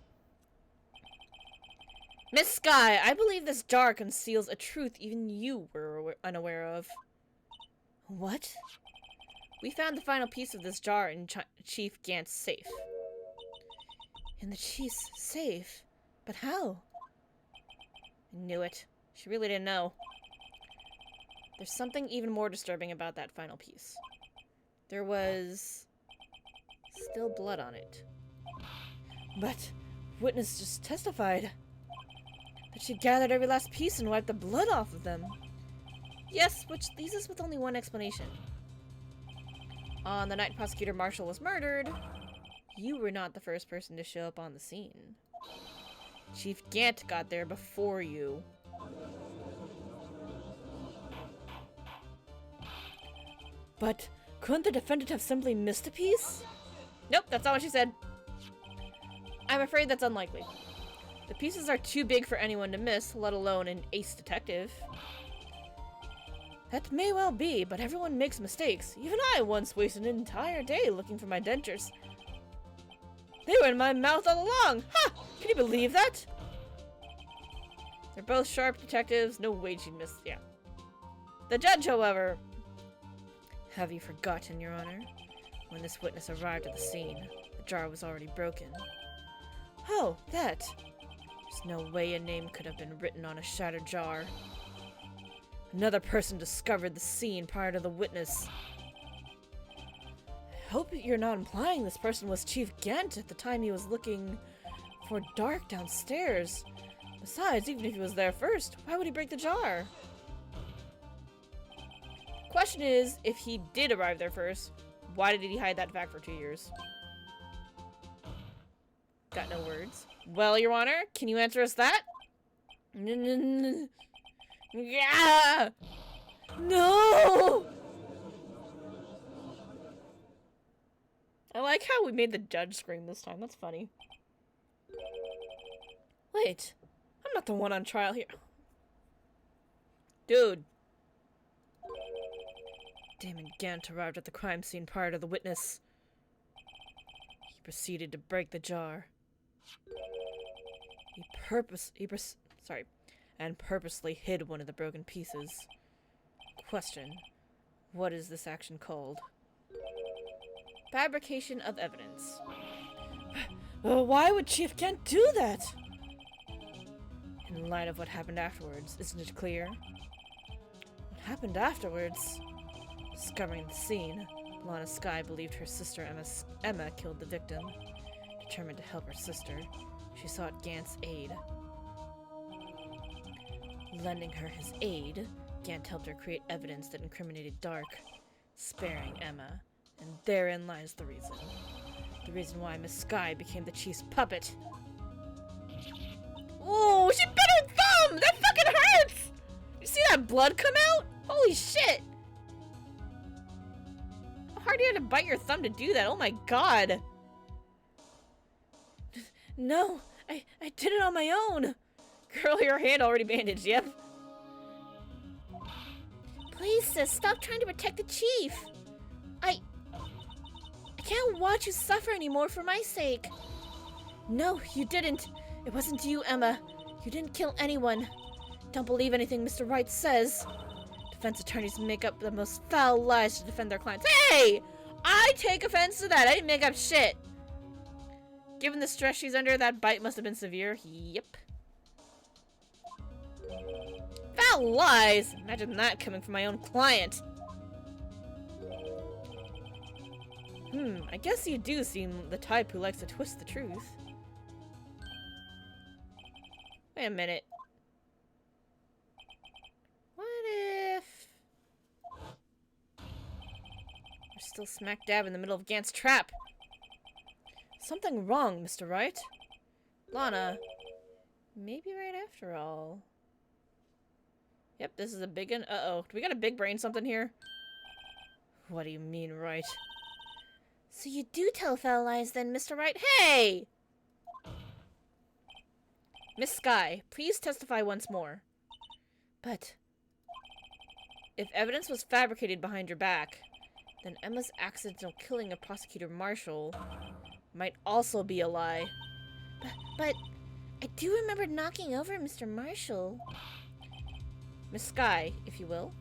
Miss Sky, I believe this jar conceals a truth even you were unaware of. What? We found the final piece of this jar in Chief Gant's safe. In the chief's safe? But how? I knew it. She really didn't know. There's something even more disturbing about that final piece. There was still blood on it. But witness just testified. That she gathered every last piece and wiped the blood off of them. Yes, which leaves us with only one explanation. On the night Prosecutor Marshall was murdered, you were not the first person to show up on the scene. Chief Gant got there before you. But couldn't the defendant have simply missed a piece? Nope, that's not what she said. I'm afraid that's unlikely. The pieces are too big for anyone to miss, let alone an ace detective. That may well be, but everyone makes mistakes. Even I once wasted an entire day looking for my dentures. They were in my mouth all along! Ha! Can you believe that? They're both sharp detectives, no way she'd miss, yeah. The judge, however... Have you forgotten, Your Honor? When this witness arrived at the scene, the jar was already broken. Oh, that! There's no way a name could have been written on a shattered jar. Another person discovered the scene prior to the witness. I hope you're not implying this person was Chief Gant at the time he was looking for Dark downstairs. Besides, even if he was there first, why would he break the jar? Question is, if he did arrive there first, why did he hide that fact for 2 years? Got no words. Well, Your Honor, can you answer us that? Yeah! No! I like how we made the judge scream this time. That's funny. Wait. I'm not the one on trial here. Dude. Damon Gant arrived at the crime scene prior to the witness. He proceeded to break the jar. And purposely hid one of the broken pieces. Question. What is this action called? Fabrication of evidence. Why would Chief Gant do that? In light of what happened afterwards, isn't it clear? What happened afterwards? Discovering the scene, Lana Skye believed her sister Emma killed the victim. Determined to help her sister, she sought Gant's aid. Lending her his aid, Gant helped her create evidence that incriminated Dark, sparing Emma. And therein lies the reason. The reason why Miss Skye became the chief's puppet. Ooh, she bit her thumb! That fucking hurts! You see that blood come out? Holy shit! How hard do you have to bite your thumb to do that? Oh my god! No, I did it on my own! Girl, your hand already bandaged, yep.
Please, sis, stop trying to protect the chief. I can't watch you suffer anymore for my sake. No, you didn't. It wasn't you, Emma. You didn't kill anyone. Don't believe anything Mr. Wright says. Defense attorneys make up the most foul lies to defend their clients. Hey! I take offense to that. I didn't make up shit. Given the stress she's under, that bite must have been severe. Yep. Foul lies! Imagine that coming from my own client. I guess you do seem the type who likes to twist the truth. Wait a minute. What if... we're still smack dab in the middle of Gant's trap? Something wrong, Mr. Wright. Lana, maybe right after all. Yep, this is a big one. Uh-oh. Do we got a big brain something here? What do you mean, Wright? So you do tell foul lies then, Mr. Wright?
Hey! Miss Skye, please testify once more. But if evidence was fabricated behind your back, then Emma's accidental killing of Prosecutor Marshall might also be a lie.
But I do remember knocking over Mr. Marshall.
Miss Skye, if you will.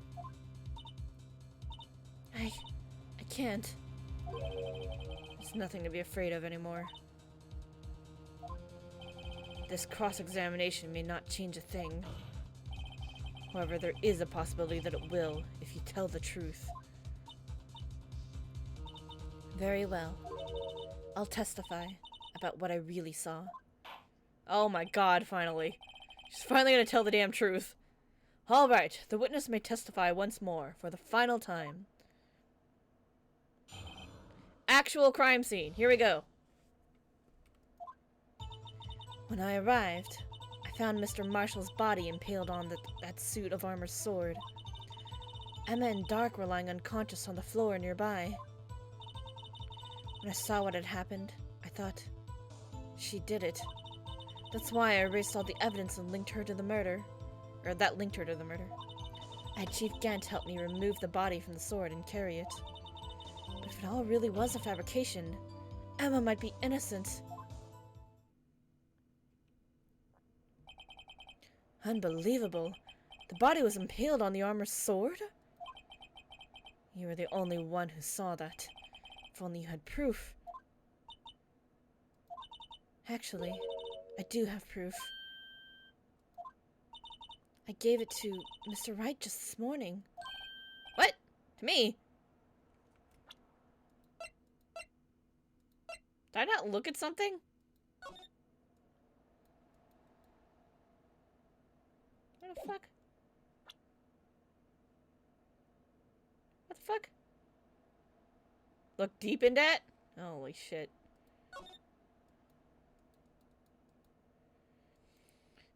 I can't.
There's nothing to be afraid of anymore. This cross-examination may not change a thing. However, there is a possibility that it will, if you tell the truth. Very well. I'll testify about what I really saw. Oh my god, finally. She's finally gonna tell the damn truth. All right, the witness may testify once more, for the final time. Actual crime scene. Here we go. When I arrived, I found Mr. Marshall's body impaled on that suit of armor's sword. Emma and Dark were lying unconscious on the floor nearby. When I saw what had happened, I thought, she did it. That's why I erased all the evidence and linked her to the murder. Or that linked her to the murder. I had Chief Gant help me remove the body from the sword and carry it. But if it all really was a fabrication, Emma might be innocent. Unbelievable. The body was impaled on the armor's sword? You were the only one who saw that. If only you had proof. Actually, I do have proof. I gave it to Mr. Wright just this morning. What? To me? Did I not look at something? What the fuck? What the fuck? Look deep in that? Holy shit.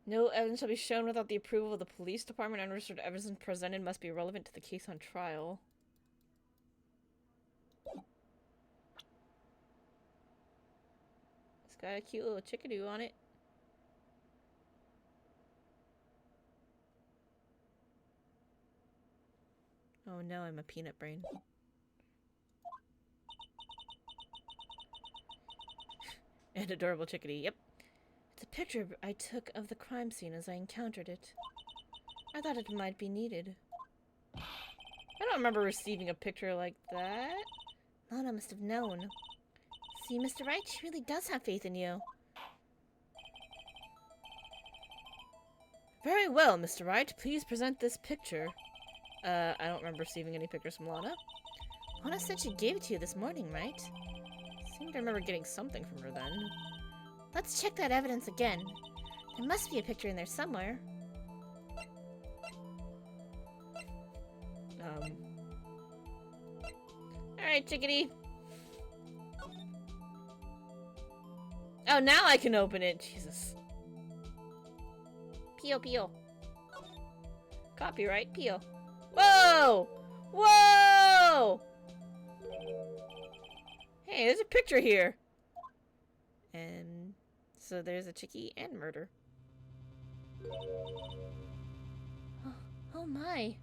No evidence shall be shown without the approval of the police department. Unregistered evidence presented must be relevant to the case on trial. It's got a cute little chickadoo on it. Oh no, I'm a peanut brain. And adorable chickadee, yep. It's a picture I took of the crime scene as I encountered it. I thought it might be needed. I don't remember receiving a picture like that.
Lana must have known. See, Mr. Wright, she really does have faith in you.
Very well, Mr. Wright. Please present this picture. I don't remember receiving any pictures from Lana.
Lana said she gave it to you this morning, right?
Seemed to remember getting something from her then.
Let's check that evidence again. There must be a picture in there somewhere.
Alright, chickadee. Oh, now I can open it. Jesus.
Pio, Pio.
Copyright, Pio. Whoa! Whoa! Hey, there's a picture here. And so there's a chickie and murder.
Oh my.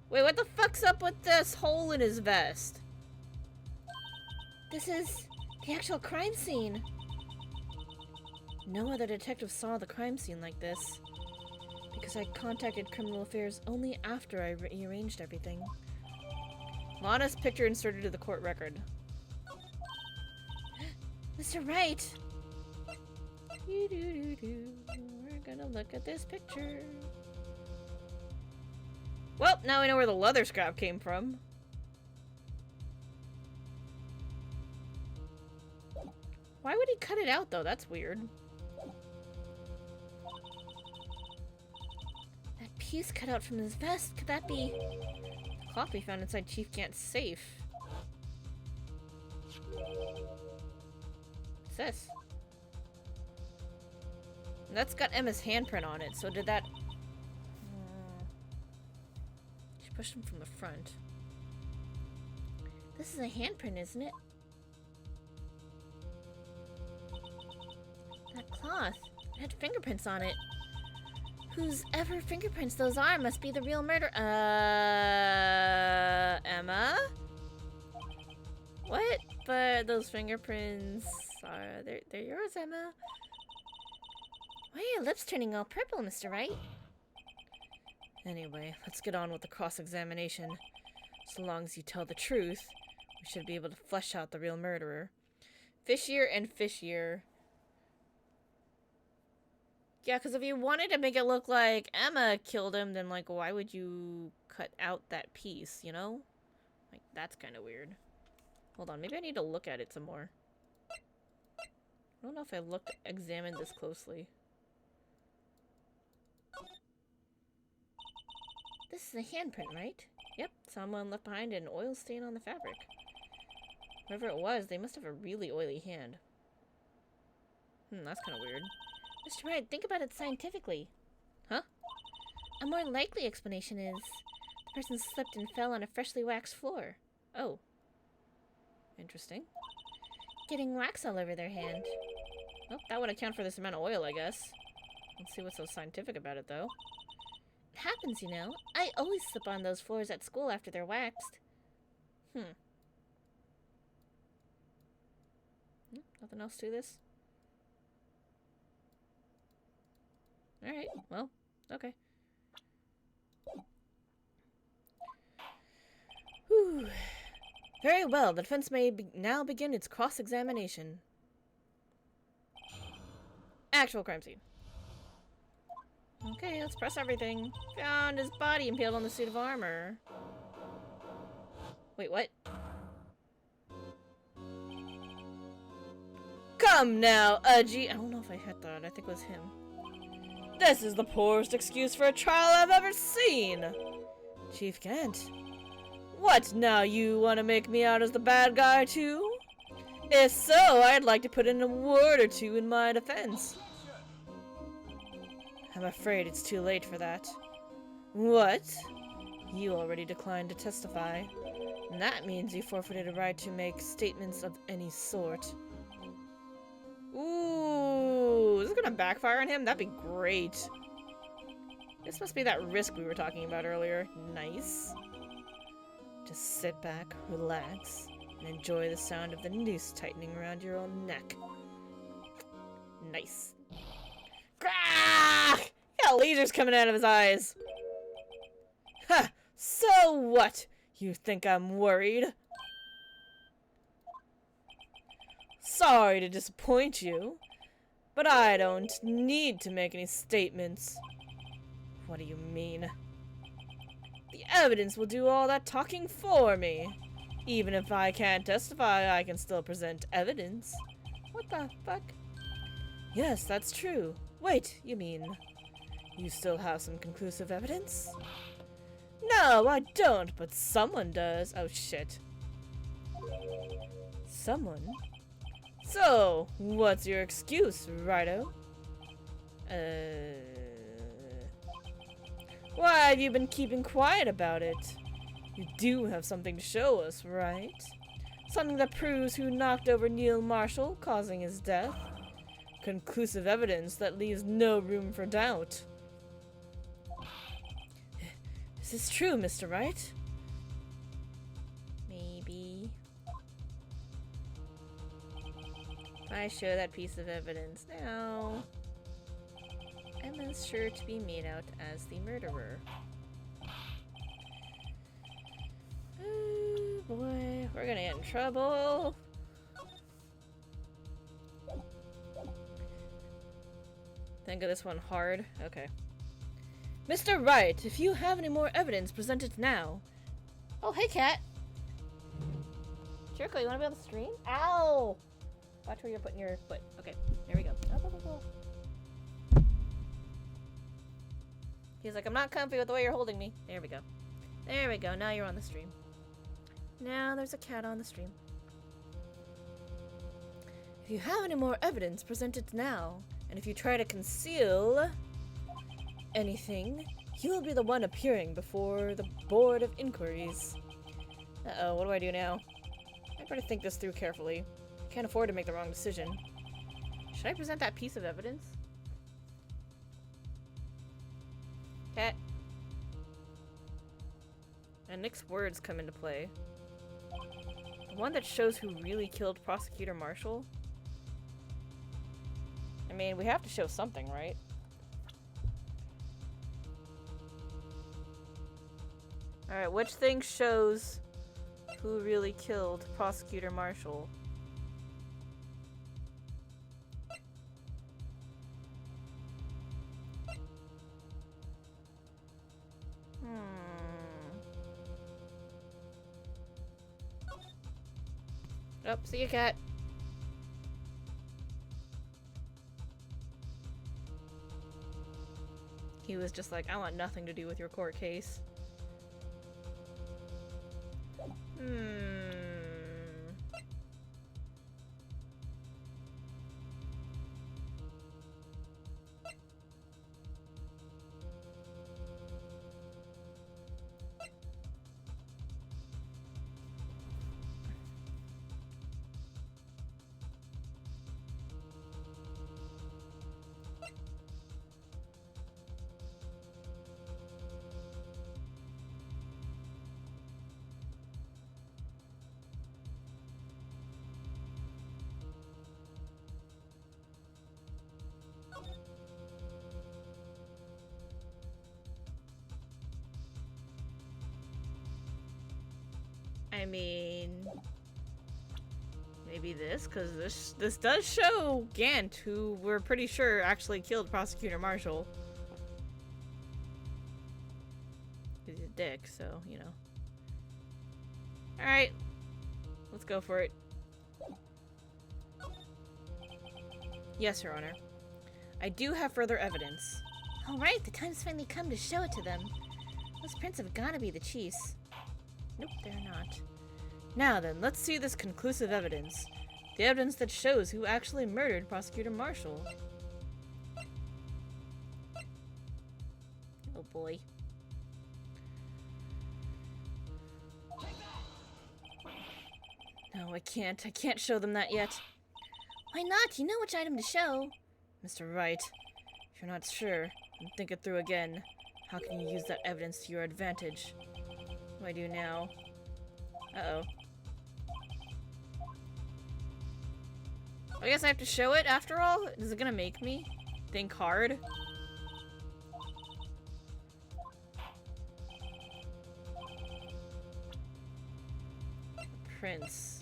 Wait, what the fuck's up with this hole in his vest?
This is the actual crime scene.
No other detective saw the crime scene like this. Because I contacted Criminal Affairs only after I rearranged everything. Lana's picture inserted to the court record.
Mr. Wright!
We're gonna look at this picture. Well, now we know where the leather scrap came from. Why would he cut it out, though? That's weird.
That piece cut out from his vest, could that be...
The cloth we found inside Chief Gant's safe. What's this? And that's got Emma's handprint on it, so did that... She pushed him from the front.
This is a handprint, isn't it? That cloth, it had fingerprints on it. Whose ever fingerprints those are must be the real murder.
Emma? What? But those fingerprints are... They're yours, Emma.
Why are your lips turning all purple, Mr. Wright?
Anyway, let's get on with the cross-examination. So long as you tell the truth, we should be able to flesh out the real murderer. Fishier and fishier. Yeah, because if you wanted to make it look like Emma killed him, then, like, why would you cut out that piece, you know? Like, that's kind of weird. Hold on, maybe I need to look at it some more. I don't know if I examined this closely.
This is a handprint, right?
Yep, someone left behind an oil stain on the fabric. Whoever it was, they must have a really oily hand. That's kind of weird.
Mr. Wright, think about it scientifically.
Huh?
A more likely explanation is the person slipped and fell on a freshly waxed floor.
Oh. Interesting.
Getting wax all over their hand.
Well, that would account for this amount of oil, I guess. Let's see what's so scientific about it, though.
It happens, you know. I always slip on those floors at school after they're waxed.
Nothing else to this? Alright, well, okay. Whew. Very well, the defense may now begin its cross-examination. Actual crime scene. Okay, let's press everything. Found his body impaled on the suit of armor. Wait, what? Come now, Udgy. I don't know if I hit that. I think it was him. This is the poorest excuse for a trial I've ever seen. Chief Kent. What now, you want to make me out as the bad guy too? If so, I'd like to put in a word or two in my defense. I'm afraid it's too late for that. What? You already declined to testify. And that means you forfeited a right to make statements of any sort. Ooh, is this gonna backfire on him? That'd be great. This must be that risk we were talking about earlier. Nice. Just sit back, relax, and enjoy the sound of the noose tightening around your own neck. Nice. Grah! Got lasers coming out of his eyes. Ha! So what? You think I'm worried? Sorry to disappoint you, but I don't need to make any statements. What do you mean? The evidence will do all that talking for me. Even if I can't testify, I can still present evidence. What the fuck? Yes, that's true. Wait, you mean you still have some conclusive evidence? No, I don't, but someone does. Oh, shit. Someone? So, what's your excuse, Righto? Why have you been keeping quiet about it? You do have something to show us, right? Something that proves who knocked over Neil Marshall, causing his death. Conclusive evidence that leaves no room for doubt. Is this true, Mr. Wright?
Maybe.
If I show that piece of evidence now, Emma's sure to be made out as the murderer. Oh boy, we're gonna get in trouble. Think of this one hard. Okay. Mr. Wright, if you have any more evidence, present it now.
Oh, hey, cat. Jericho, you want to be on the stream? Ow!
Watch where you're putting your foot. Okay, there we go. He's like, I'm not comfy with the way you're holding me. There we go. There we go. Now you're on the stream. Now there's a cat on the stream. If you have any more evidence, present it now. And if you try to conceal anything, you'll be the one appearing before the Board of Inquiries. Uh-oh, what do I do now? I better think this through carefully. Can't afford to make the wrong decision. Should I present that piece of evidence? Cat. And Nick's words come into play. The one that shows who really killed Prosecutor Marshall? I mean, we have to show something, right? Alright, which thing shows who really killed Prosecutor Marshall? Oh, see you, cat. He was just like, I want nothing to do with your court case. I mean, maybe this, because this does show Gant, who we're pretty sure actually killed Prosecutor Marshall. He's a dick, so, you know. Alright. Let's go for it. Yes, Your Honor. I do have further evidence.
Alright, the time's finally come to show it to them. Those prints have gotta be the chief's. Nope, they're not.
Now then, let's see this conclusive evidence. The evidence that shows who actually murdered Prosecutor Marshall.
Oh boy.
No, I can't. I can't show them that yet.
Why not? You know which item to show.
Mr. Wright, if you're not sure, then think it through again. How can you use that evidence to your advantage? What do I do now? Uh-oh. I guess I have to show it after all? Is it gonna make me think hard? Prince.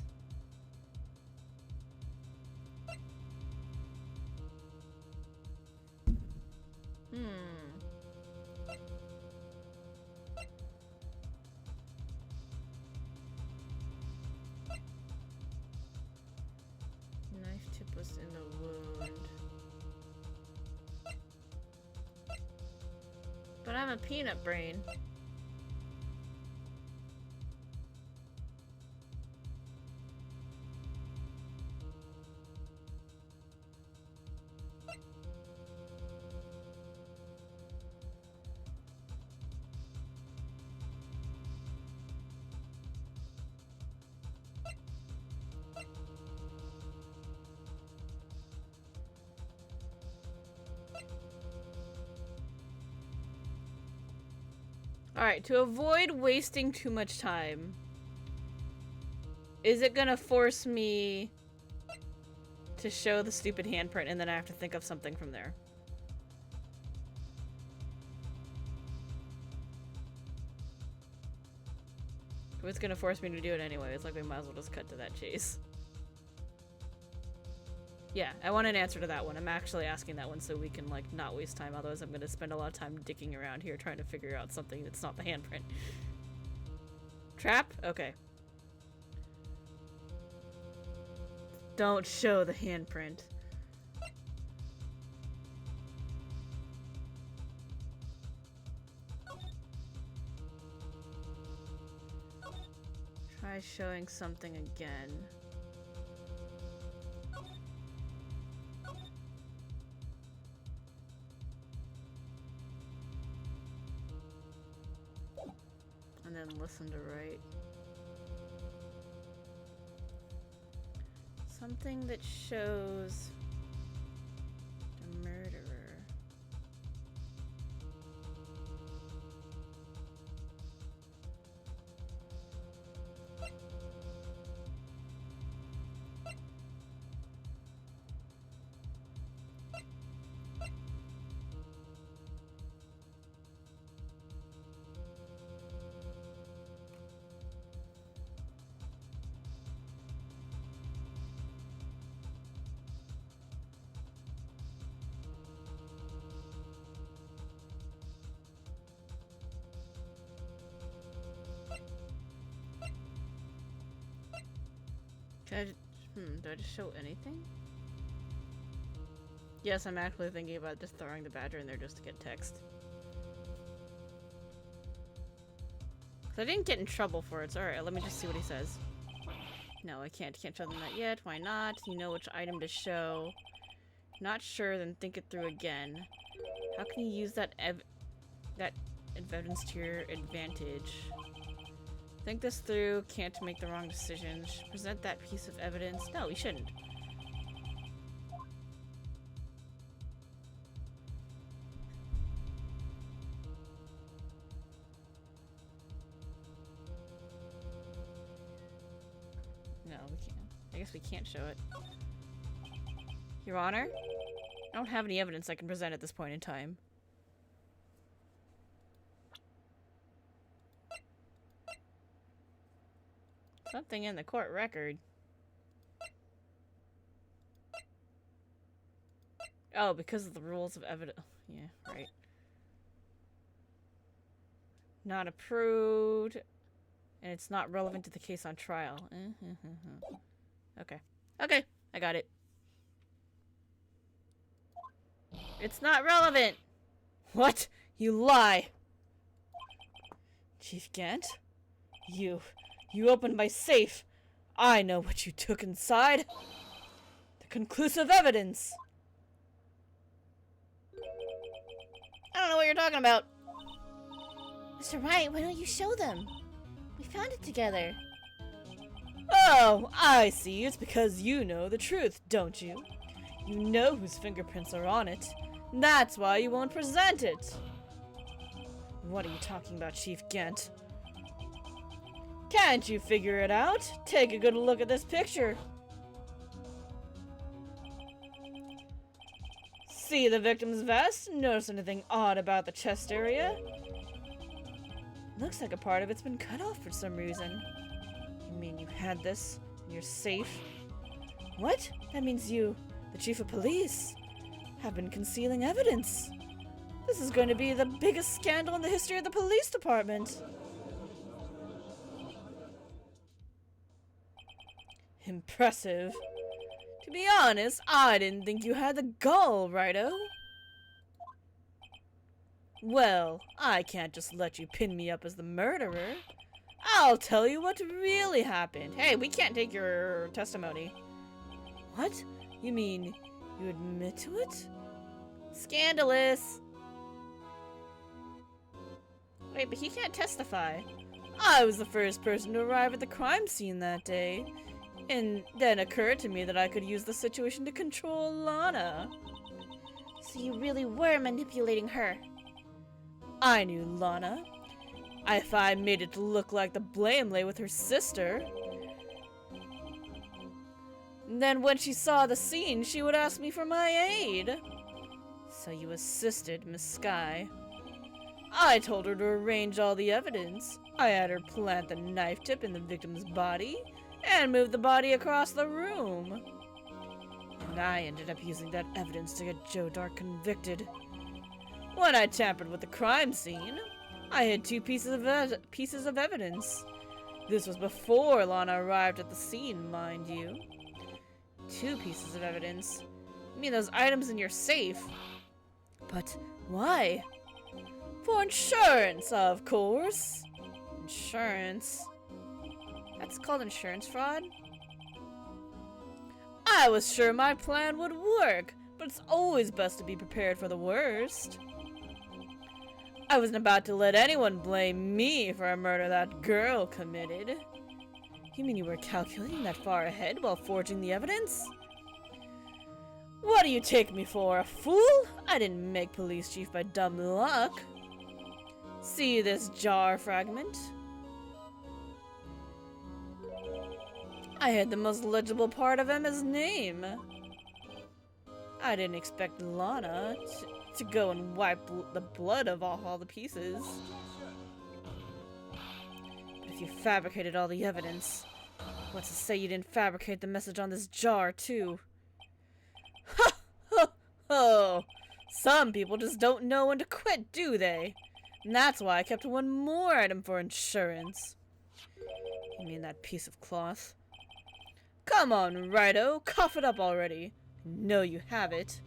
Knife tip was in the wound. But I'm a peanut brain. Alright, to avoid wasting too much time, is it gonna force me to show the stupid handprint and then I have to think of something from there? If it's gonna force me to do it anyway, it's like we might as well just cut to that chase. Yeah, I want an answer to that one. I'm actually asking that one so we can, like, not waste time. Otherwise, I'm gonna spend a lot of time dicking around here trying to figure out something that's not the handprint. Trap? Okay. Don't show the handprint. Try showing something again. And then listen to Wright. Something that shows the murderer. Do I just show anything? Yes, I'm actually thinking about just throwing the badger in there just to get text. 'Cause I didn't get in trouble for it, so alright, let me just see what he says. No, I can't show them that yet. Why not? You know which item to show. Not sure, then think it through again. How can you use that evidence to your advantage? Think this through, can't make the wrong decision. Should present that piece of evidence. No, we shouldn't. No, we can't. I guess we can't show it. Your Honor? I don't have any evidence I can present at this point in time. Something in the court record. Oh, because of the rules of evidence. Yeah, right. Not approved. And it's not relevant to the case on trial. Okay. Okay, I got it. It's not relevant! What? You lie! Chief Gant? You opened my safe! I know what you took inside! The conclusive evidence!
I don't know what you're talking about. Mr. Wright, why don't you show them? We found it together.
Oh, I see. It's because you know the truth, don't you? You know whose fingerprints are on it. That's why you won't present it. What are you talking about, Chief Gant? Can't you figure it out? Take a good look at this picture. See the victim's vest? Notice anything odd about the chest area? Looks like a part of it's been cut off for some reason. You mean you had this in your safe? What? That means you, the chief of police, have been concealing evidence. This is going to be the biggest scandal in the history of the police department. Impressive. To be honest, I didn't think you had the gall, Righto. Well, I can't just let you pin me up as the murderer. I'll tell you what really happened. Hey, we can't take your testimony. What? You mean you admit to it? Scandalous. Wait, but he can't testify. I was the first person to arrive at the crime scene that day. And then occurred to me that I could use the situation to control Lana.
So you really were manipulating her.
I knew Lana. If I made it to look like the blame lay with her sister, then when she saw the scene, she would ask me for my aid. So you assisted Miss Sky. I told her to arrange all the evidence. I had her plant the knife tip in the victim's body and move the body across the room. And I ended up using that evidence to get Joe Dark convicted. When I tampered with the crime scene, I hid two pieces of evidence. This was before Lana arrived at the scene, mind you. 2 pieces of evidence? You mean those items in your safe? But why? For insurance, of course. Insurance? That's called insurance fraud? I was sure my plan would work, but it's always best to be prepared for the worst. I wasn't about to let anyone blame me for a murder that girl committed. You mean you were calculating that far ahead while forging the evidence? What do you take me for, a fool? I didn't make police chief by dumb luck. See this jar fragment? I had the most legible part of Emma's name. I didn't expect Lana to go and wipe the blood of all the pieces. But if you fabricated all the evidence, what's to say you didn't fabricate the message on this jar, too? Ha! Ha! Ha! Some people just don't know when to quit, do they? And that's why I kept one more item for insurance. You mean that piece of cloth? Come on, Righto, cough it up already. No, you have it.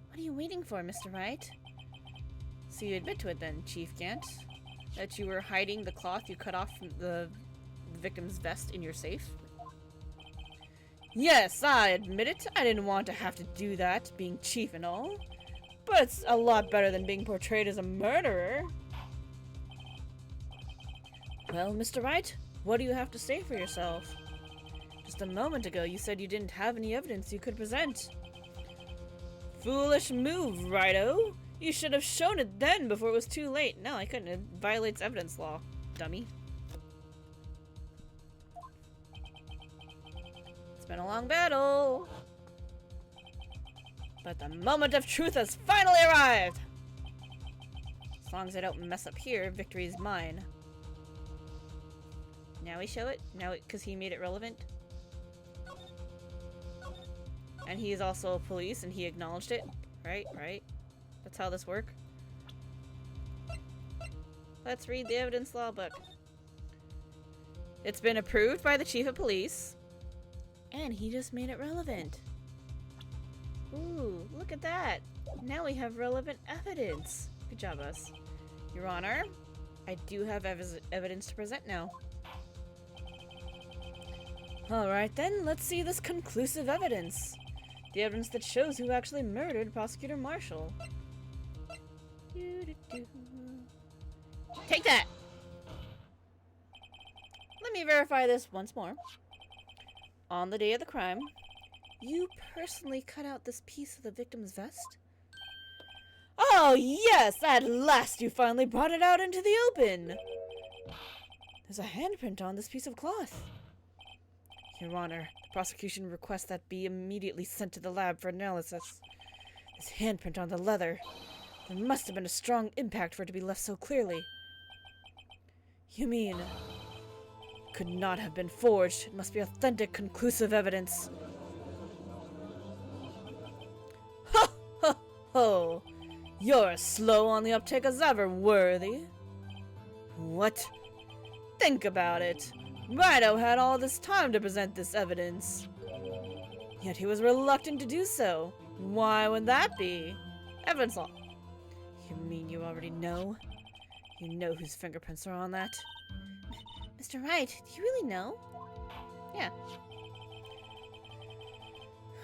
What are you waiting for, Mr. Wright?
So you admit to it then, Chief Gant? That you were hiding the cloth you cut off from the victim's vest in your safe? Yes, I admit it. I didn't want to have to do that, being chief and all. But it's a lot better than being portrayed as a murderer. Well, Mr. Wright, what do you have to say for yourself? Just a moment ago, you said you didn't have any evidence you could present. Foolish move, Righto. You should have shown it then before it was too late. No, I couldn't. It violates evidence law, dummy. It's been a long battle. But the moment of truth has finally arrived! As long as I don't mess up here, victory is mine. Now we show it? Now because he made it relevant? And he is also police and he acknowledged it? Right? Right? That's how this works. Let's read the evidence law book. It's been approved by the chief of police. And he just made it relevant. Ooh, look at that. Now we have relevant evidence. Good job, us. Your Honor, I do have evidence to present now. Alright then, let's see this conclusive evidence. The evidence that shows who actually murdered Prosecutor Marshall. Take that! Let me verify this once more. On the day of the crime, you personally cut out this piece of the victim's vest? Oh yes! At last you finally brought it out into the open! There's a handprint on this piece of cloth. Your Honor, the prosecution requests that be immediately sent to the lab for analysis. This handprint on the leather. There must have been a strong impact for it to be left so clearly. You mean... could not have been forged. It must be authentic, conclusive evidence. Ho ho ho! You're as slow on the uptake as ever, Worthy. What? Think about it. Wright had all this time to present this evidence. Yet he was reluctant to do so. Why would that be? Evidence law. You mean you already know? You know whose fingerprints are on that?
Mr. Wright, do you really know?
Yeah.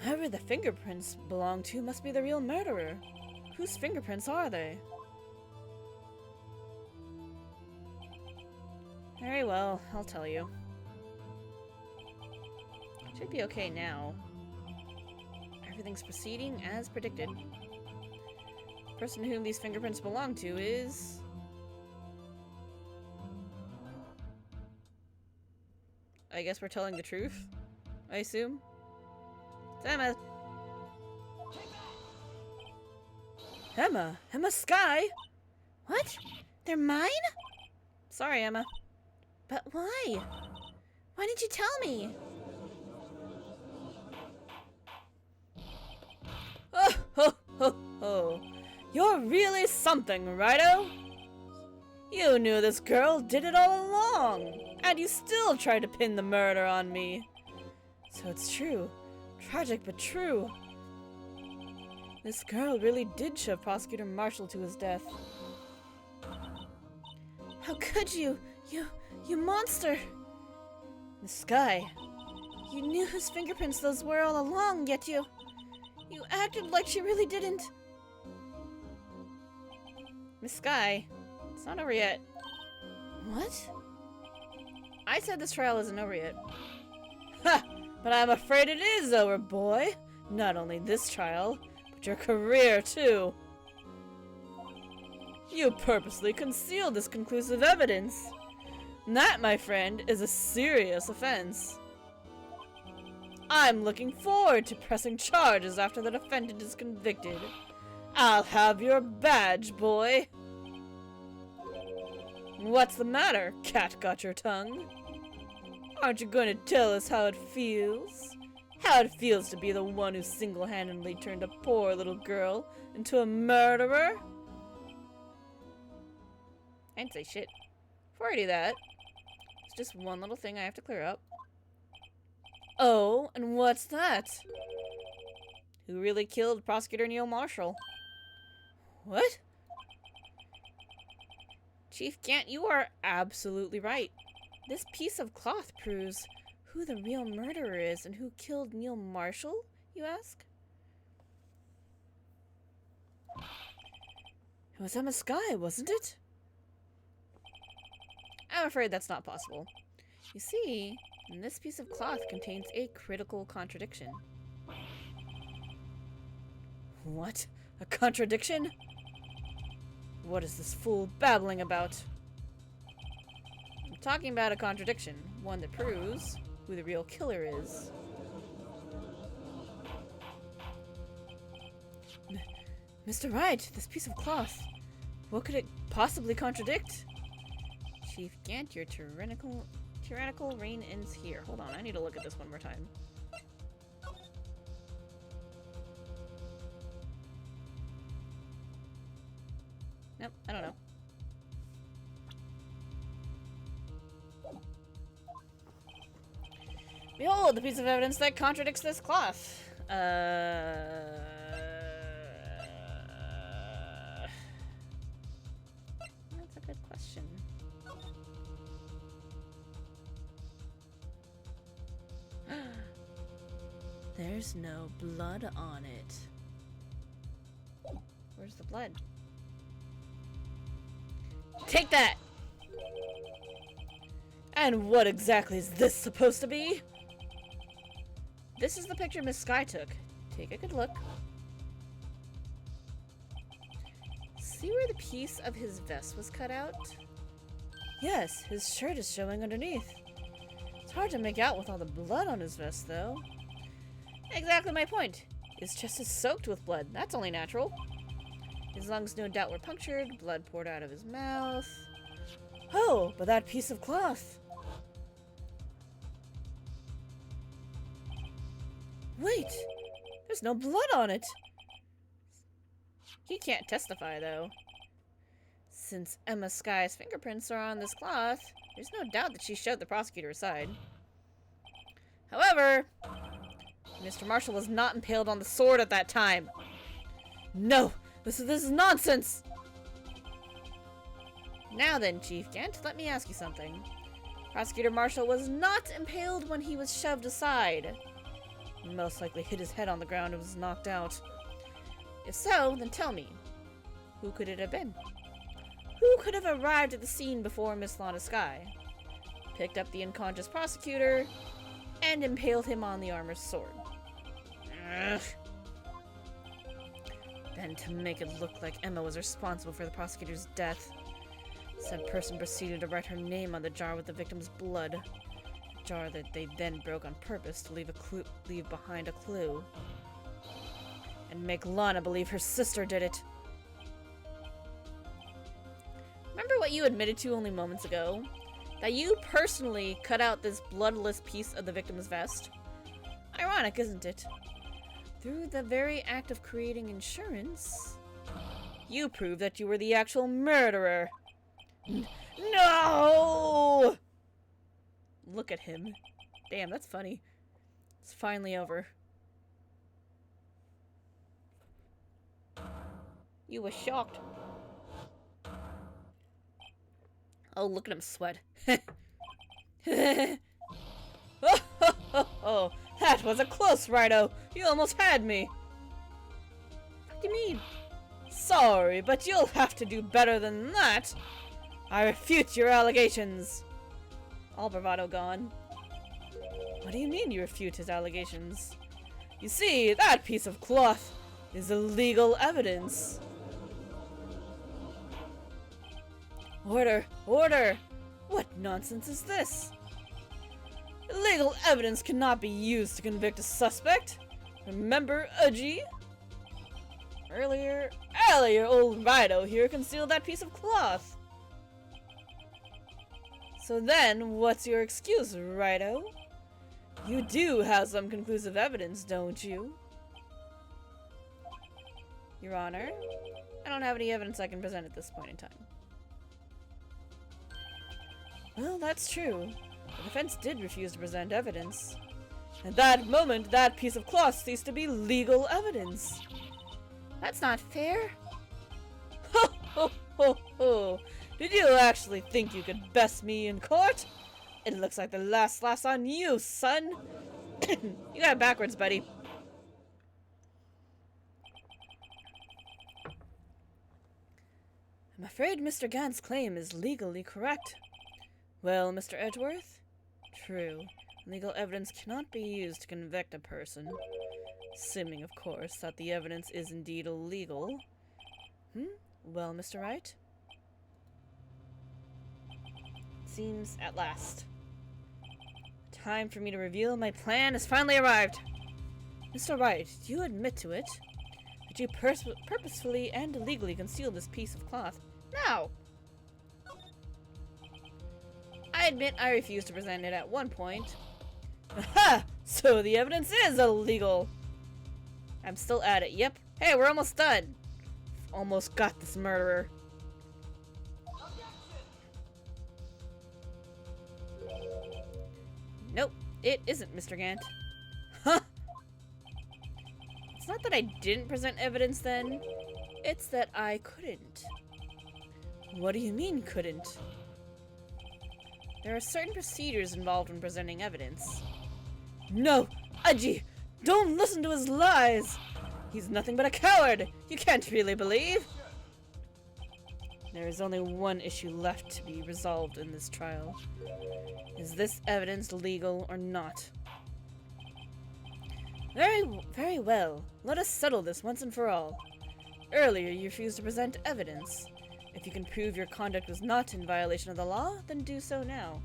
Whoever the fingerprints belong to must be the real murderer. Whose fingerprints are they? Very well, I'll tell you. Should be okay now. Everything's proceeding as predicted. The person to whom these fingerprints belong to is... I guess we're telling the truth, I assume. It's Emma. Emma Sky?
What? They're mine?
Sorry, Emma.
But why? Why didn't you tell me?
Oh, ho, ho, ho. You're really something, Righto. You knew this girl did it all along, and you still tried to pin the murder on me. So it's true. Tragic, but true. This girl really did shove Prosecutor Marshall to his death.
How could you? You monster!
Miss Sky.
You knew whose fingerprints those were all along, yet you acted like she really didn't.
Miss Sky, it's not over yet.
What?
I said this trial isn't over yet. Ha! But I'm afraid it is over, boy. Not only this trial, but your career, too. You purposely concealed this conclusive evidence. And that, my friend, is a serious offense. I'm looking forward to pressing charges after the defendant is convicted. I'll have your badge, boy. What's the matter? Cat got your tongue? Aren't you going to tell us how it feels? How it feels to be the one who single-handedly turned a poor little girl into a murderer? I didn't say shit. Before I do that, it's just one little thing I have to clear up. Oh, and what's that? Who really killed Prosecutor Neil Marshall? What? Chief Gant, you are absolutely right. This piece of cloth proves who the real murderer is and who killed Neil Marshall, you ask? It was Emma Sky, wasn't it? I'm afraid that's not possible. You see, this piece of cloth contains a critical contradiction. What? A contradiction? What is this fool babbling about? I'm talking about a contradiction, one that proves who the real killer is. Mr. Wright, this piece of cloth. What could it possibly contradict? Chief Gant, your tyrannical Tyrannical reign ends here. Hold on, I need to look at this one more time. Nope, I don't know. Behold, the piece of evidence that contradicts this cloth. That's a good question. There's no blood on it. Where's the blood? Take that! And what exactly is this supposed to be? This is the picture Miss Sky took. Take a good look. See where the piece of his vest was cut out? Yes, his shirt is showing underneath. It's hard to make out with all the blood on his vest, though. Exactly my point. His chest is soaked with blood. That's only natural. His lungs no doubt were punctured, blood poured out of his mouth. Oh, but that piece of cloth. Wait, there's no blood on it. He can't testify, though. Since Emma Sky's fingerprints are on this cloth, there's no doubt that she shoved the prosecutor aside. However, Mr. Marshall was not impaled on the sword at that time. No, this is nonsense! Now then, Chief Gant, let me ask you something. Prosecutor Marshall was not impaled when he was shoved aside. He most likely hit his head on the ground and was knocked out. If so, then tell me, who could it have been? Who could have arrived at the scene before Miss Lana Sky, picked up the unconscious prosecutor, and impaled him on the armor's sword? Ugh. Then, to make it look like Emma was responsible for the prosecutor's death, said person proceeded to write her name on the jar with the victim's blood. A jar that they then broke on purpose to leave behind a clue. And make Lana believe her sister did it. Remember what you admitted to only moments ago? That you personally cut out this bloodless piece of the victim's vest? Ironic, isn't it? Through the very act of creating insurance, you proved that you were the actual murderer. No! Look at him. Damn, that's funny. It's finally over. You were shocked. Oh, look at him sweat. Oh, that was a close, Righto. You almost had me. What do you mean? Sorry, but you'll have to do better than that. I refute your allegations. All bravado gone. What do you mean you refute his allegations? You see, that piece of cloth is illegal evidence. Order! Order! What nonsense is this? Illegal evidence cannot be used to convict a suspect. Remember, Udgy? Earlier, old Rido here concealed that piece of cloth. So then, what's your excuse, Rido? You do have some conclusive evidence, don't you? Your Honor, I don't have any evidence I can present at this point in time. Well, that's true. The defense did refuse to present evidence. At that moment, that piece of cloth ceased to be legal evidence. That's not fair. Ho ho ho ho! Did you actually think you could best me in court? It looks like the last laugh's on you, son. You got it backwards, buddy. I'm afraid Mr. Gant's claim is legally correct. Well, Mr. Edgeworth? True. Legal evidence cannot be used to convict a person. Assuming, of course, that the evidence is indeed illegal. Well, Mr. Wright? Seems at last. Time for me to reveal my plan has finally arrived. Mr. Wright, do you admit to it? Did you purposefully and illegally conceal this piece of cloth? No! I admit I refused to present it at one point. Aha! So the evidence is illegal! I'm still at it, yep. Hey, we're almost done! Almost got this murderer. Nope, it isn't, Mr. Gant. Huh? It's not that I didn't present evidence then, it's that I couldn't. What do you mean, couldn't? There are certain procedures involved in presenting evidence. No! Aji! Don't listen to his lies! He's nothing but a coward! You can't really believe! There is only one issue left to be resolved in this trial. Is this evidence legal or not? Very well. Let us settle this once and for all. Earlier, you refused to present evidence. If you can prove your conduct was not in violation of the law, then do so now.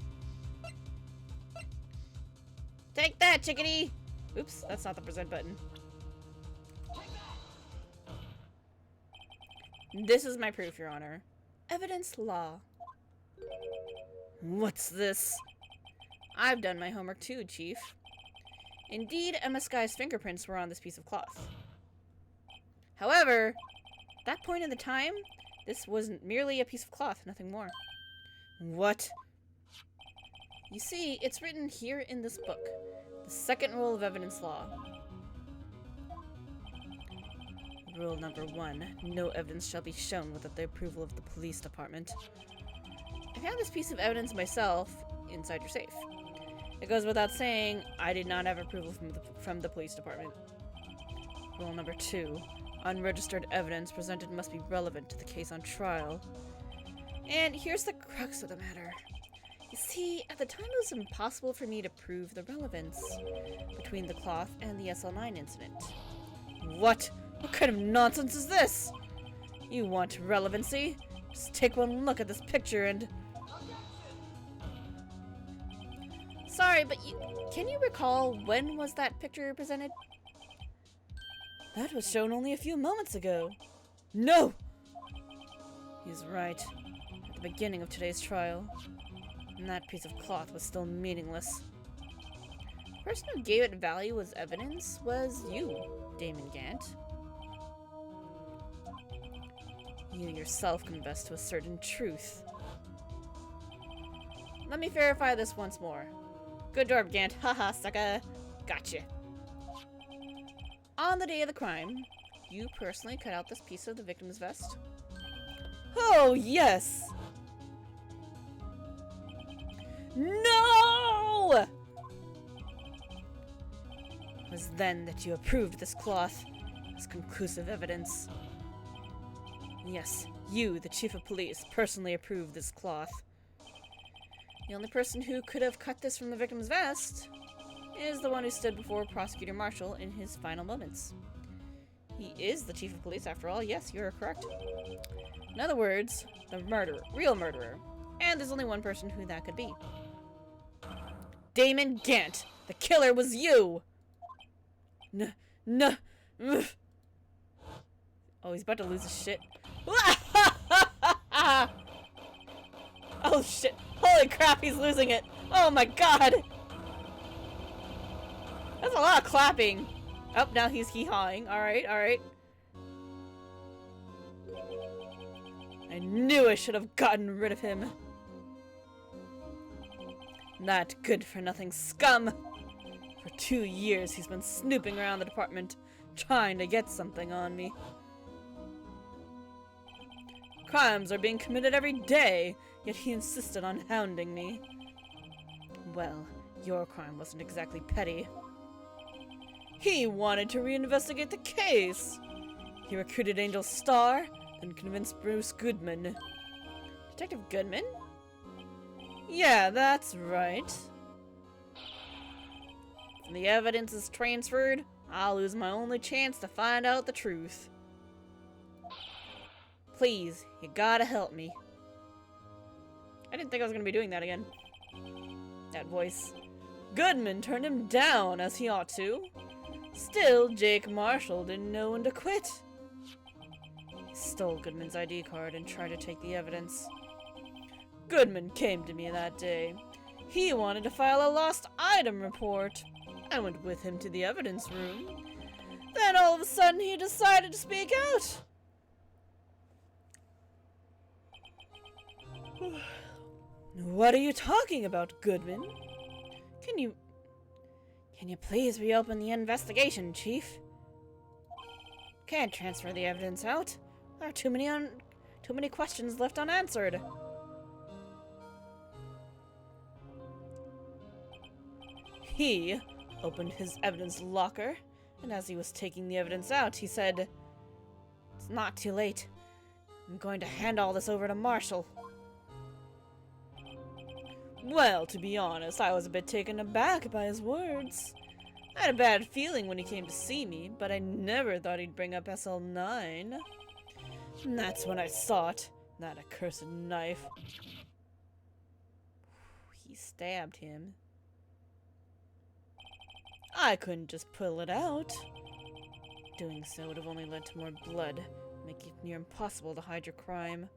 Take that, chickadee! Oops, that's not the present button. This is my proof, Your Honor. Evidence law. What's this? I've done my homework too, Chief. Indeed, Emma Sky's fingerprints were on this piece of cloth. However, at that point in the time, this wasn't merely a piece of cloth, nothing more. What? You see, it's written here in this book. The second rule of evidence law. Rule number 1. No evidence shall be shown without the approval of the police department. I found this piece of evidence myself inside your safe. It goes without saying, I did not have approval from the police department. Rule number 2. Unregistered evidence presented must be relevant to the case on trial. And here's the crux of the matter. You see, at the time it was impossible for me to prove the relevance between the cloth and the SL9 incident. What? What kind of nonsense is this? You want relevancy? Just take one look at this picture and... Sorry, but can you recall when was that picture presented? That was shown only a few moments ago. No! He's right. At the beginning of today's trial. And that piece of cloth was still meaningless. The person who gave it value as evidence was you, Damon Gant. You yourself confessed to a certain truth. Let me verify this once more. Good job, Gant. Haha, sucker. Gotcha. On the day of the crime, you personally cut out this piece of the victim's vest? Oh, yes! No! It was then that you approved this cloth as conclusive evidence. Yes, you, the chief of police, personally approved this cloth. The only person who could have cut this from the victim's vest is the one who stood before Prosecutor Marshall in his final moments. He is the chief of police after all. Yes, you're correct. In other words, the murderer, real murderer. And there's only one person who that could be. Damon Gant! The killer was you! No. Oh, he's about to lose his shit. Oh shit. Holy crap, he's losing it. Oh my god. That's a lot of clapping. Oh, now he's hee-hawing. Alright. I knew I should have gotten rid of him. That good-for-nothing scum. For 2 years, he's been snooping around the department, trying to get something on me. Crimes are being committed every day, yet he insisted on hounding me. Well, your crime wasn't exactly petty. He wanted to reinvestigate the case. He recruited Angel Starr, then convinced Bruce Goodman. Detective Goodman? Yeah, that's right. When the evidence is transferred, I'll lose my only chance to find out the truth. Please, you gotta help me. I didn't think I was gonna be doing that again. That voice. Goodman turned him down, as he ought to. Still, Jake Marshall didn't know when to quit. He stole Goodman's ID card and tried to take the evidence. Goodman came to me that day. He wanted to file a lost item report. I went with him to the evidence room. Then all of a sudden he decided to speak out. What are you talking about, Goodman? Can you please reopen the investigation, Chief? Can't transfer the evidence out. There are too many questions left unanswered. He opened his evidence locker, and as he was taking the evidence out, he said, "It's not too late. I'm going to hand all this over to Marshall." Well, to be honest, I was a bit taken aback by his words. I had a bad feeling when he came to see me, but I never thought he'd bring up SL9. And that's when I saw it, that accursed knife. He stabbed him. I couldn't just pull it out. Doing so would have only led to more blood, making it near impossible to hide your crime.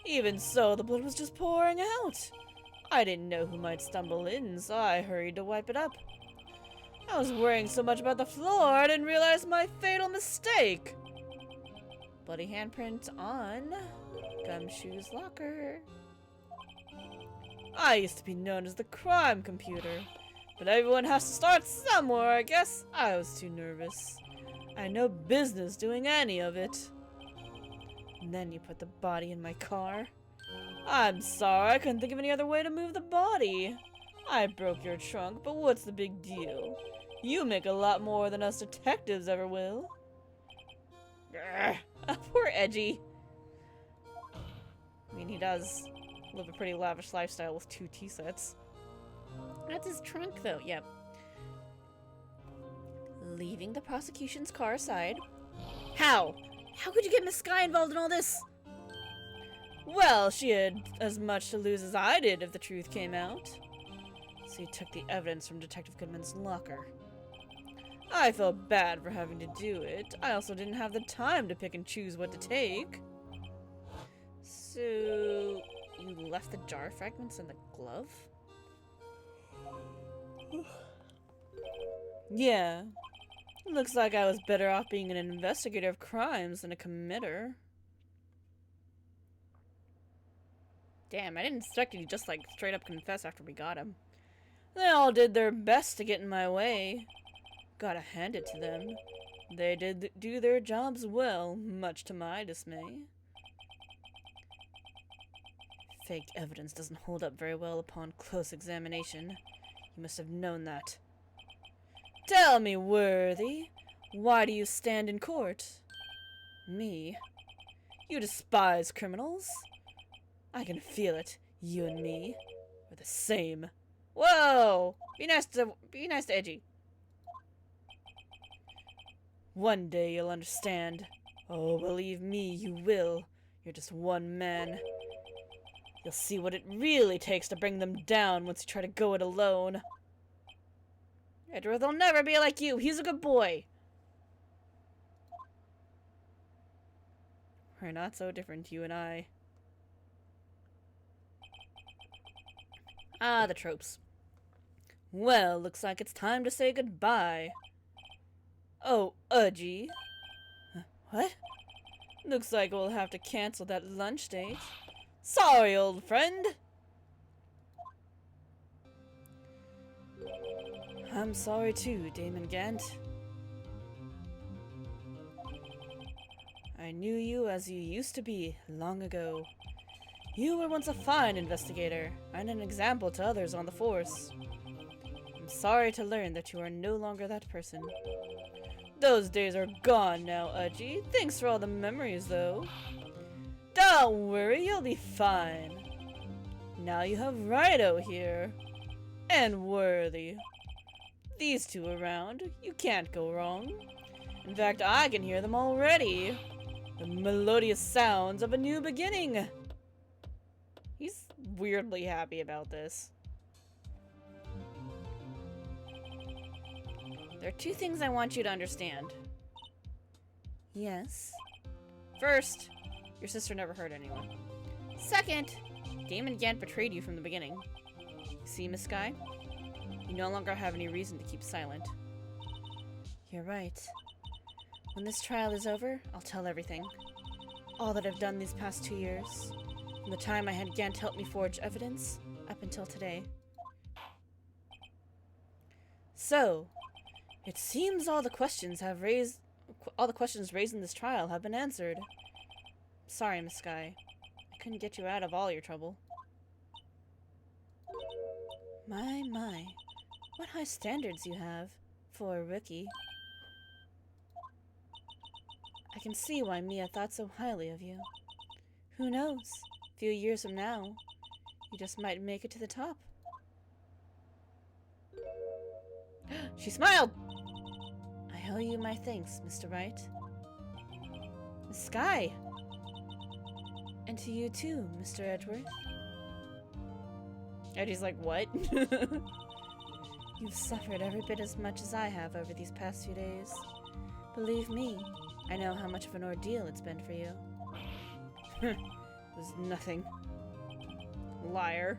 Even so, the blood was just pouring out. I didn't know who might stumble in, so I hurried to wipe it up. I was worrying so much about the floor, I didn't realize my fatal mistake. Bloody handprint on Gumshoe's locker. I used to be known as the crime computer, but everyone has to start somewhere, I guess. I was too nervous. I had no business doing any of it. And then you put the body in my car. I'm sorry, I couldn't think of any other way to move the body. I broke your trunk, but what's the big deal? You make a lot more than us detectives ever will. Grr. Poor Edgy. I mean, he does live a pretty lavish lifestyle with 2 tea sets. That's his trunk, though. Yep. Leaving the prosecution's car aside. How? How could you get Miss Sky involved in all this? Well, she had as much to lose as I did if the truth came out. So he took the evidence from Detective Goodman's locker. I felt bad for having to do it. I also didn't have the time to pick and choose what to take. So, you left the jar fragments in the glove? Yeah. Looks like I was better off being an investigator of crimes than a committer. Damn, I didn't expect you to just, like, straight up confess after we got him. They all did their best to get in my way. Gotta hand it to them. They did do their jobs well, much to my dismay. Fake evidence doesn't hold up very well upon close examination. You must have known that. Tell me, Worthy, why do you stand in court? Me? You despise criminals? I can feel it. You and me are the same. Whoa! Be nice to Edgy. One day you'll understand. Oh, believe me, you will. You're just one man. You'll see what it really takes to bring them down once you try to go it alone. Edward will never be like you. He's a good boy. We're not so different, you and I. Ah, the tropes. Well, looks like it's time to say goodbye. Oh, Udgy. What? Looks like we'll have to cancel that lunch date. Sorry, old friend. I'm sorry too, Damon Gant. I knew you as you used to be long ago. You were once a fine investigator and an example to others on the force. I'm sorry to learn that you are no longer that person. Those days are gone now, Udgy. Thanks for all the memories, though. Don't worry, you'll be fine. Now you have Wright here. And Worthy. These two around, you can't go wrong. In fact, I can hear them already. The melodious sounds of a new beginning. He's weirdly happy about this. There are 2 things I want you to understand. Yes. First, your sister never hurt anyone. Second, Damon Gant betrayed you from the beginning. See, Miss Sky? You no longer have any reason to keep silent. You're right. When this trial is over, I'll tell everything. All that I've done these past 2 years. From the time I had Gant help me forge evidence, up until today. So, it seems all the questions raised in this trial have been answered. Sorry, Miss Sky. I couldn't get you out of all your trouble. My. What high standards you have for a rookie. I can see why Mia thought so highly of you. Who knows? A few years from now, you just might make it to the top. She smiled! I owe you my thanks, Mr. Wright. Miss Sky! And to you too, Mr. Edgeworth. Eddie's like, what? You've suffered every bit as much as I have over these past few days. Believe me, I know how much of an ordeal it's been for you. It was nothing. Liar.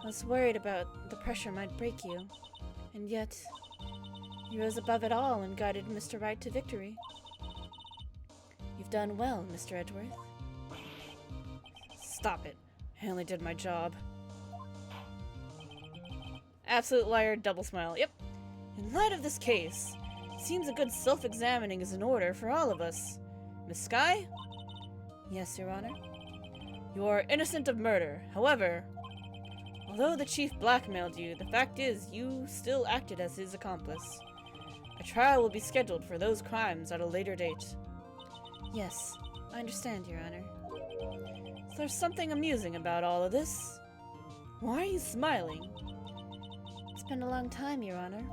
I was worried about the pressure might break you, and yet you rose above it all and guided Mr. Wright to victory. You've done well, Mr. Edgeworth. Stop it. I only did my job. Absolute liar, double smile. Yep. In light of this case, it seems a good self-examining is in order for all of us. Miss Sky? Yes, Your Honor. You are innocent of murder. However, although the chief blackmailed you, the fact is you still acted as his accomplice. A trial will be scheduled for those crimes at a later date. Yes, I understand, Your Honor. So there's something amusing about all of this. Why are you smiling? It's been a long time, Your Honor.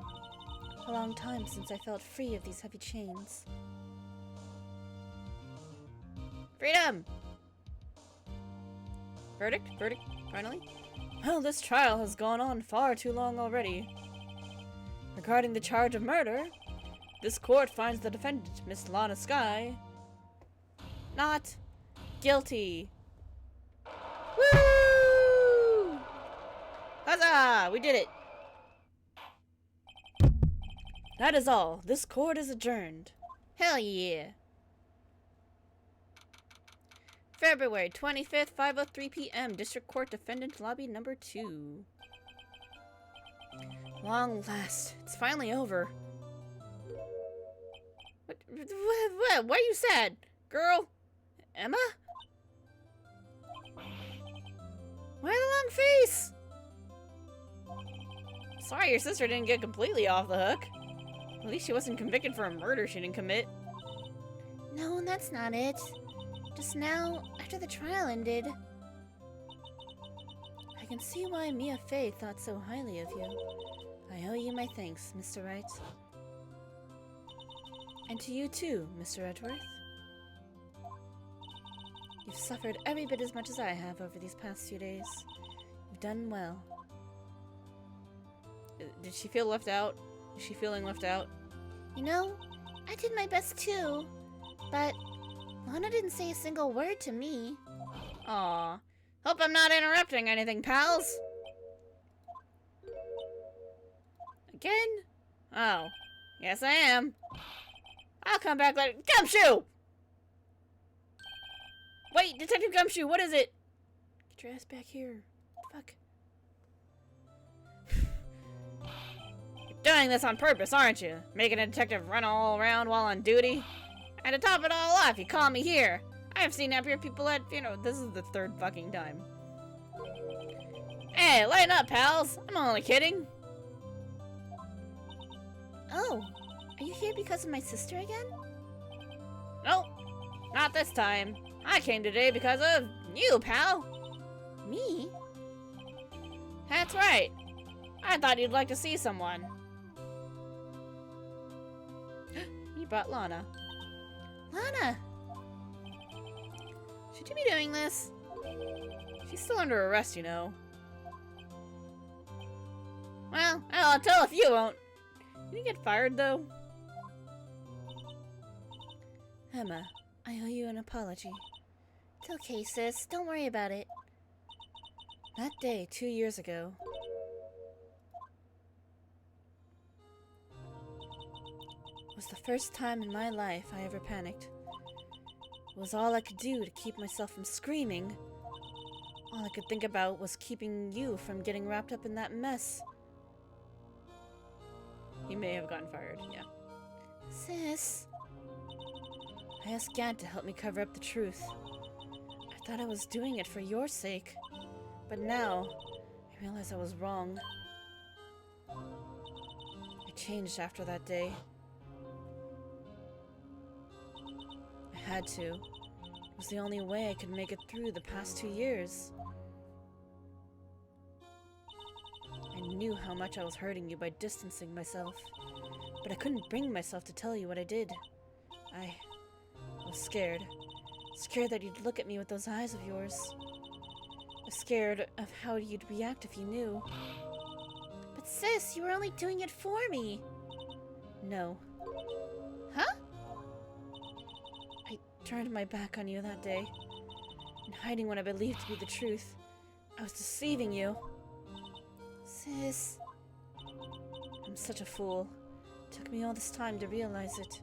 A long time since I felt free of these heavy chains. Freedom! Verdict? Verdict, finally? Well, this trial has gone on far too long already. Regarding the charge of murder, this court finds the defendant, Miss Lana Sky, not guilty. Woo! Huzzah! We did it! That is all. This court is adjourned. Hell yeah. February 25th, 5:03 p.m. District Court Defendant Lobby number 2. Long last. It's finally over. What? Why are you sad? Girl? Emma? Why the long face? Sorry your sister didn't get completely off the hook. At least she wasn't convicted for a murder she didn't commit.
No, that's not it. Just now, after the trial ended.
I can see why Mia Fey thought so highly of you. I owe you my thanks, Mr. Wright. And to you too, Mr. Edgeworth. You've suffered every bit as much as I have over these past few days. You've done well. Did she feel left out? Is she feeling left out?
You know, I did my best too, but Lana didn't say a single word to me.
Aw. Hope I'm not interrupting anything, pals. Again? Oh. Yes, I am. I'll come back later. Gumshoe! Wait, Detective Gumshoe, what is it? Get your ass back here. Fuck. Doing this on purpose, aren't you? Making a detective run all around while on duty? And to top it all off, you call me here. I've seen happier people at, this is the third fucking time. Hey, lighten up, pals. I'm only kidding.
Oh, are you here because of my sister again?
Nope, not this time. I came today because of you, pal.
Me?
That's right. I thought you'd like to see someone. You brought Lana.
Lana!
Should you be doing this? She's still under arrest, you know. Well, I'll tell if you won't. Did you get fired, though? Emma, I owe you an apology.
It's okay, sis. Don't worry about it.
That day, 2 years ago, was the first time in my life I ever panicked. It was all I could do to keep myself from screaming. All I could think about was keeping you from getting wrapped up in that mess. He may have gotten fired, yeah.
Sis.
I asked Gant to help me cover up the truth. I thought I was doing it for your sake. But now, I realize I was wrong. I changed after that day. I had to. It was the only way I could make it through the past 2 years. I knew how much I was hurting you by distancing myself, but I couldn't bring myself to tell you what I did. I was scared. Scared that you'd look at me with those eyes of yours. I was scared of how you'd react if you knew.
But sis, you were only doing it for me.
No.
Huh?
I turned my back on you that day, and hiding what I believed to be the truth. I was deceiving you.
Sis.
I'm such a fool. It took me all this time to realize it.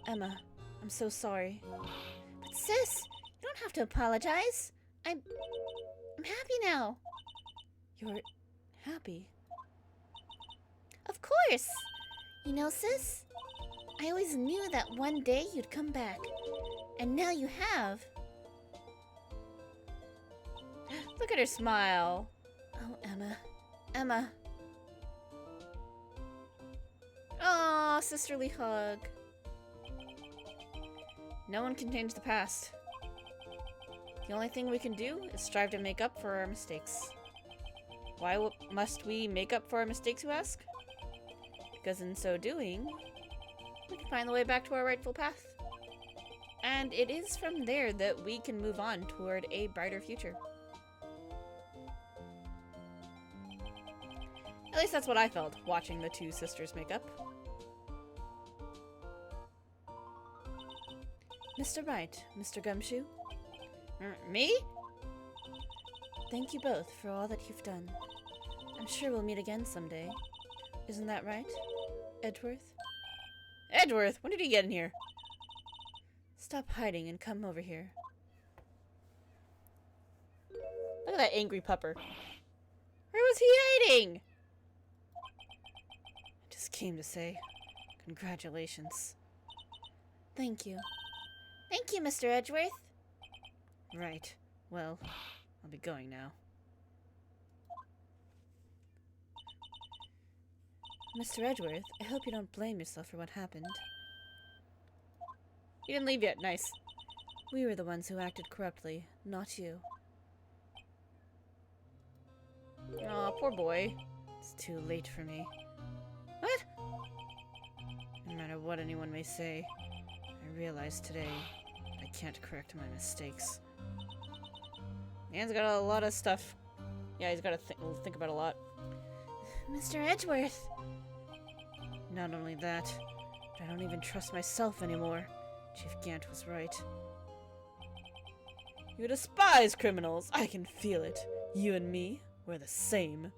Emma, I'm so sorry.
But sis, you don't have to apologize. I'm happy now.
You're happy?
Of course. You know, sis, I always knew that one day you'd come back. And now you have.
Look at her smile.
Oh, Emma. Emma.
Aw, sisterly hug. No one can change the past. The only thing we can do is strive to make up for our mistakes. Why must we make up for our mistakes, you ask? Because in so doing, we can find the way back to our rightful path. And it is from there that we can move on toward a brighter future. At least that's what I felt watching the two sisters make up. Mr. Wright, Mr. Gumshoe. Me? Thank you both for all that you've done. I'm sure we'll meet again someday. Isn't that right, Edgeworth? Edgeworth? When did he get in here? Stop hiding and come over here. Look at that angry pupper. Where was he hiding? I just came to say congratulations.
Thank you. Thank you, Mr. Edgeworth.
Right. Well, I'll be going now. Mr. Edgeworth, I hope you don't blame yourself for what happened. You didn't leave yet. Nice. We were the ones who acted corruptly, not you. Aw, poor boy. It's too late for me. What? No matter what anyone may say, I realize today I can't correct my mistakes. Man's got a lot of stuff. Yeah, he's got to think about a lot.
Mr. Edgeworth.
Not only that, but I don't even trust myself anymore. Chief Gant was right. You despise criminals. I can feel it. You and me, we're the same.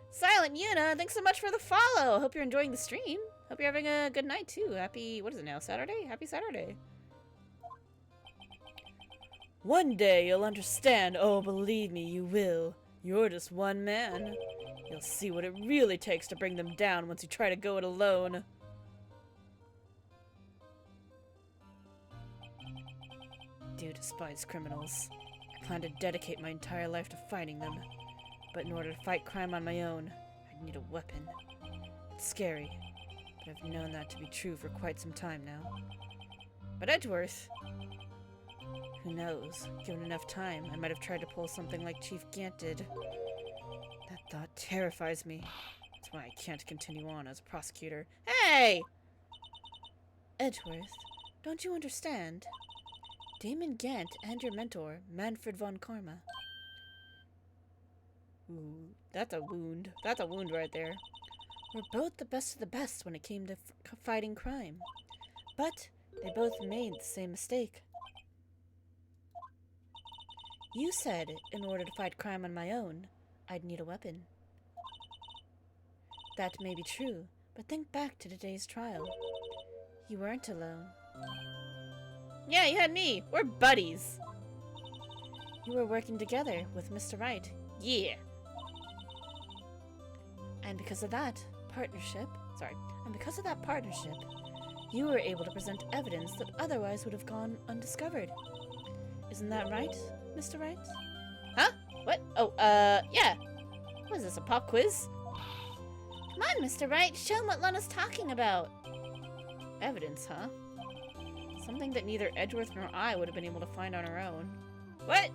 Silent Yuna, thanks so much for the follow. Hope you're enjoying the stream. Hope you're having a good night too. Happy, what is it now, Saturday? Happy Saturday. One day you'll understand. Oh, believe me, you will. You're just one man. You'll see what it really takes to bring them down once you try to go it alone. Do despise criminals. I plan to dedicate my entire life to fighting them. But in order to fight crime on my own, I'd need a weapon. It's scary, but I've known that to be true for quite some time now. But Edgeworth... Who knows? Given enough time, I might have tried to pull something like Chief Gant did. That thought terrifies me. That's why I can't continue on as a prosecutor. Hey! Edgeworth, don't you understand? Damon Gant and your mentor, Manfred von Karma. Ooh, that's a wound. That's a wound right there. We're both the best of the best when it came to fighting crime. But they both made the same mistake. You said in order to fight crime on my own, I'd need a weapon. That may be true, but think back to today's trial. You weren't alone. Yeah, you had me. We're buddies. You were working together with Mr. Wright. Yeah. And because of that partnership, you were able to present evidence that otherwise would have gone undiscovered. Isn't that right, Mr. Wright? Huh? What? Oh, yeah. What is this, a pop quiz?
Come on, Mr. Wright, show him what Luna's talking about.
Evidence, huh? Something that neither Edgeworth nor I would have been able to find on our own. What?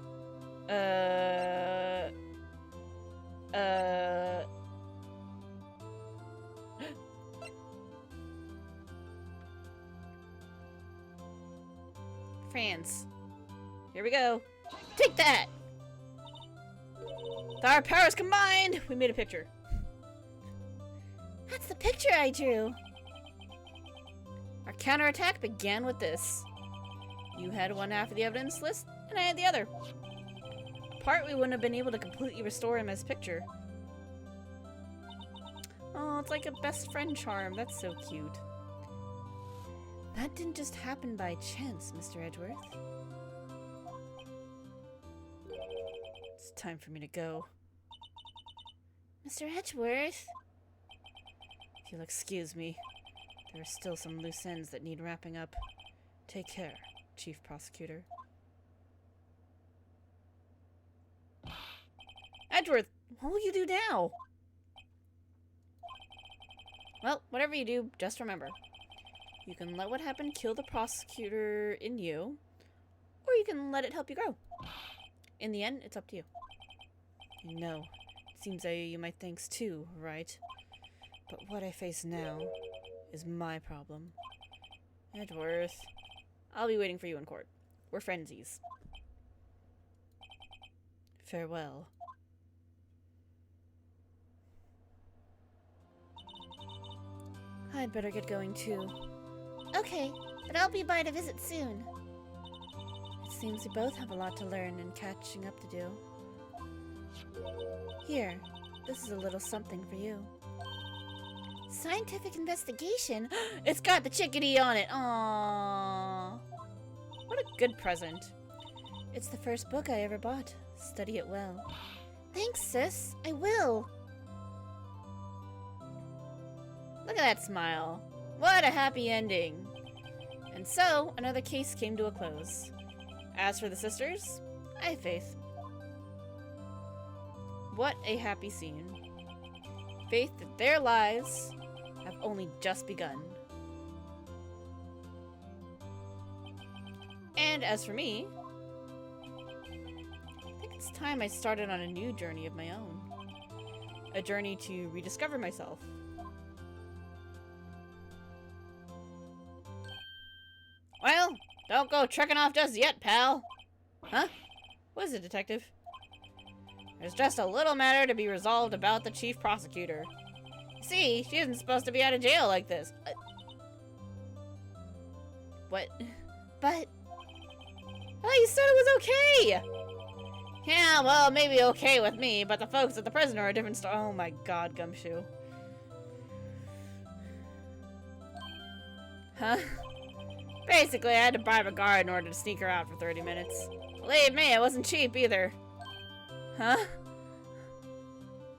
France. Here we go. Take that! With our powers combined, we made a picture.
That's the picture I drew.
Our counterattack began with this. You had one half of the evidence list, and I had the other. Part we wouldn't have been able to completely restore him as picture. Oh, it's like a best friend charm. That's so cute. That didn't just happen by chance, Mr. Edgeworth. It's time for me to go.
Mr. Edgeworth?
If you'll excuse me, there are still some loose ends that need wrapping up. Take care, Chief Prosecutor. Edgeworth, what will you do now? Well, whatever you do, just remember. You can let what happened kill the prosecutor in you, or you can let it help you grow. In the end, it's up to you. You know, it seems I owe you my thanks too, right? But what I face now is my problem. Edgeworth, I'll be waiting for you in court. We're friendsies. Farewell. I'd better get going too.
Okay, but I'll be by to visit soon.
It seems we both have a lot to learn and catching up to do. Here, this is a little something for you.
Scientific investigation?
It's got the chickadee on it! Aww. What a good present. It's the first book I ever bought. Study it well.
Thanks, sis. I will.
Look at that smile. What a happy ending. And so, another case came to a close. As for the sisters, I have faith. What a happy scene. Faith that their lives have only just begun. And as for me, I think it's time I started on a new journey of my own. A journey to rediscover myself. Well, don't go trekking off just yet, pal. Huh? What is it, detective? There's just a little matter to be resolved about the chief prosecutor. See, she isn't supposed to be out of jail like this. What?
But...
Oh, you said it was okay! Yeah, well, maybe okay with me, but the folks at the prison are a different story. Oh my god, Gumshoe. Huh? Basically, I had to bribe a guard in order to sneak her out for 30 minutes. Believe me, it wasn't cheap either. Huh?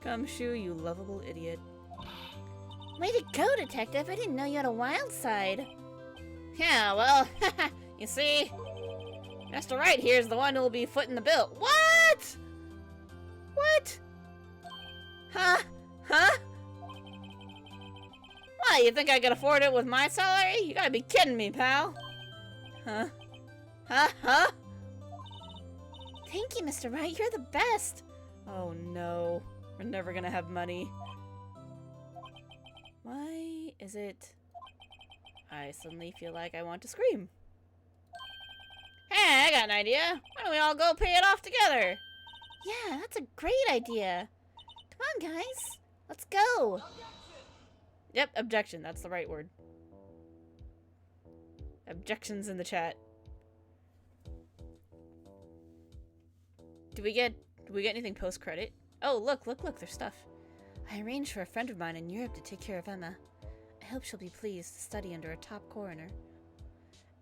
Gumshoe, you lovable idiot.
Way to go, detective. I didn't know you had a wild side.
Yeah, well, you see, Mr. Wright here is the one who will be footing the bill. What? What? Huh? Huh? What, you think I could afford it with my salary? You gotta be kidding me, pal. Huh? Huh? Huh?
Thank you, Mr. Wright. You're the best.
Oh no. We're never gonna have money. Why is it... I suddenly feel like I want to scream. Hey, I got an idea. Why don't we all go pay it off together?
Yeah, that's a great idea. Come on, guys. Let's go.
Yep, objection. That's the right word. Objections in the chat. Do we get anything post-credit? Oh, look, there's stuff. I arranged for a friend of mine in Europe to take care of Emma. I hope she'll be pleased to study under a top coroner.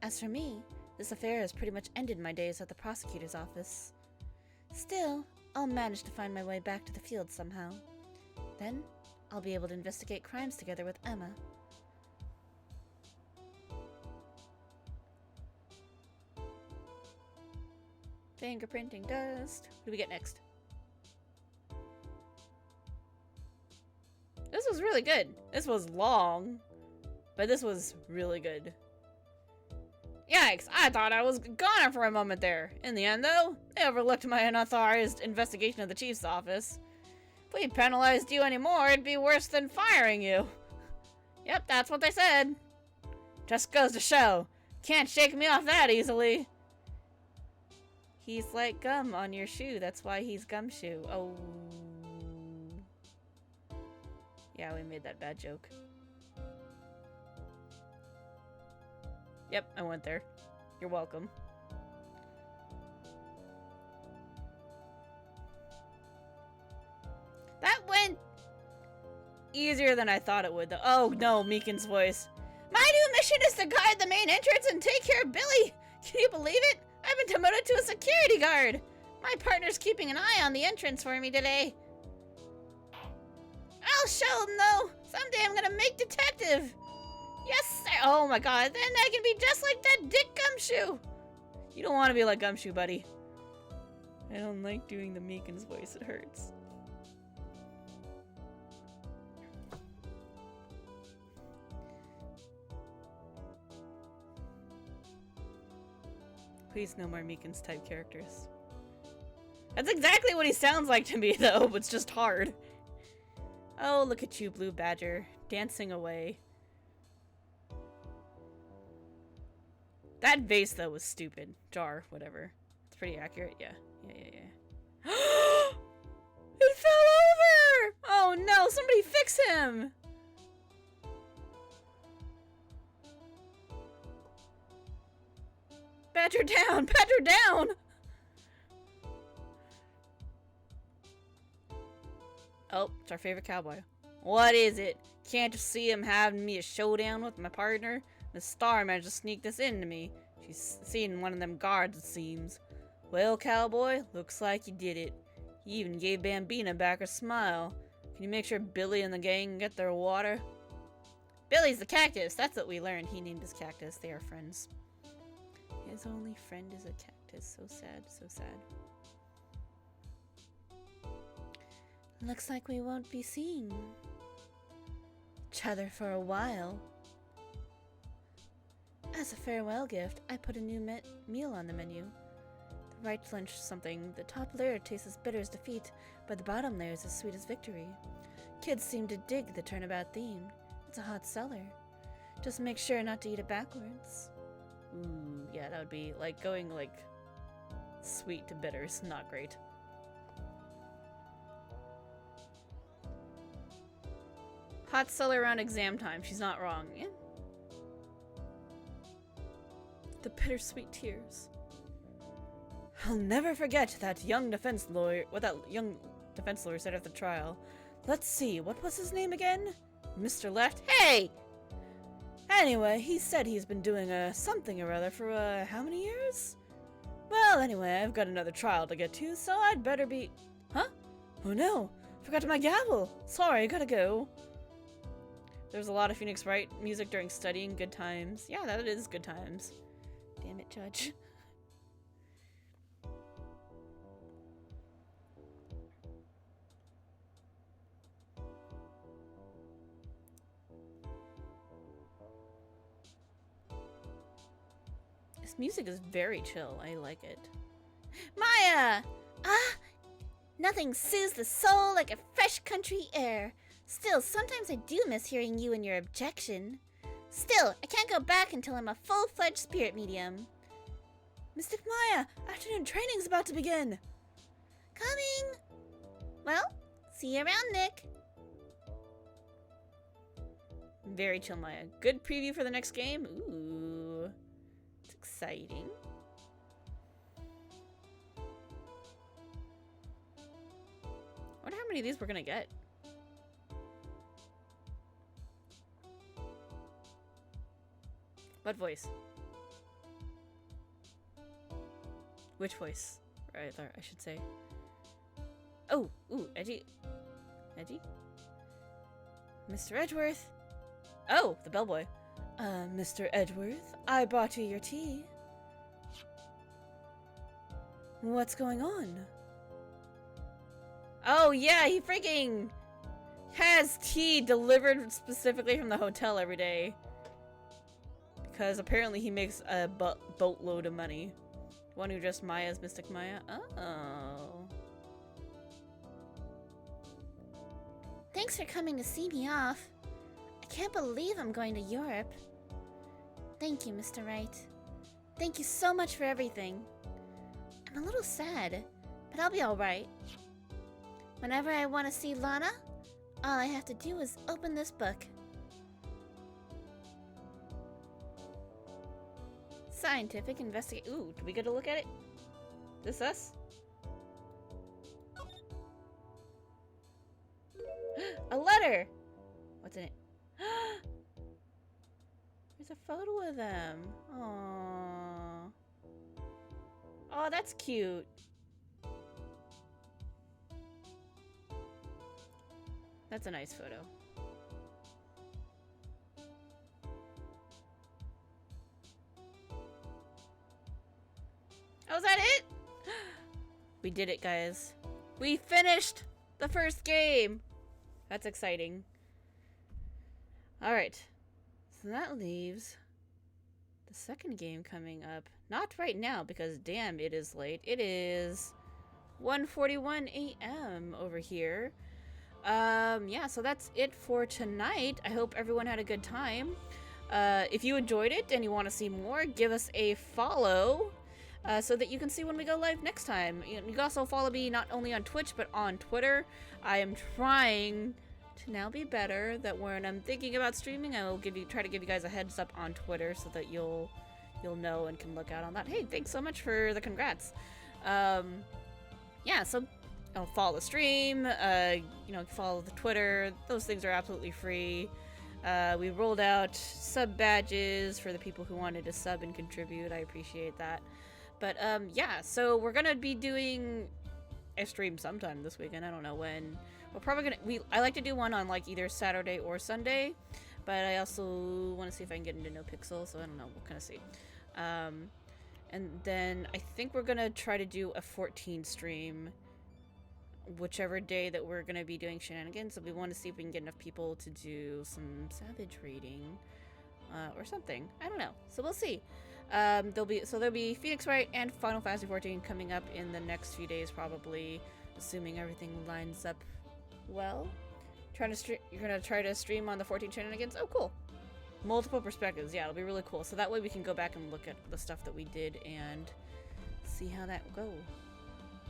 As for me, this affair has pretty much ended my days at the prosecutor's office. Still, I'll manage to find my way back to the field somehow. Then, I'll be able to investigate crimes together with Emma. Fingerprinting dust. What do we get next? This was really good. This was long, but this was really good. Yikes, I thought I was gone for a moment there. In the end, though, they overlooked my unauthorized investigation of the chief's office. If we penalized you anymore, it'd be worse than firing you. Yep, that's what they said. Just goes to show. Can't shake me off that easily. He's like gum on your shoe. That's why he's Gumshoe. Oh. Yeah, we made that bad joke. Yep, I went there. You're welcome. That went easier than I thought it would, though. Oh no, Meekin's voice. My new mission is to guard the main entrance and take care of Billy. Can you believe it? I've been demoted to a security guard. My partner's keeping an eye on the entrance for me today. I'll show him, though. Someday I'm gonna make detective. Yes, sir. Oh my god, then I can be just like that dick Gumshoe. You don't want to be like Gumshoe, buddy. I don't like doing the Meekin's voice. It hurts. Please, no more Meekin's type characters. That's exactly what he sounds like to me, though. It's just hard. Oh, look at you, Blue Badger, dancing away. That vase, though, was stupid. Jar, whatever. It's pretty accurate. Yeah. It fell over! Oh no, somebody fix him! Badger down! Badger down! Oh, it's our favorite cowboy. What is it? Can't you see him having me a showdown with my partner? Miss Star managed to sneak this into me. She's seen one of them guards, it seems. Well, cowboy, looks like you did it. You even gave Bambina back her smile. Can you make sure Billy and the gang get their water? Billy's the cactus. That's what we learned. He named his cactus. They are friends. His only friend is a cactus. So sad, so sad. Looks like we won't be seeing each other for a while. As a farewell gift, I put a new meal on the menu. The Wright lunch something. The top layer tastes as bitter as defeat, but the bottom layer is as sweet as victory. Kids seem to dig the turnabout theme. It's a hot seller. Just make sure not to eat it backwards. Ooh, yeah, that would be like going like sweet to bitters. Not great. Hot seller around exam time. She's not wrong. Yeah. The bittersweet tears. I'll never forget that young defense lawyer. What that young defense lawyer said at the trial. Let's see, what was his name again? Mr. Left. Hey! Anyway, he said he's been doing something or other for how many years? Well, anyway, I've got another trial to get to, so I'd better be. Huh? Oh no! Forgot my gavel. Sorry, gotta go. There's a lot of Phoenix Wright music during studying. Good times. Yeah, that is good times. Damn it, Judge. This music is very chill. I like it.
Maya! Nothing soothes the soul like a fresh country air. Still, sometimes I do miss hearing you and your objection. Still, I can't go back until I'm a full-fledged spirit medium.
Mystic Maya, afternoon training's about to begin.
Coming! Well, see you around, Nick.
Very chill, Maya. Good preview for the next game. Ooh. It's exciting. many of these we're gonna get. What voice? Which voice? Right there, I should say. Oh, ooh, Edgy. Edgy? Mr. Edgeworth? Oh, the bellboy. Mr. Edgeworth, I brought you your tea. What's going on? Oh yeah, he freaking has tea delivered specifically from the hotel every day. Because apparently he makes a boatload of money. One who dressed Maya as Mystic Maya? Oh.
Thanks for coming to see me off. I can't believe I'm going to Europe. Thank you, Mr. Wright. Thank you so much for everything. I'm a little sad, but I'll be alright. Whenever I want to see Lana, all I have to do is open this book. Scientific investigate. Ooh, do we get a look at it? This us? A letter! What's in it? There's a photo of them. Aww. Oh, that's cute. That's a nice photo. Oh, is that it? We did it, guys. We finished the first game. That's exciting. Alright. So that leaves the second game coming up. Not right now, because damn, it is late. It is 1:41 a.m. over here. Yeah, so that's it for tonight. I hope everyone had a good time. If you enjoyed it and you want to see more, give us a follow. So that you can see when we go live next time. You can also follow me not only on Twitch, but on Twitter. I am trying to now be better, that when I'm thinking about streaming, I will try to give you guys a heads up on Twitter so that you'll know and can look out on that. Hey, thanks so much for the congrats. Yeah, so follow the stream, follow the Twitter. Those things are absolutely free. We rolled out sub badges for the people who wanted to sub and contribute. I appreciate that. But yeah, so we're gonna be doing a stream sometime this weekend. I don't know when. We're probably gonna I like to do one on like either Saturday or Sunday, but I also want to see if I can get into NoPixel, so I don't know. We'll kind of see. And then I think we're gonna try to do a 14 stream, whichever day that we're gonna be doing shenanigans. So we want to see if we can get enough people to do some Savage raiding, or something. I don't know. So we'll see. There'll be Phoenix Wright and Final Fantasy 14 coming up in the next few days, probably, assuming everything lines up well. You're gonna try to stream on the 14 shenanigans? Oh, cool. Multiple perspectives. Yeah, it'll be really cool. So that way we can go back and look at the stuff that we did and see how that will go.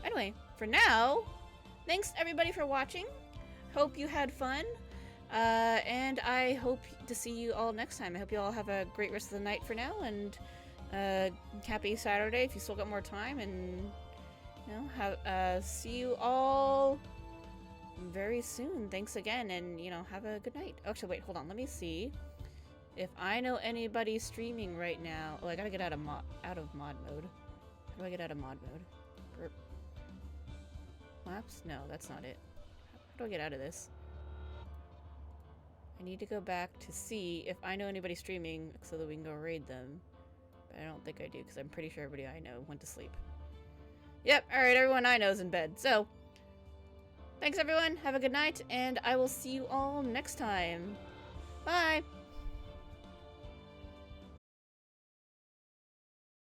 Anyway, for now, thanks everybody for watching. Hope you had fun. And I hope to see you all next time. I hope you all have a great rest of the night for now, and happy Saturday if you still got more time, and see you all very soon. Thanks again, and have a good night. Actually, wait, hold on. Let me see if I know anybody streaming right now. Oh, I gotta get out of mod mode. How do I get out of mod mode? Burp. Maps? No, that's not it. How do I get out of this? I need to go back to see if I know anybody streaming so that we can go raid them. But I don't think I do, because I'm pretty sure everybody I know went to sleep. Yep, alright, everyone I know is in bed. So, thanks everyone, have a good night, and I will see you all next time. Bye!